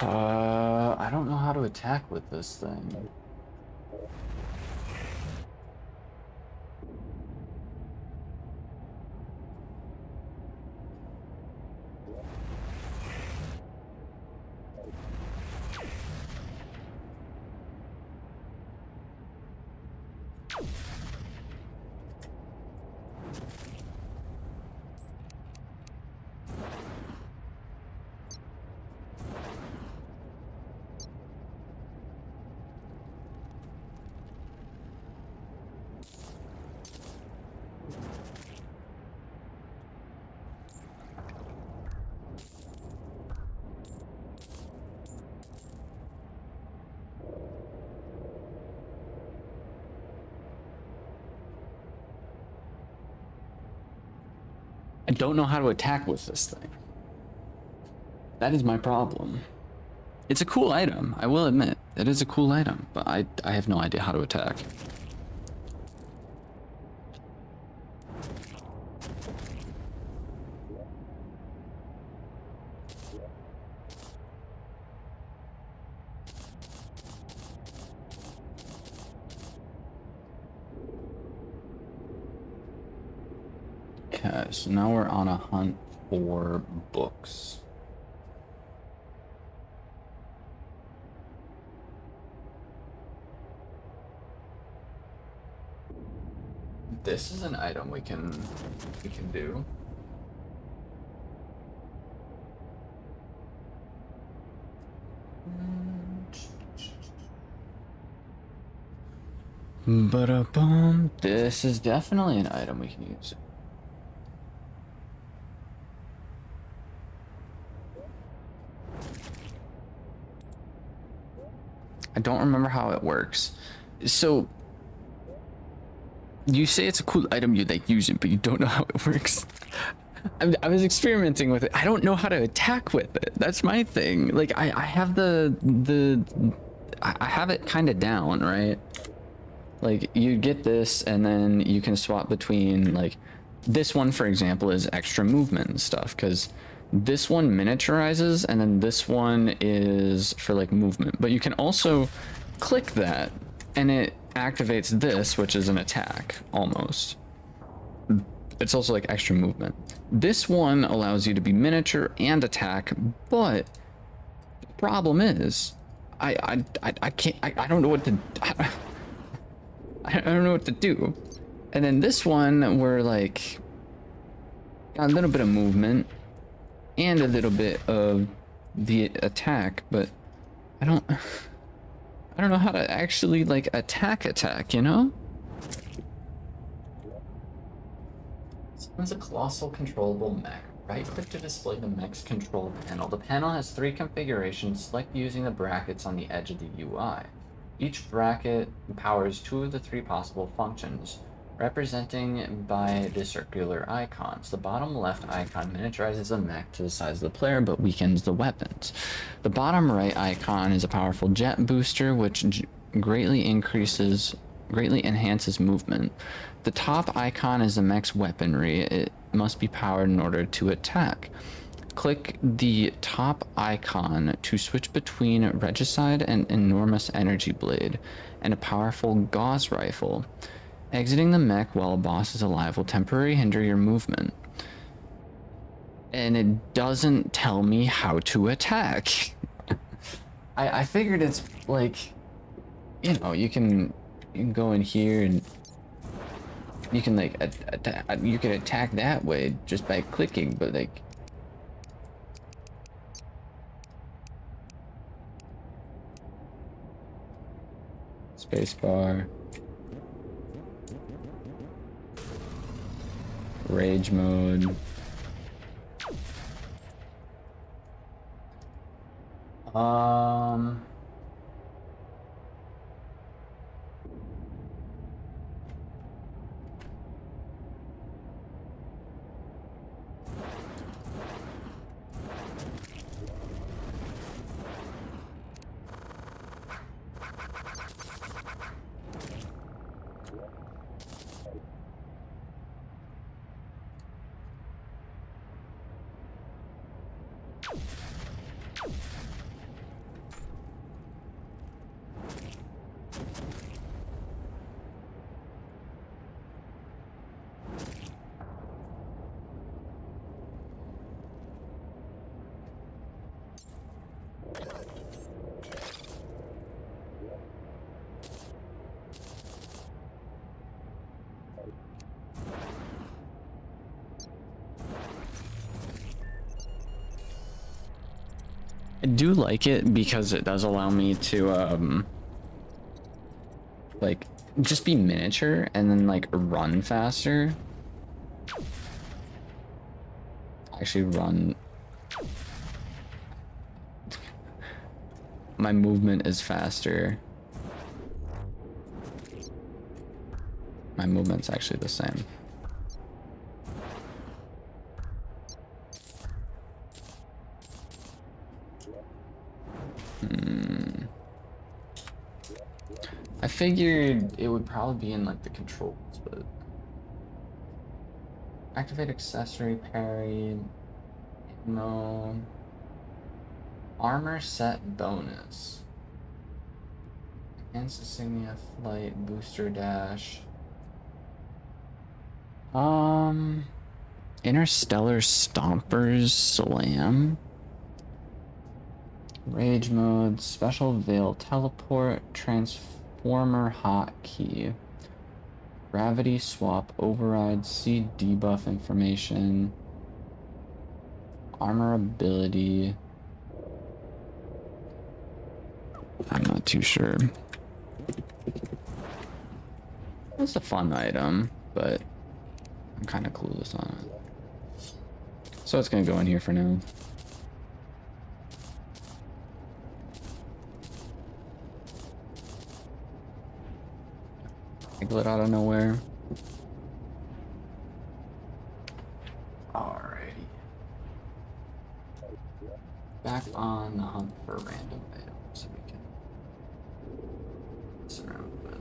I don't know how to attack with this thing. I don't know how to attack with this thing. That is my problem. It's a cool item, I will admit. It is a cool item, but I have no idea how to attack. Okay, so now we're on a hunt for books. This is an item we can do. Ba-da-bum. This is definitely an item we can use. I don't remember how it works. So you say it's a cool item, you like use it, but you don't know how it works. I was experimenting with it. I don't know how to attack with it. That's my thing. Like I have I have it kind of down, right? Like you get this and then you can swap between, like, this one for example is extra movement and stuff, because this one miniaturizes and then this one is for like movement, but you can also click that and it activates this, which is an attack almost. It's also like extra movement. This one allows you to be miniature and attack, but the problem is I can't, I don't know what to I don't know what to do. And then this one, we're like got a little bit of movement and a little bit of the attack, but I don't know how to actually like attack, you know? It's a colossal controllable mech. Right click to display the mech's control panel. The panel has 3 configurations. Select using the brackets on the edge of the UI. Each bracket powers 2 of the 3 possible functions, representing by the circular icons. The bottom left icon miniaturizes the mech to the size of the player, but weakens the weapons. The bottom right icon is a powerful jet booster, which greatly enhances movement. The top icon is the mech's weaponry. It must be powered in order to attack. Click the top icon to switch between Regicide and Enormous Energy Blade and a powerful Gauss Rifle. Exiting the mech while a boss is alive will temporarily hinder your movement. And it doesn't tell me how to attack. I figured it's like, you know, you can go in here and you can like you can attack that way just by clicking, but like spacebar, rage mode, I do like it because it does allow me to like just be miniature and then like run faster. Actually run. My movement is faster. My movement's actually the same. I figured it would probably be in like the controls, but activate accessory, parry, no armor set bonus, enhance insignia, flight, booster dash. Interstellar Stompers Slam. Rage mode, special veil teleport, transformer hotkey, gravity swap, override, see debuff information, armor ability. I'm not too sure. It's a fun item, but I'm kind of clueless on it. So it's gonna go in here for now. Glid out of nowhere. Alrighty. Back on the hunt for random items so we can mess around with.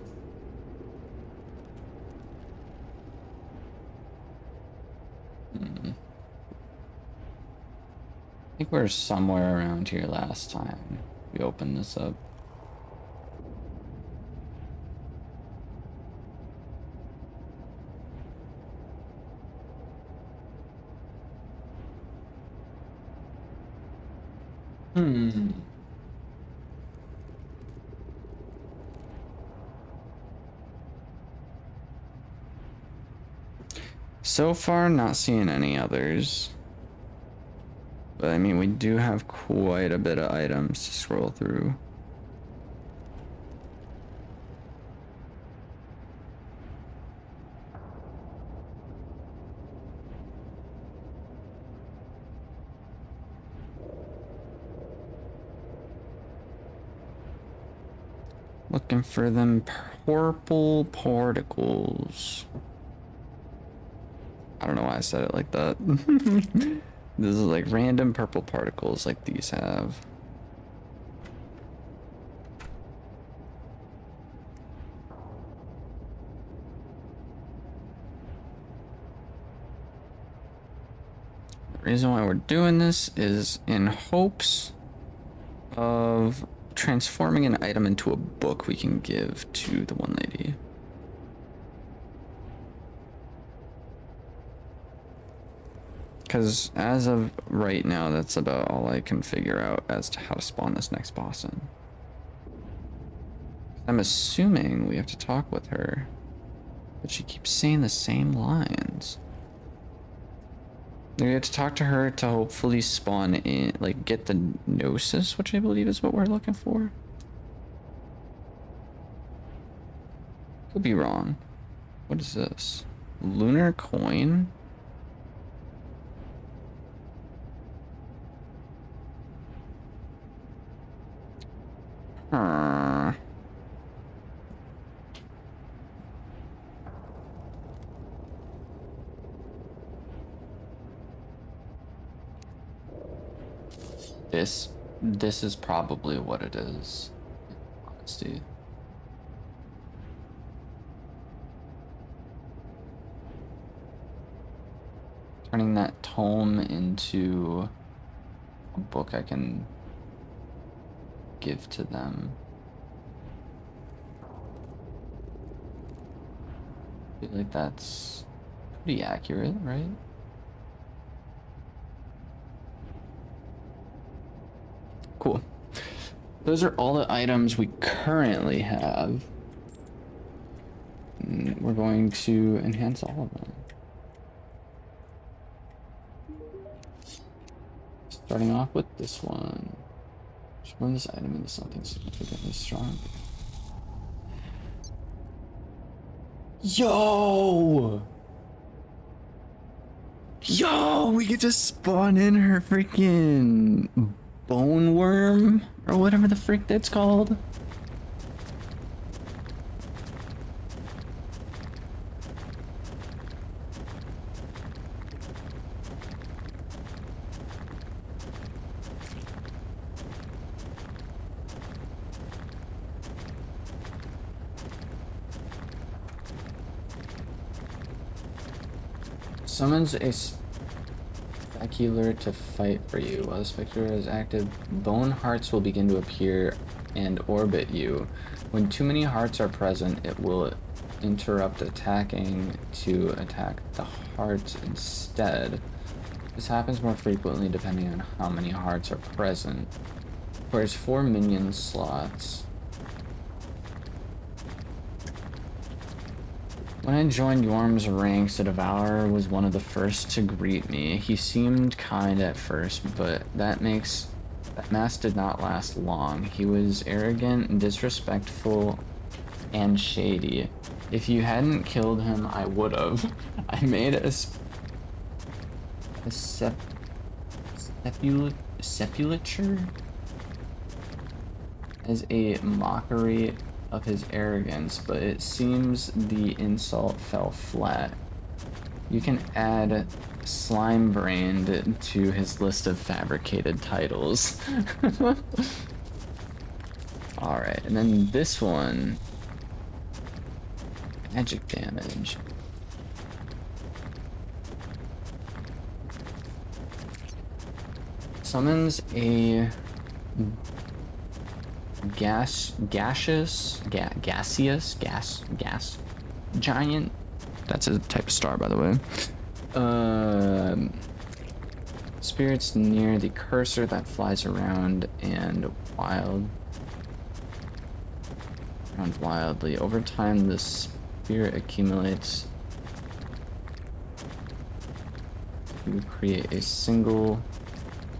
I think we were somewhere around here last time we opened this up. So far, not seeing any others. But I mean, we do have quite a bit of items to scroll through. Looking for them purple particles. I don't know why I said it like that. This is like random purple particles like these have. The reason why we're doing this is in hopes of transforming an item into a book we can give to the one lady. Because as of right now, that's about all I can figure out as to how to spawn this next boss in. I'm assuming we have to talk with her, but she keeps saying the same lines. We have to talk to her to hopefully spawn in, like get the Gnosis, which I believe is what we're looking for. Could be wrong. What is this? Lunar coin? Huh. This is probably what it is, in honesty. Turning that tome into a book I can give to them. I feel like that's pretty accurate, right? Cool. Those are all the items we currently have. We're going to enhance all of them. Starting off with this one. Transform this item into something significantly strong. Yo! Yo! We could just spawn in her freaking bone worm or whatever the frick that's called. Summons a specular to fight for you. While the specular is active, bone hearts will begin to appear and orbit you. When too many hearts are present, it will interrupt attacking to attack the hearts instead. This happens more frequently depending on how many hearts are present. Requires 4 minion slots. When I joined Yorm's ranks, the Devourer was one of the first to greet me. He seemed kind at first, but that mask did not last long. He was arrogant, disrespectful, and shady. If you hadn't killed him, I would've. I made a sepulture as a mockery of his arrogance, but it seems the insult fell flat. You can add slime brained to his list of fabricated titles. Alright, and then this one. Magic damage. Summons a gas giant. That's a type of star, by the way. Spirits near the cursor that flies around and wildly. Over time, the spirit accumulates to create a single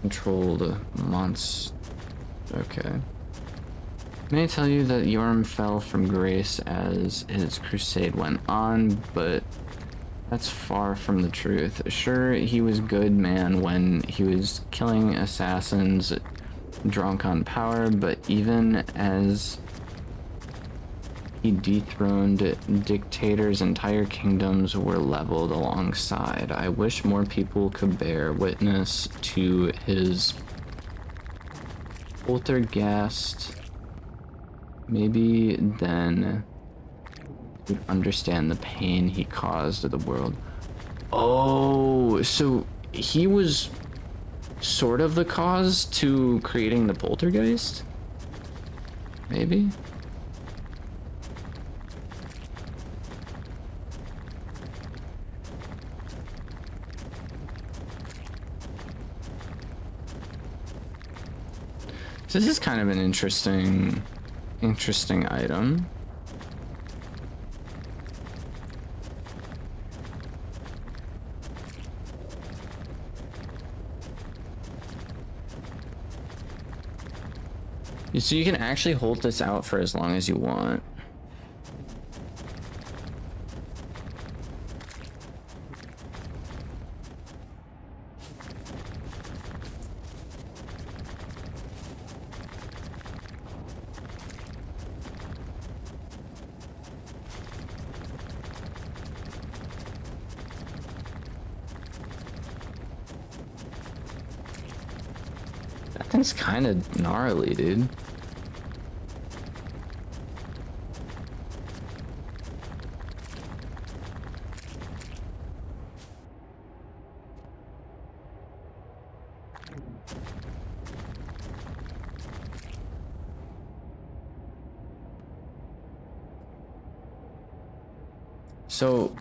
controlled monster. Okay. May I tell you that Yorm fell from grace as his crusade went on, but that's far from the truth. Sure, he was good man when he was killing assassins drunk on power, but even as he dethroned dictators, entire kingdoms were leveled alongside. I wish more people could bear witness to his poltergeist. Maybe then you'd understand the pain he caused to the world. Oh, so he was sort of the cause to creating the poltergeist? Maybe? So this is kind of an interesting item. So you can actually hold this out for as long as you want. That thing's kind of gnarly, dude. So,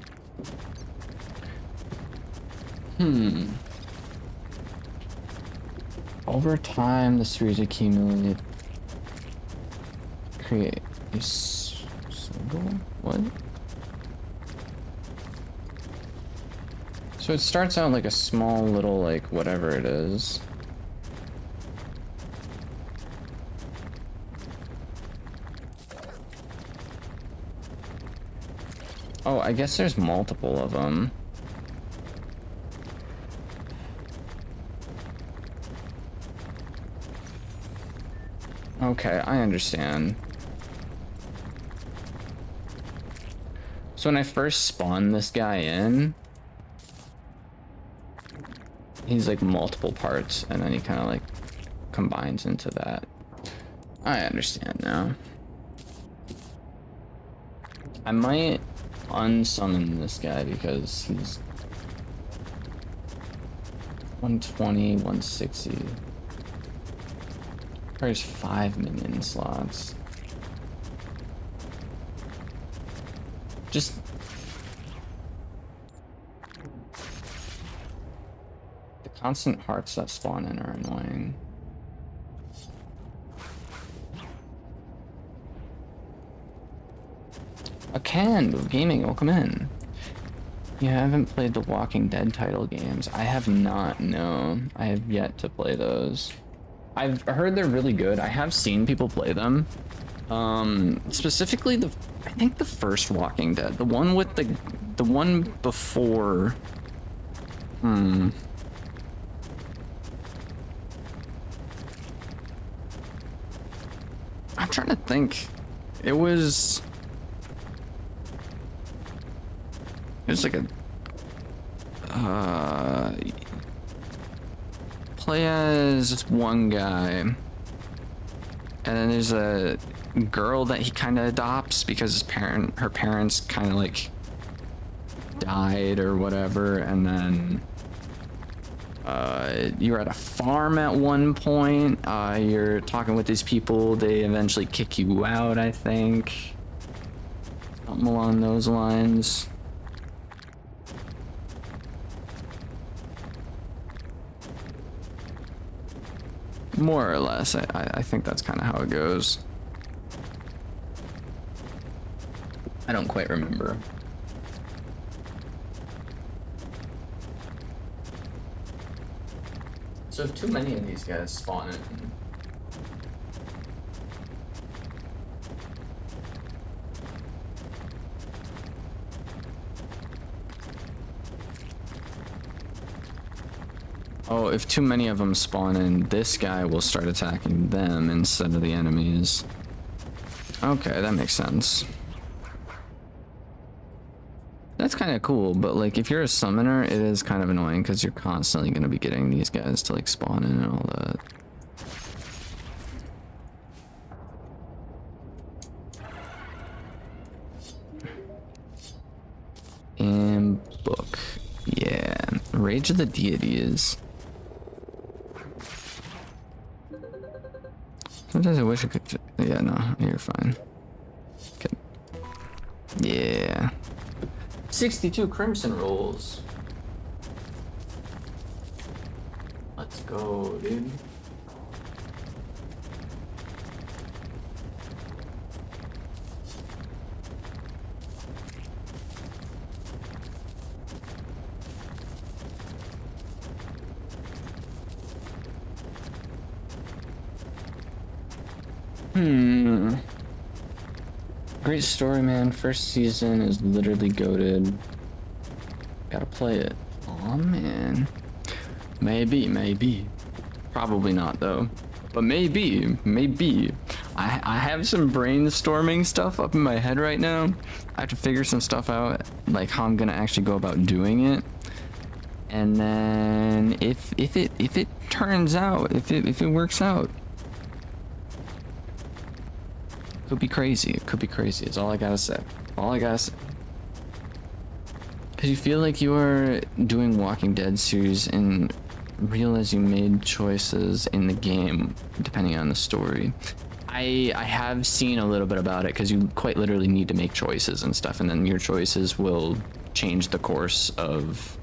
over time, the series accumulated, create a single, what? So it starts out like a small little, like, whatever it is. Oh, I guess there's multiple of them. Okay, I understand. So when I first spawned this guy in, he's like multiple parts, and then he kind of like combines into that. I understand now. I might unsummon this guy because he's 120, 160. There's 5 minion slots. Constant hearts that spawn in are annoying. A can of gaming, welcome in. You haven't played the Walking Dead title games. I have not, no. I have yet to play those. I've heard they're really good. I have seen people play them. Specifically I think the first Walking Dead. The one with the one before. I'm trying to think. It was like a play as one guy, and then there's a girl that he kind of adopts because her parents kind of like died or whatever, and then you're at a farm at one point, you're talking with these people, they eventually kick you out, I think. Something along those lines. More or less, I think that's kind of how it goes. I don't quite remember. So if too many of these guys spawn in. Oh, if too many of them spawn in, this guy will start attacking them instead of the enemies. Okay, that makes sense. That's kind of cool, but like if you're a summoner, it is kind of annoying because you're constantly going to be getting these guys to like spawn in and all that. And book. Yeah. Rage of the Deities. Sometimes I wish I could. Yeah, no, you're fine. Okay. Yeah. 62 crimson rolls. Let's go, dude. Great story, man. First season is literally goated. Gotta play it. Aw, man. Maybe. Probably not, though. But maybe. I have some brainstorming stuff up in my head right now. I have to figure some stuff out, like how I'm gonna actually go about doing it. And then if it turns out, if it works out, could be crazy. It could be crazy. It's all I gotta say. Because you feel like you are doing Walking Dead series and realize you made choices in the game depending on the story. I have seen a little bit about it because you quite literally need to make choices and stuff, and then your choices will change the course of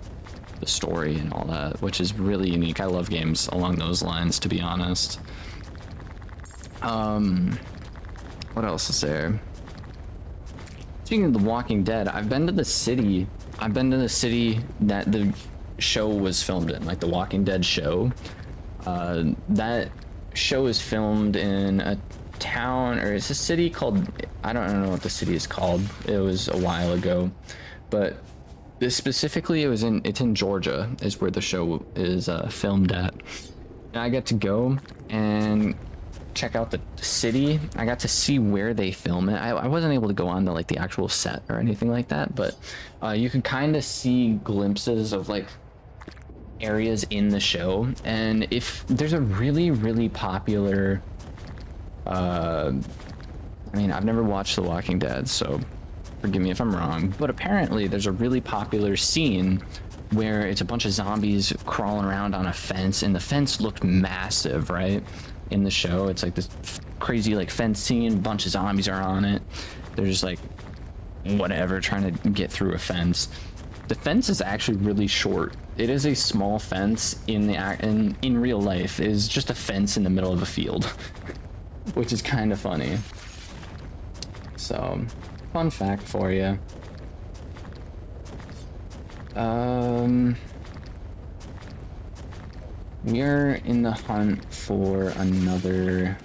the story and all that, which is really unique. I love games along those lines, to be honest. What else is there? Speaking of The Walking Dead, I've been to the city that the show was filmed in, like The Walking Dead show. That show is filmed in a town, or it's a city called, I don't know what the city is called. It was a while ago, but specifically it's in Georgia is where the show is filmed at. And I got to go and check out the city. I got to see where they film it. I wasn't able to go on to like the actual set or anything like that, but you can kind of see glimpses of like areas in the show. And if there's a really popular I mean, I've never watched The Walking Dead, so forgive me if I'm wrong, but apparently there's a really popular scene where it's a bunch of zombies crawling around on a fence, and the fence looked massive, right? In the show, it's like this crazy like fence scene, bunch of zombies are on it. They're just like whatever, trying to get through a fence. The fence is actually really short It is a small fence in real life. It is just a fence in the middle of a field, which is kind of funny. So, fun fact for you. We are in the hunt for another.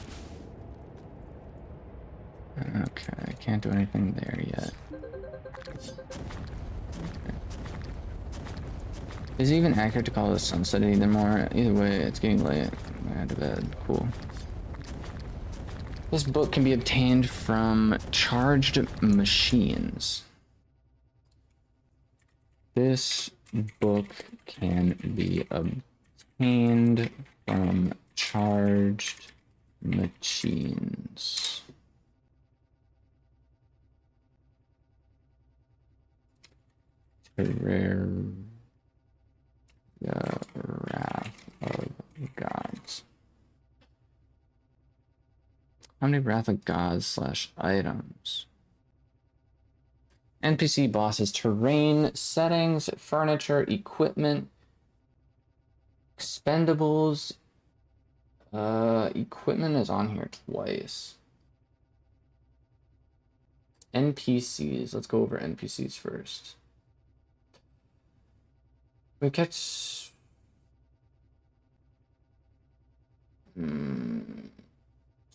Okay, I can't do anything there yet. Okay. Is it even accurate to call it sunset anymore? Either way, it's getting late. I'm gonna head to bed. Cool. This book can be obtained from charged machines. This book can be obtained from charged machines. Rare Wrath of Gods. How many Wrath of Gods / items? NPC bosses, terrain, settings, furniture, equipment, expendables. Equipment is on here twice. NPCs. Let's go over NPCs first. We catch.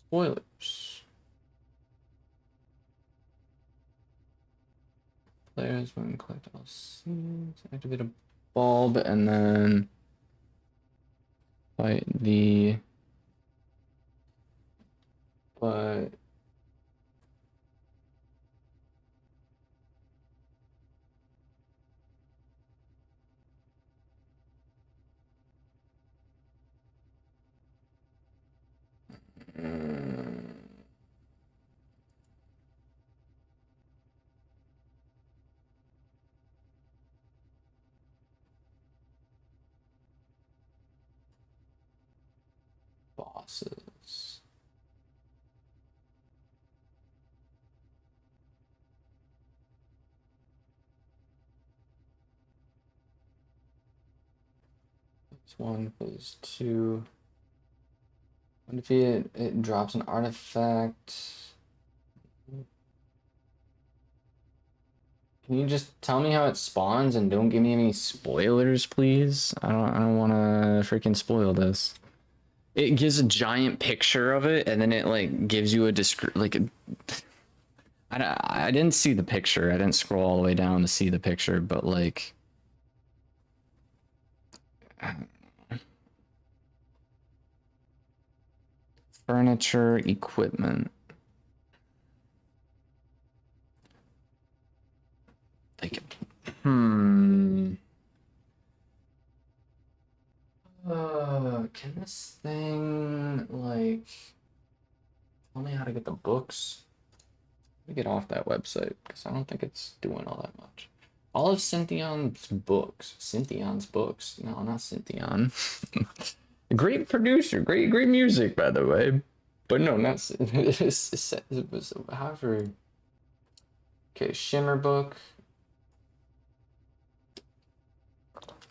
Spoilers. Players when collect all seeds, activate a bulb, and then fight the. But. Bosses. It's 1 + 2. When defeated, it drops an artifact. Can you just tell me how it spawns and don't give me any spoilers, please? I don't want to freaking spoil this. It gives a giant picture of it, and then it like gives you a I didn't see the picture. I didn't scroll all the way down to see the picture, but like. Furniture, equipment. Like, can this thing, like, tell me how to get the books? Let me get off that website, because I don't think it's doing all that much. All of Cynthian's books. Cynthian's books. No, not Cynthian. Great producer, great music, by the way. But no, not it was however. Okay, Shimmer book.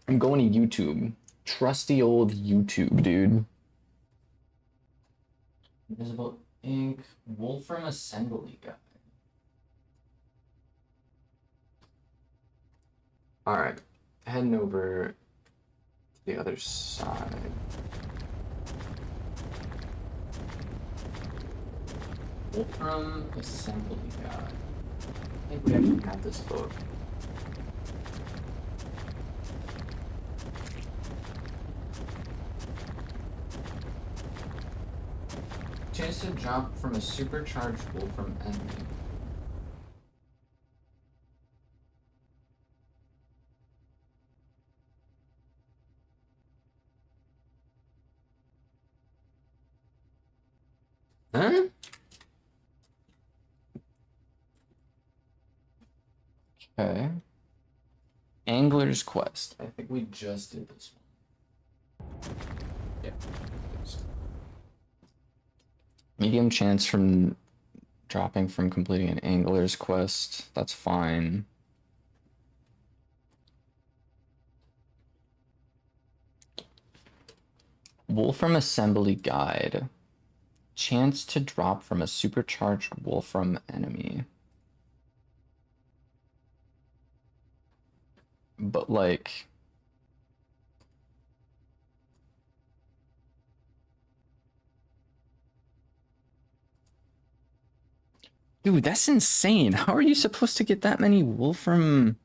I'm going to YouTube. Trusty old YouTube, dude. Invisible ink. Wolfram assembly guide. Alright. Heading over to the other side. Wolfram assembly guide. I think we actually have this book. Chance to drop from a supercharged Wolfram enemy. Huh? Okay. Angler's Quest. I think we just did this one. Yeah. Medium chance from dropping from completing an Angler's Quest. That's fine. Wolfram Assembly Guide. Chance to drop from a supercharged Wolfram enemy. But like... Dude, that's insane. How are you supposed to get that many Wolfram...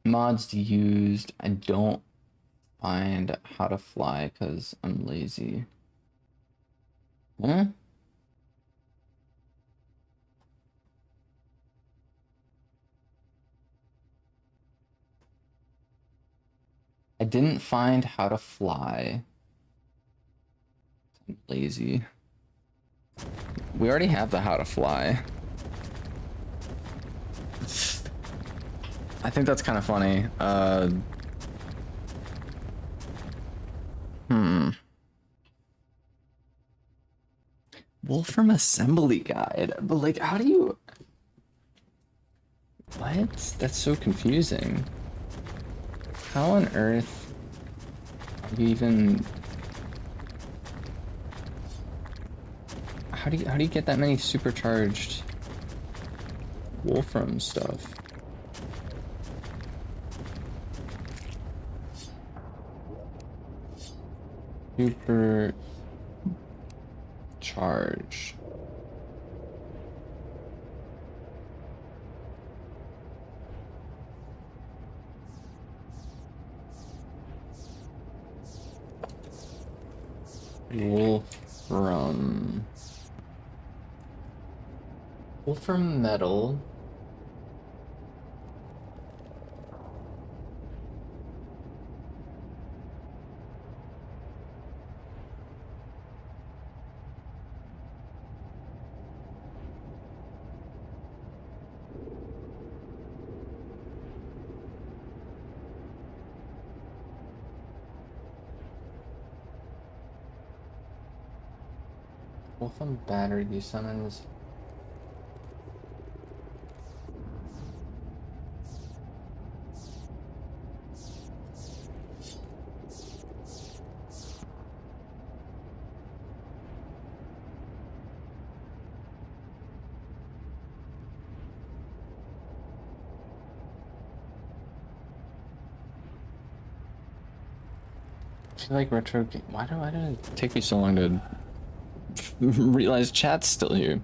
Mods used. I don't find how to fly because I'm lazy. Huh? I didn't find how to fly. I'm lazy. We already have the how to fly. I think that's kind of funny. Wolfram Assembly Guide. But like, how do you... What? That's so confusing. How on earth are you even... How do you get that many supercharged Wolfram stuff? Super charge. Wolfram metal. Wolfram battery, these summons. I feel like retro game. Why did it take me so long to realize chat's still here?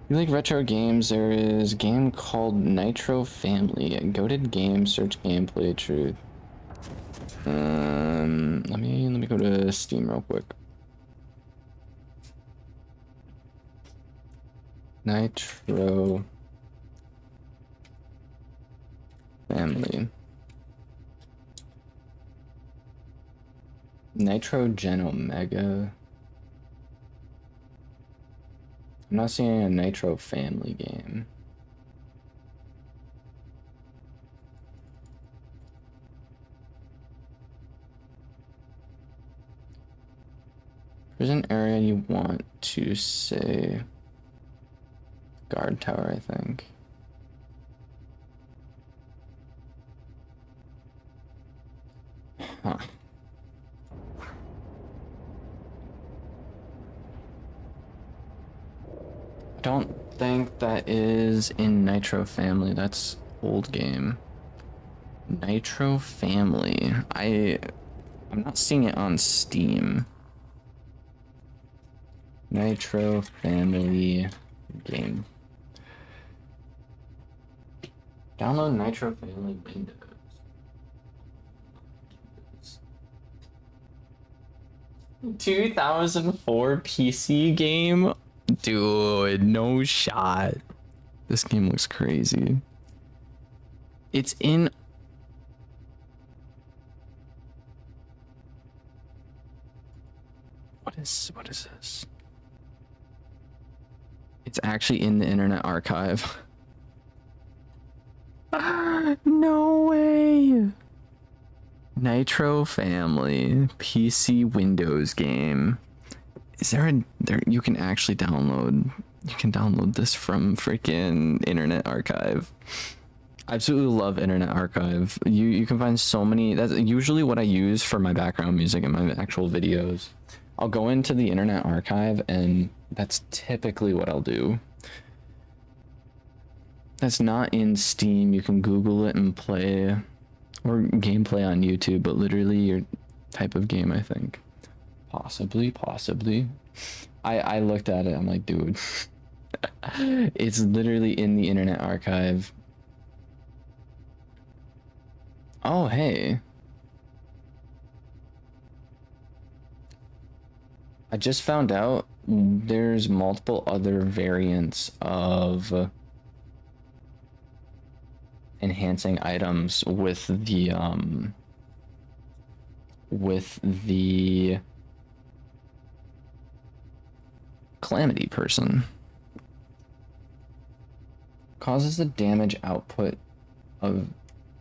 You like retro games? There is a game called Nitro Family. Go to game, search gameplay truth. Let me go to Steam real quick. Nitro Family. Nitrogen Omega. I'm not seeing a Nitro Family game. There's an area you want to say guard tower, I think. Huh. I don't think that is in Nitro Family. That's old game. Nitro Family. I'm not seeing it on Steam. Nitro Family game. Download Nitro Family Windows. 2004 PC game? Dude, no shot. This game looks crazy. It's in... What is this? It's actually in the Internet Archive. No way. Nitro Family PC Windows game. Is there you can actually download, you can download this from freaking Internet Archive. I absolutely love Internet Archive. You can find so many. That's usually what I use for my background music and my actual videos. I'll go into the Internet Archive and that's typically what I'll do. That's not in Steam. You can Google it and play, or gameplay on YouTube, but literally your type of game, I think. Possibly. I looked at it, I'm like, dude. It's literally in the Internet Archive. Oh, hey. I just found out there's multiple other variants of enhancing items with the Calamity person. Causes the damage output of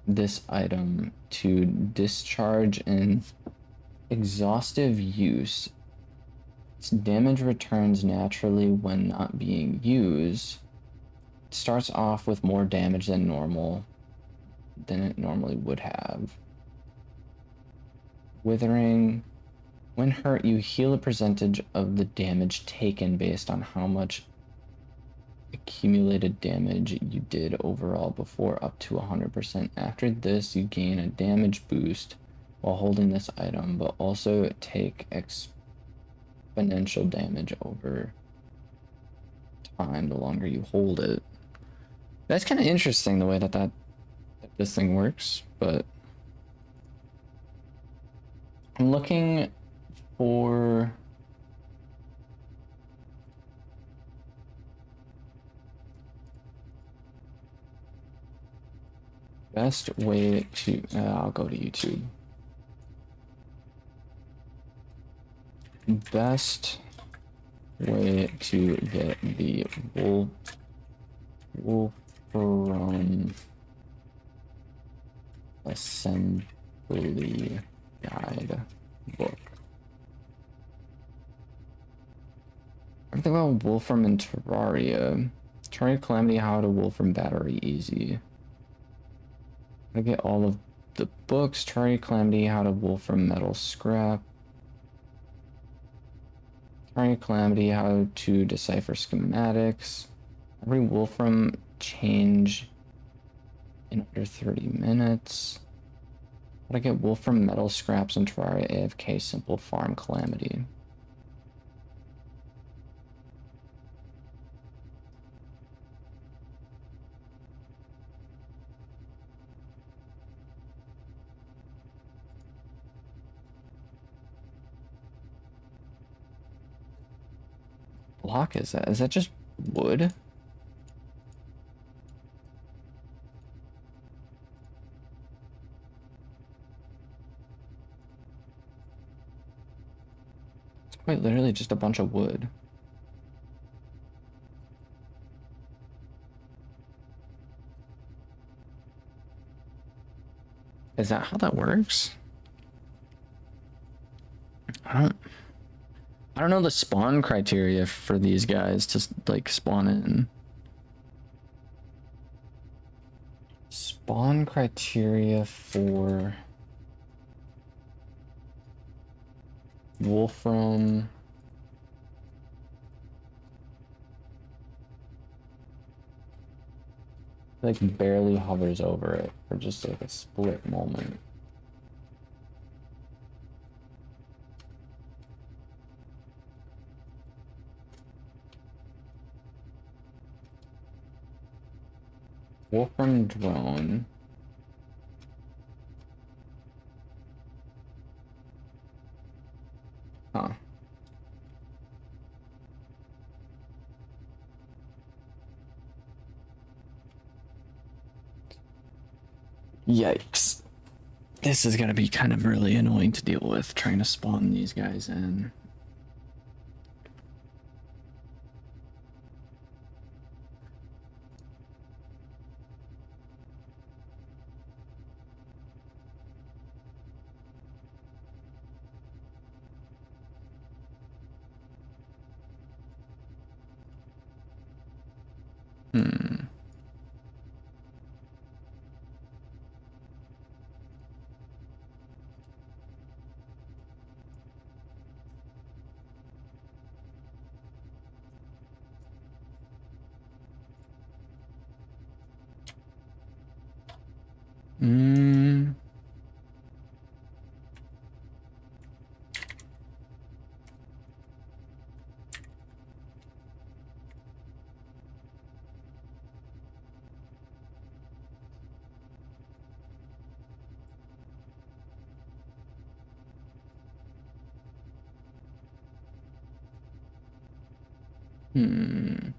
this item to discharge in exhaustive use. Its damage returns naturally when not being used. It starts off with more damage than it normally would have. Withering. When hurt, you heal a percentage of the damage taken based on how much accumulated damage you did overall before, up to 100%. After this, you gain a damage boost while holding this item, but also take exponential damage over time the longer you hold it. That's kind of interesting, the way that this thing works, but I'm looking for best way to I'll go to YouTube. Best way to get the Wolfram assembly guide book. Everything about Wolfram and Terraria. Terraria Calamity, how to Wolfram battery easy. I get all of the books. Terraria Calamity, how to Wolfram metal scrap. Terraria Calamity, how to decipher schematics. Every Wolfram change in under 30 minutes. How to get Wolfram metal scraps in Terraria AFK simple farm Calamity. Block is that? Is that just wood? It's quite literally just a bunch of wood. Is that how that works? I don't know the spawn criteria for these guys to like spawn in. Spawn criteria for Wolfram. Like barely hovers over it for just like a split moment. Wolfram drone. Huh. Yikes. This is gonna be kind of really annoying to deal with, trying to spawn these guys in. Hmm.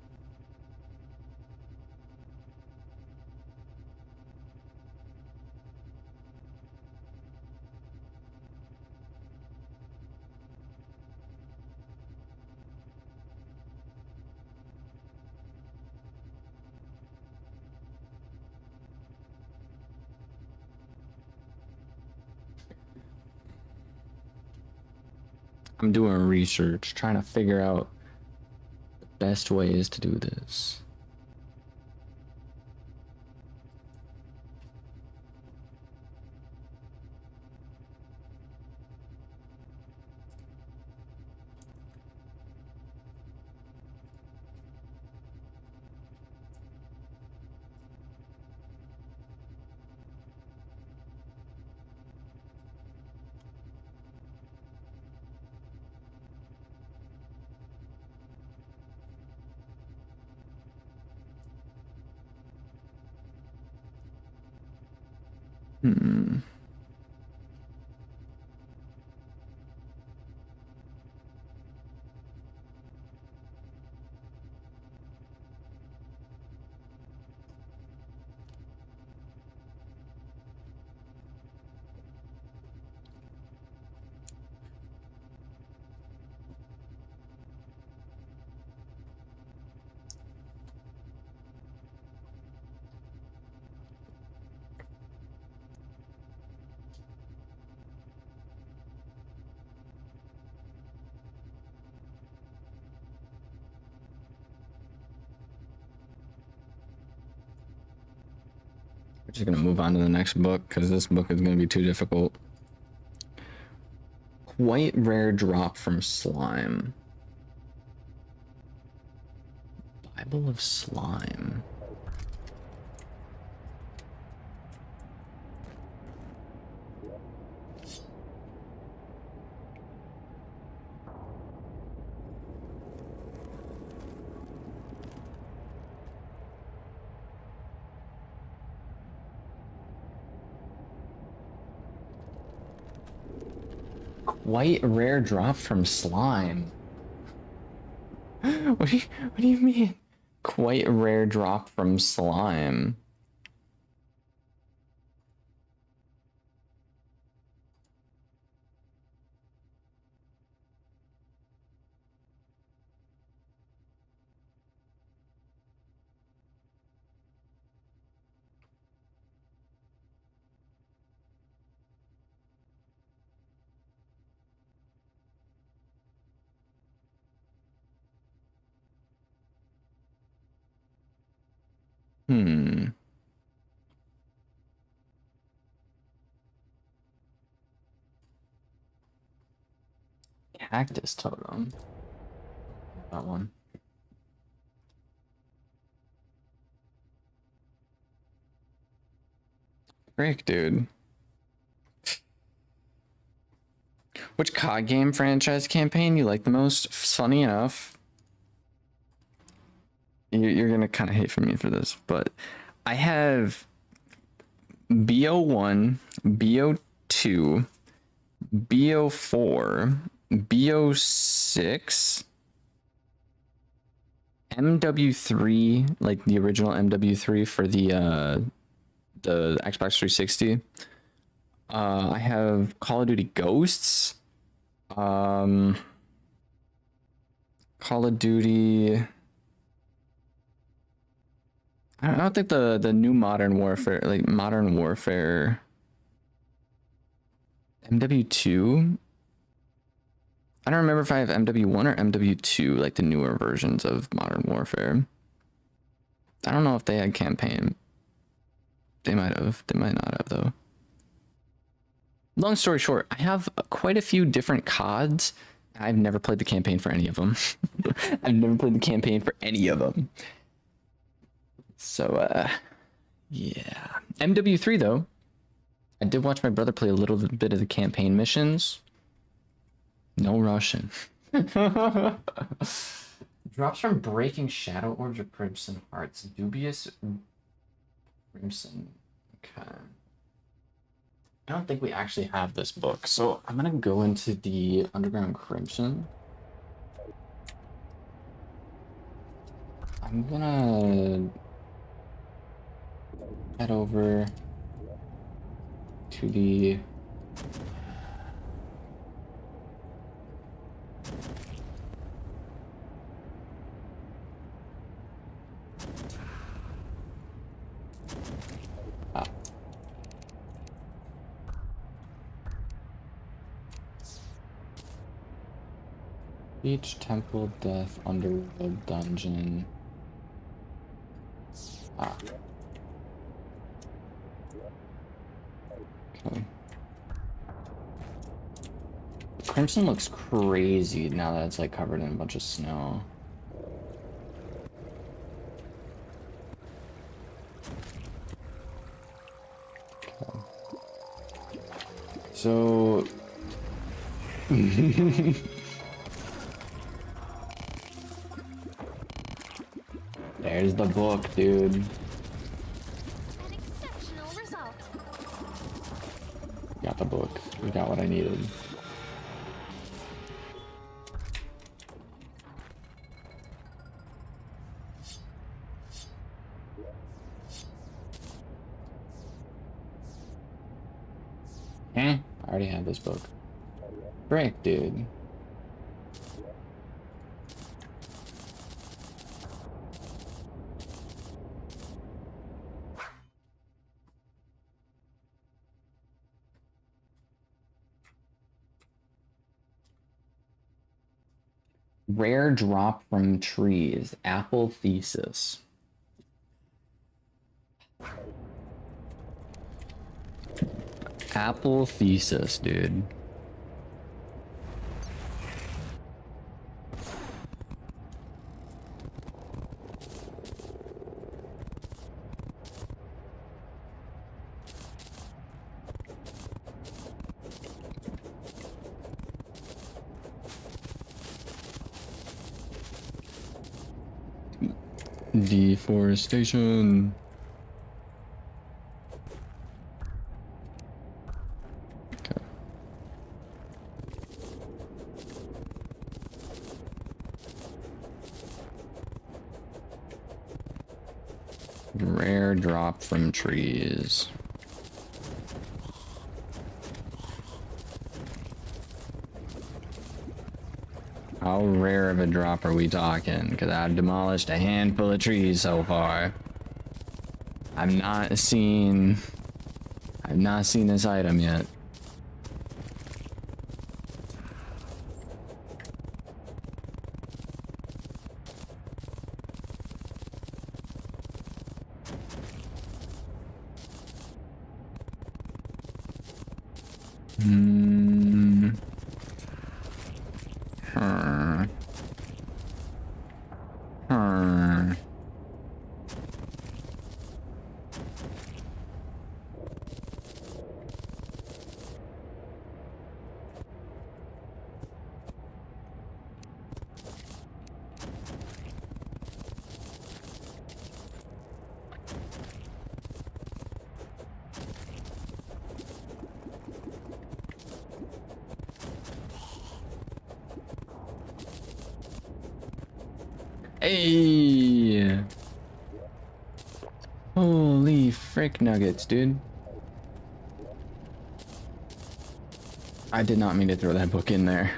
I'm doing research, trying to figure out the best ways to do this. Hmm. We're just gonna move on to the next book because this book is gonna be too difficult. Quite rare drop from slime. Bible of Slime. Quite rare drop from slime. What do you mean? Quite rare drop from slime. Hmm. Cactus totem. That one. Frick, dude. Which COD game franchise campaign you like the most? Funny enough, you're gonna kind of hate for me for this, but I have BO1, BO2, BO4, BO6, MW3, like the original MW3 for the Xbox 360. I have Call of Duty Ghosts. Call of Duty. I don't think the new Modern Warfare, like Modern Warfare MW2. I don't remember if I have MW1 or MW2, like the newer versions of Modern Warfare. I don't know if they had campaign. They might have. They might not have, though. Long story short, I have quite a few different CODs. I've never played the campaign for any of them. I've never played the campaign for any of them. So, yeah. MW3, though. I did watch my brother play a little bit of the campaign missions. No Russian. Drops from Breaking Shadow Orbs or Crimson Hearts. Dubious Crimson. Okay. I don't think we actually have this book, so I'm gonna go into the Underground Crimson. I'm gonna head over to the Beach, Temple, Death, Underworld, Dungeon. Okay. Crimson looks crazy now that it's like covered in a bunch of snow. Okay. So there's the book, dude. An exceptional result. Got the book. We got what I needed. I already have this book. Frick, dude. Rare drop from trees. Apple thesis. Apple thesis, dude. Deforestation. Okay. Rare drop from trees. How rare of a drop are we talking? Because I've demolished a handful of trees so far. I've not seen this item yet. Hey! Holy frick nuggets, dude. I did not mean to throw that book in there.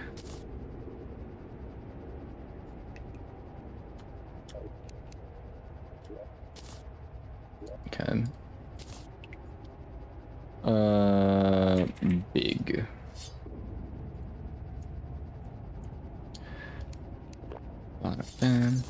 Okay. Big. Lot of them.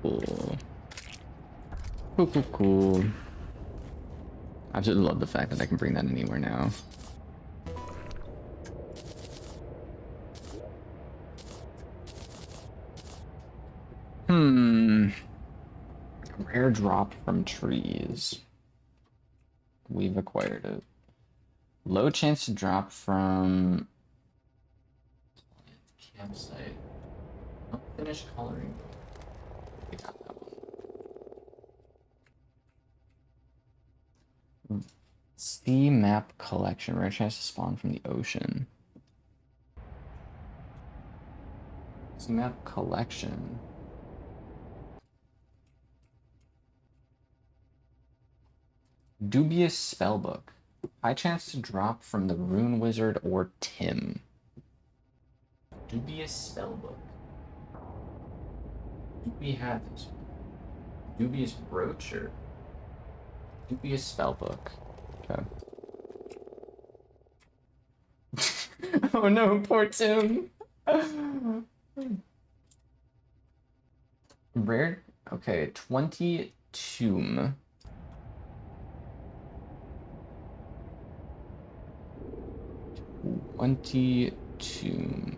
Cool. Cool, cool, cool. I absolutely love the fact that I can bring that anywhere now. Rare drop from trees. we've acquired it. Low chance to drop from campsite. Unfinished coloring. We got that one. Sea map collection. Rare chance to spawn from the ocean. Sea map collection. Dubious spellbook. High chance to drop from the Rune Wizard or Tim. Dubious spellbook. Do we have this one? Dubious broocher. Dubious spellbook. Okay. Oh no, poor Tim. Rare. Okay, 20 tomb. 20 tomb.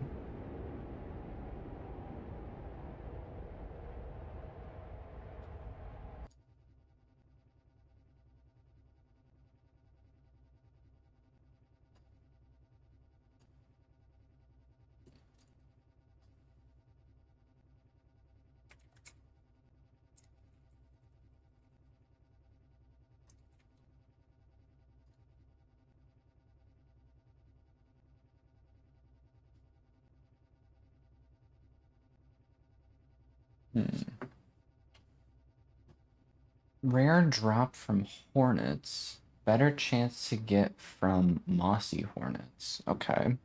Rare drop from hornets. Better chance to get from mossy hornets. Okay.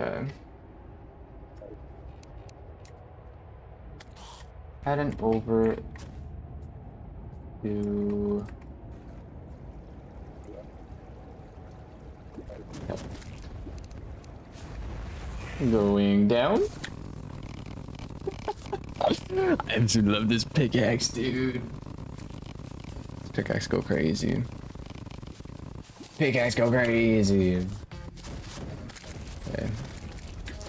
Okay. Heading over to... Okay. Going down. I absolutely love this pickaxe, dude. This pickaxe go crazy. Pickaxe go crazy. Okay.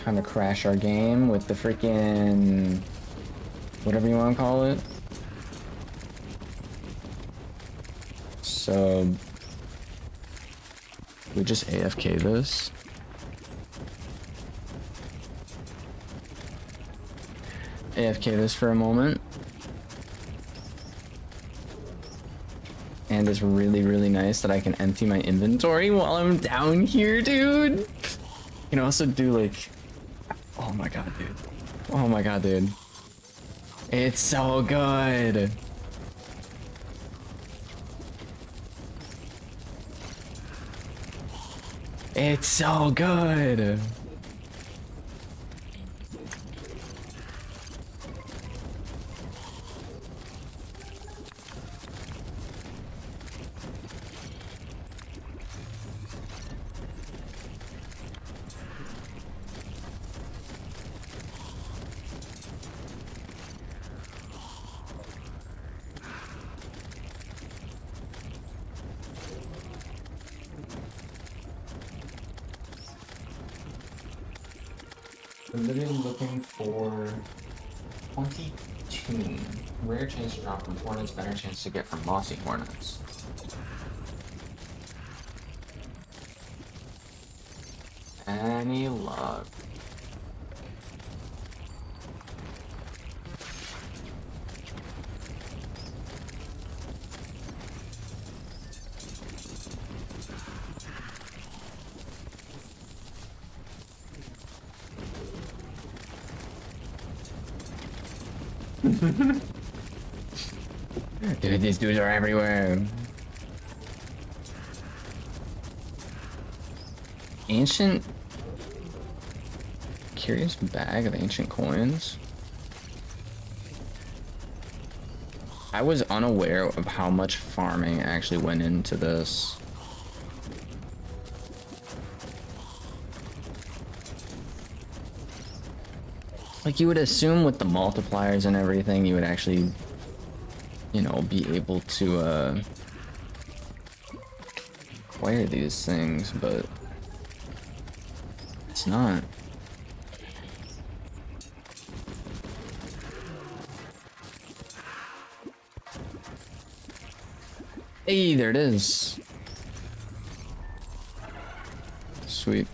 Time to crash our game with the freaking... whatever you want to call it. So... we just AFK this. AFK this for a moment. And it's really, really nice that I can empty my inventory while I'm down here, dude. You can also do like... oh my god, dude. Oh my god, dude. It's so good. It's so good. I'm literally looking for 22. Rare chance to drop from hornets, better chance to get from mossy hornets. Any luck? Dude, these dudes are everywhere. Ancient... curious bag of ancient coins. I was unaware of how much farming actually went into this. Like, you would assume with the multipliers and everything, you would actually, you know, be able to, acquire these things, but it's not. Hey, there it is. Sweet.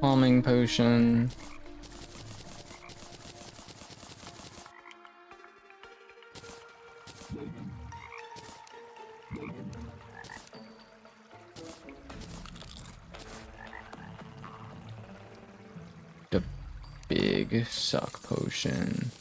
Calming potion. The big suck potion.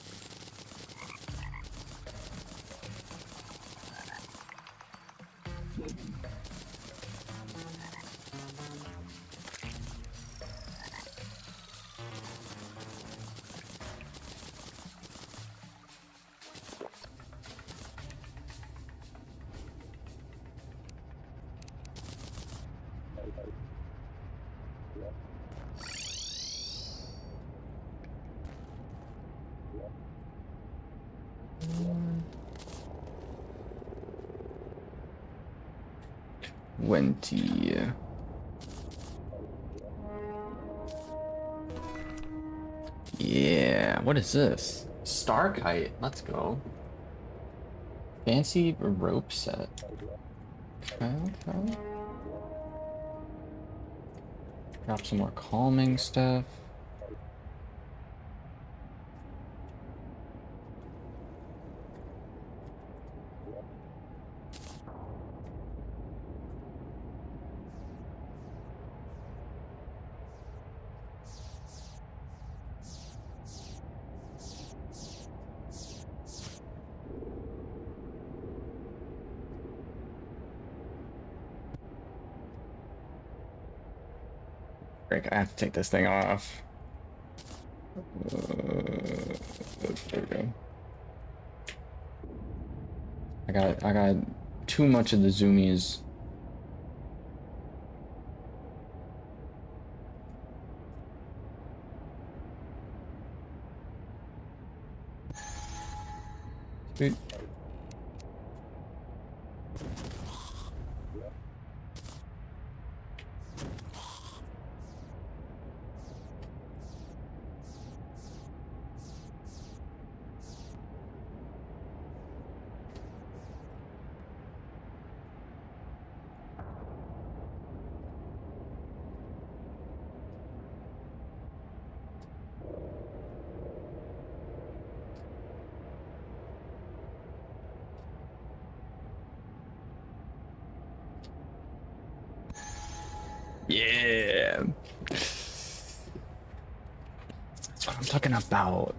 Wenty. Yeah, what is this? Star kite. Let's go. Fancy rope set. Okay. Drop some more calming stuff. Frick, I have to take this thing off. There we go. I got too much of the zoomies. Sweet. Yeah. That's what I'm talking about.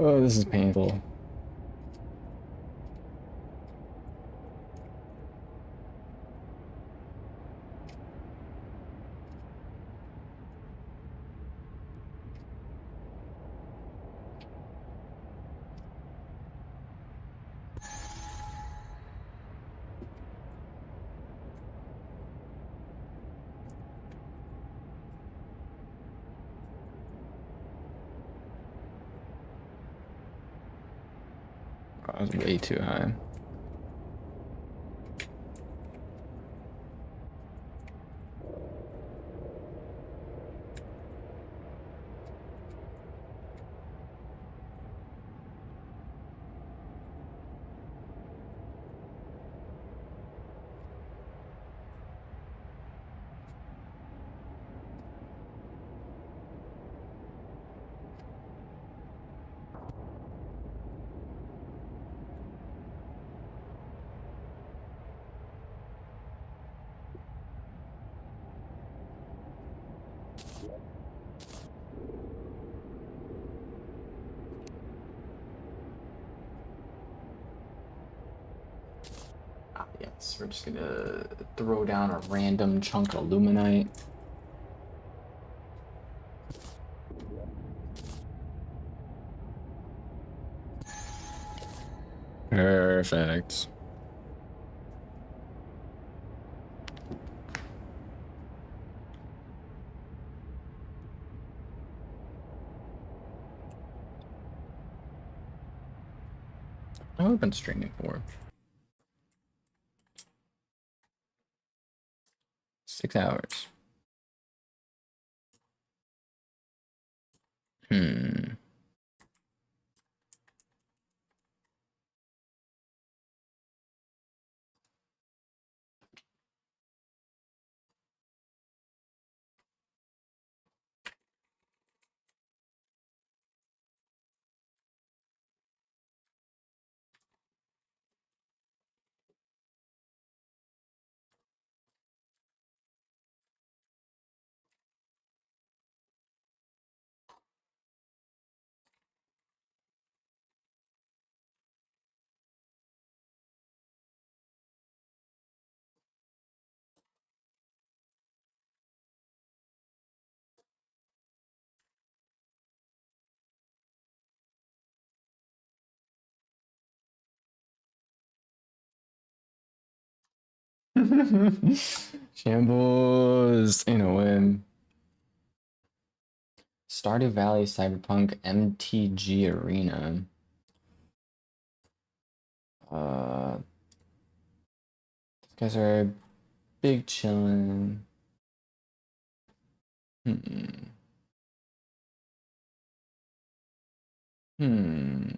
Oh, this is painful. I was way too high. Yes, we're just gonna throw down a random chunk of Luminite. Perfect. I've been streaming for 6 hours. Shambles in a win. Stardew Valley Cyberpunk MTG Arena. These guys are big chillin'. Hmm. Hmm.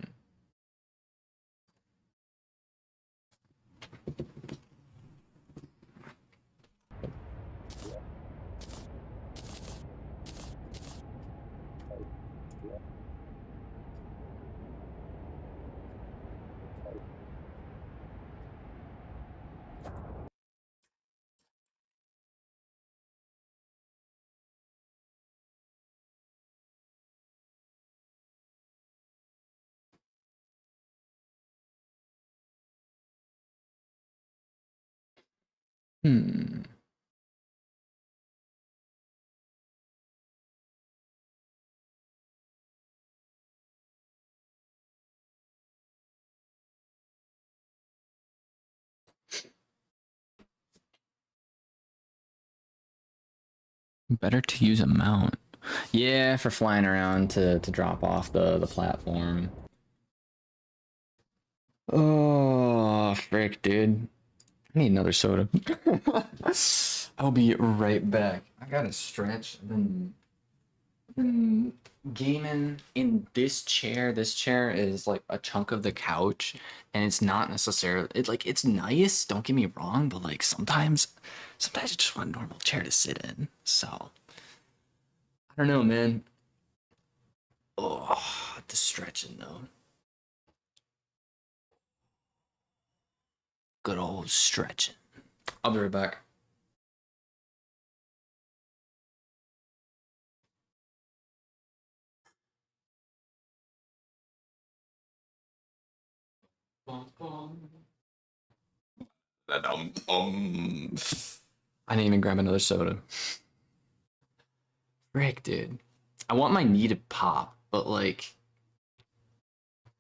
Hmm. Better to use a mount. Yeah, for flying around to drop off the platform. Oh, frick, dude. I need another soda. I'll be right back. I gotta stretch. Been gaming in this chair. This chair is like a chunk of the couch, and it's not necessarily it's nice, don't get me wrong, but like sometimes I just want a normal chair to sit in. So I don't know, man. Oh, the stretching though. Good old stretching. I'll be right back. I didn't even grab another soda. Frick, dude. I want my knee to pop, but like,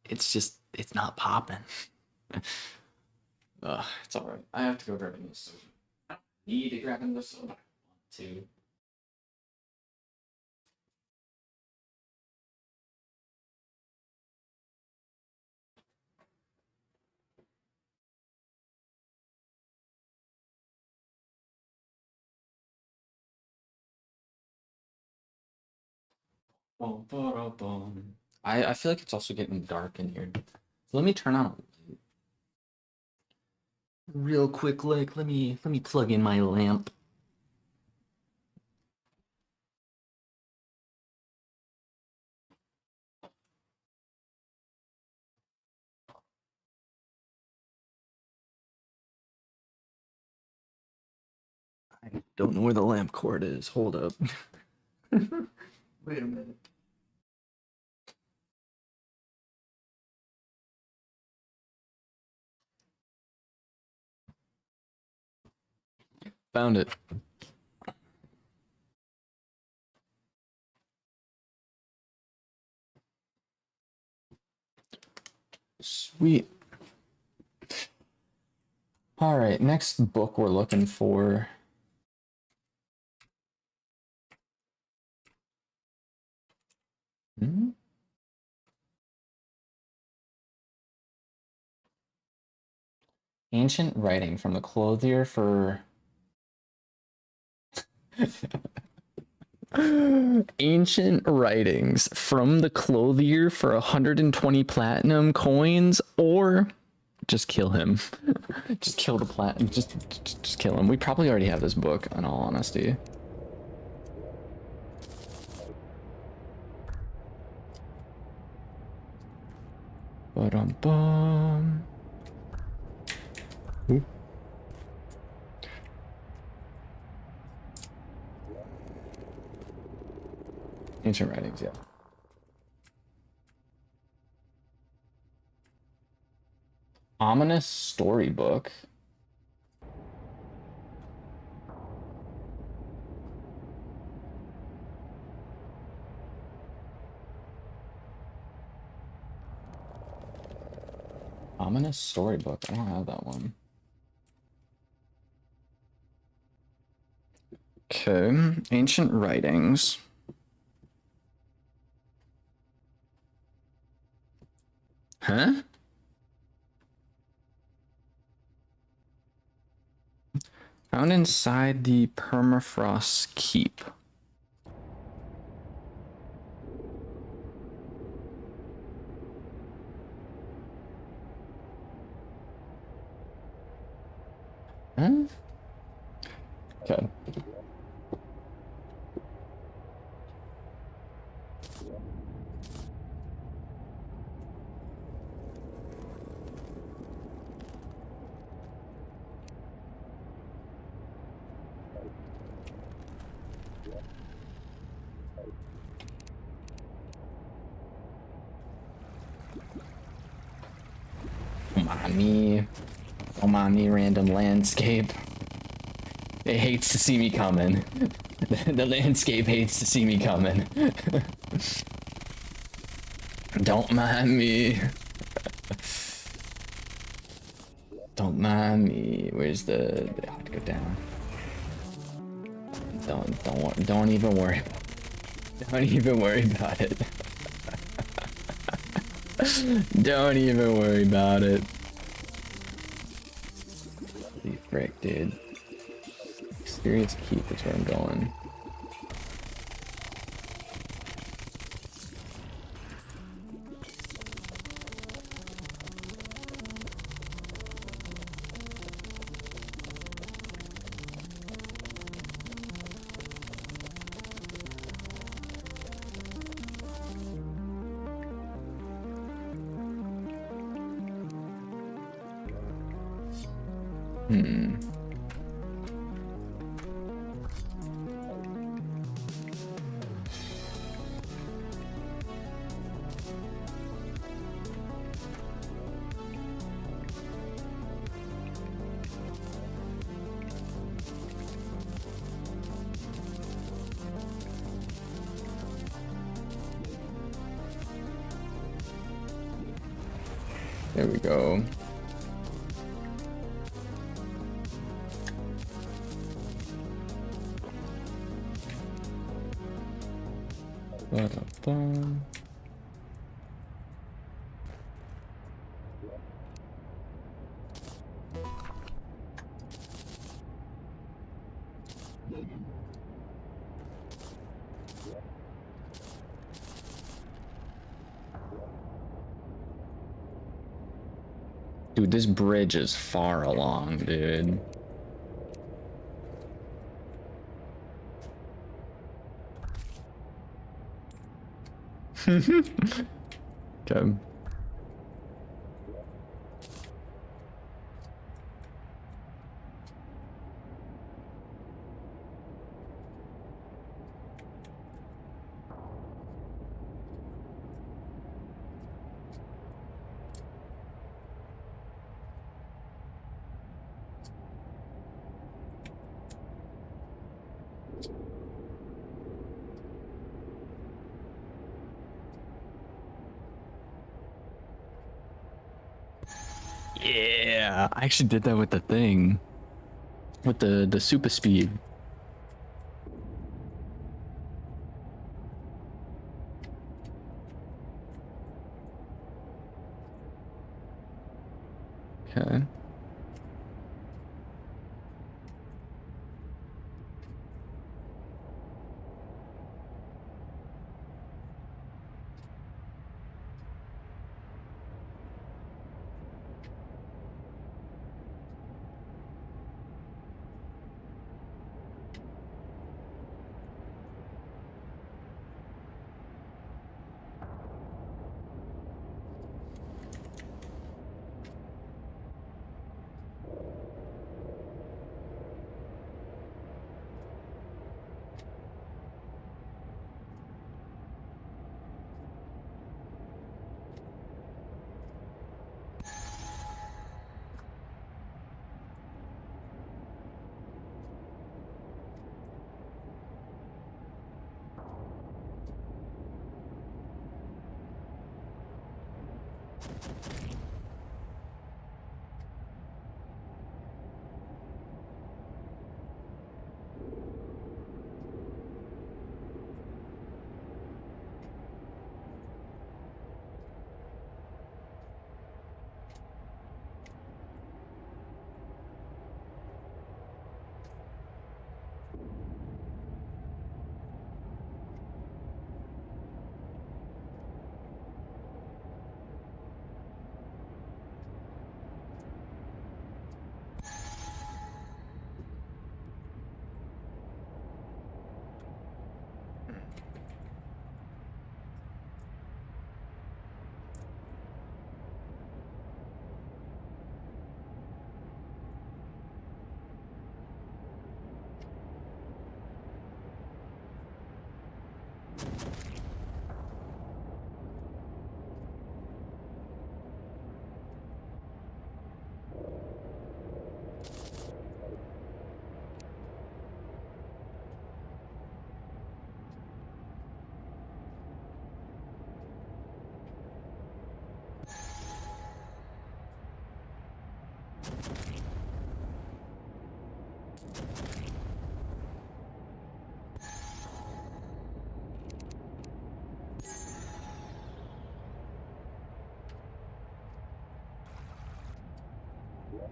it's not popping. It's alright. I have to go grab another soda. I don't need to grab another soda. I want to. I feel like it's also getting dark in here. So let me turn on a light real quick. Like, let me plug in my lamp. I don't know where the lamp cord is. Hold up. Wait a minute. Found it. Sweet. All right, next book we're looking for. Ancient writing from the clothier for ancient writings from the clothier for 120 platinum coins, or just kill him. Just kill the just kill him. We probably already have this book, in all honesty. Ba-dum-bum. Ooh. Ancient writings, yeah. Ominous storybook. Ominous storybook. I don't have that one. Okay, ancient writings. Huh? Found inside the permafrost keep. Huh? Okay. Come on me, random landscape. It hates to see me coming. The landscape hates to see me coming. Don't mind me. Don't mind me. Where's the? I have to go down. Don't even worry. Don't even worry about it. Don't even worry about it. Holy frick, dude. Experience keep, that's where I'm going. There we go. Ba-da-bum. Dude, this bridge is far along, dude. Okay. Yeah, I actually did that with the thing. With the super speed. Okay.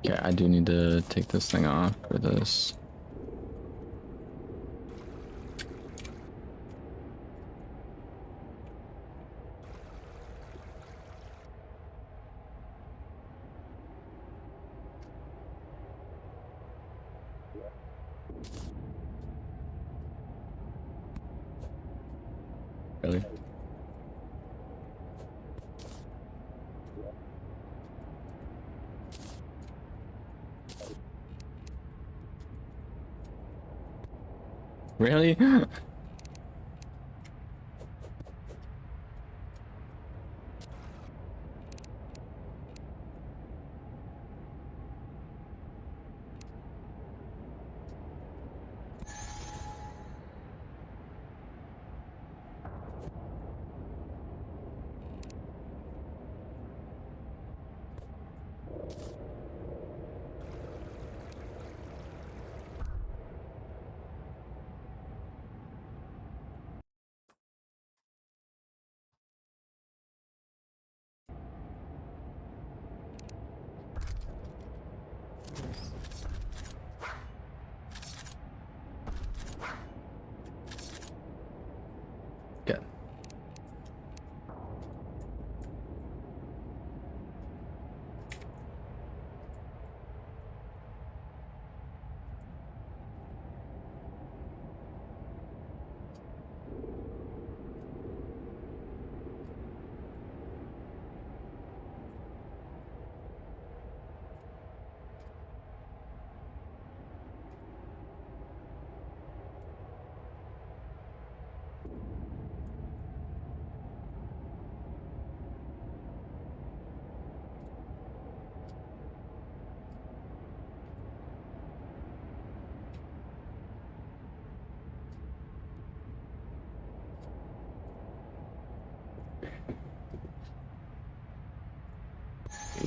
Okay, I do need to take this thing off for this. Really? Really?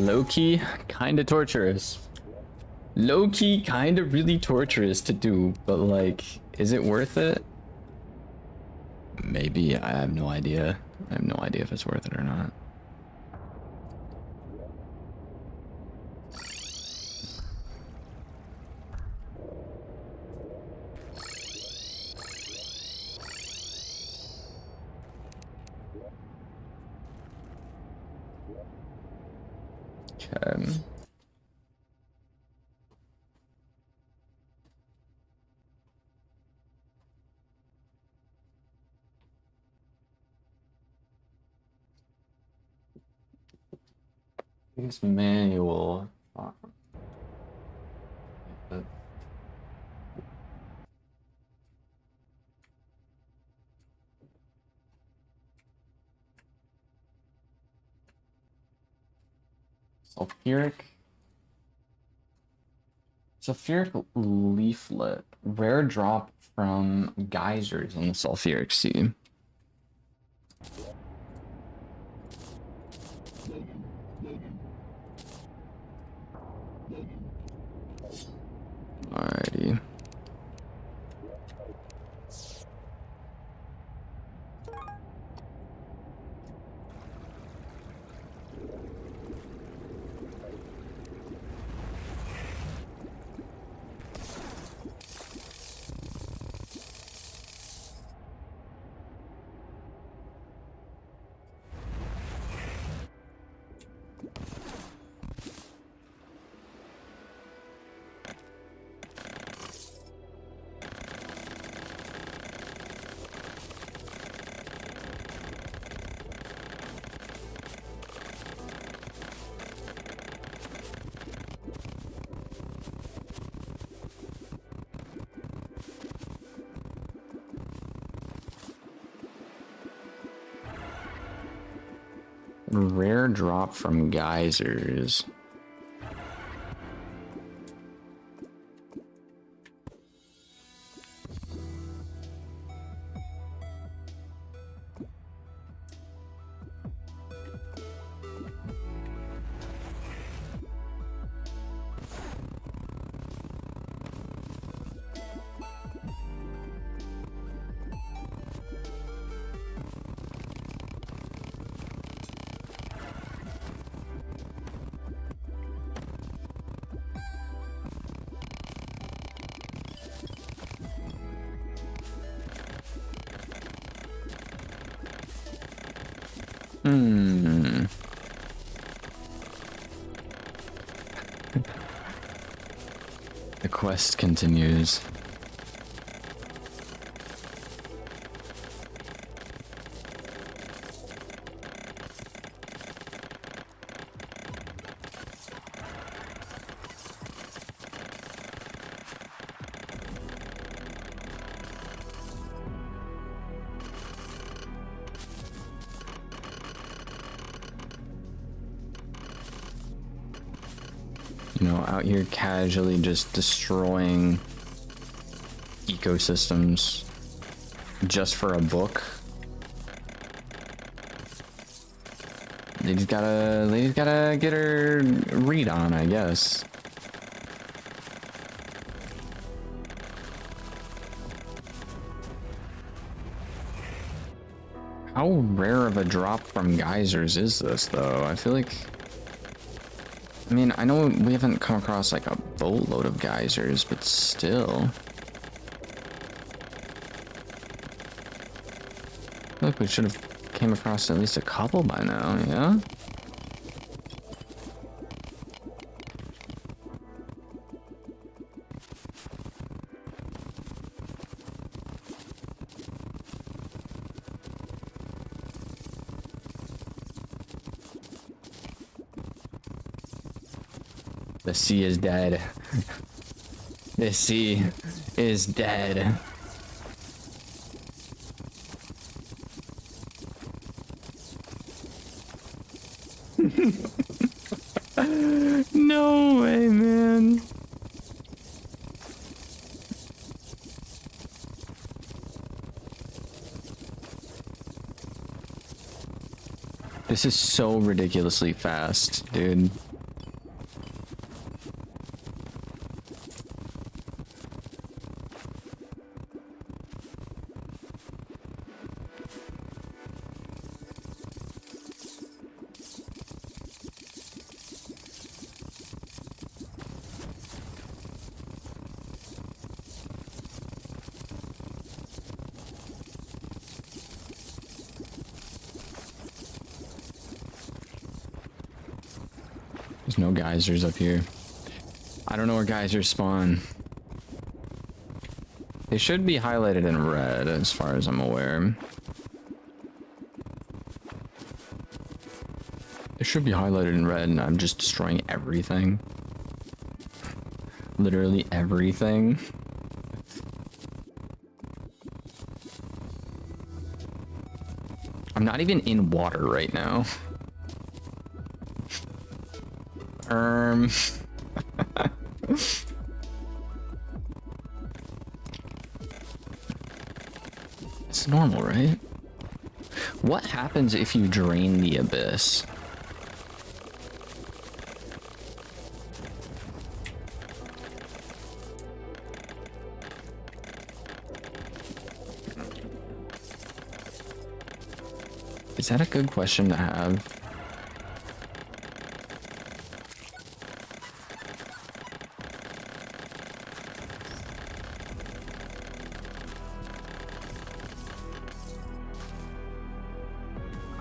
Low-key, kinda torturous. Low-key, kinda really torturous to do, but like, is it worth it? Maybe, I have no idea. I have no idea if it's worth it or not. Okay. Use manual. Sulfuric leaflet. Rare drop from geysers in the sulfuric sea. Alrighty. Rare drop from geysers. The quest continues. You know, out here casually just destroying ecosystems just for a book. Lady's gotta get her read on, I guess. How rare of a drop from geysers is this, though? I feel like... I mean, I know we haven't come across like a boatload of geysers, but still. I feel like we should have came across at least a couple by now, yeah? The sea is dead. The sea is dead. No way, man. This is so ridiculously fast, dude. There's no geysers up here. I don't know where geysers spawn. They should be highlighted in red as far as I'm aware. They should be highlighted in red and I'm just destroying everything. Literally everything. I'm not even in water right now. It's normal, right? What happens if you drain the abyss? Is that a good question to have?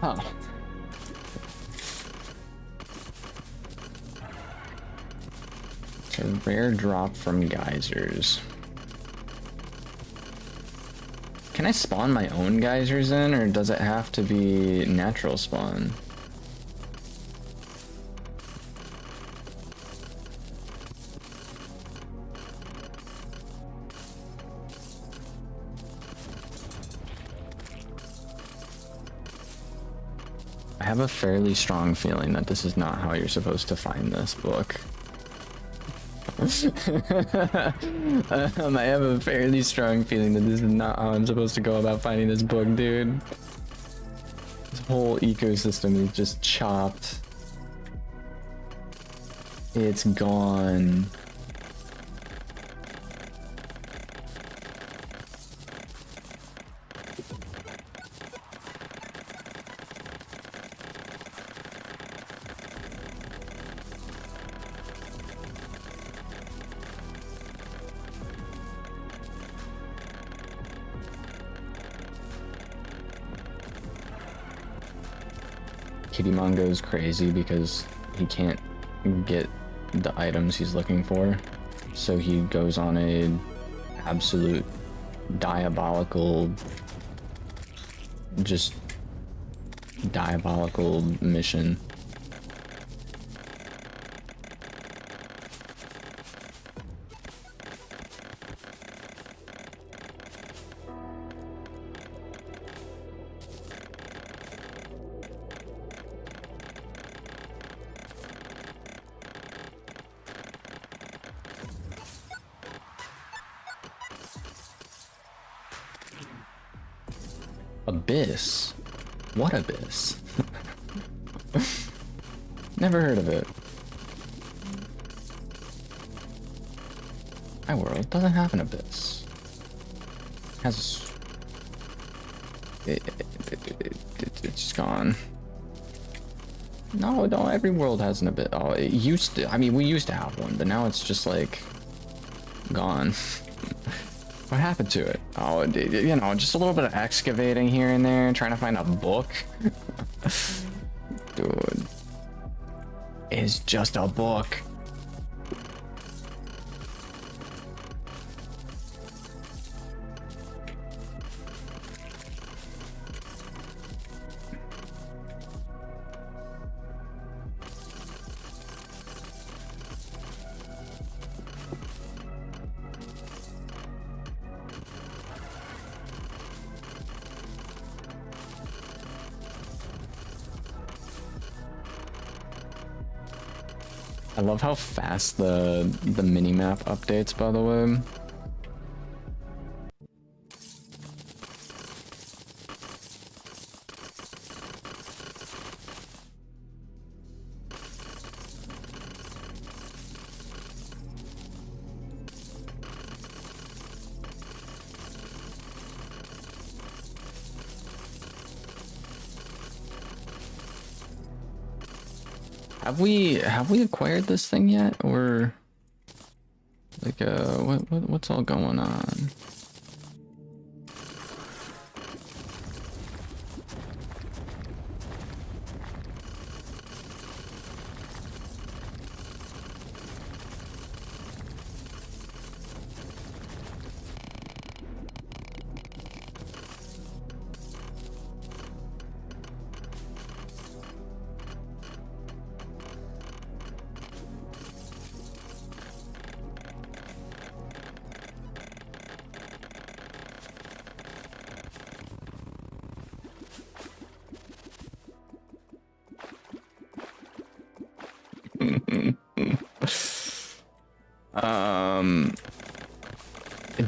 Huh. It's a rare drop from geysers. Can I spawn my own geysers in, or does it have to be natural spawn? I have a fairly strong feeling that this is not how you're supposed to find this book. I have a fairly strong feeling that this is not how I'm supposed to go about finding this book, dude. This whole ecosystem is just chopped. It's gone. Kitty Mongo's crazy because he can't get the items he's looking for, so he goes on a absolute diabolical mission. Abyss? What abyss? Never heard of it. My world doesn't have an abyss. It has it's gone. No, every world has an abyss. Oh, it used to. I mean, we used to have one, but now it's just like gone. What happened to it? Oh, you know, just a little bit of excavating here and there, trying to find a book. Dude, it's just a book. I love how fast the mini-map updates, by the way. Have we acquired this thing yet, or like what's all going on?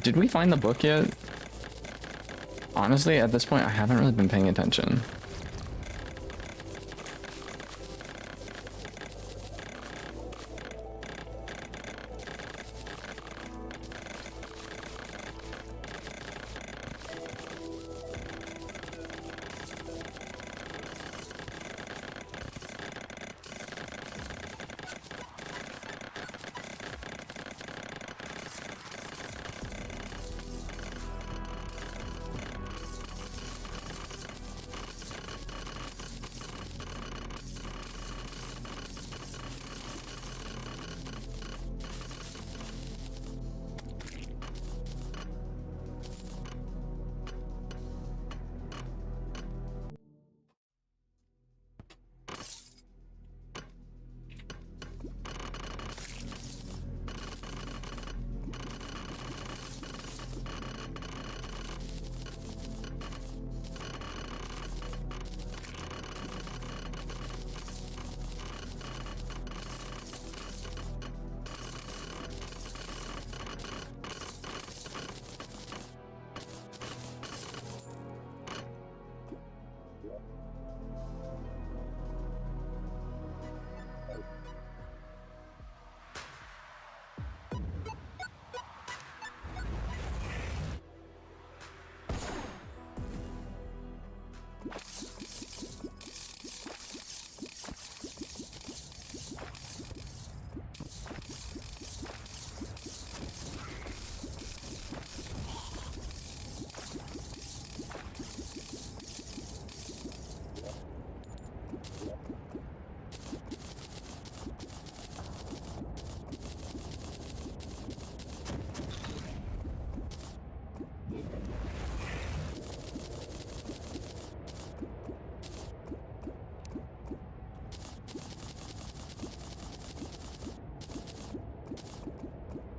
Did we find the book yet? Honestly, at this point, I haven't really been paying attention.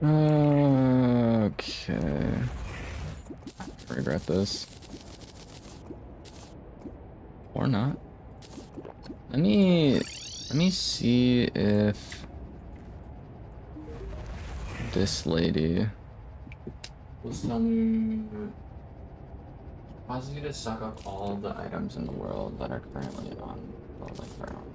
Okay. I regret this. Or not. Let me see if this lady will tell me causes you to suck up all the items in the world that are currently on the ground.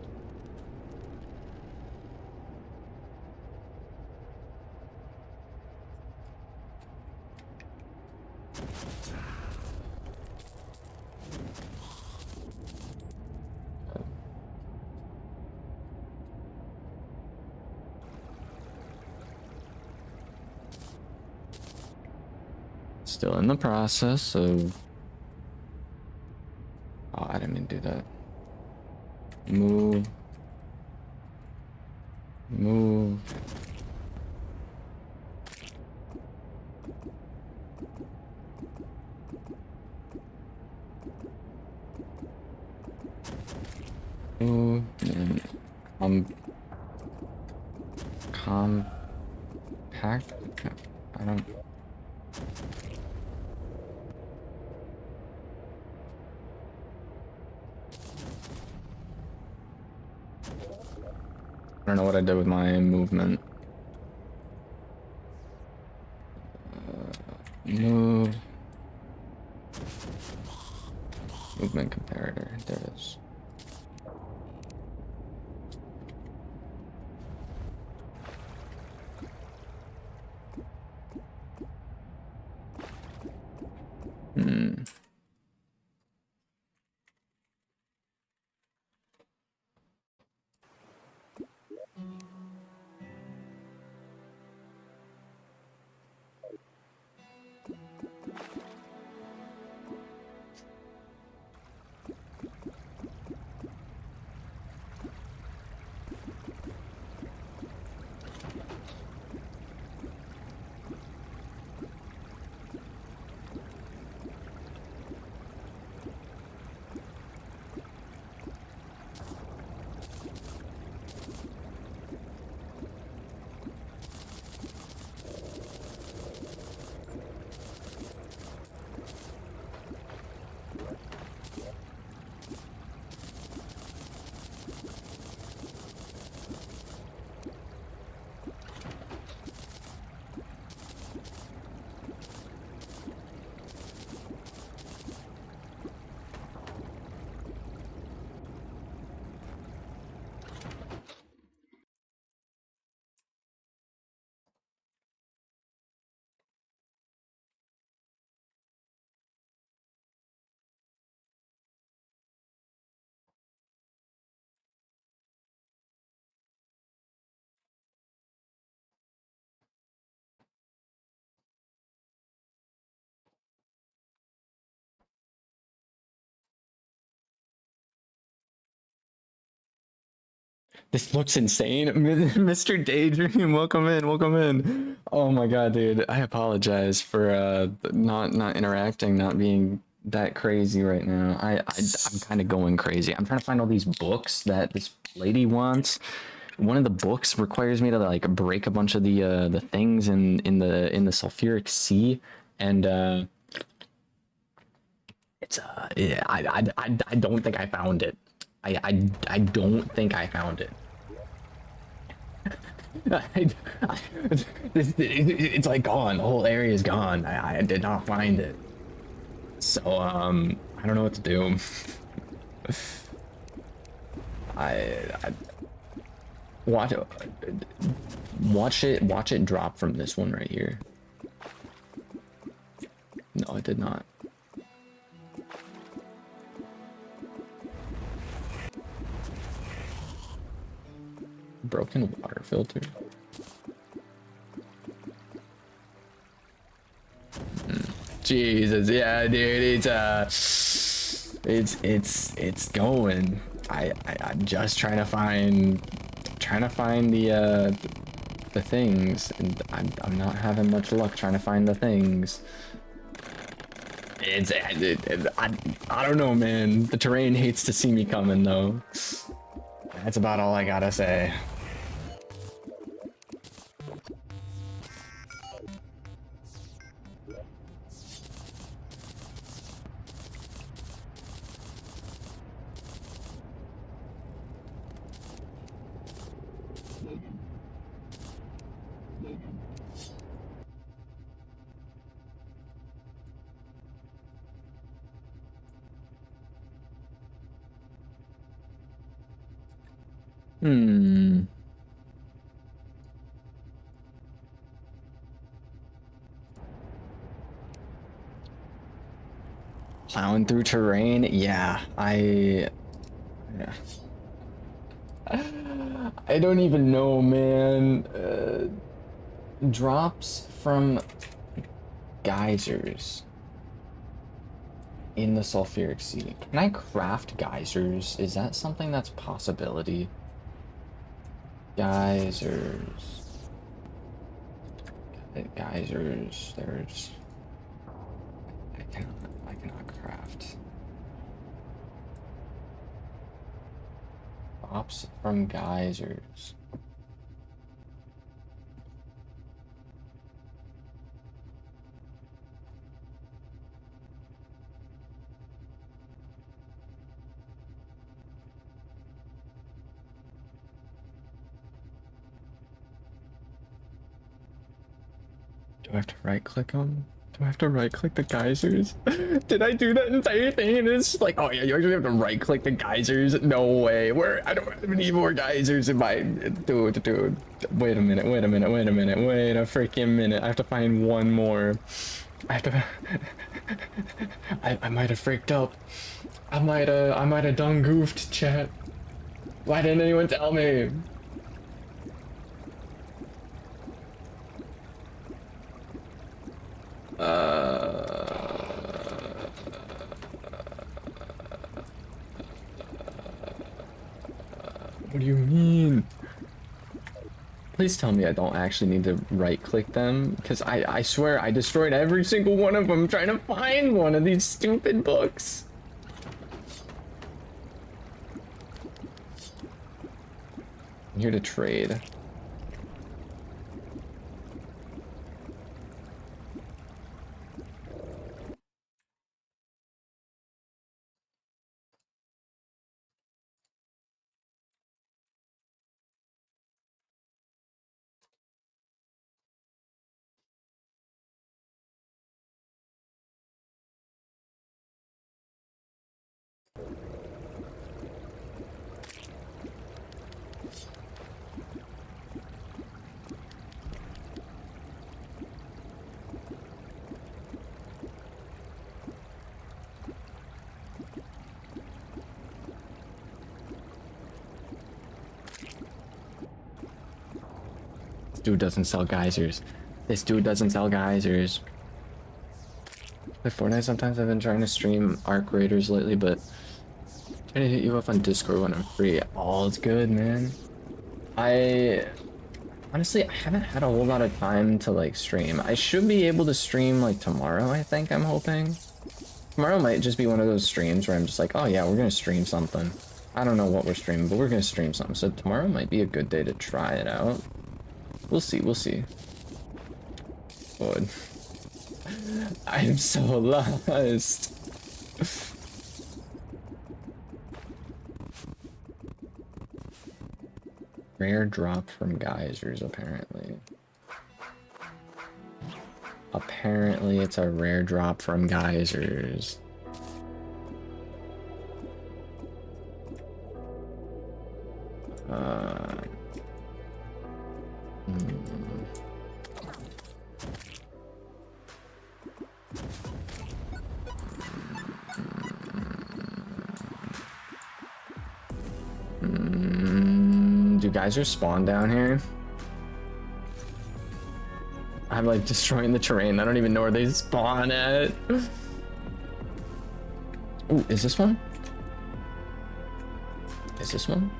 Still in the process of... Oh, I didn't mean to do that. Move. Move. Move. And compact. I don't... I don't know what I did with my movement. Move. Movement comparator. There it is. This looks insane. Mr. Daydream, welcome in, welcome in. Oh my god, dude. I apologize for not interacting, not being that crazy right now. I'm kind of going crazy. I'm trying to find all these books that this lady wants. One of the books requires me to like break a bunch of the things in the sulfuric sea, and it's yeah, I don't think I found it. I don't think I found it. It's like gone. The whole area is gone. I did not find it. So I don't know what to do. I watch it drop from this one right here. No, it did not. Broken water filter. Jesus, yeah, dude, it's going. I'm just trying to find the things, and I'm not having much luck trying to find the things. I don't know, man. The terrain hates to see me coming, though. That's about all I gotta say. Plowing through terrain, yeah, I don't even know, man. Drops from geysers in the sulfuric sea. Can I craft geysers? Is that something that's a possibility? Geysers. Geysers, there's... I cannot craft. Drops from geysers. Do I have to right click them? Do I have to right click the geysers? Did I do that entire thing and it's just like, oh yeah, you actually have to right click the geysers? No way. Where? I don't have any more geysers in my... Dude. Wait a minute. Wait a freaking minute. I have to find one more. I have to... I might have freaked up. I might have done goofed, chat. Why didn't anyone tell me? What do you mean? Please tell me I don't actually need to right click them, because I swear I destroyed every single one of them trying to find one of these stupid books. I'm here to trade. Dude doesn't sell geysers. This dude doesn't sell geysers. With Fortnite, sometimes I've been trying to stream Arc Raiders lately, but trying to hit you up on Discord when I'm free. All it's good, man. I honestly I haven't had a whole lot of time to like stream. I should be able to stream like tomorrow, I think. I'm hoping. Tomorrow might just be one of those streams where I'm just like, oh yeah, we're gonna stream something. I don't know what we're streaming, but we're gonna stream something. So tomorrow might be a good day to try it out. We'll see, we'll see. Good. I am so lost. Rare drop from geysers, apparently. Apparently it's a rare drop from geysers. Do geysers spawn down here? I'm like destroying the terrain. I don't even know where they spawn at. Ooh, is this one? Is this one?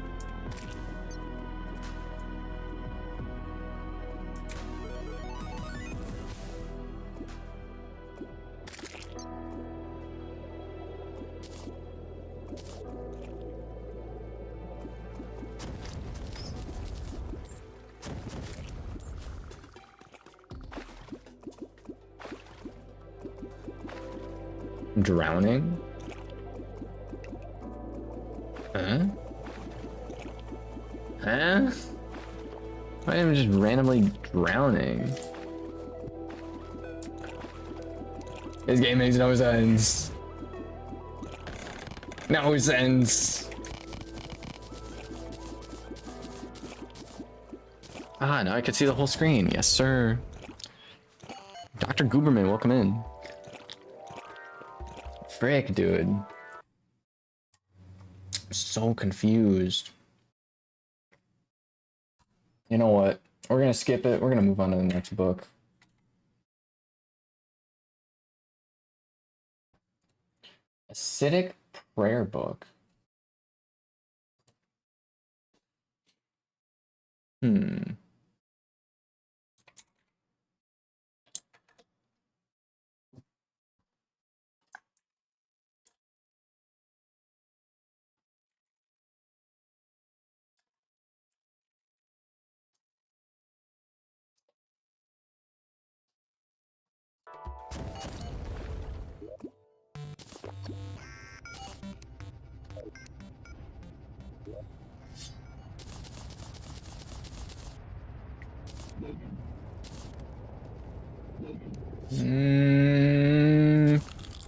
Drowning? Huh? Huh? I am just randomly drowning. This game makes no sense. No sense. Ah, now I can see the whole screen. Yes, sir. Dr. Gooberman, welcome in. Frick, dude. I'm so confused. You know what? We're gonna skip it. We're gonna move on to the next book. Acidic Prayer Book.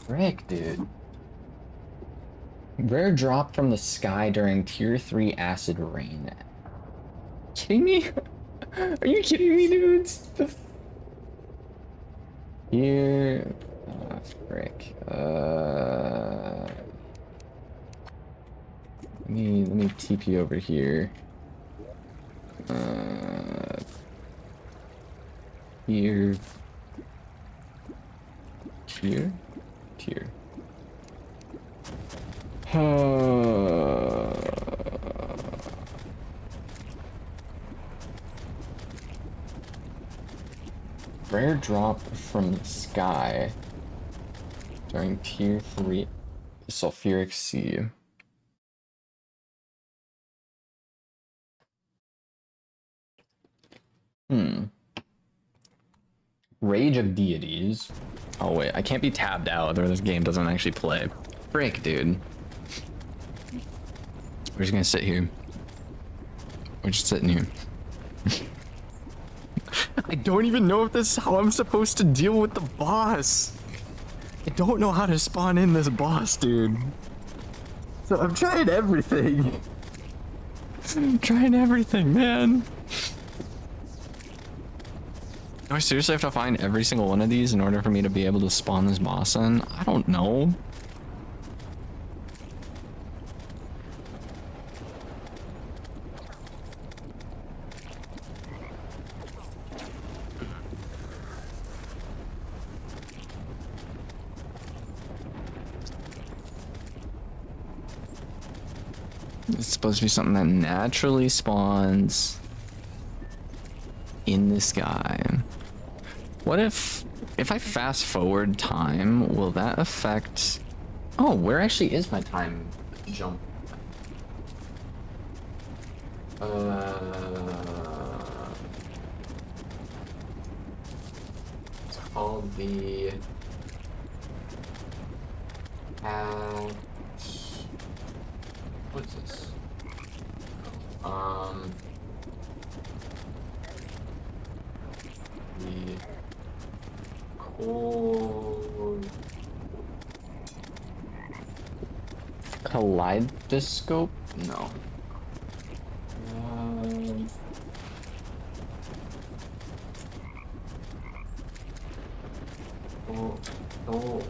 Frick, dude. Rare drop from the sky during tier 3 acid rain. Kidding me? Are you kidding me, dudes? Here. Frick. Let me TP over here. Here. Here. Here. Rare drop from the sky during tier 3 sulfuric sea. Rage of Deities. Oh wait, I can't be tabbed out or this game doesn't actually play. Frick, dude. We're just gonna sit here. We're just sitting here. I don't even know if this is how I'm supposed to deal with the boss. I don't know how to spawn in this boss, dude. So I'm trying everything. I'm trying everything, man. Do I seriously have to find every single one of these in order for me to be able to spawn this boss in? I don't know. It's supposed to be something that naturally spawns in the sky. What if I fast forward time, will that affect... Oh, where actually is my time jump? It's called the... what is this? The cold kaleidoscope? No. Oh.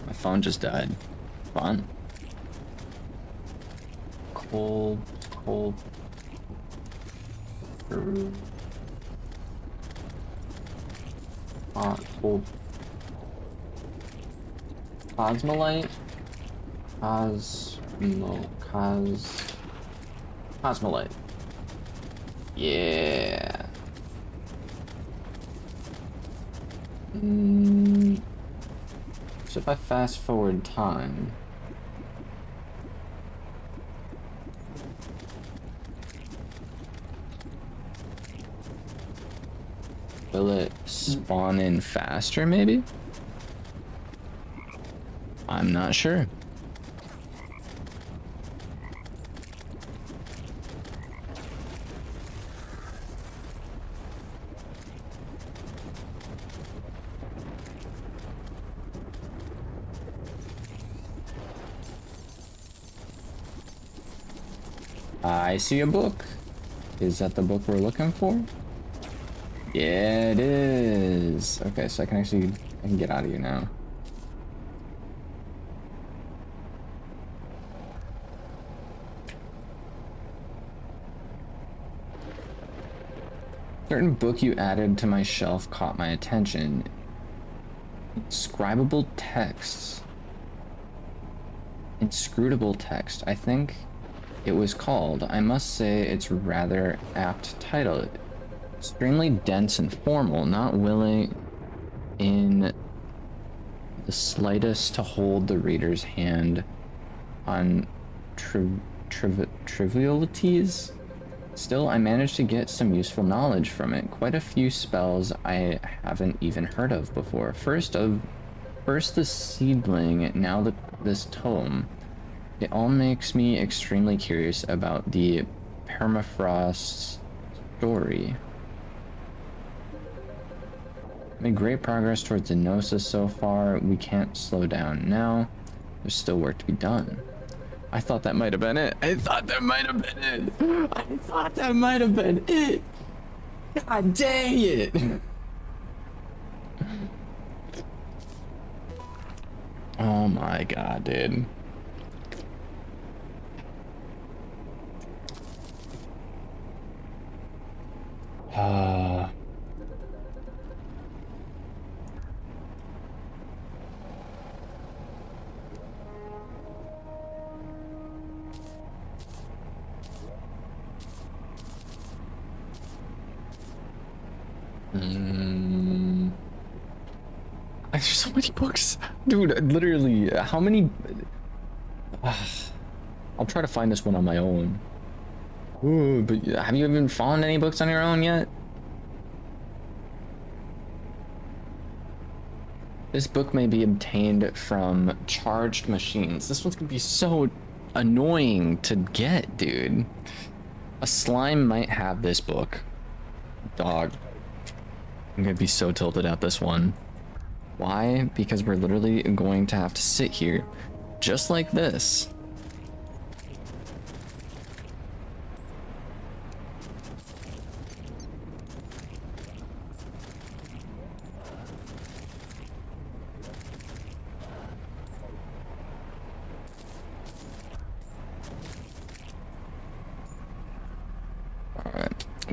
My phone just died. Fun. Cold. Cold. Cosmolite? Cosmolite. Yeah. So if I fast forward time... will it spawn in faster, maybe? I'm not sure. I see a book. Is that the book we're looking for? Yeah, it is. Okay, so I can get out of here now. Certain book you added to my shelf caught my attention. Inscribable texts. Inscrutable text, I think it was called. I must say it's rather apt title. Extremely dense and formal, not willing in the slightest to hold the reader's hand on trivialities. Still, I managed to get some useful knowledge from it. Quite a few spells I haven't even heard of before. First the seedling, now this tome. It all makes me extremely curious about the permafrost story. Made great progress towards the Gnosis so far. We can't slow down now. There's still work to be done. I thought that might have been it. I thought that might have been it. God dang it. Oh my god, dude. There's so many books. Dude, literally, how many... I'll try to find this one on my own. Ooh, but have you even found any books on your own yet? This book may be obtained from charged machines. This one's gonna be so annoying to get, dude. A slime might have this book. Dog. I'm gonna be so tilted at this one. Why? Because we're literally going to have to sit here just like this.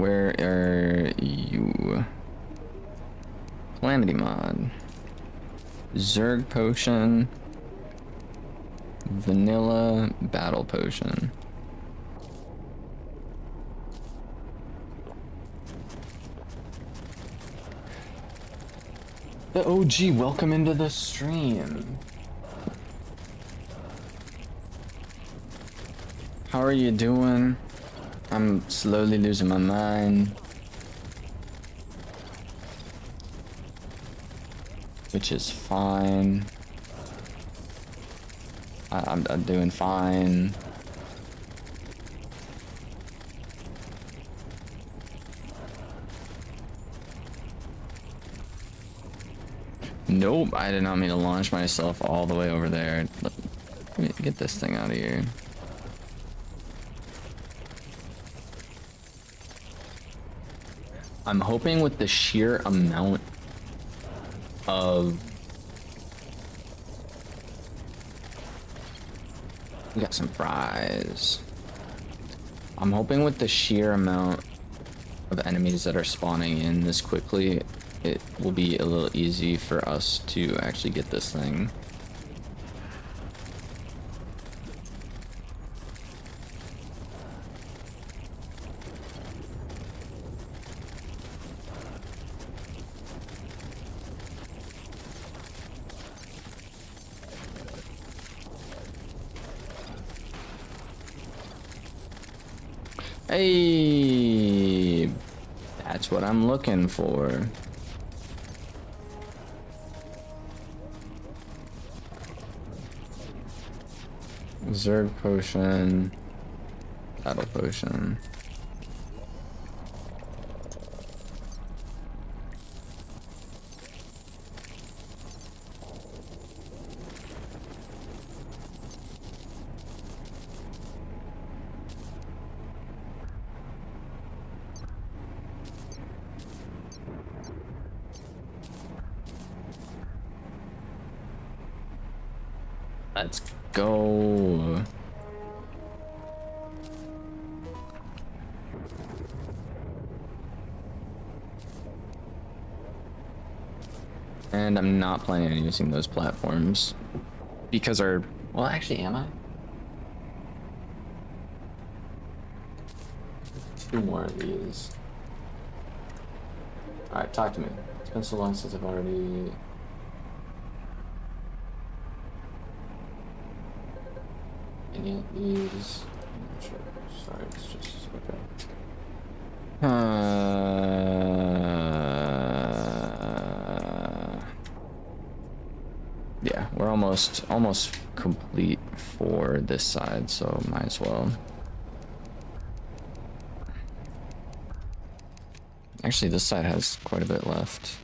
Where are you? Calamity Mod. Zerg Potion. Vanilla Battle Potion. The OG, welcome into the stream. How are you doing? I'm slowly losing my mind. Which is fine. I'm doing fine. Nope, I did not mean to launch myself all the way over there. Let me get this thing out of here. I'm hoping with the sheer amount of... We got some fries. I'm hoping with the sheer amount of enemies that are spawning in this quickly, it will be a little easy for us to actually get this thing. Hey, that's what I'm looking for. Zerg potion, battle potion. Let's go. And I'm not planning on using those platforms because well, actually, am I? 2 more of these. All right, talk to me. It's been so long since I've already... Any of these? I'm not sure. Sorry, it's just okay. Yeah, we're almost complete for this side, so might as well. Actually, this side has quite a bit left.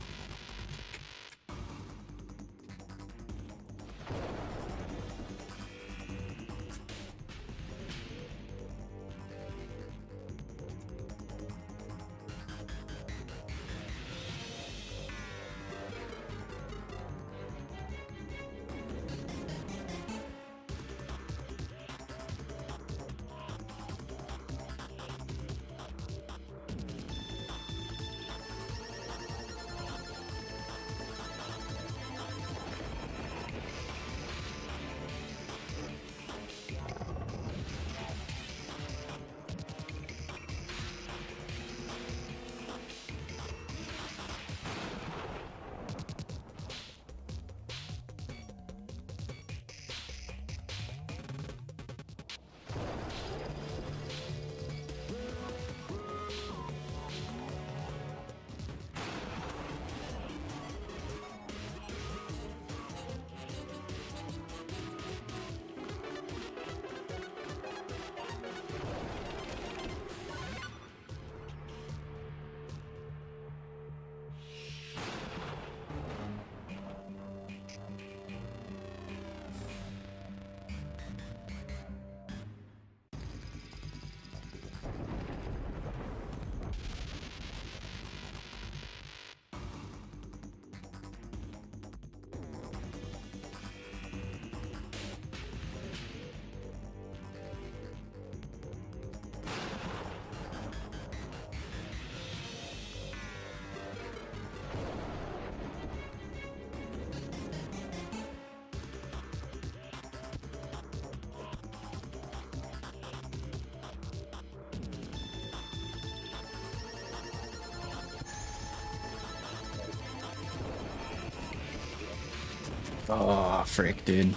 Oh, frick, dude.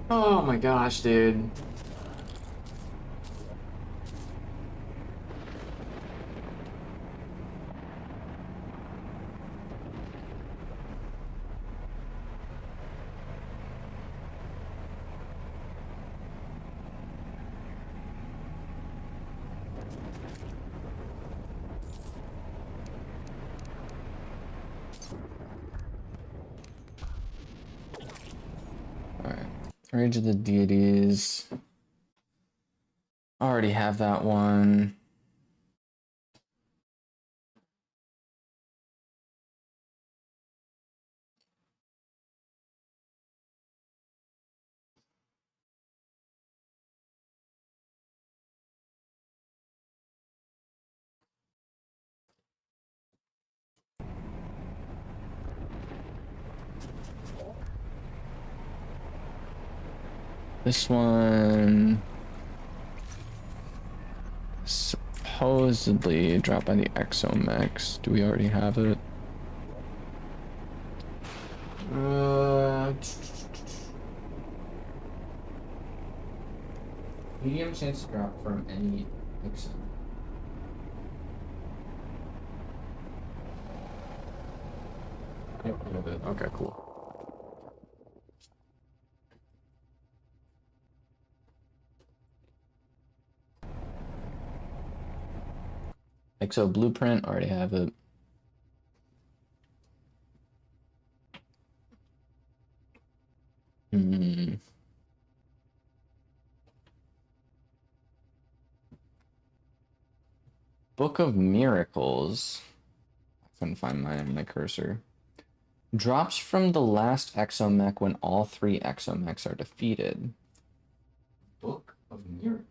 Oh my gosh, dude. Alright. Rage of the Deities. Already have that one. This one supposedly dropped by the Exomex. Do we already have it? Medium chance to drop from any Exo. Yep, we have it. Okay, cool. Exo Blueprint, already have it. Book of Miracles. I couldn't find mine in my cursor. Drops from the last Exomech when all 3 Exomechs are defeated. Book of Miracles.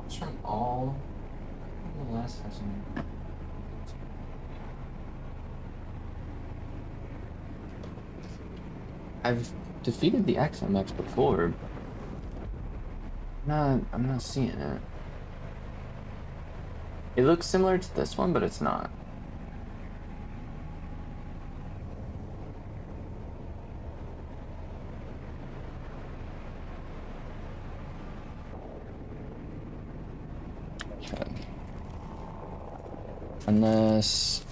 It's from all the last Exomech. I've defeated the Exomex before. I'm not seeing it. It looks similar to this one, but it's not. Okay. Unless...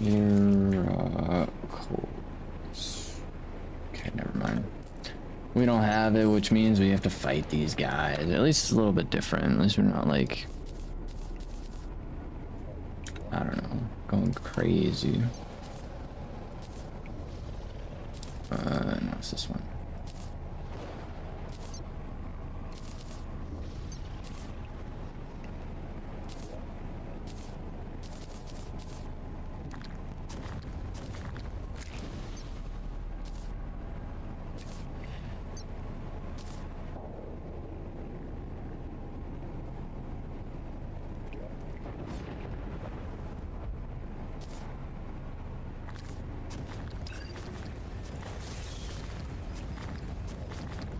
Miracles. Okay, never mind. We don't have it, which means we have to fight these guys. At least it's a little bit different. At least we're not like... I don't know. Going crazy. No, it's this one.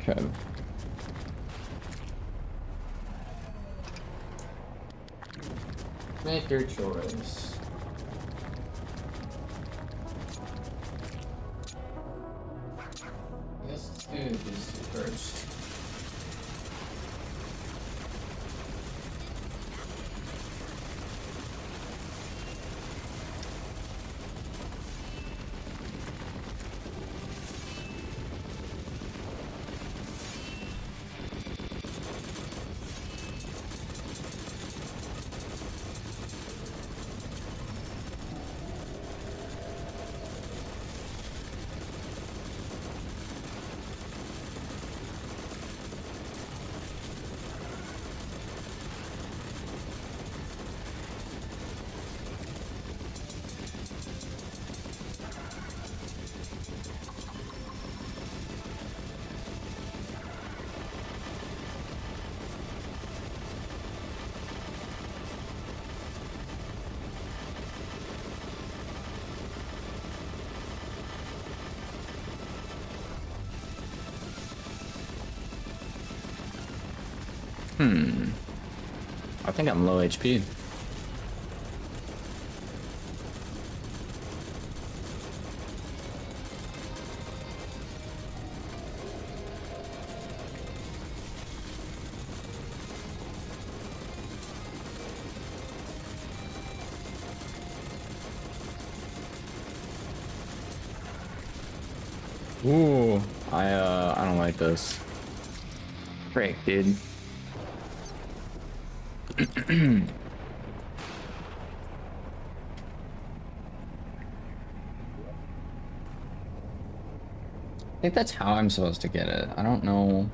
Okay. Make your choice. I guess let's do these two first. I think I'm low HP. Ooh, I don't like this. Frick, dude. I think that's how I'm supposed to get it. I don't know.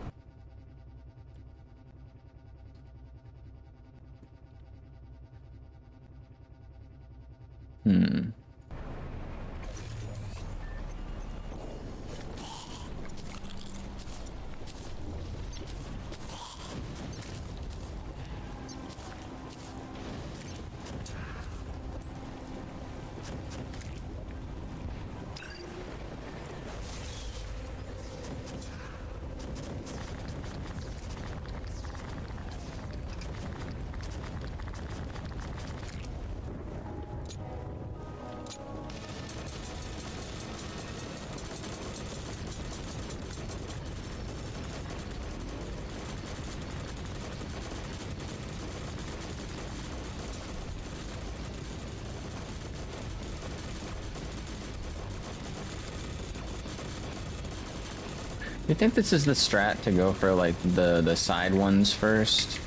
You think this is the strat to go for like the side ones first?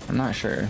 I'm not sure.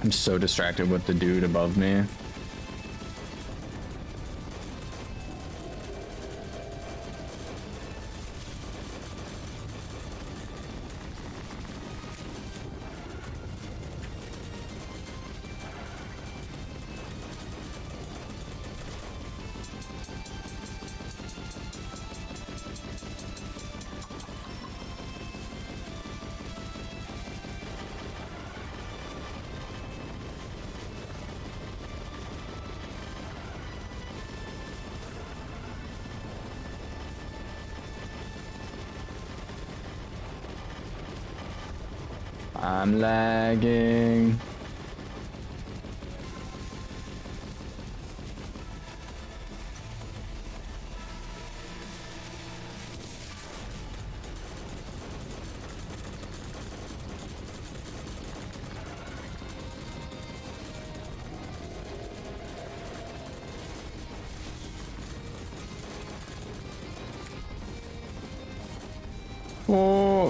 I'm so distracted with the dude above me. I'm lagging.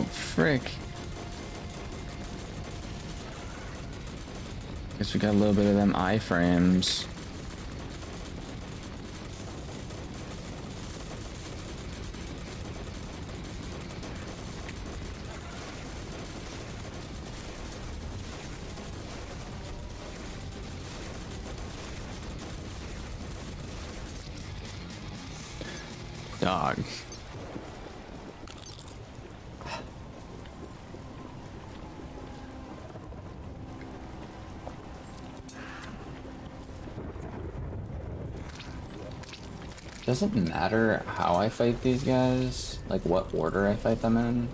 Oh, frick. Guess we got a little bit of them iframes. Dog. Doesn't matter how I fight these guys, like what order I fight them in.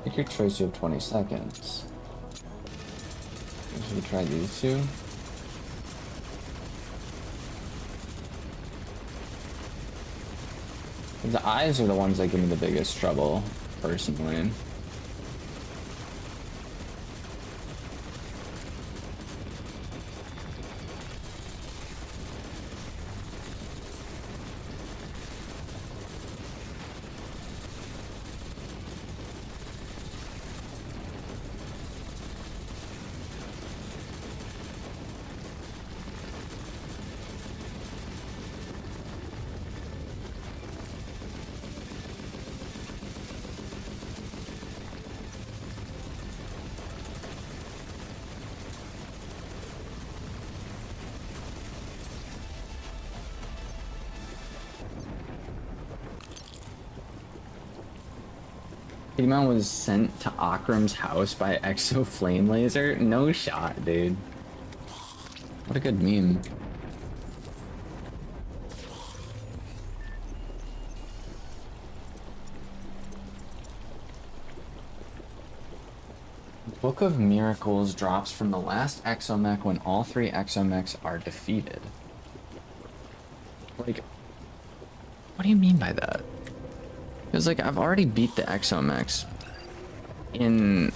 Pick your choice, you have 20 seconds. Should we try these two? The eyes are the ones that give me the biggest trouble, personally. Pigmon was sent to Akram's house by Exo Flame Laser? No shot, dude. What a good meme. Book of Miracles drops from the last exomech when all 3 exomechs are defeated. Like, what do you mean by that? Because, like, I've already beat the exomechs in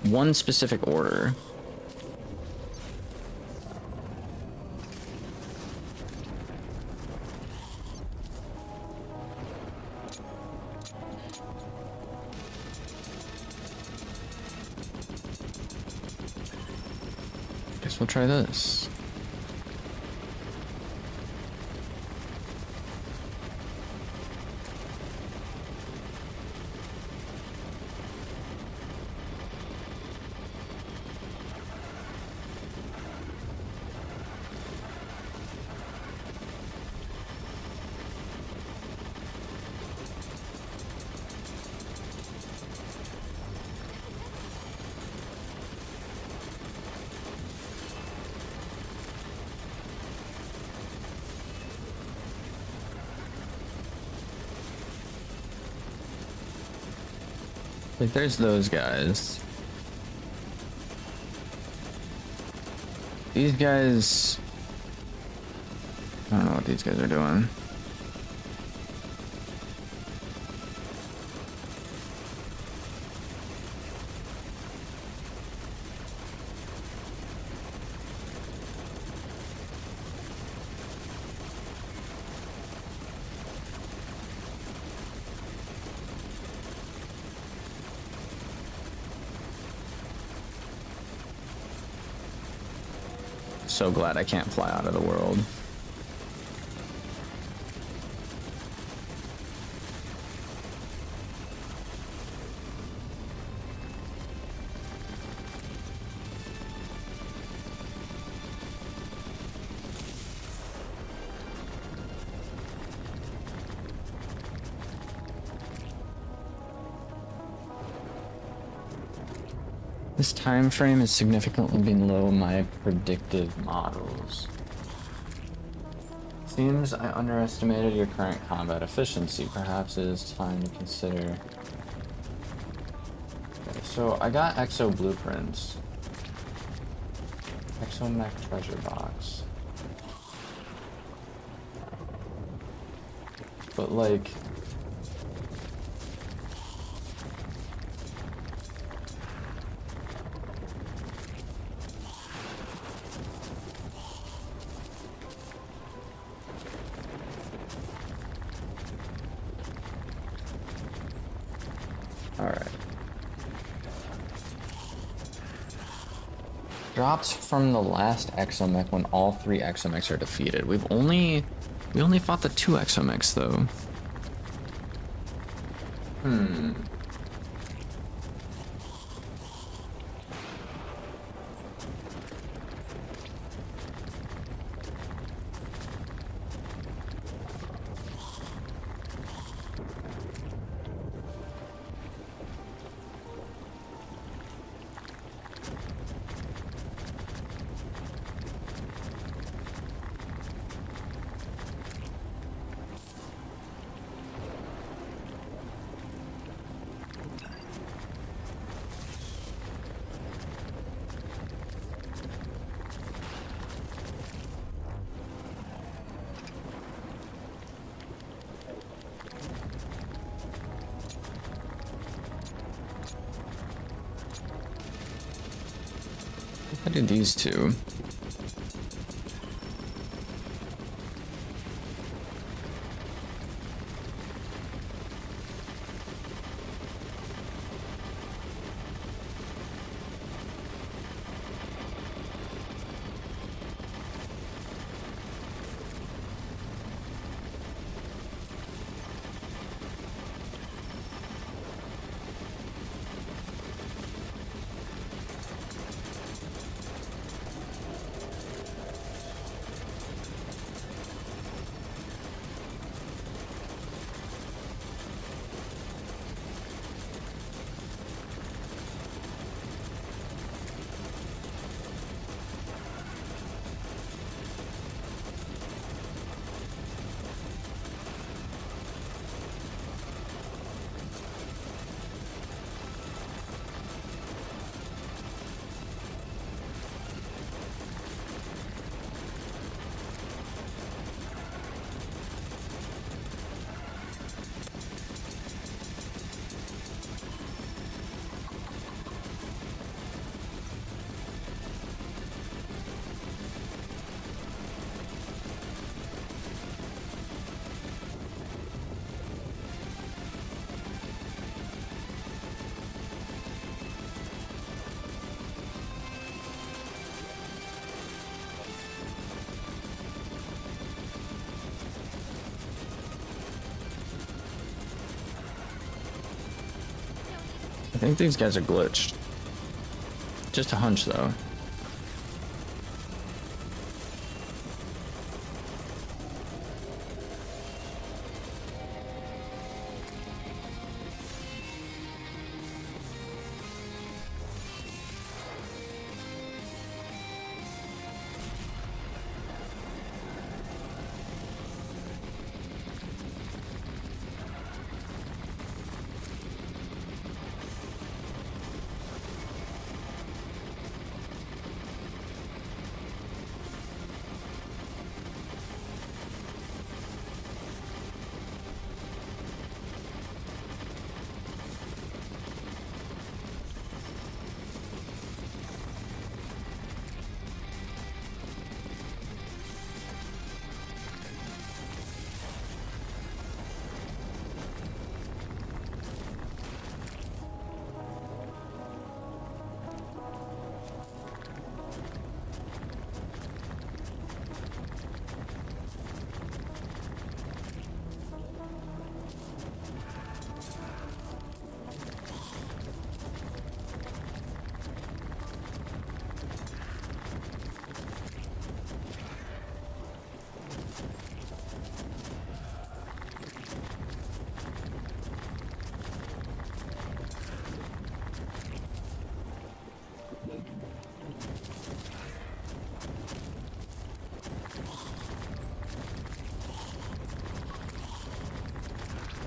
one specific order. Guess we'll try this. Like, there's those guys. These guys... I don't know what these guys are doing. So glad I can't fly out of the world. This time frame is significantly below my predictive models. Seems I underestimated your current combat efficiency. Perhaps it is time to consider... Okay, so I got Exo Blueprints. Exomech Treasure Box. But like... drops from the last exomech when all 3 exomechs are defeated. We only fought the 2 exomechs though. I did these 2. I think these guys are glitched. Just a hunch though.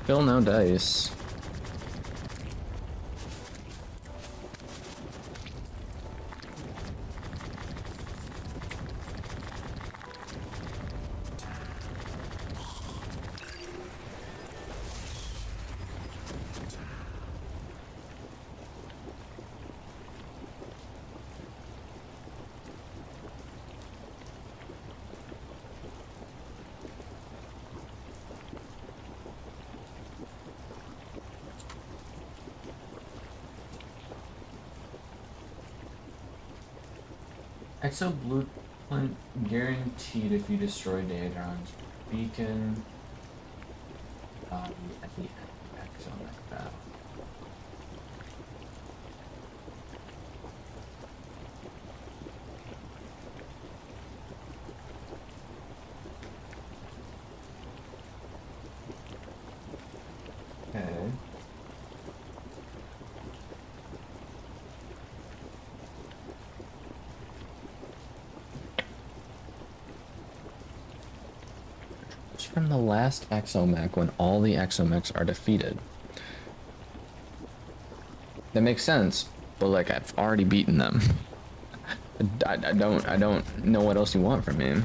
Still no dice. Exo blueprint guaranteed if you destroy Daedron's beacon at the end of Exo battle. Okay. It's from the last exomech when all the exomechs are defeated. That makes sense, but like I've already beaten them. I don't know what else you want from me.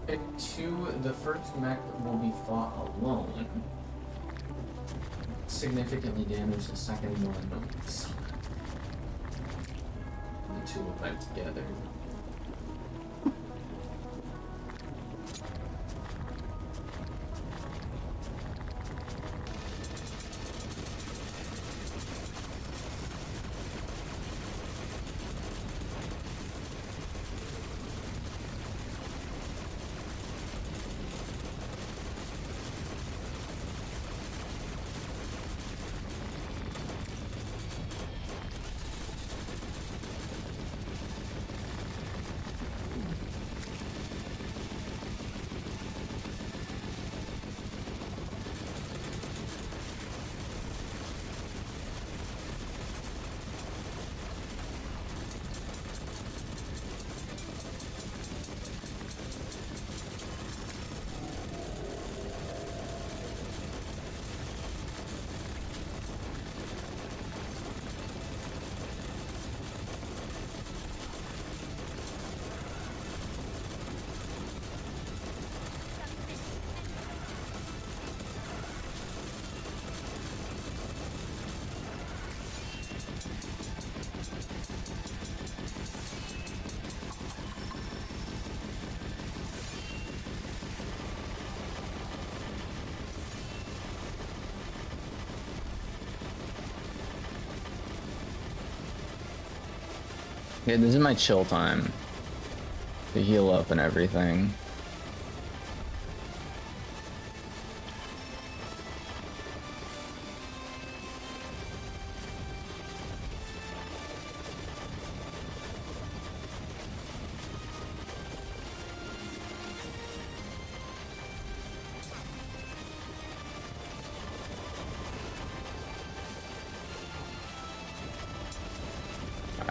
Pick 2, the first mech will be fought alone. Significantly damage the second one. The 2 will fight together. Yeah, this is my chill time to heal up and everything.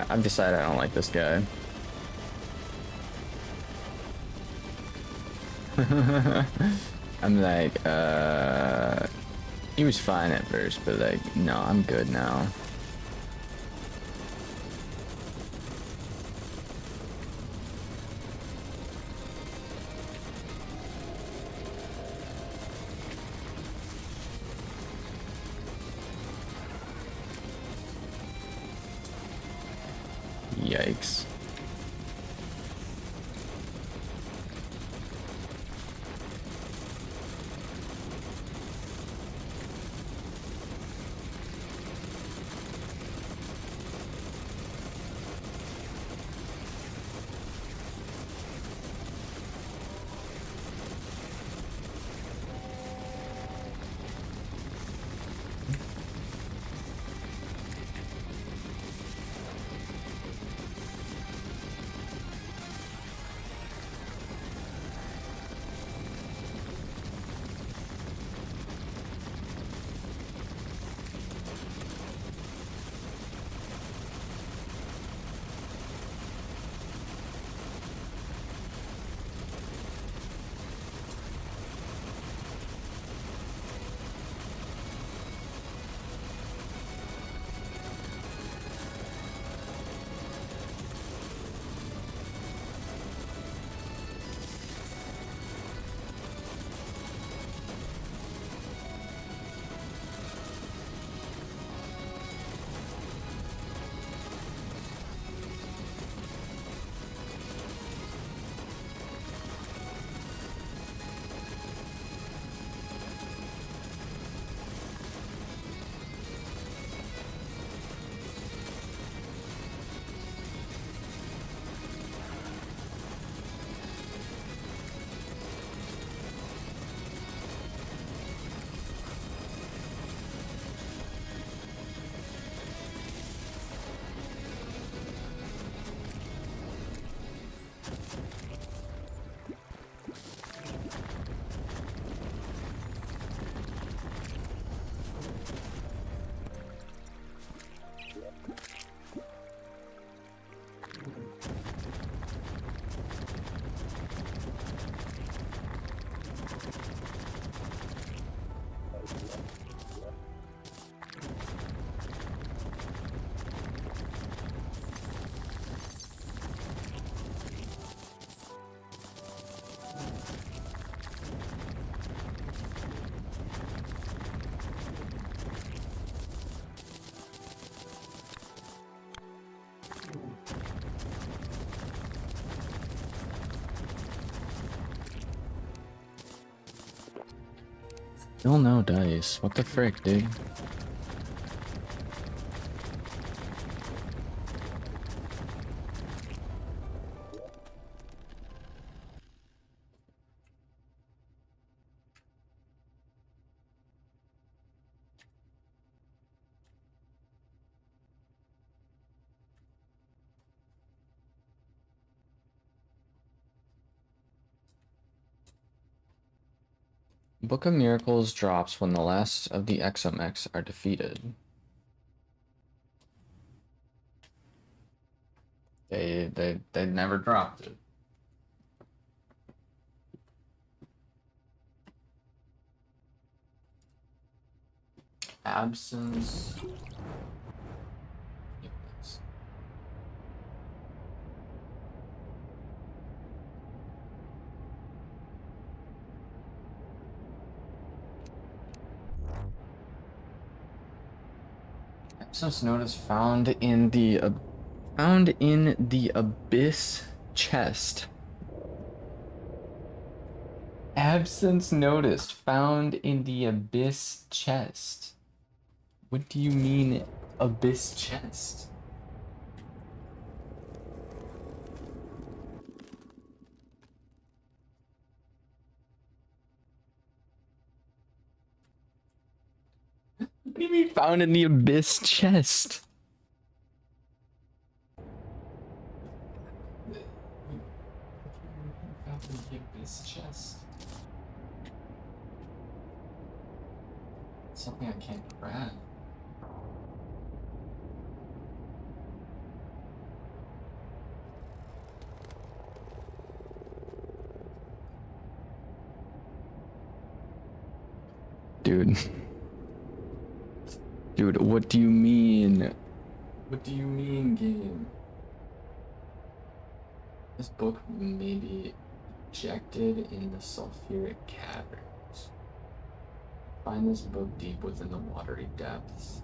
I've decided I don't like this guy. I'm like, he was fine at first, but like, no, I'm good now. Yikes. Still no dice. What the frick, dude? Book of Miracles drops when the last of the XMX are defeated. They never dropped it. Absence. Absence notice found in the abyss chest. Absence noticed found in the abyss chest. What do you mean, abyss chest? What do you mean found in the abyss chest? Found in the abyss chest? Something I can't grab. Dude. Dude, what do you mean? What do you mean, game? This book may be ejected in the sulfuric caverns. Find this book deep within the watery depths.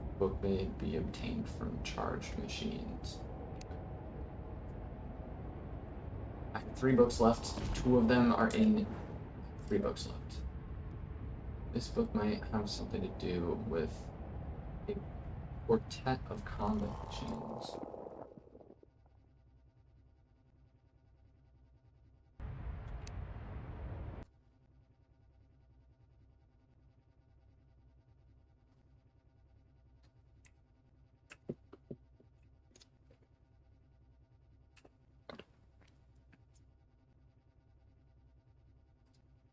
The book may be obtained from charged machines. I have 3 books left. 2 of them are in 3 books left. This book might have something to do with a quartet of combat machines.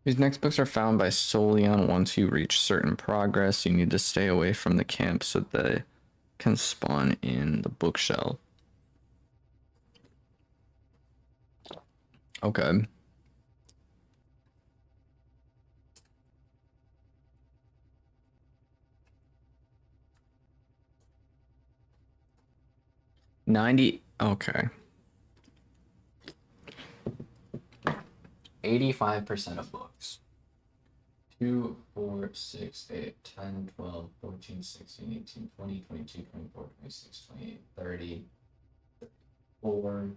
These next books are found by Solion. Once you reach certain progress, you need to stay away from the camp so they can spawn in the bookshelf. Okay. Okay. 85% of books. 2, 4, 6, 8, 10, 12, 14, 16, 18, 20, 22, 24, 26, 28, 30, 34,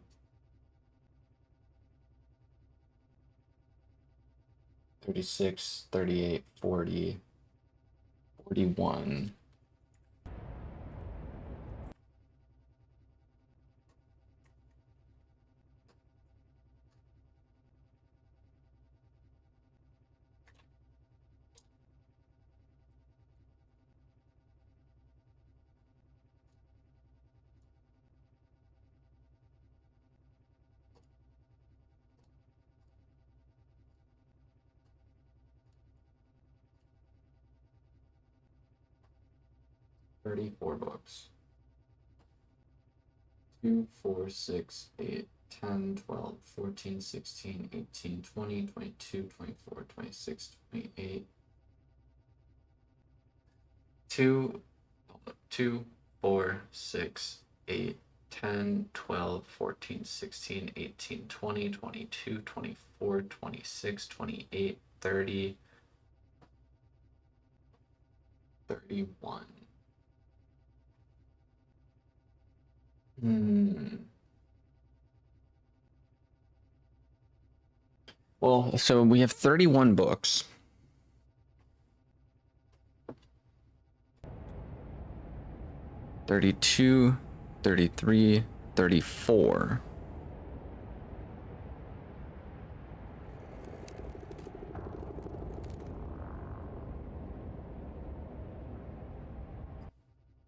36, 38, 40, 41. Thirty-four books. 2, 4, 6, 8, 10, 12, 14, 16, 18, 20, 22, 24, 26, 28. 2, 4, 6, 8, 10, 12, 14, 16, 18, 20, 22, 24, 26, 28, 30, 31. Well, so we have 31 books. 32, 33, 34.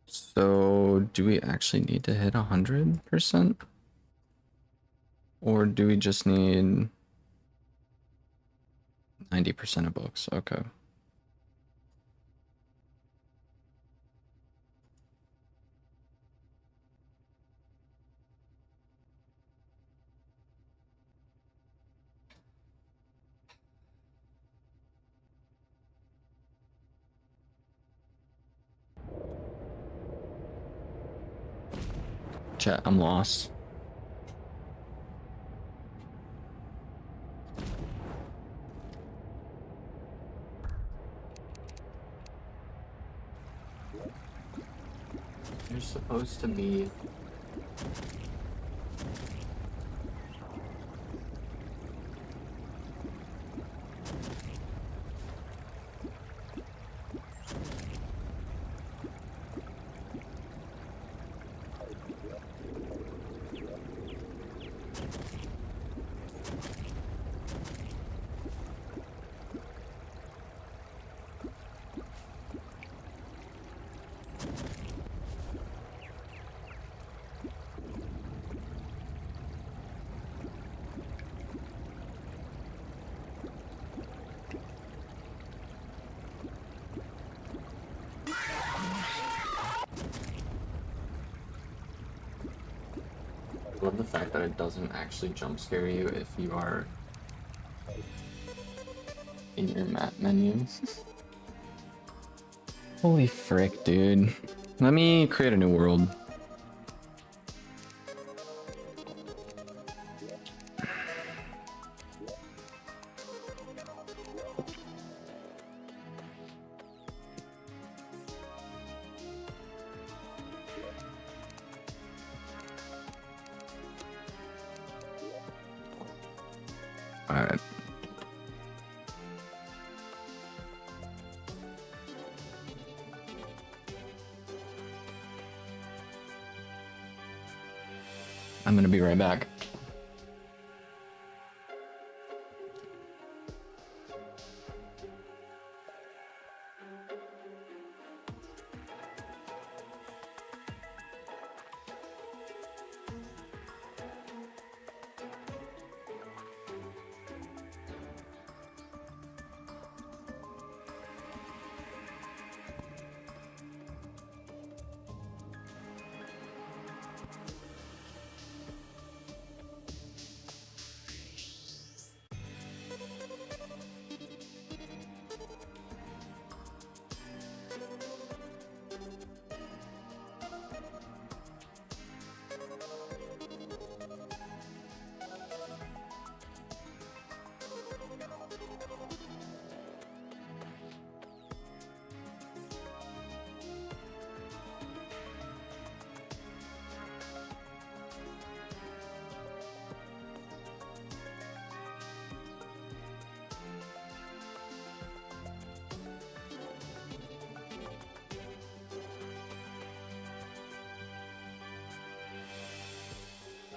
So do we actually need to hit 100%? Or do we just need 90% of books? Okay. Chat, I'm lost. You're supposed to be... I love the fact that it doesn't actually jump scare you if you are in your map menu. Holy frick, dude. Let me create a new world. Alright. I'm gonna be right back.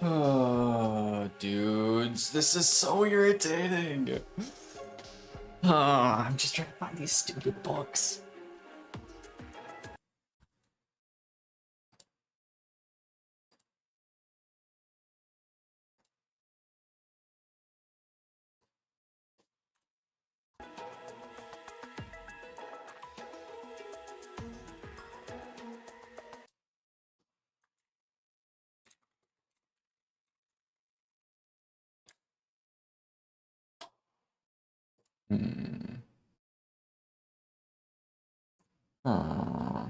Oh, dudes, this is so irritating. Oh, I'm just trying to find these stupid books. Aw.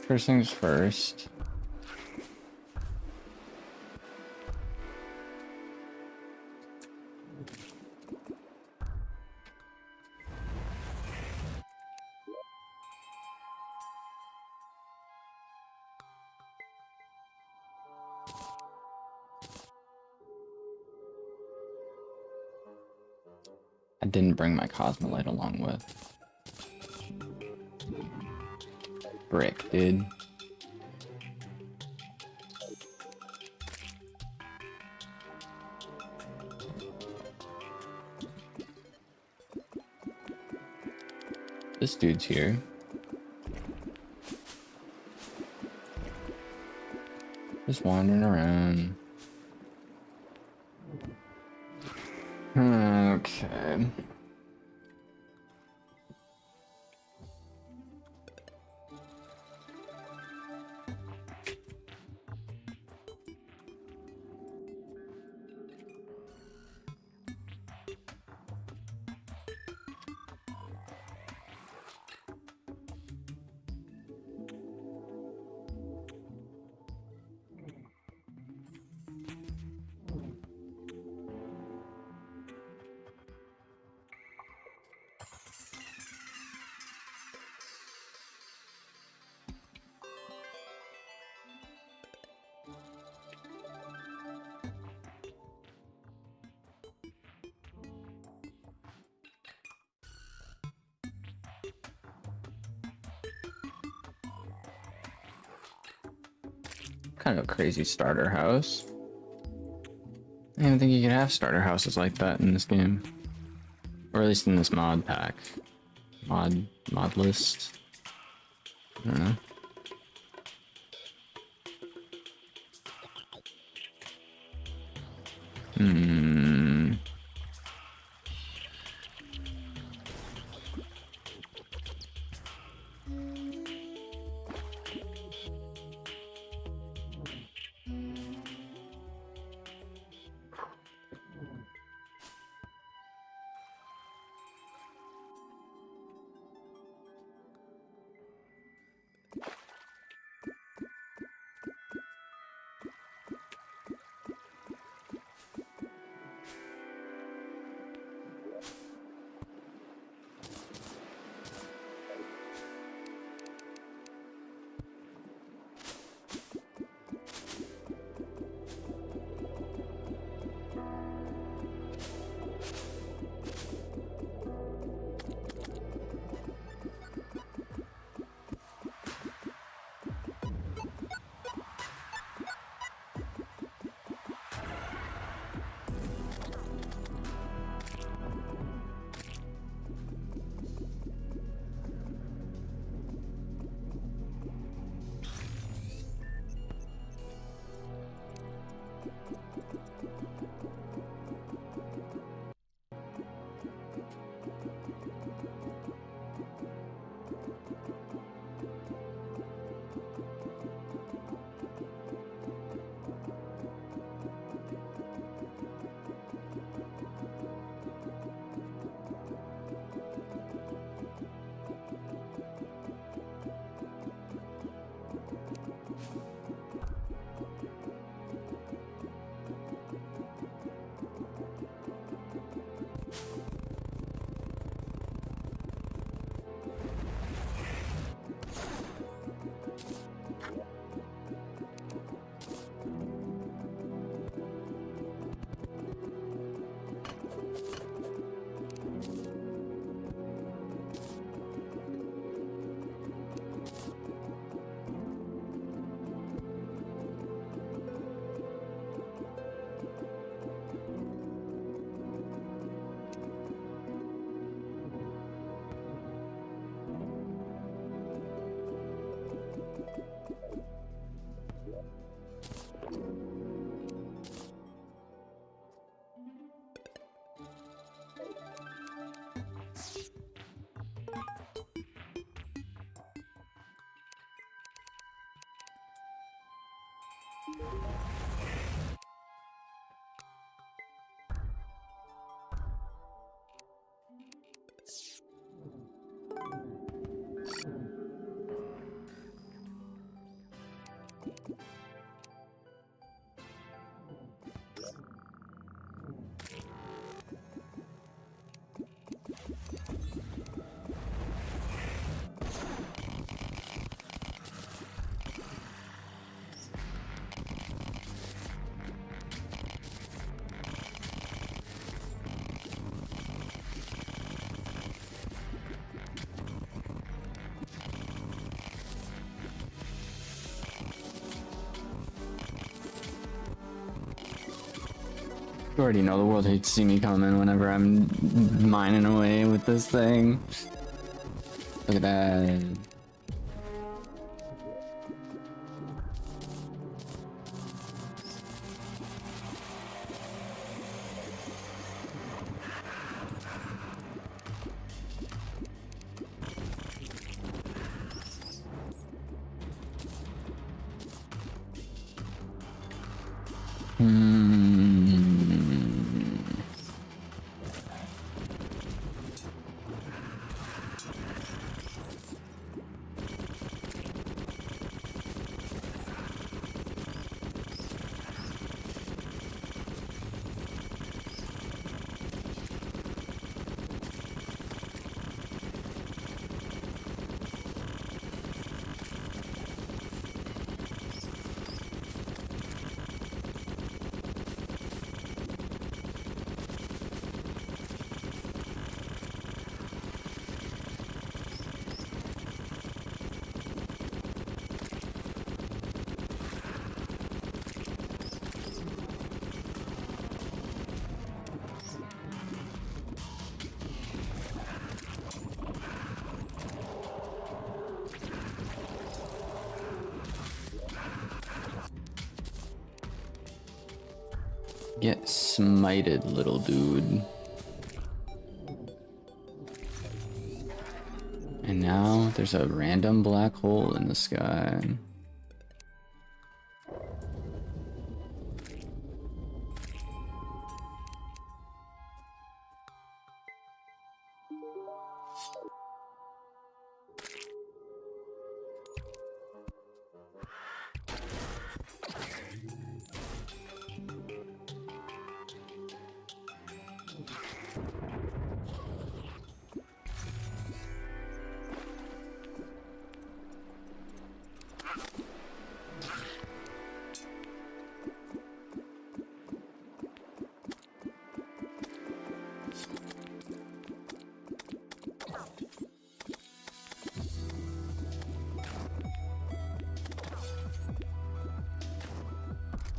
First things first. I didn't bring my Cosmolite along with. Brick, dude. This dude's here. Just wandering around. Okay. Kind of a crazy starter house. I didn't think you could have starter houses like that in this game. Or at least in this mod pack. Mod list. I don't know. You already know the world hates to see me coming whenever I'm mining away with this thing. Look at that. Get smited, little dude. And now there's a random black hole in the sky.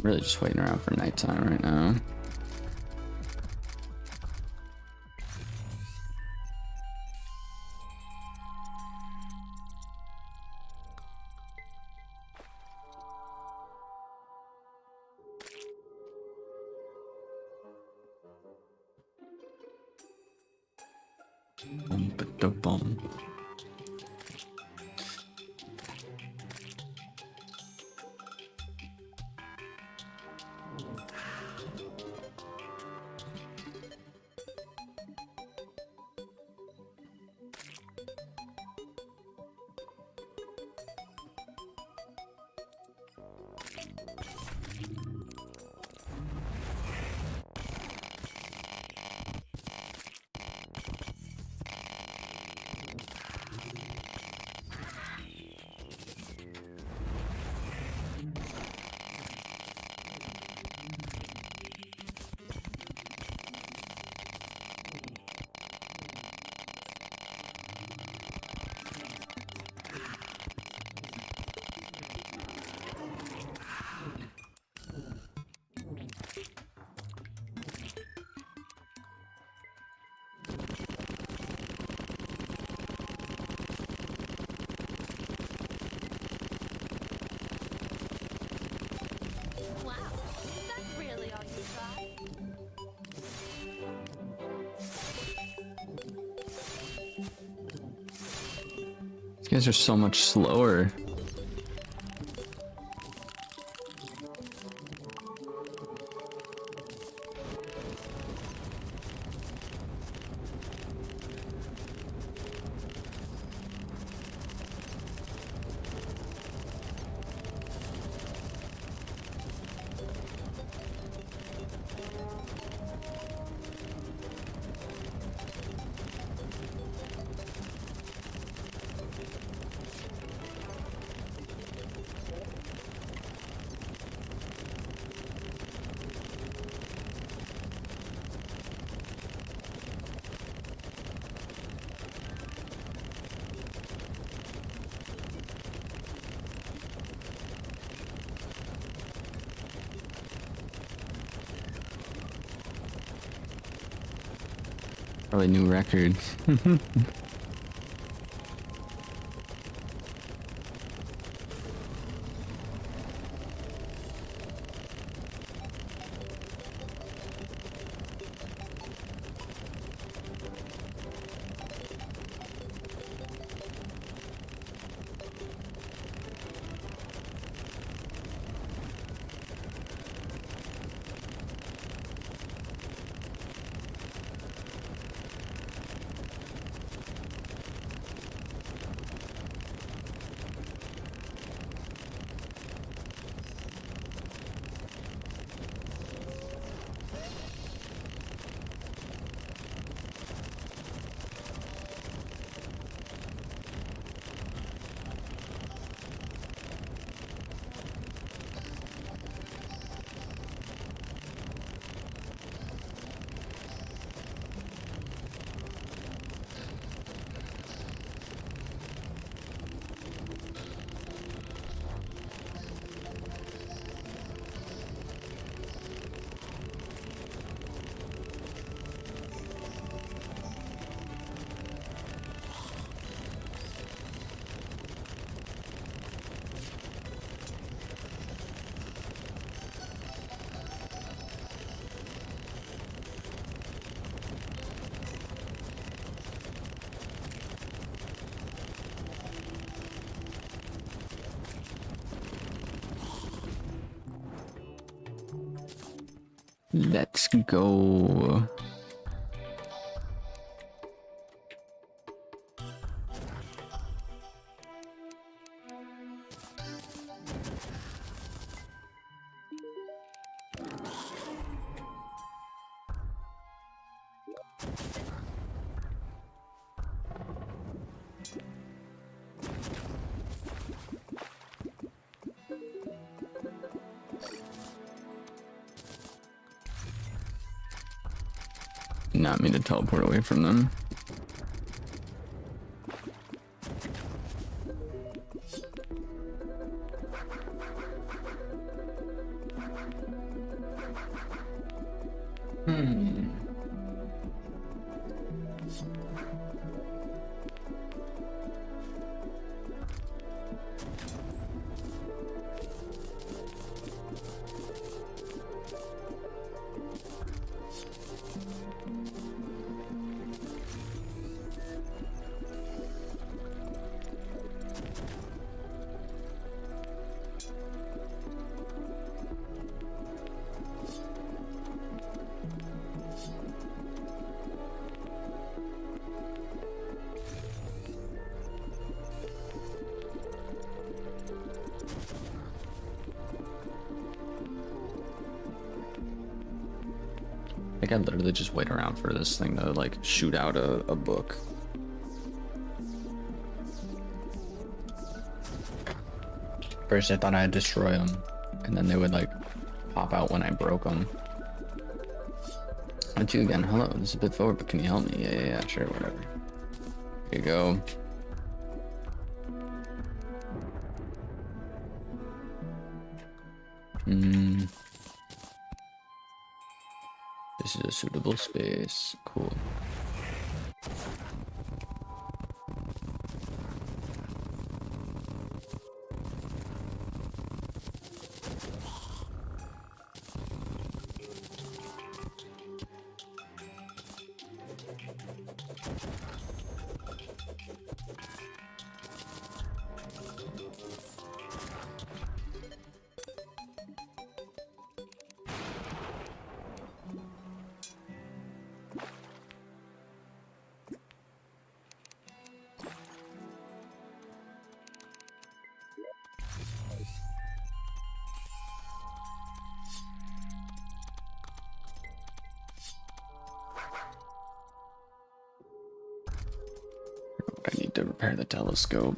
Really just waiting around for nighttime right now. Bum. Wow, is that really all you got? These guys are so much slower. Probably new records. Let's go. Not me to teleport away from them. I think I literally just wait around for this thing to like shoot out a book. First I thought I'd destroy them, and then they would like pop out when I broke them. Aren't you again? Hello, this is a bit forward, but can you help me? Yeah, sure, whatever. Here you go. This is a suitable space. Cool. I need to repair the telescope.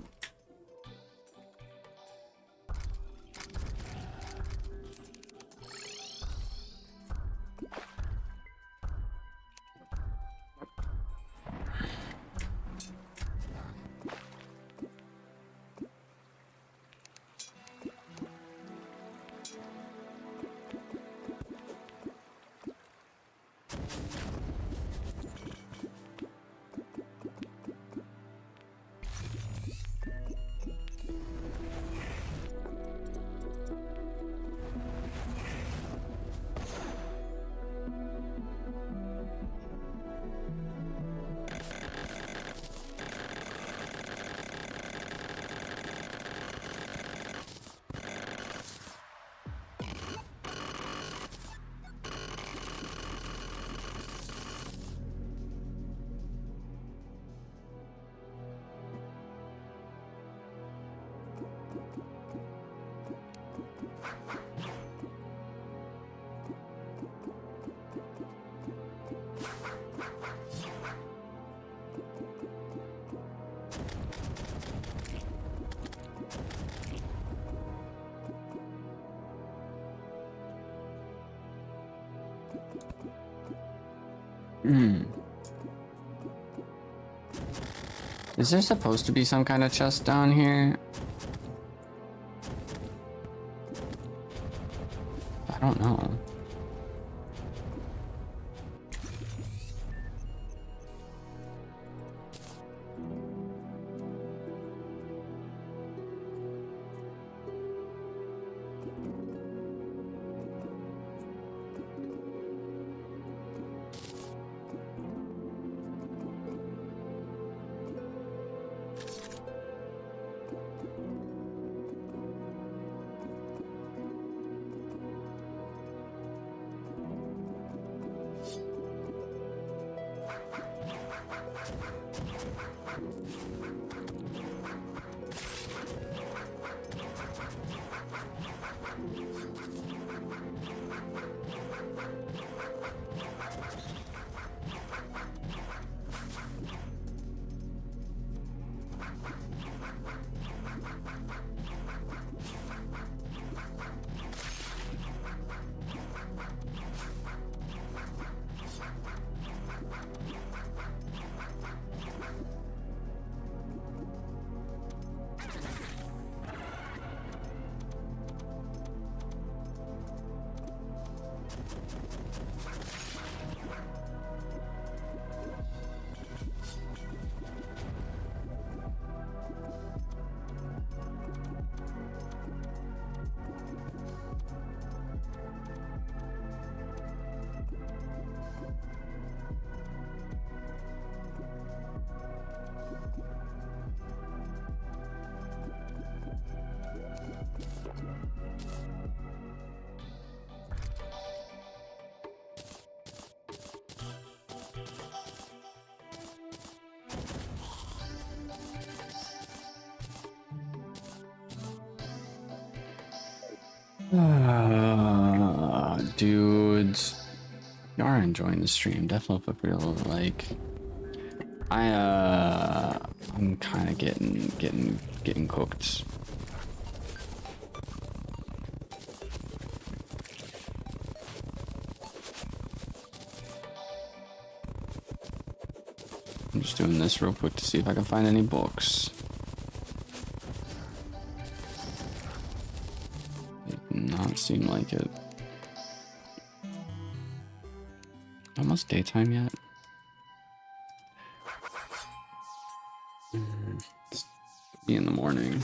Is there supposed to be some kind of chest down here? I don't know. Dudes, you are enjoying the stream. Definitely feel free to like. I'm kind of getting cooked. I'm just doing this real quick to see if I can find any books. It did not seem like it. Almost daytime yet? It's be in the morning.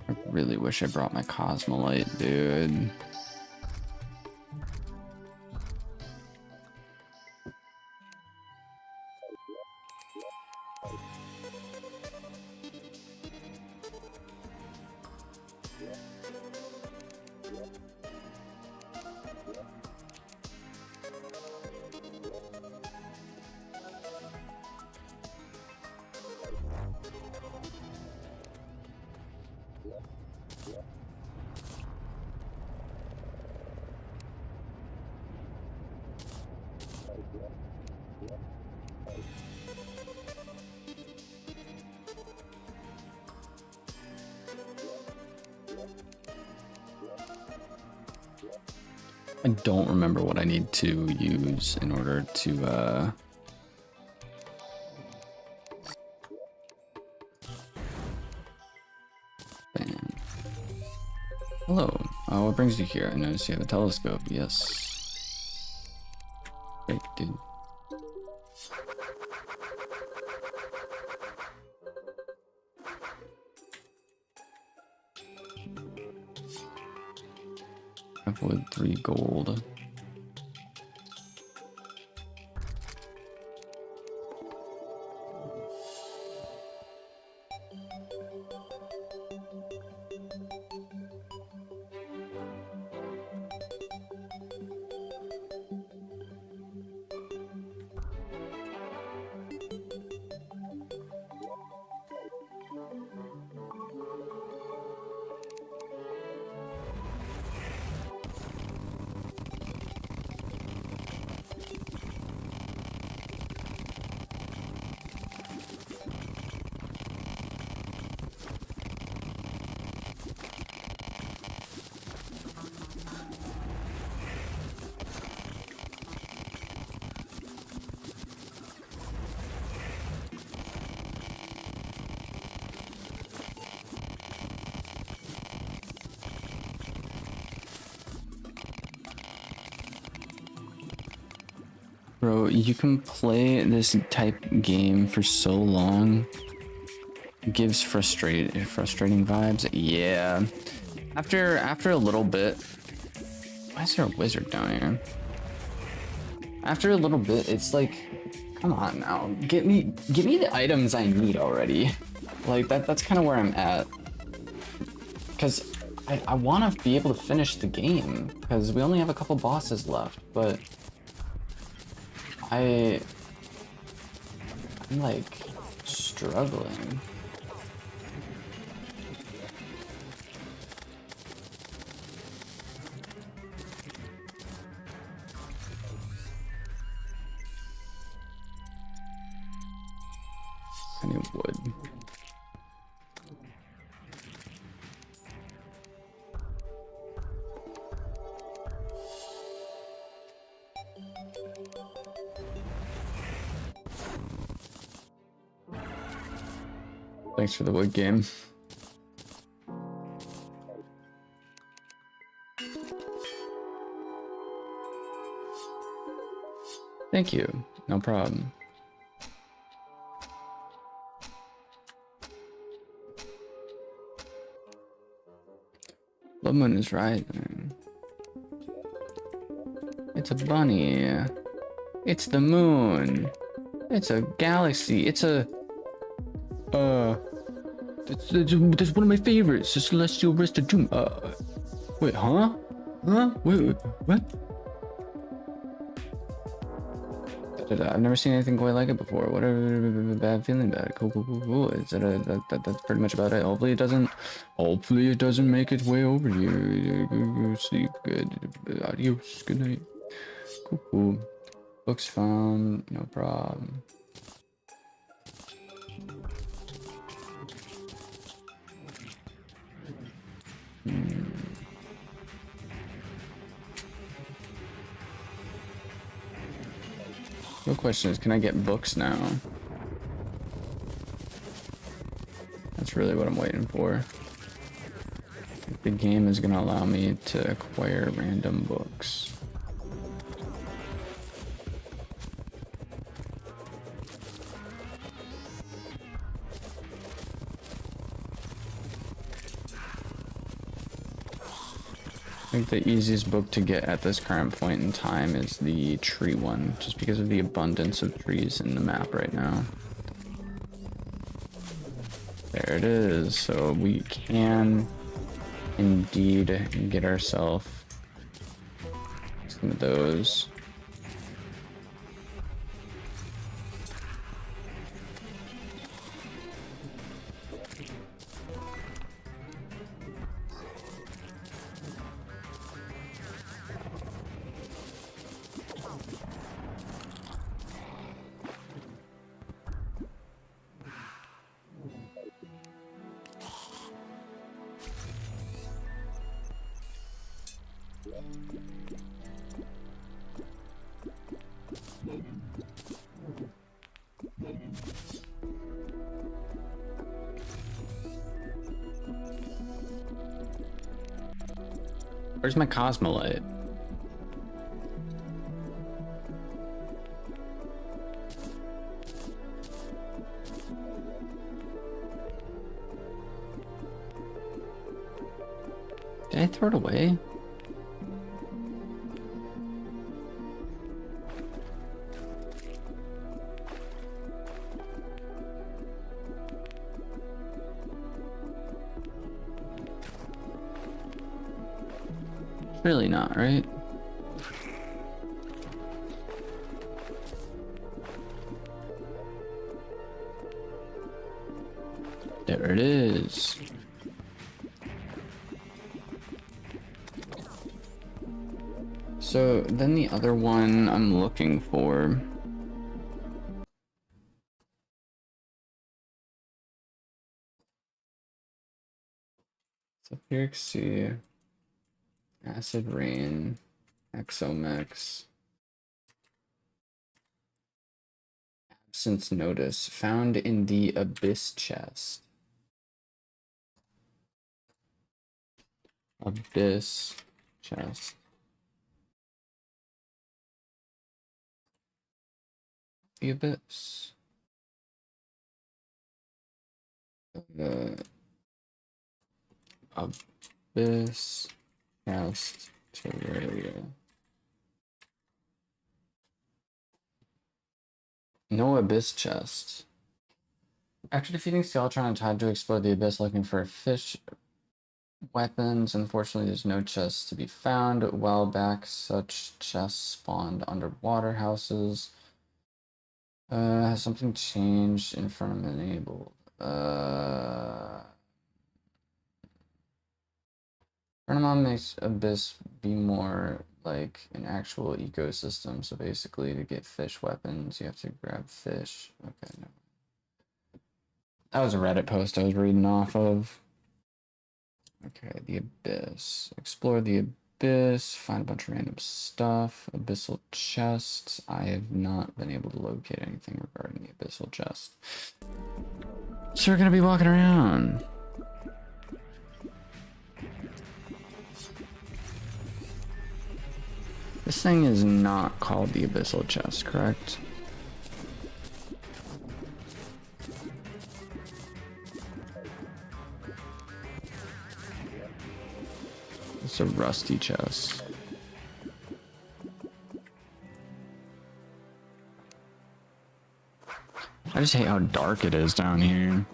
I really wish I brought my Cosmolite, dude. I don't remember what I need to use in order to bam. Hello. What brings you here? I noticed you have a telescope. Yes. Great, dude. Wood, 3 gold. Bro, you can play this type game for so long. It gives frustrating vibes. Yeah. After a little bit. Why is there a wizard down here? After a little bit, it's like, come on now. Give me the items I need already. Like that's kind of where I'm at. Cause I want to be able to finish the game because we only have a couple bosses left, but I'm like struggling. I need wood. Thanks for the wood game. Thank you. No problem. Luminance is rising. It's a bunny. It's the moon. It's a galaxy. It's a that's one of my favorites. The celestial rest of doom. Wait, huh? Huh? Wait, what? I've never seen anything quite like it before. Whatever, bad feeling bad. Cool. Is that that's pretty much about it. Hopefully it doesn't make its way over here. Sleep good. Adios. Good night. Cool. Books found. No problem. Real question is, can I get books now? That's really what I'm waiting for. The game is gonna allow me to acquire random books. I think the easiest book to get at this current point in time is the tree one, just because of the abundance of trees in the map right now. There it is. So we can indeed get ourselves some of those. Where's my Cosmolite? Did I throw it away? Really not, right? There it is. So then the other one I'm looking for. Sulfuric Sea. Acid Rain, Exomix, Absence Notice, found in the Abyss chest. Abyss chest. the Abyss. Abyss cast Terraria. No Abyss chest. After defeating Skeletron, I tried to explore the Abyss looking for fish weapons. Unfortunately, there's no chests to be found. A while back, such chests spawned underwater houses. Has something changed? Infernum enabled. Infernum makes Abyss be more like an actual ecosystem. So basically, to get fish weapons, you have to grab fish. Okay, no. That was a Reddit post I was reading off of. Okay, the Abyss. Explore the Abyss, find a bunch of random stuff. Abyssal chests. I have not been able to locate anything regarding the Abyssal chest. So we're gonna be walking around. This thing is not called the Abyssal chest, correct? It's a rusty chest. I just hate how dark it is down here.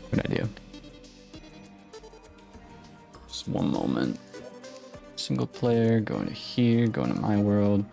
Good idea. Just one moment. Single player, going to here, going to my world.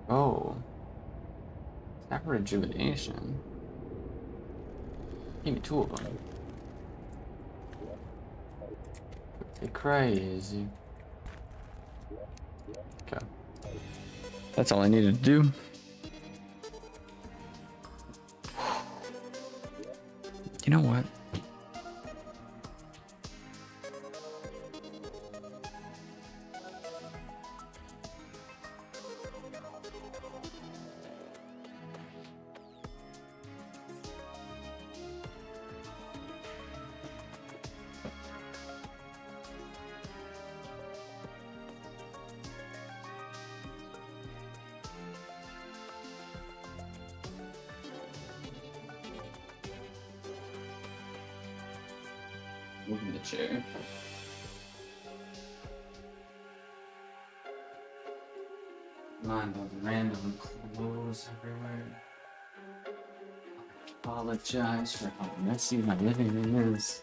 Oh. Snap rejuvenation. Give me 2 of them. They're crazy. Okay. That's all I needed to do. You know what? Moving the chair. Mind of random clothes everywhere. Apologize for how messy my living room is.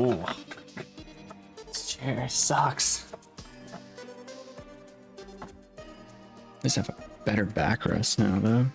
Ooh. This chair sucks. Just have a better backrest now, though.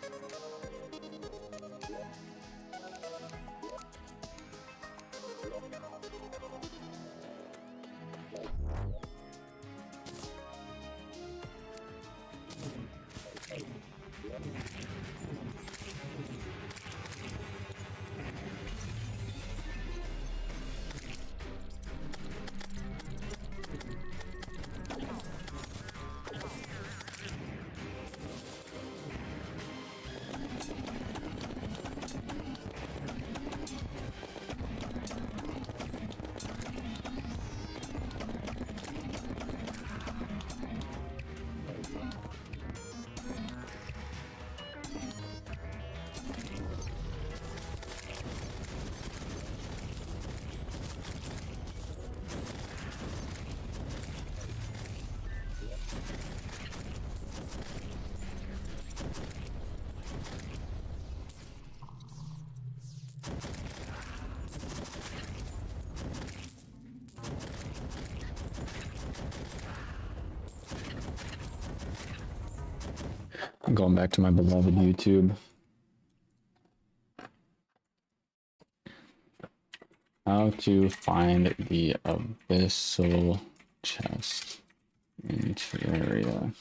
Going back to my beloved YouTube. How to find the abyssal chest in Terraria.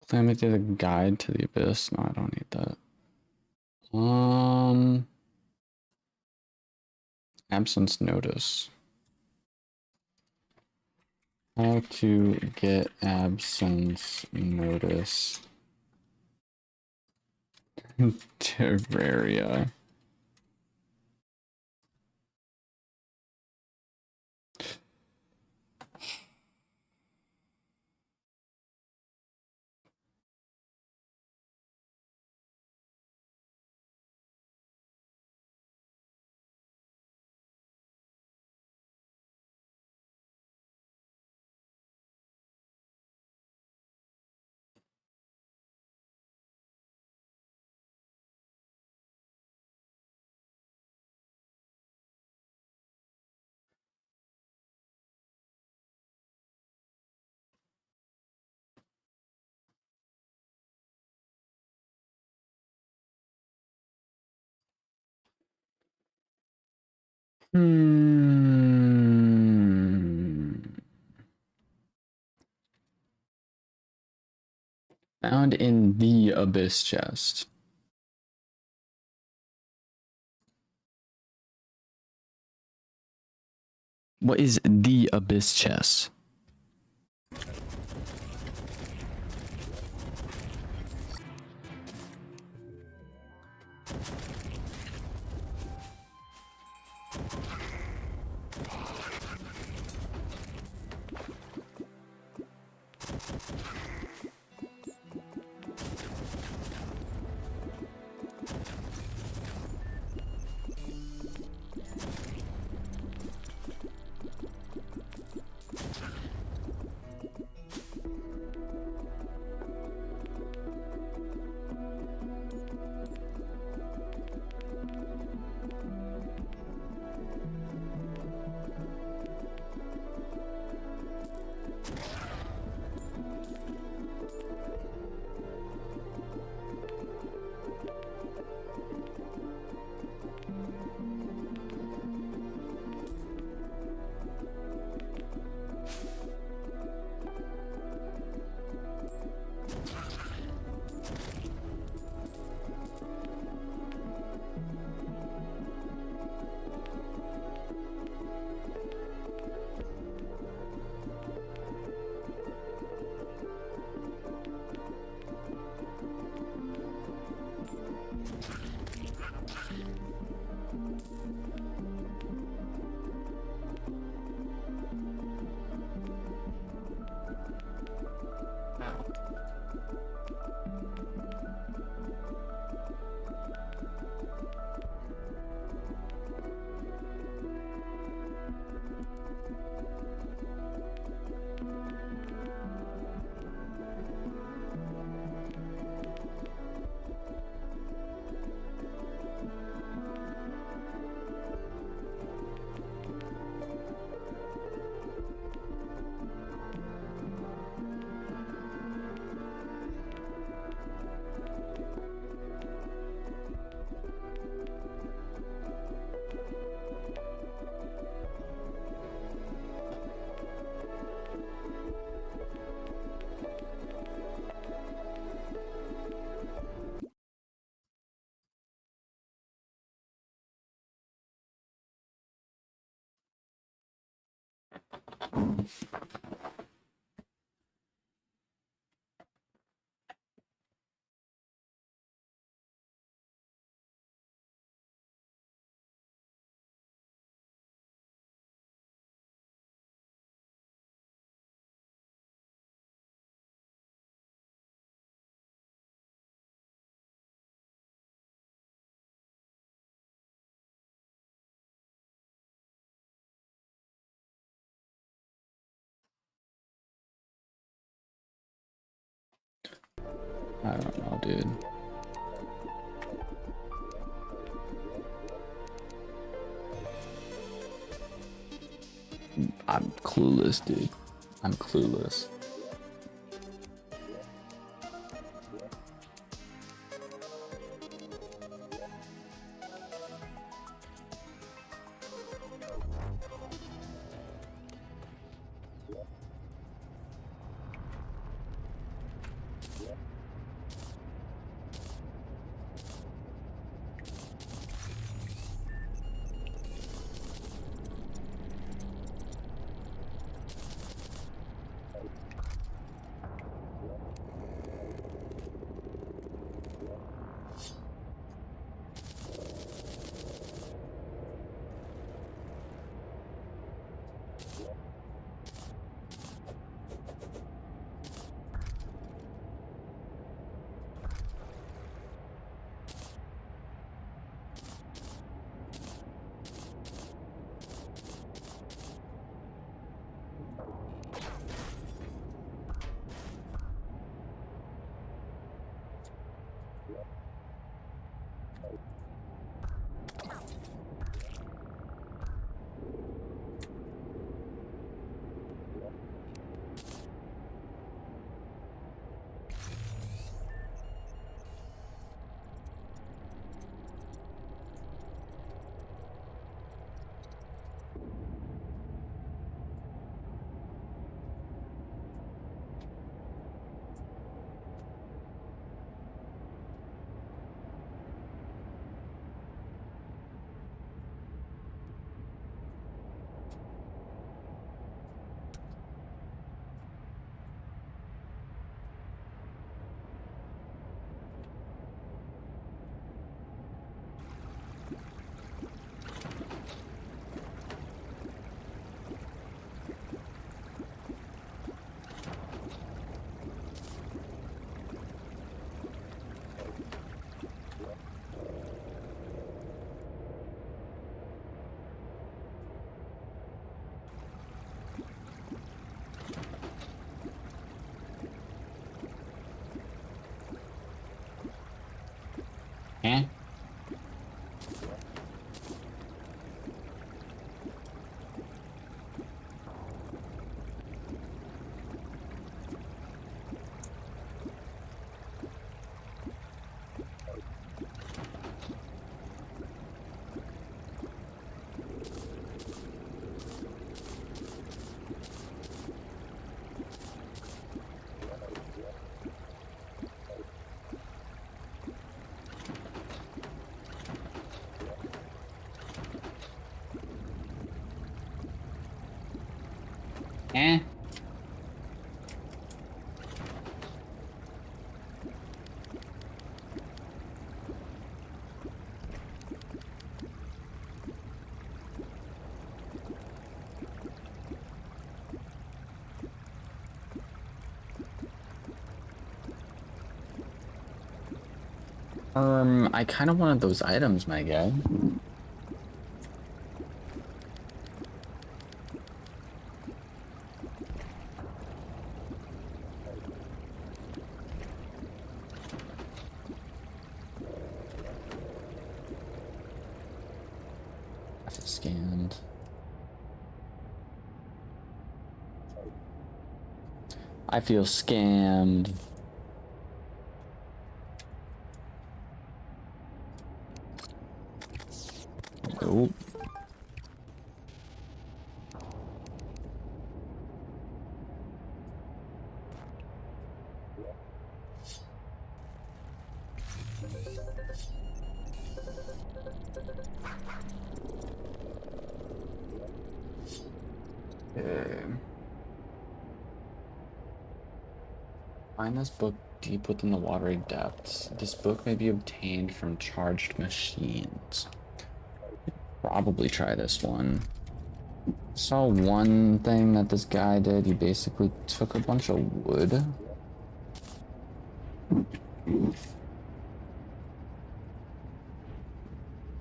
Calamity the guide to the abyss. No, I don't need that. Absence notice. How to get absence notice. Terraria. Found in the abyss chest. What is the abyss chest? I don't know, dude. I'm clueless, dude. I'm clueless. Eh? Eh? I kind of wanted those items, my guy. Scanned. I feel scammed. Nope. Find this book deep within the watery depths. This book may be obtained from charged machines. Probably try this one. Saw one thing that this guy did. He basically took a bunch of wood.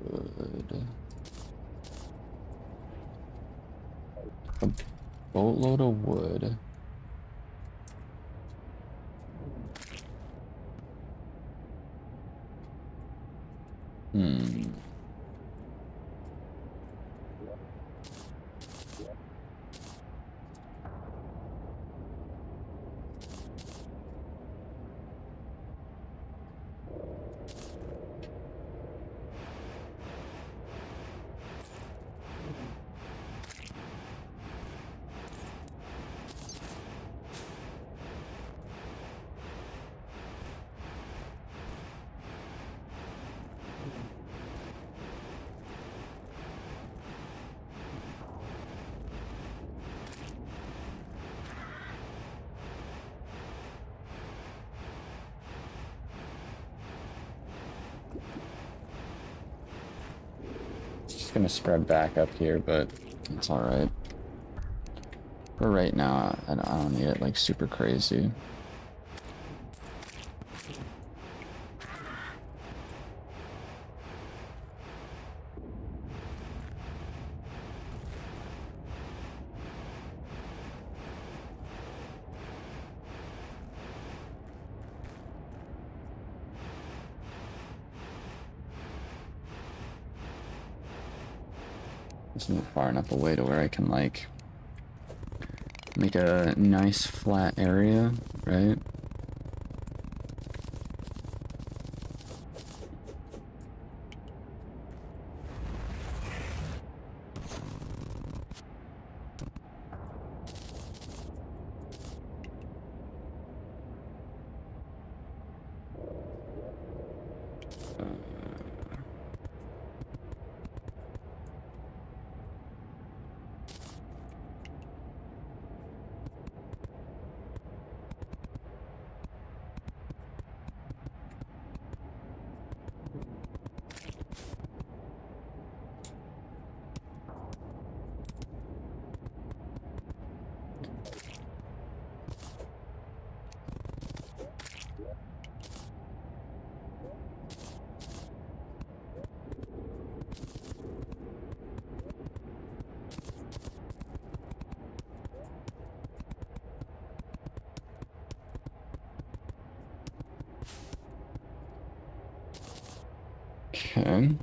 Wood. A boatload of wood. Hmm. Just gonna spread back up here, but it's all right. For right now, I don't need it like super crazy. Just move far enough away to where I can like make a nice flat area, right? Okay.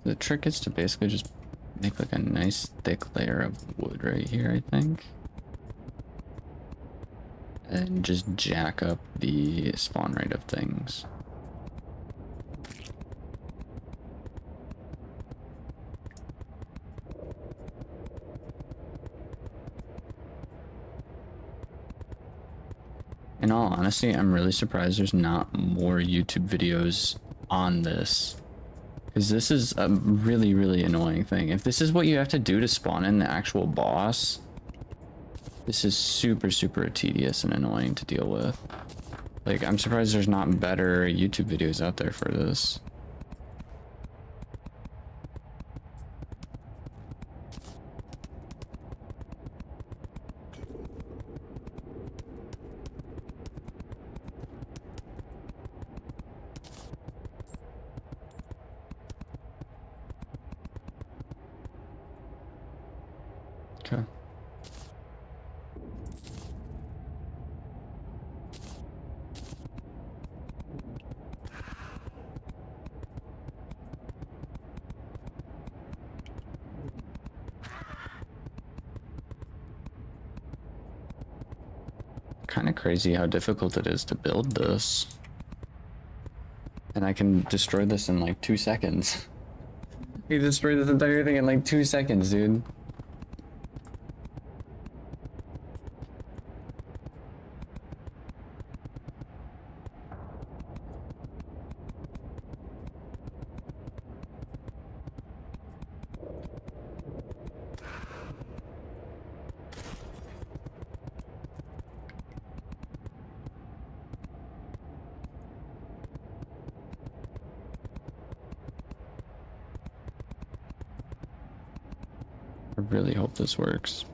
The trick is to basically just make like a nice thick layer of wood right here, I think. And just jack up the spawn rate of things. In all honesty, I'm really surprised there's not more YouTube videos on this. Because this is a really, really annoying thing. If this is what you have to do to spawn in the actual boss, this is super, super tedious and annoying to deal with. Like, I'm surprised there's not better YouTube videos out there for this. Okay. Kind of crazy how difficult it is to build this. And I can destroy this in like 2 seconds. You destroy this entire thing in like 2 seconds, dude. I really hope this works.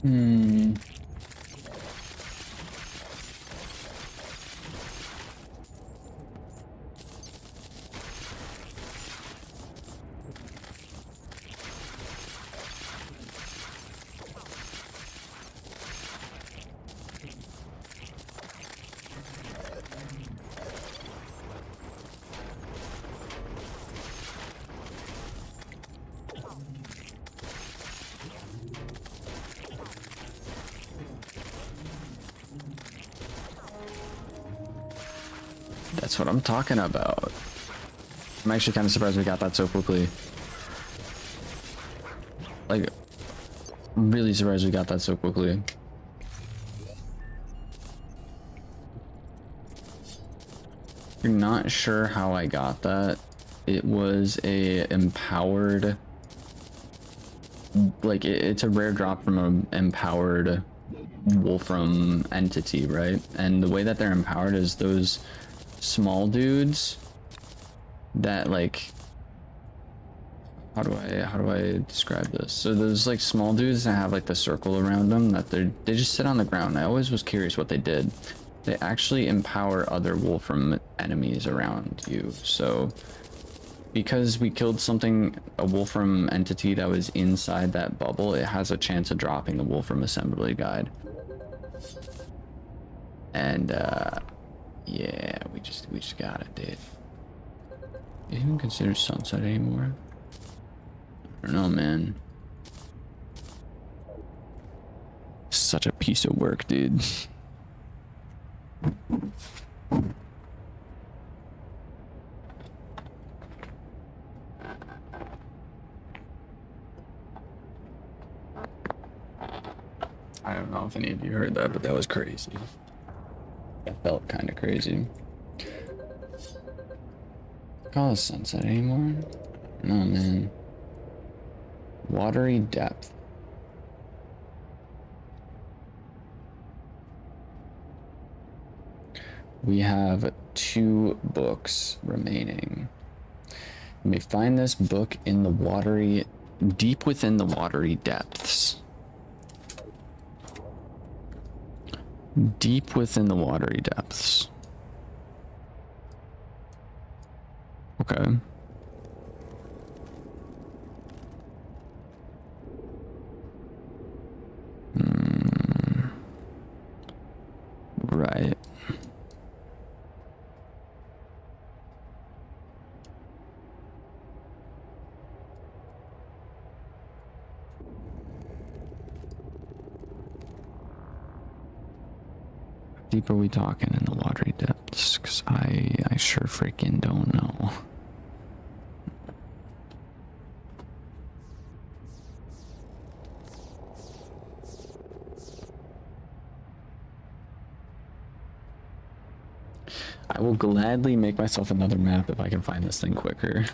Hmm. That's what I'm talking about. I'm actually kind of surprised we got that so quickly. Like, really surprised we got that so quickly. You're not sure how I got that. It was a empowered, like it's a rare drop from an empowered Wolfram entity, right? And the way that they're empowered is those small dudes that like, how do I describe this? So those like small dudes that have like the circle around them that they just sit on the ground. I always was curious what they did. They actually empower other Wolfram enemies around you. So because we killed a Wolfram entity that was inside that bubble, it has a chance of dropping the Wolfram assembly guide. And yeah, we just got it, dude. You even consider sunset anymore? I don't know, man. Such a piece of work, dude. I don't know if any of you heard that, but that was crazy. That felt kind of crazy. Call it sunset anymore? No, man. Watery depth. We have 2 books remaining. You may find this book in the deep within the watery depths. Deep within the watery depths. Okay. Right. Deep are we talking in the watery depths? Because I sure freaking don't know. I will gladly make myself another map if I can find this thing quicker.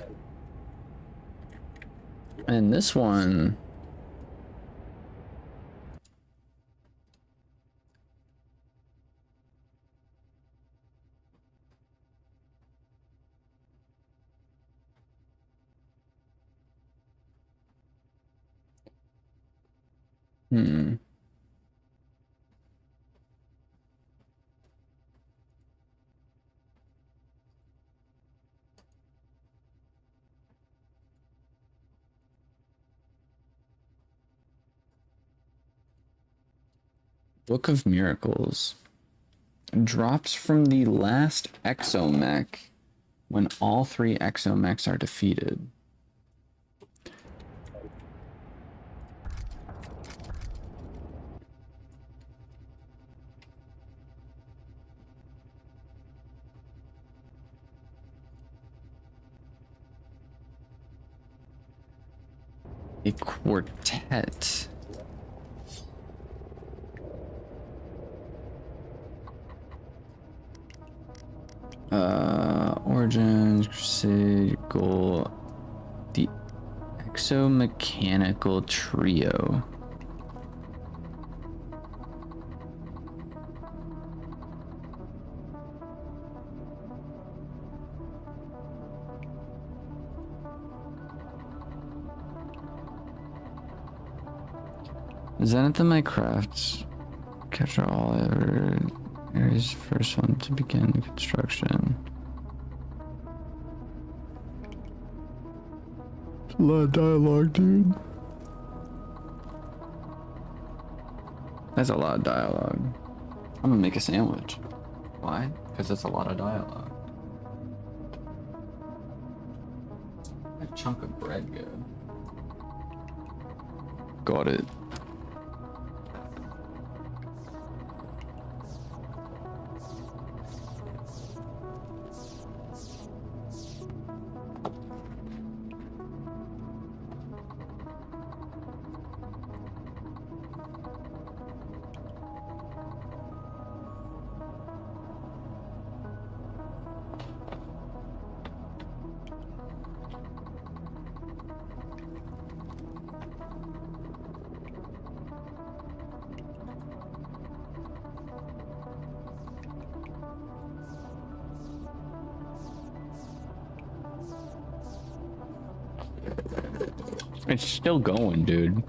And this one... Book of Miracles. Drops from the last exomech when all 3 exomechs are defeated. A quartet. Origins, Crusade, Goal, the Exomechanical Trio. Zenith of my crafts. Capture all ever. Area's first one to begin construction. A lot of dialogue, dude. That's a lot of dialogue. I'm gonna make a sandwich. Why? Because it's a lot of dialogue. A chunk of bread good. Got it. It's still going, dude.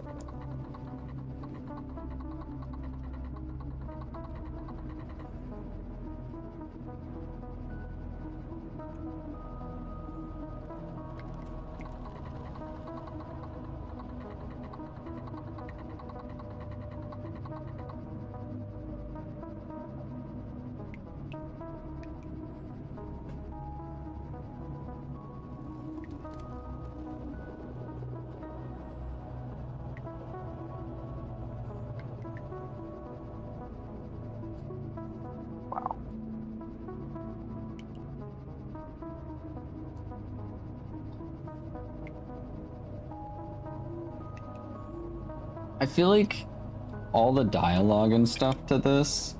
I feel like all the dialogue and stuff to this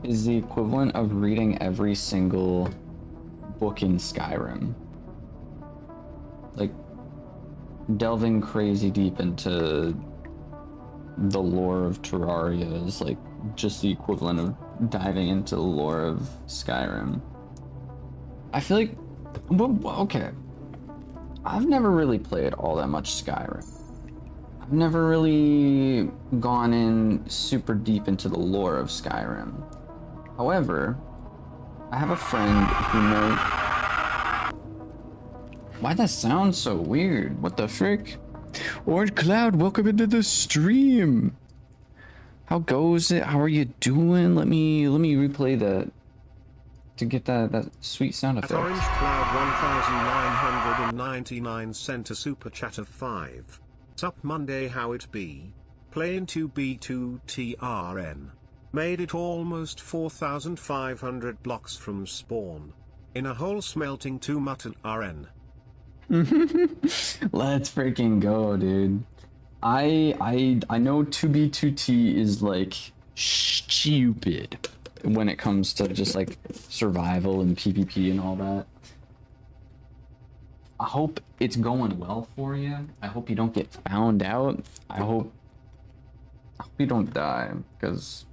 is the equivalent of reading every single book in Skyrim. Like, delving crazy deep into the lore of Terraria is like just the equivalent of diving into the lore of Skyrim. I feel like, well, okay, I've never really played all that much Skyrim. I've never really gone in super deep into the lore of Skyrim. However, I have a friend who knows... Why that sound so weird? What the frick? Orange Cloud, welcome into the stream. How goes it? How are you doing? Let me replay that to get that sweet sound effect. Orange Cloud 1999 sent a super chat of 5. Sup Monday, how it be? Playing 2B2TRN. Made it almost 4,500 blocks from spawn. In a hole smelting 2 Mutant RN. Let's freaking go, dude. I know 2B2T is like stupid when it comes to just like survival and PvP and all that. I hope it's going well for you. I hope you don't get found out. I hope you don't die, because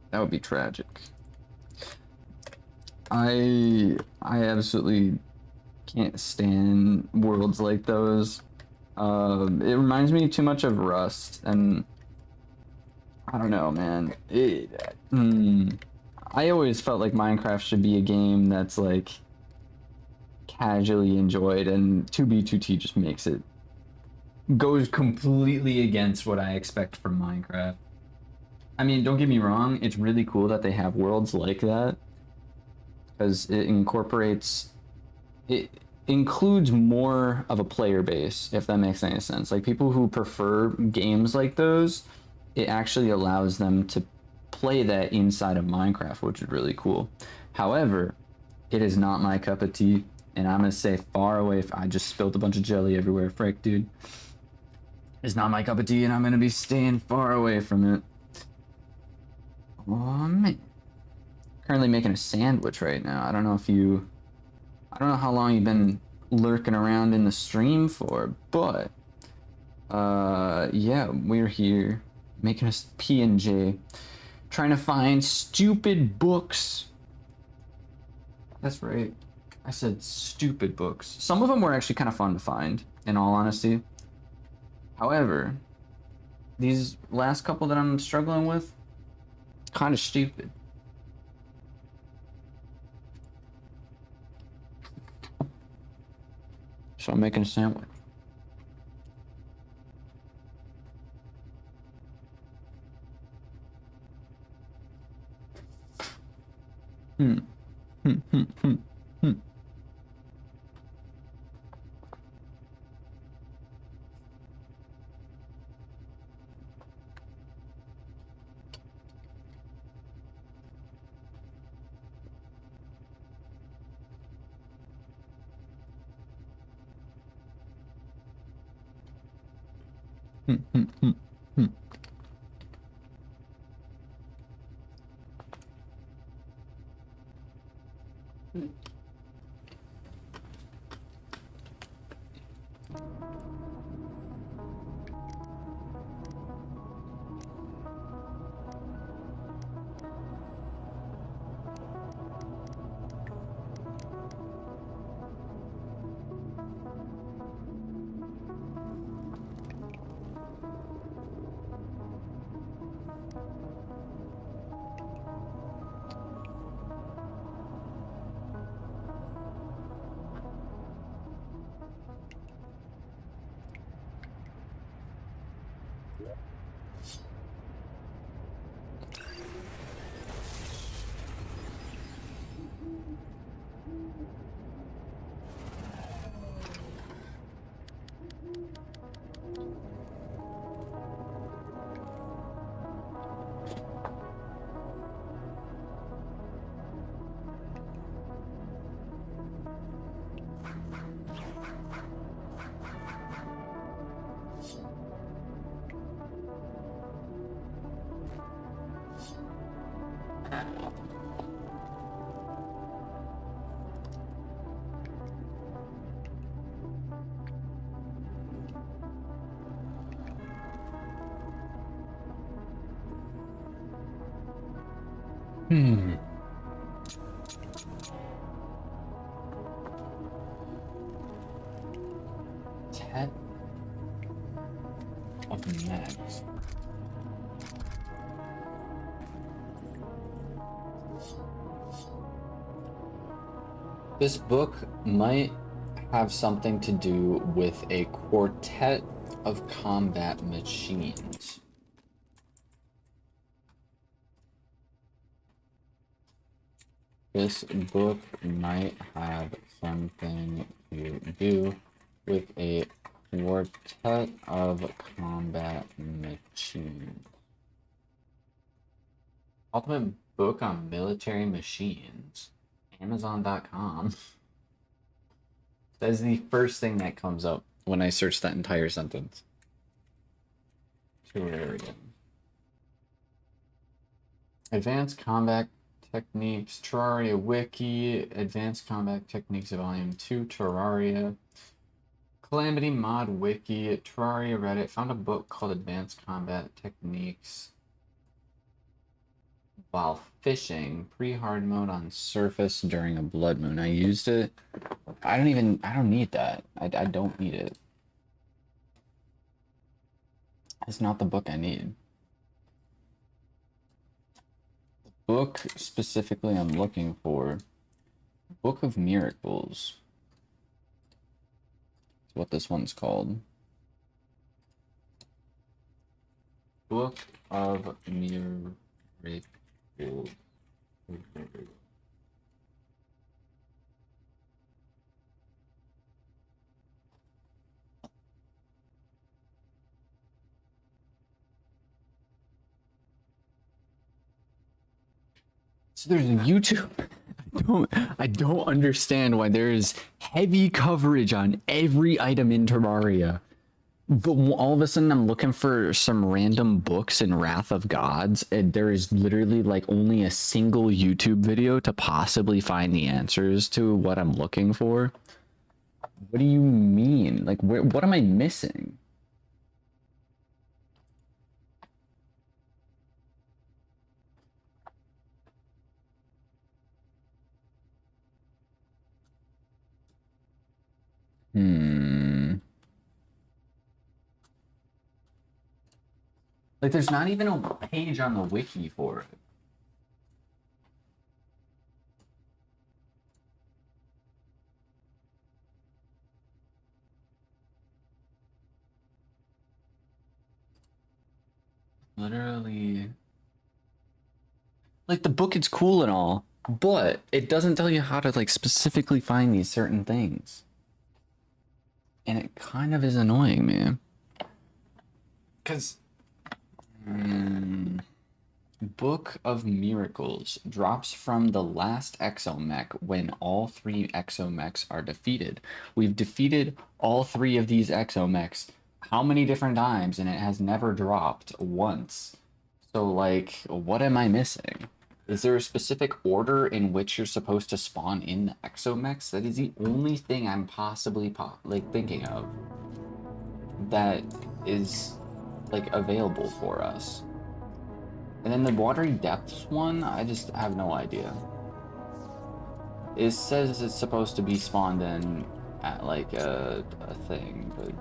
that would be tragic. I absolutely can't stand worlds like those. It reminds me too much of Rust, and I don't know, man. I always felt like Minecraft should be a game that's like casually enjoyed, and 2B2T just makes it, goes completely against what I expect from Minecraft. I mean, don't get me wrong, it's really cool that they have worlds like that, because it includes more of a player base, if that makes any sense. Like, people who prefer games like those, it actually allows them to play that inside of Minecraft, which is really cool. However, it is not my cup of tea, and I'm gonna say far away. I just spilled a bunch of jelly everywhere. Frick, dude. It's not my cup of tea, and I'm gonna be staying far away from it. Oh man. Currently making a sandwich right now. I don't know how long you've been lurking around in the stream for, but yeah, we're here making a P&J, trying to find stupid books. That's right, I said stupid books. Some of them were actually kind of fun to find, in all honesty. However, These last couple that I'm struggling with, kind of stupid. So I'm making a sandwich. Hmm. Hmm. Hmm. Hmm. Hmm. Hmm. Hmm. Hmm. Hmm. Hmm. Tet of Meds. This book might have something to do with a quartet of combat machines. This book might have something to do with a quartet of combat machines. Ultimate book on military machines. Amazon.com. That's the first thing that comes up when I search that entire sentence. Terrarium. Advanced Combat Techniques, Terraria Wiki, Advanced Combat Techniques Volume 2, Terraria. Calamity Mod Wiki, Terraria Reddit. Found a book called Advanced Combat Techniques while fishing. Pre-hard mode on surface during a blood moon. I used it. I don't need that. I don't need it. It's not the book I need. The book specifically I'm looking for. Book of Miracles. That's what this one's called. Book of Miracles. So there's a YouTube. I don't understand why there is heavy coverage on every item in Terraria. But all of a sudden I'm looking for some random books in Wrath of Gods, and there is literally like only a single YouTube video to possibly find the answers to what I'm looking for. What do you mean? Like, what am I missing? Hmm. Like, there's not even a page on the wiki for it. Literally. Like, the book is cool and all, but it doesn't tell you how to, like, specifically find these certain things. And it kind of is annoying, man. Because... Book of Miracles drops from the last exomech when all 3 exomechs are defeated. We've defeated all 3 of these exomechs how many different times, and it has never dropped once. So, like, what am I missing? Is there a specific order in which you're supposed to spawn in the exomechs? That is the only thing I'm possibly thinking of that is like available for us. And then the watery depths one, I just have no idea. It says it's supposed to be spawned in at like a thing, but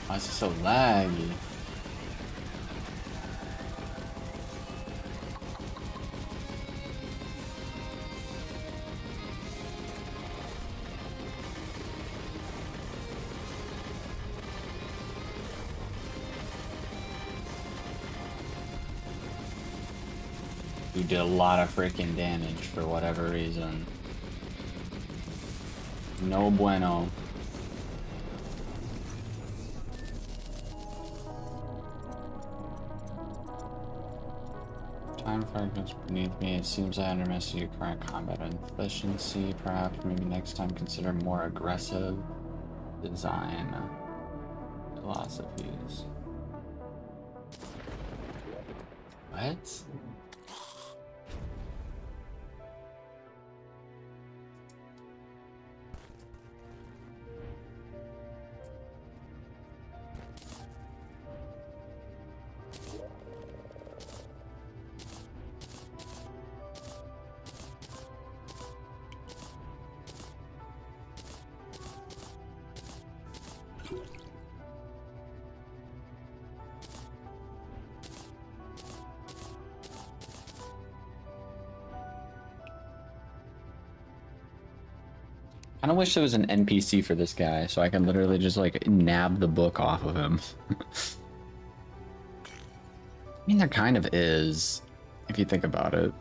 why is it so laggy? You did a lot of freaking damage for whatever reason. No bueno. Time fragments beneath me. It seems I underestimated your current combat efficiency. Perhaps maybe next time consider more aggressive design philosophies. What? I kind of wish there was an NPC for this guy, so I can literally just like nab the book off of him. I mean, there kind of is, if you think about it.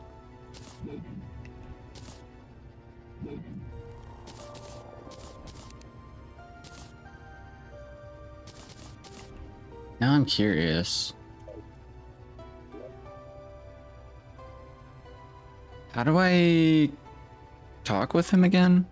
Now I'm curious. How do I talk with him again?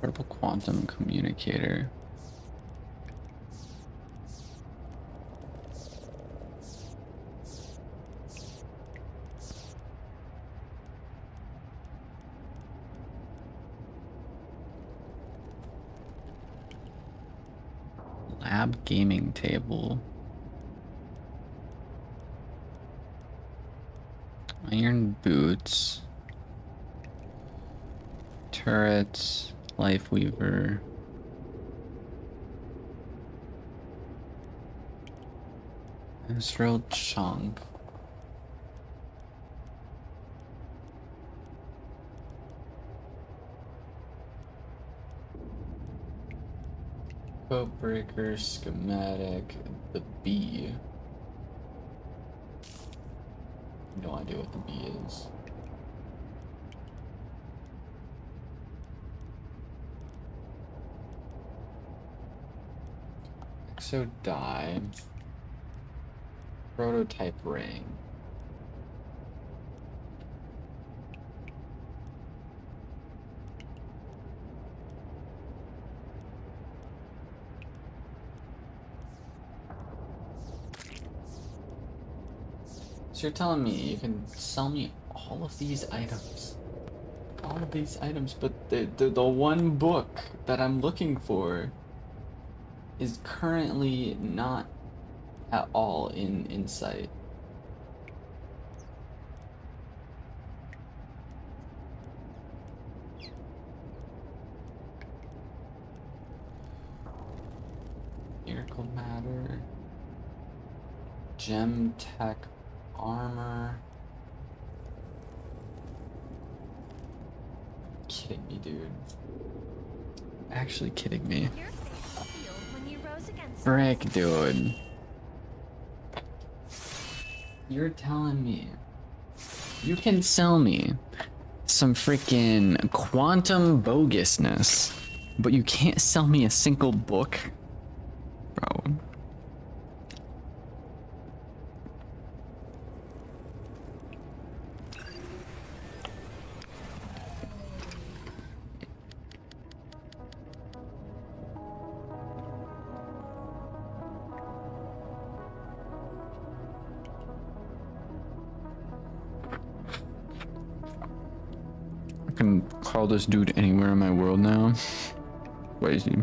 Portable quantum communicator. lab gaming table. Iron boots. Turrets. Life weaver. Astral chunk. Code breaker, schematic, the bee. No idea what the bee is. Exo die. Prototype ring. So you're telling me you can sell me all of these items? All of these items, but the one book that I'm looking for is currently not at all in sight. Miracle matter. Gem tech armor. Kidding me, dude. Actually kidding me. Your face sealed when you rose against Frick, us. dude. You're telling me you can sell me some freaking quantum bogusness, but you can't sell me a single book? Bro. I can call this dude anywhere in my world now. Where is he?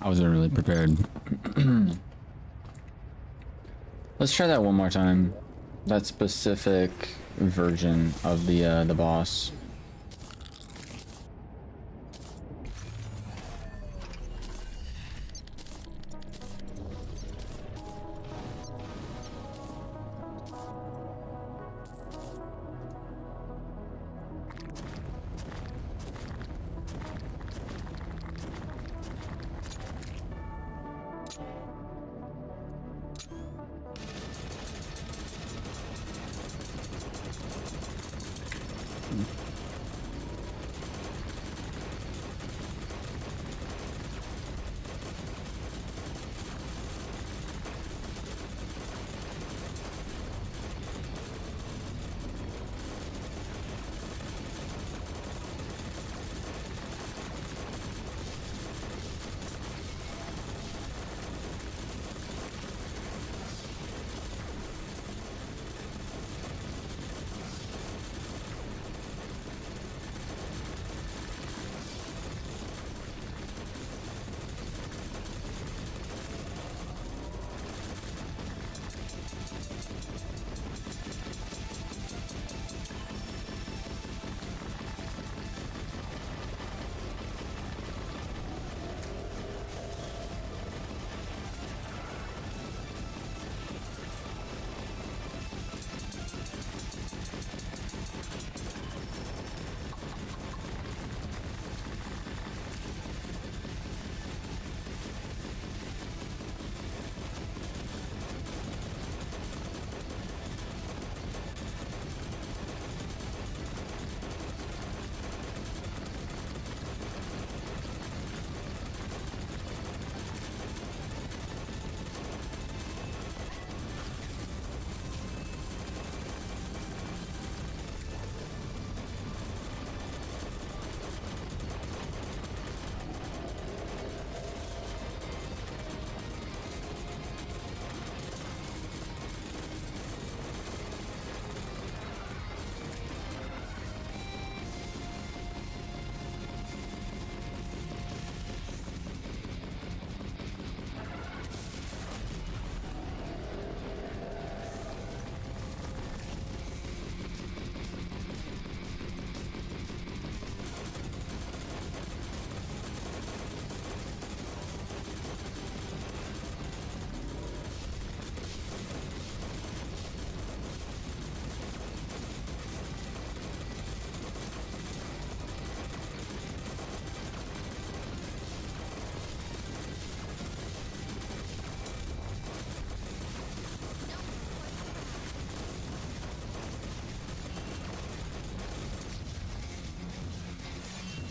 I wasn't really prepared. Let's try that one more time. That specific version of the boss.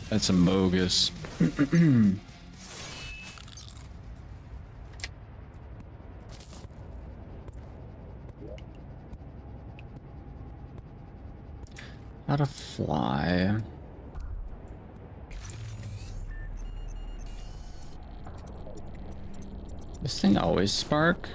That's some bogus. How to fly? This thing always spark?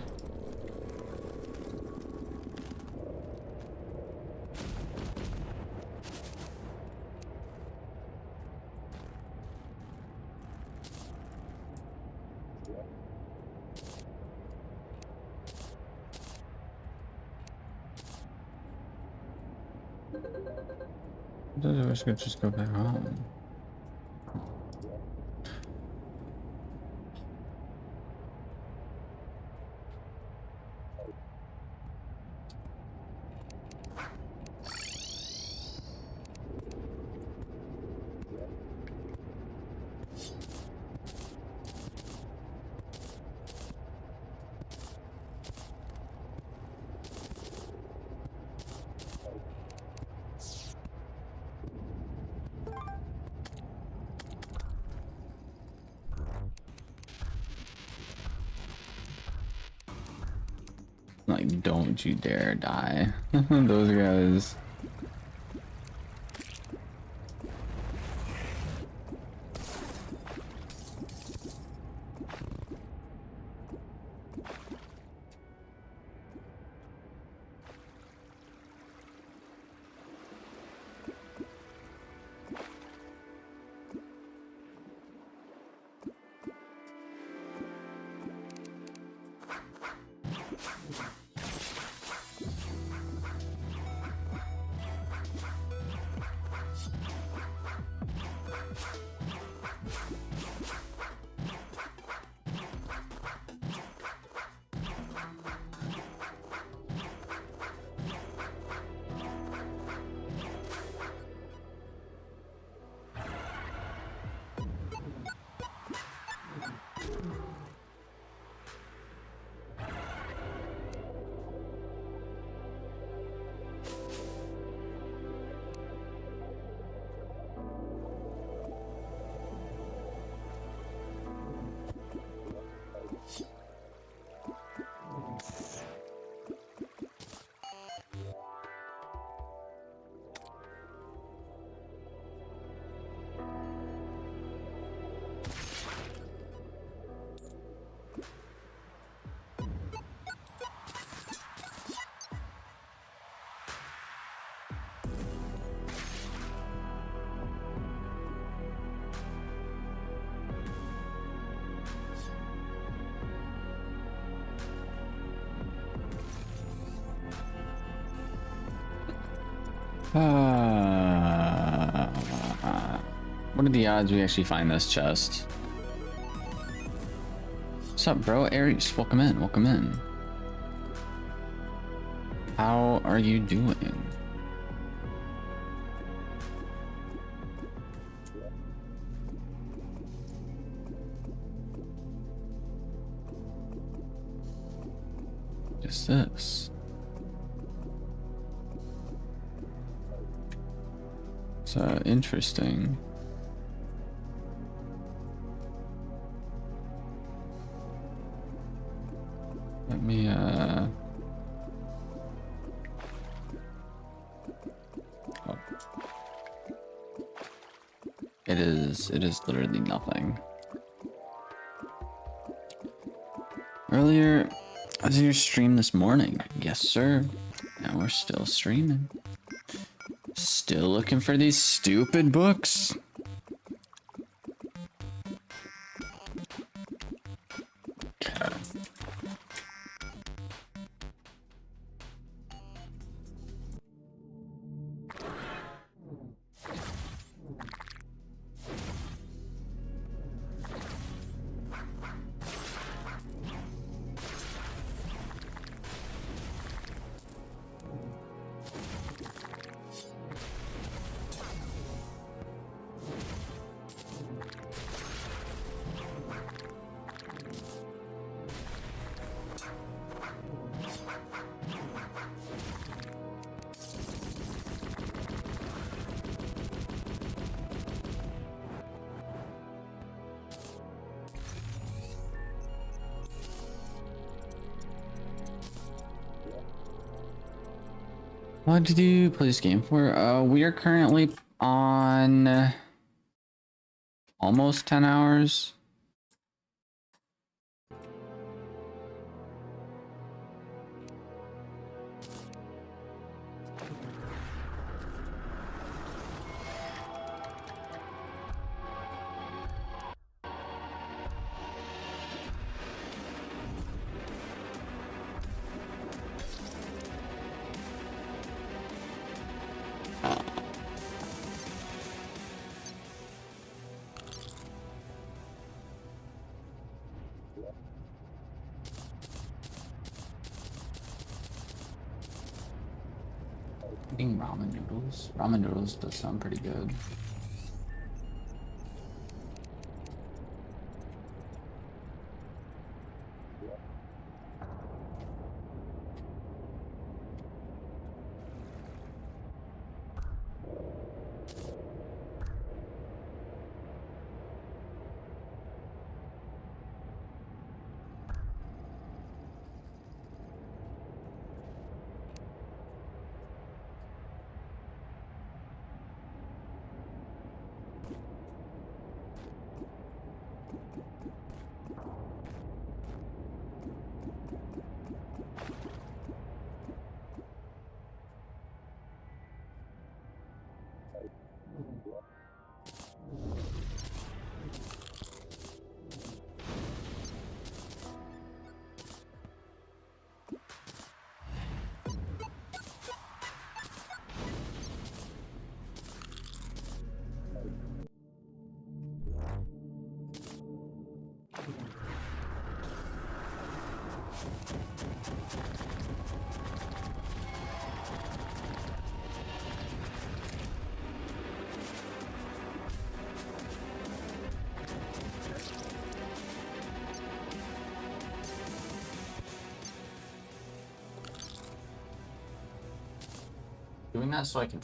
I wish I could just go back home. Like, don't you dare die. Those guys. What are the odds we actually find this chest? What's up, bro? Aries, welcome in, welcome in. How are you doing? What is this? It's interesting. Let me oh. It is literally nothing. Earlier, I was in your stream this morning. Yes, sir. Now we're still streaming. Still looking for these stupid books. Okay. What did you play this game for? We are currently on almost 10 hours. Eating ramen noodles. Ramen noodles does sound pretty good. Doing that so I can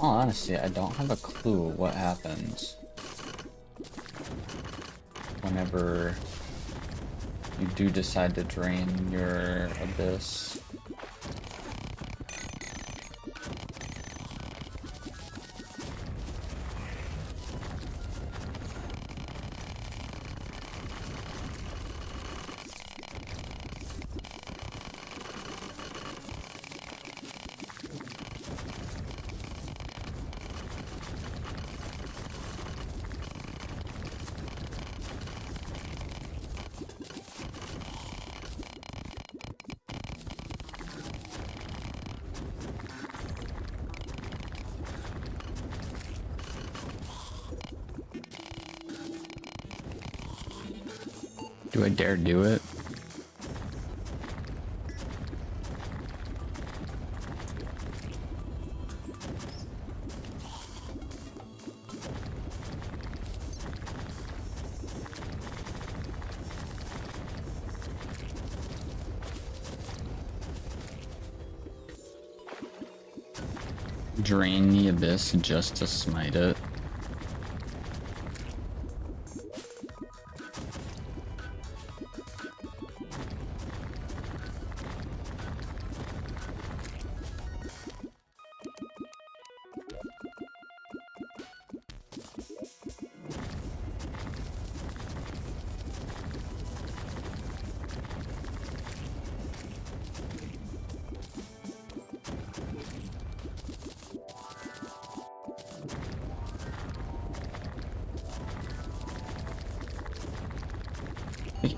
Honestly, I don't have a clue what happens whenever you do decide to drain your abyss. Do I dare do it? Drain the abyss just to smite it.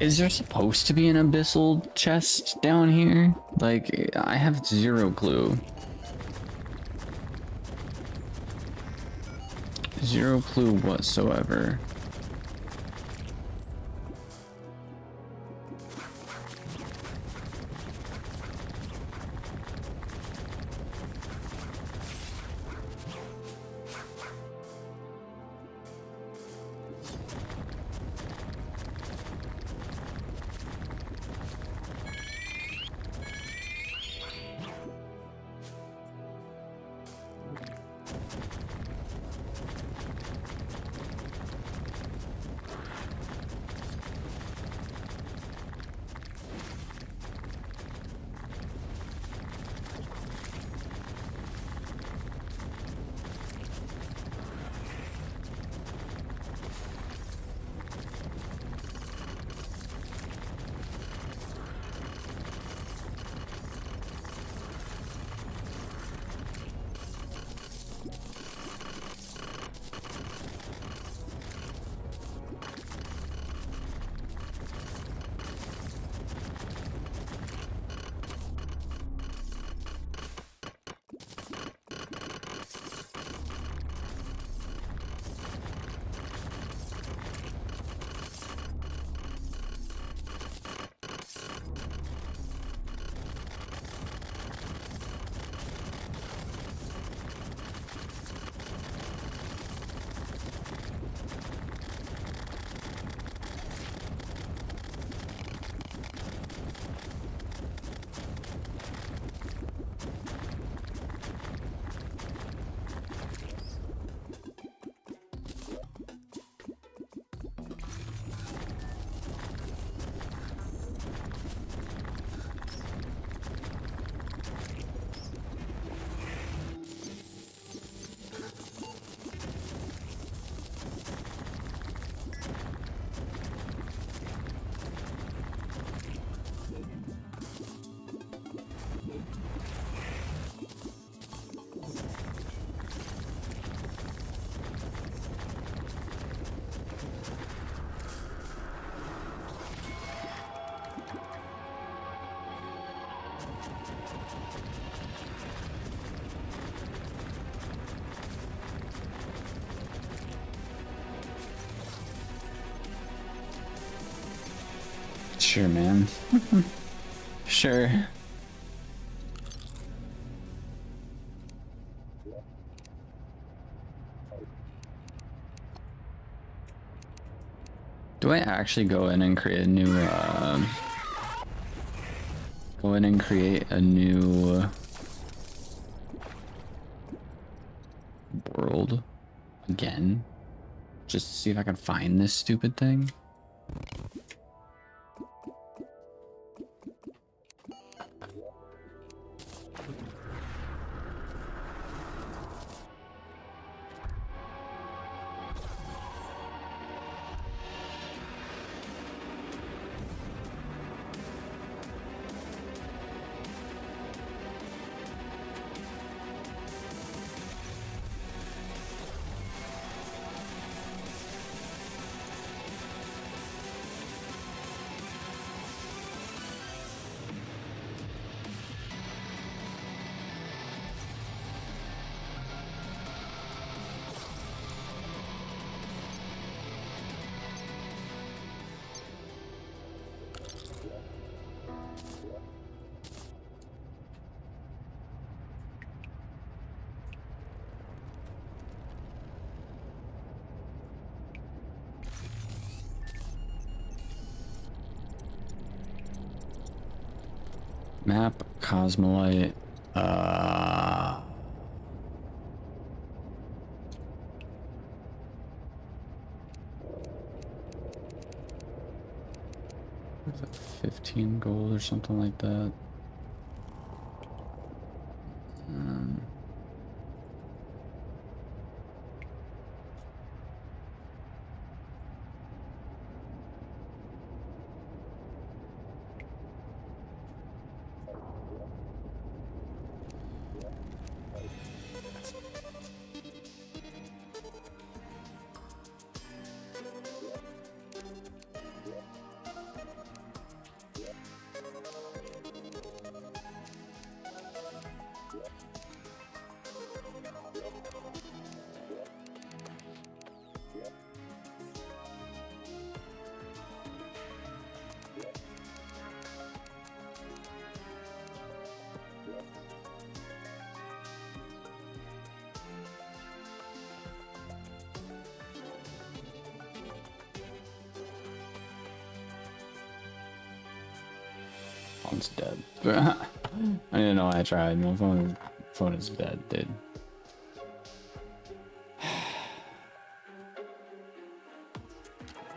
Is there supposed to be an abyssal chest down here? Like, I have zero clue. Zero clue whatsoever. Sure, man. Sure. Do I actually go in and create a new, go in and create a new gold again, just to see if I can find this stupid thing. Map, Cosmolite, what's that, 15 gold or something like that. Phone's dead. I didn't know I tried. My phone is dead, dude.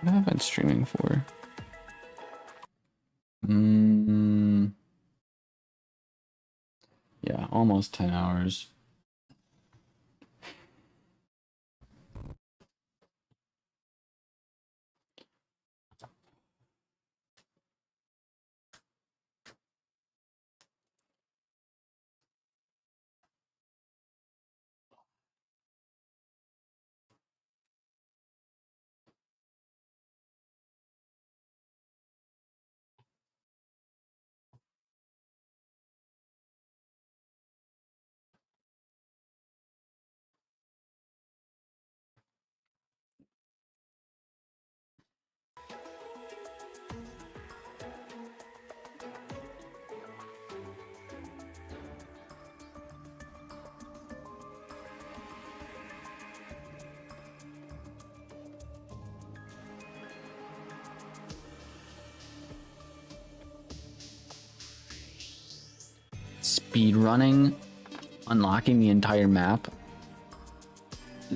What have I been streaming for? Yeah, almost 10 hours. Speed running, unlocking the entire map.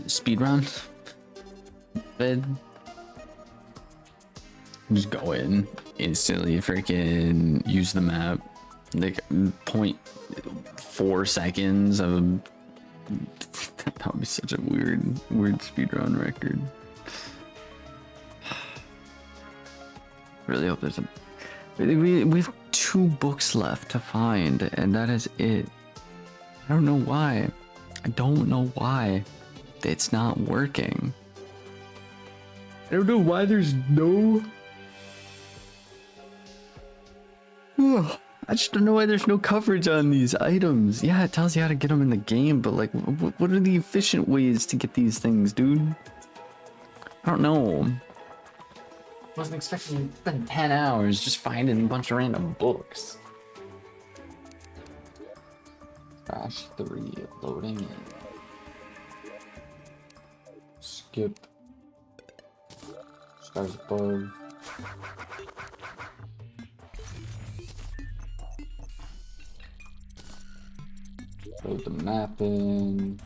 Speed run. Just go in instantly, freaking use the map. Like 0.4 seconds of. That would be such a weird speedrun record. Really hope there's a. We have 2 books left to find, and that is it. I don't know why. I don't know why it's not working. I don't know why there's no. I just don't know why there's no coverage on these items. Yeah, it tells you how to get them in the game, but like, what are the efficient ways to get these things, dude? I don't know. Wasn't expecting to spend 10 hours just finding a bunch of random books. Crash 3 loading in. Skip. Stars above. Load the map in.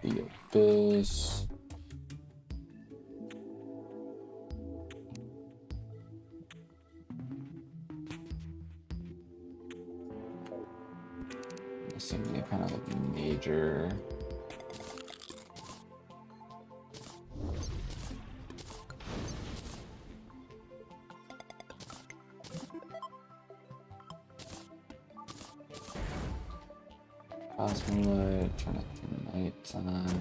The Abyss. Missing kind of like major. Cosmolite, turn it to nighttime.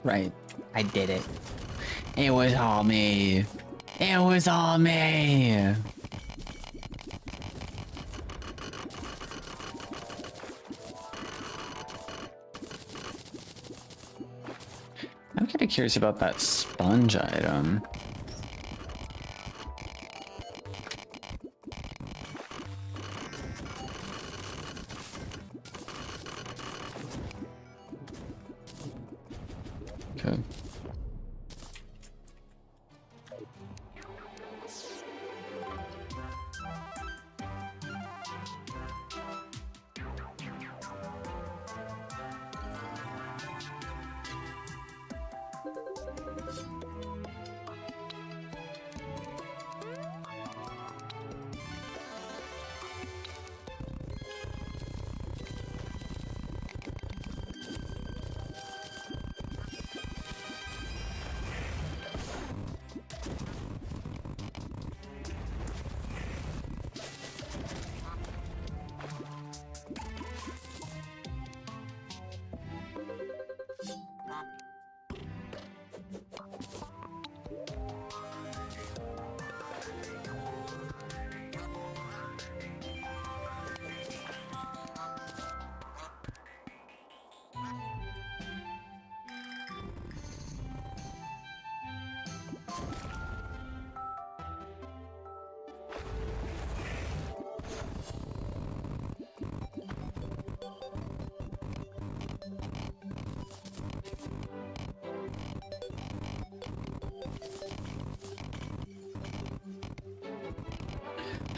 Right. I did it. It was all me. It was all me. I'm kind of curious about that sponge item. Okay.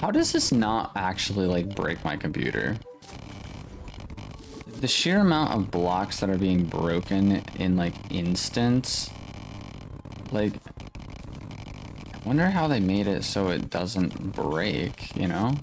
How does this not actually like break my computer? The sheer amount of blocks that are being broken in like instants, like I wonder how they made it so it doesn't break, you know?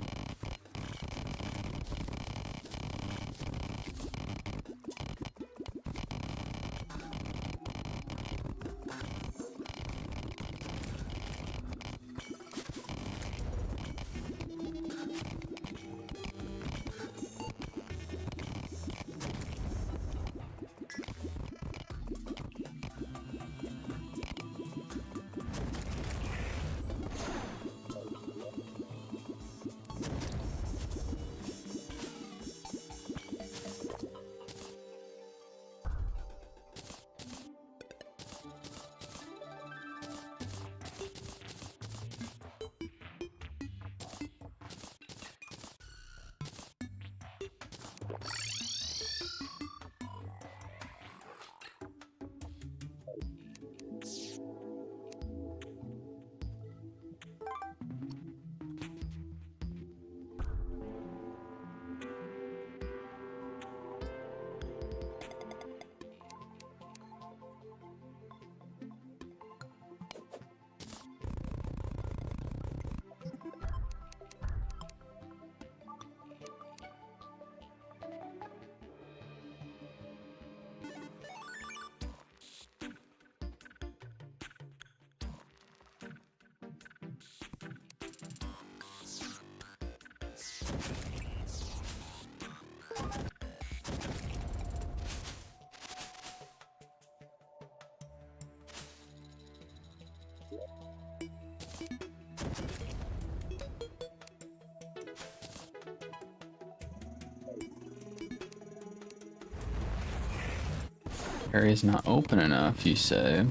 Area's not open enough, you say?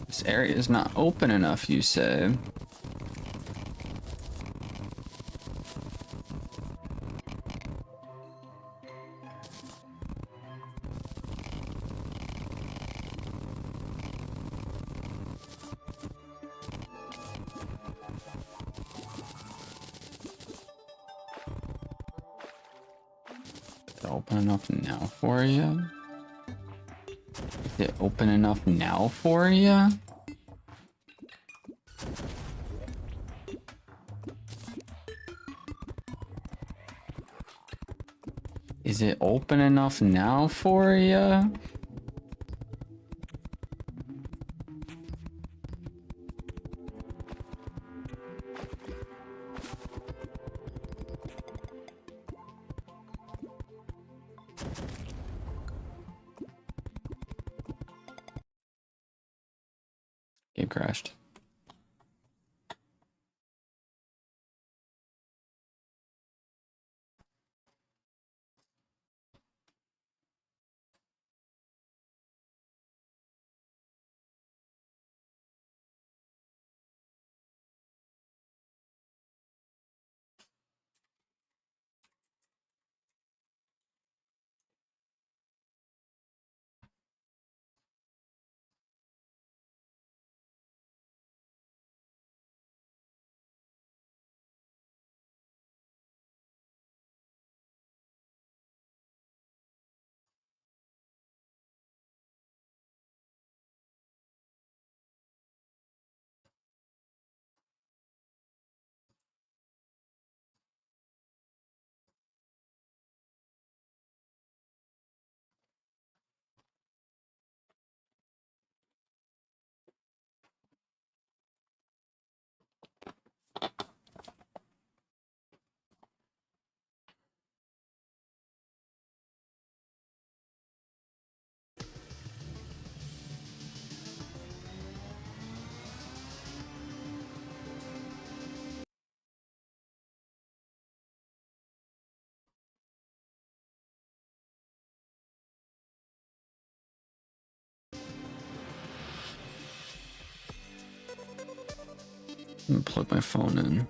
This area is not open enough, you say? Is it open enough now for you? Is it open enough now for you? Is it open enough now for you? Game crashed. I'm gonna plug my phone in.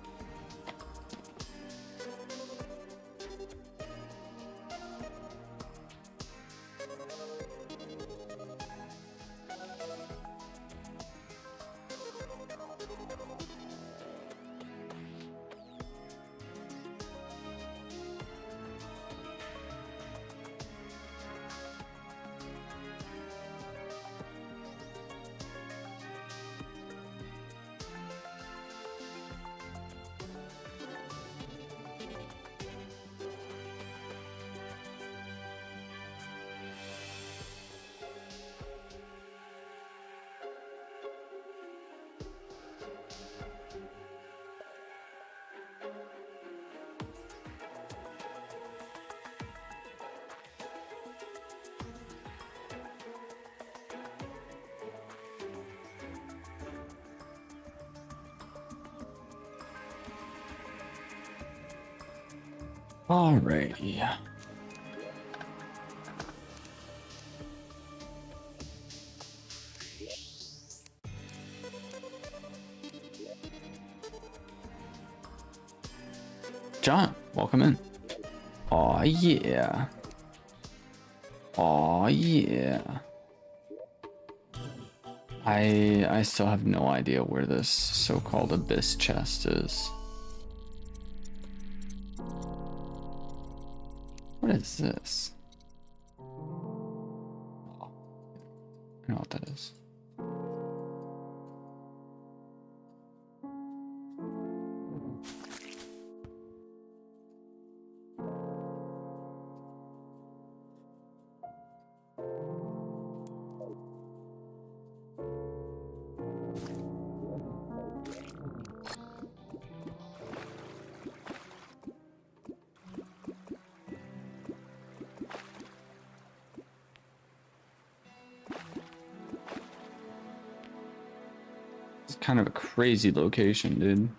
Alrighty. John, welcome in. Aw, yeah. Aw, yeah. I still have no idea where this so-called abyss chest is. What is this? Oh, I know what that is. It's kind of a crazy location, dude.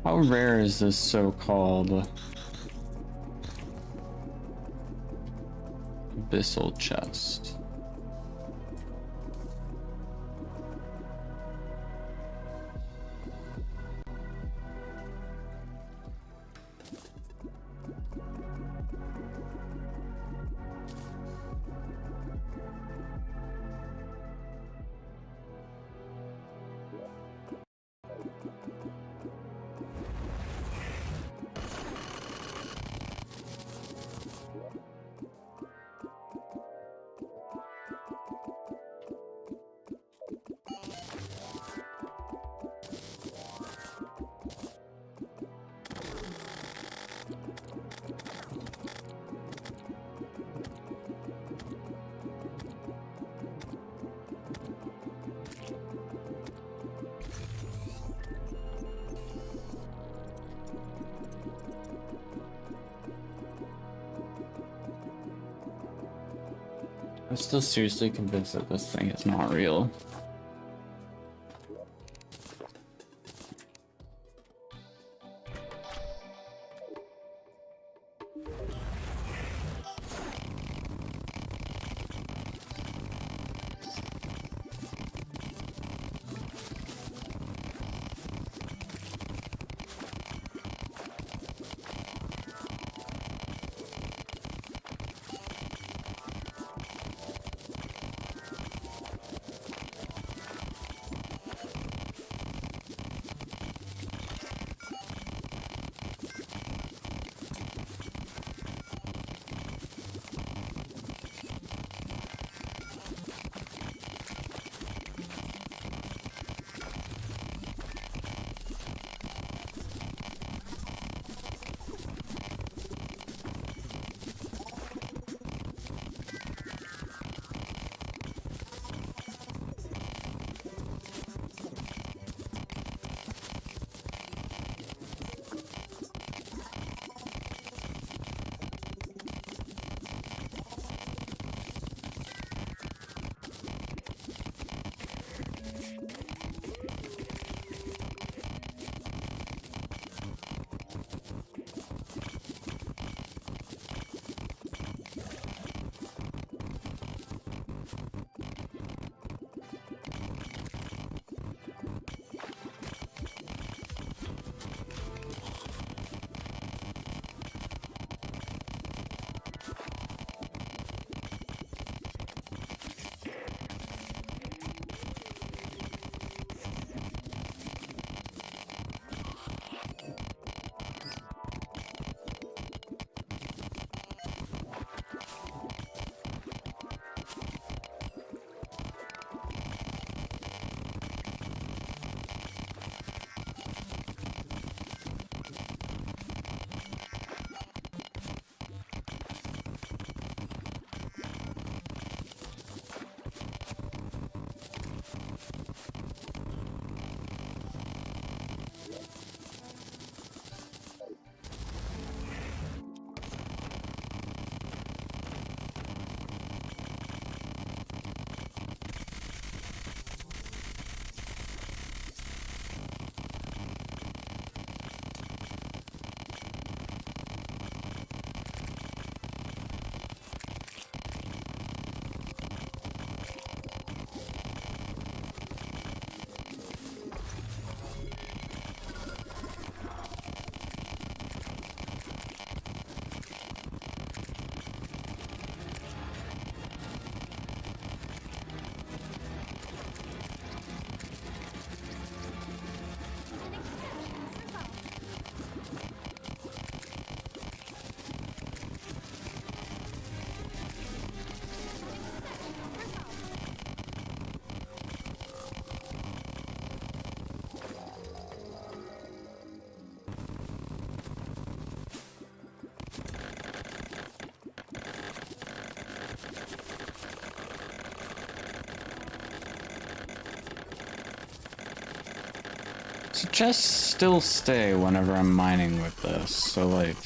How rare is this so-called abyssal chest? I'm still seriously convinced that this thing is not real. So just still stay whenever I'm mining with this. So like.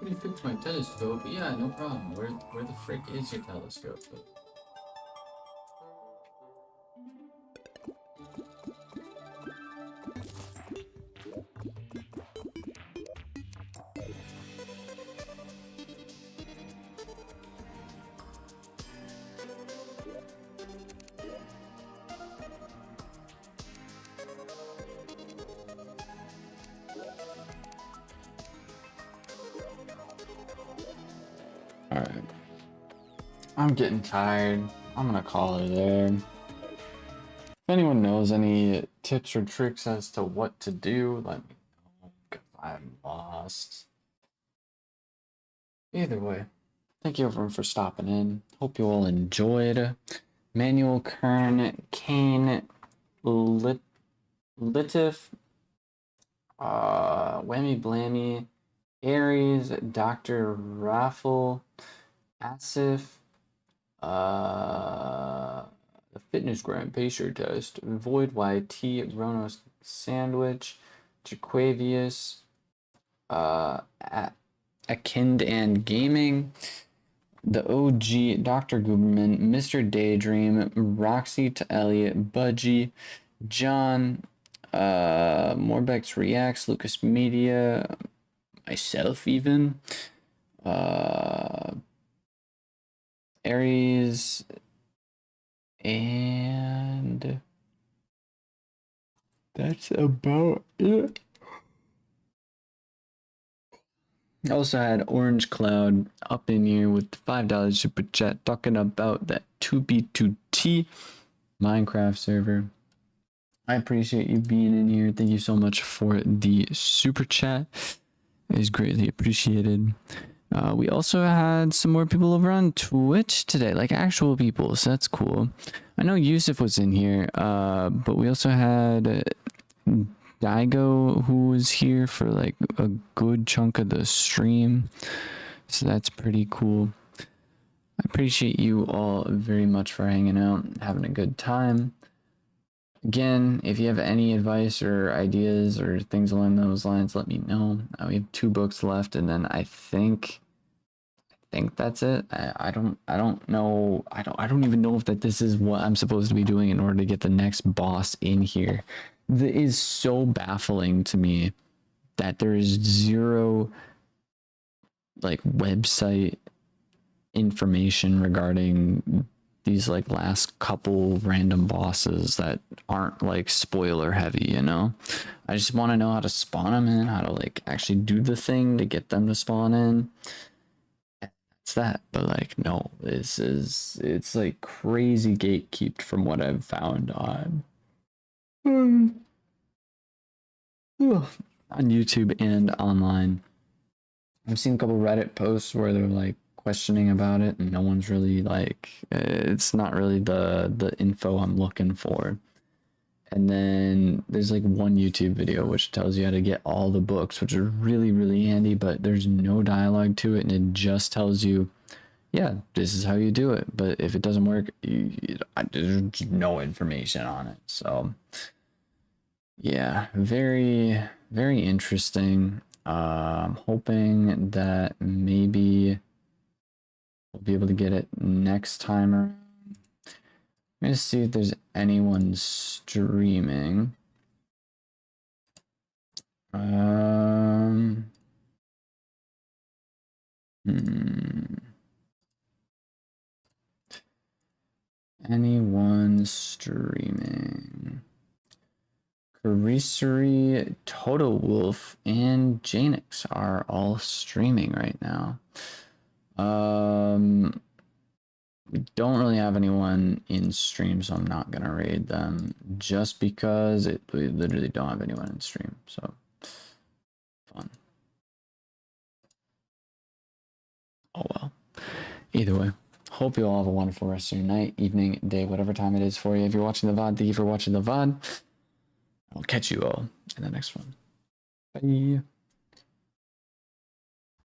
You fixed my telescope? Yeah, no problem. Where the frick is your telescope? Alright. I'm getting tired. I'm gonna call it there. If anyone knows any tips or tricks as to what to do, let me know, because I'm lost. Either way, thank you everyone for stopping in. Hope you all enjoyed. Manuel, Kern, Kane, Litif, Whammy Blammy, Aries, Dr. Raffle, Asif, the Fitness Gram Pacer Test, Void YT, Ronos Sandwich, Jaquavius, Akind and Gaming, the OG, Dr. Gooberman, Mr. Daydream, Roxy to Elliot, Budgie, John, Morbex Reacts, Lucas Media, myself even, Aries, and that's about it. I also had Orange Cloud up in here with the $5 super chat talking about that 2B2T Minecraft server. I appreciate you being in here. Thank you so much for the super chat. It is greatly appreciated. We also had some more people over on Twitch today, like actual people, so that's cool. I know Yusuf was in here, but we also had Daigo, who was here for like a good chunk of the stream, so that's pretty cool. I appreciate you all very much for hanging out, having a good time. Again, if you have any advice or ideas or things along those lines, let me know. We have 2 books left, and then I think that's it. I don't know. I don't even know if that this is what I'm supposed to be doing in order to get the next boss in here. That is so baffling to me that there is zero like website information regarding these like last couple random bosses that aren't like spoiler heavy, you know? I just want to know how to spawn them in, how to like actually do the thing to get them to spawn in. That's that. But like, no, it's like crazy gatekeeped from what I've found on YouTube and online. I've seen a couple Reddit posts where they're like questioning about it, and no one's really like, it's not really the info I'm looking for. And then there's like one YouTube video which tells you how to get all the books, which are really, really handy, but there's no dialogue to it, and it just tells you yeah, this is how you do it. But if it doesn't work, there's no information on it. So yeah, very, very interesting. I'm hoping that maybe we'll be able to get it next time around. I'm gonna see if there's anyone streaming. Anyone streaming? Carissery, Toto Wolf, and Janix are all streaming right now. We don't really have anyone in stream, so I'm not gonna raid them just because we literally don't have anyone in stream. So fun. Oh well. Either way, hope you all have a wonderful rest of your night, evening, day, whatever time it is for you. If you're watching the VOD, thank you for watching the VOD. I'll catch you all in the next one. Bye.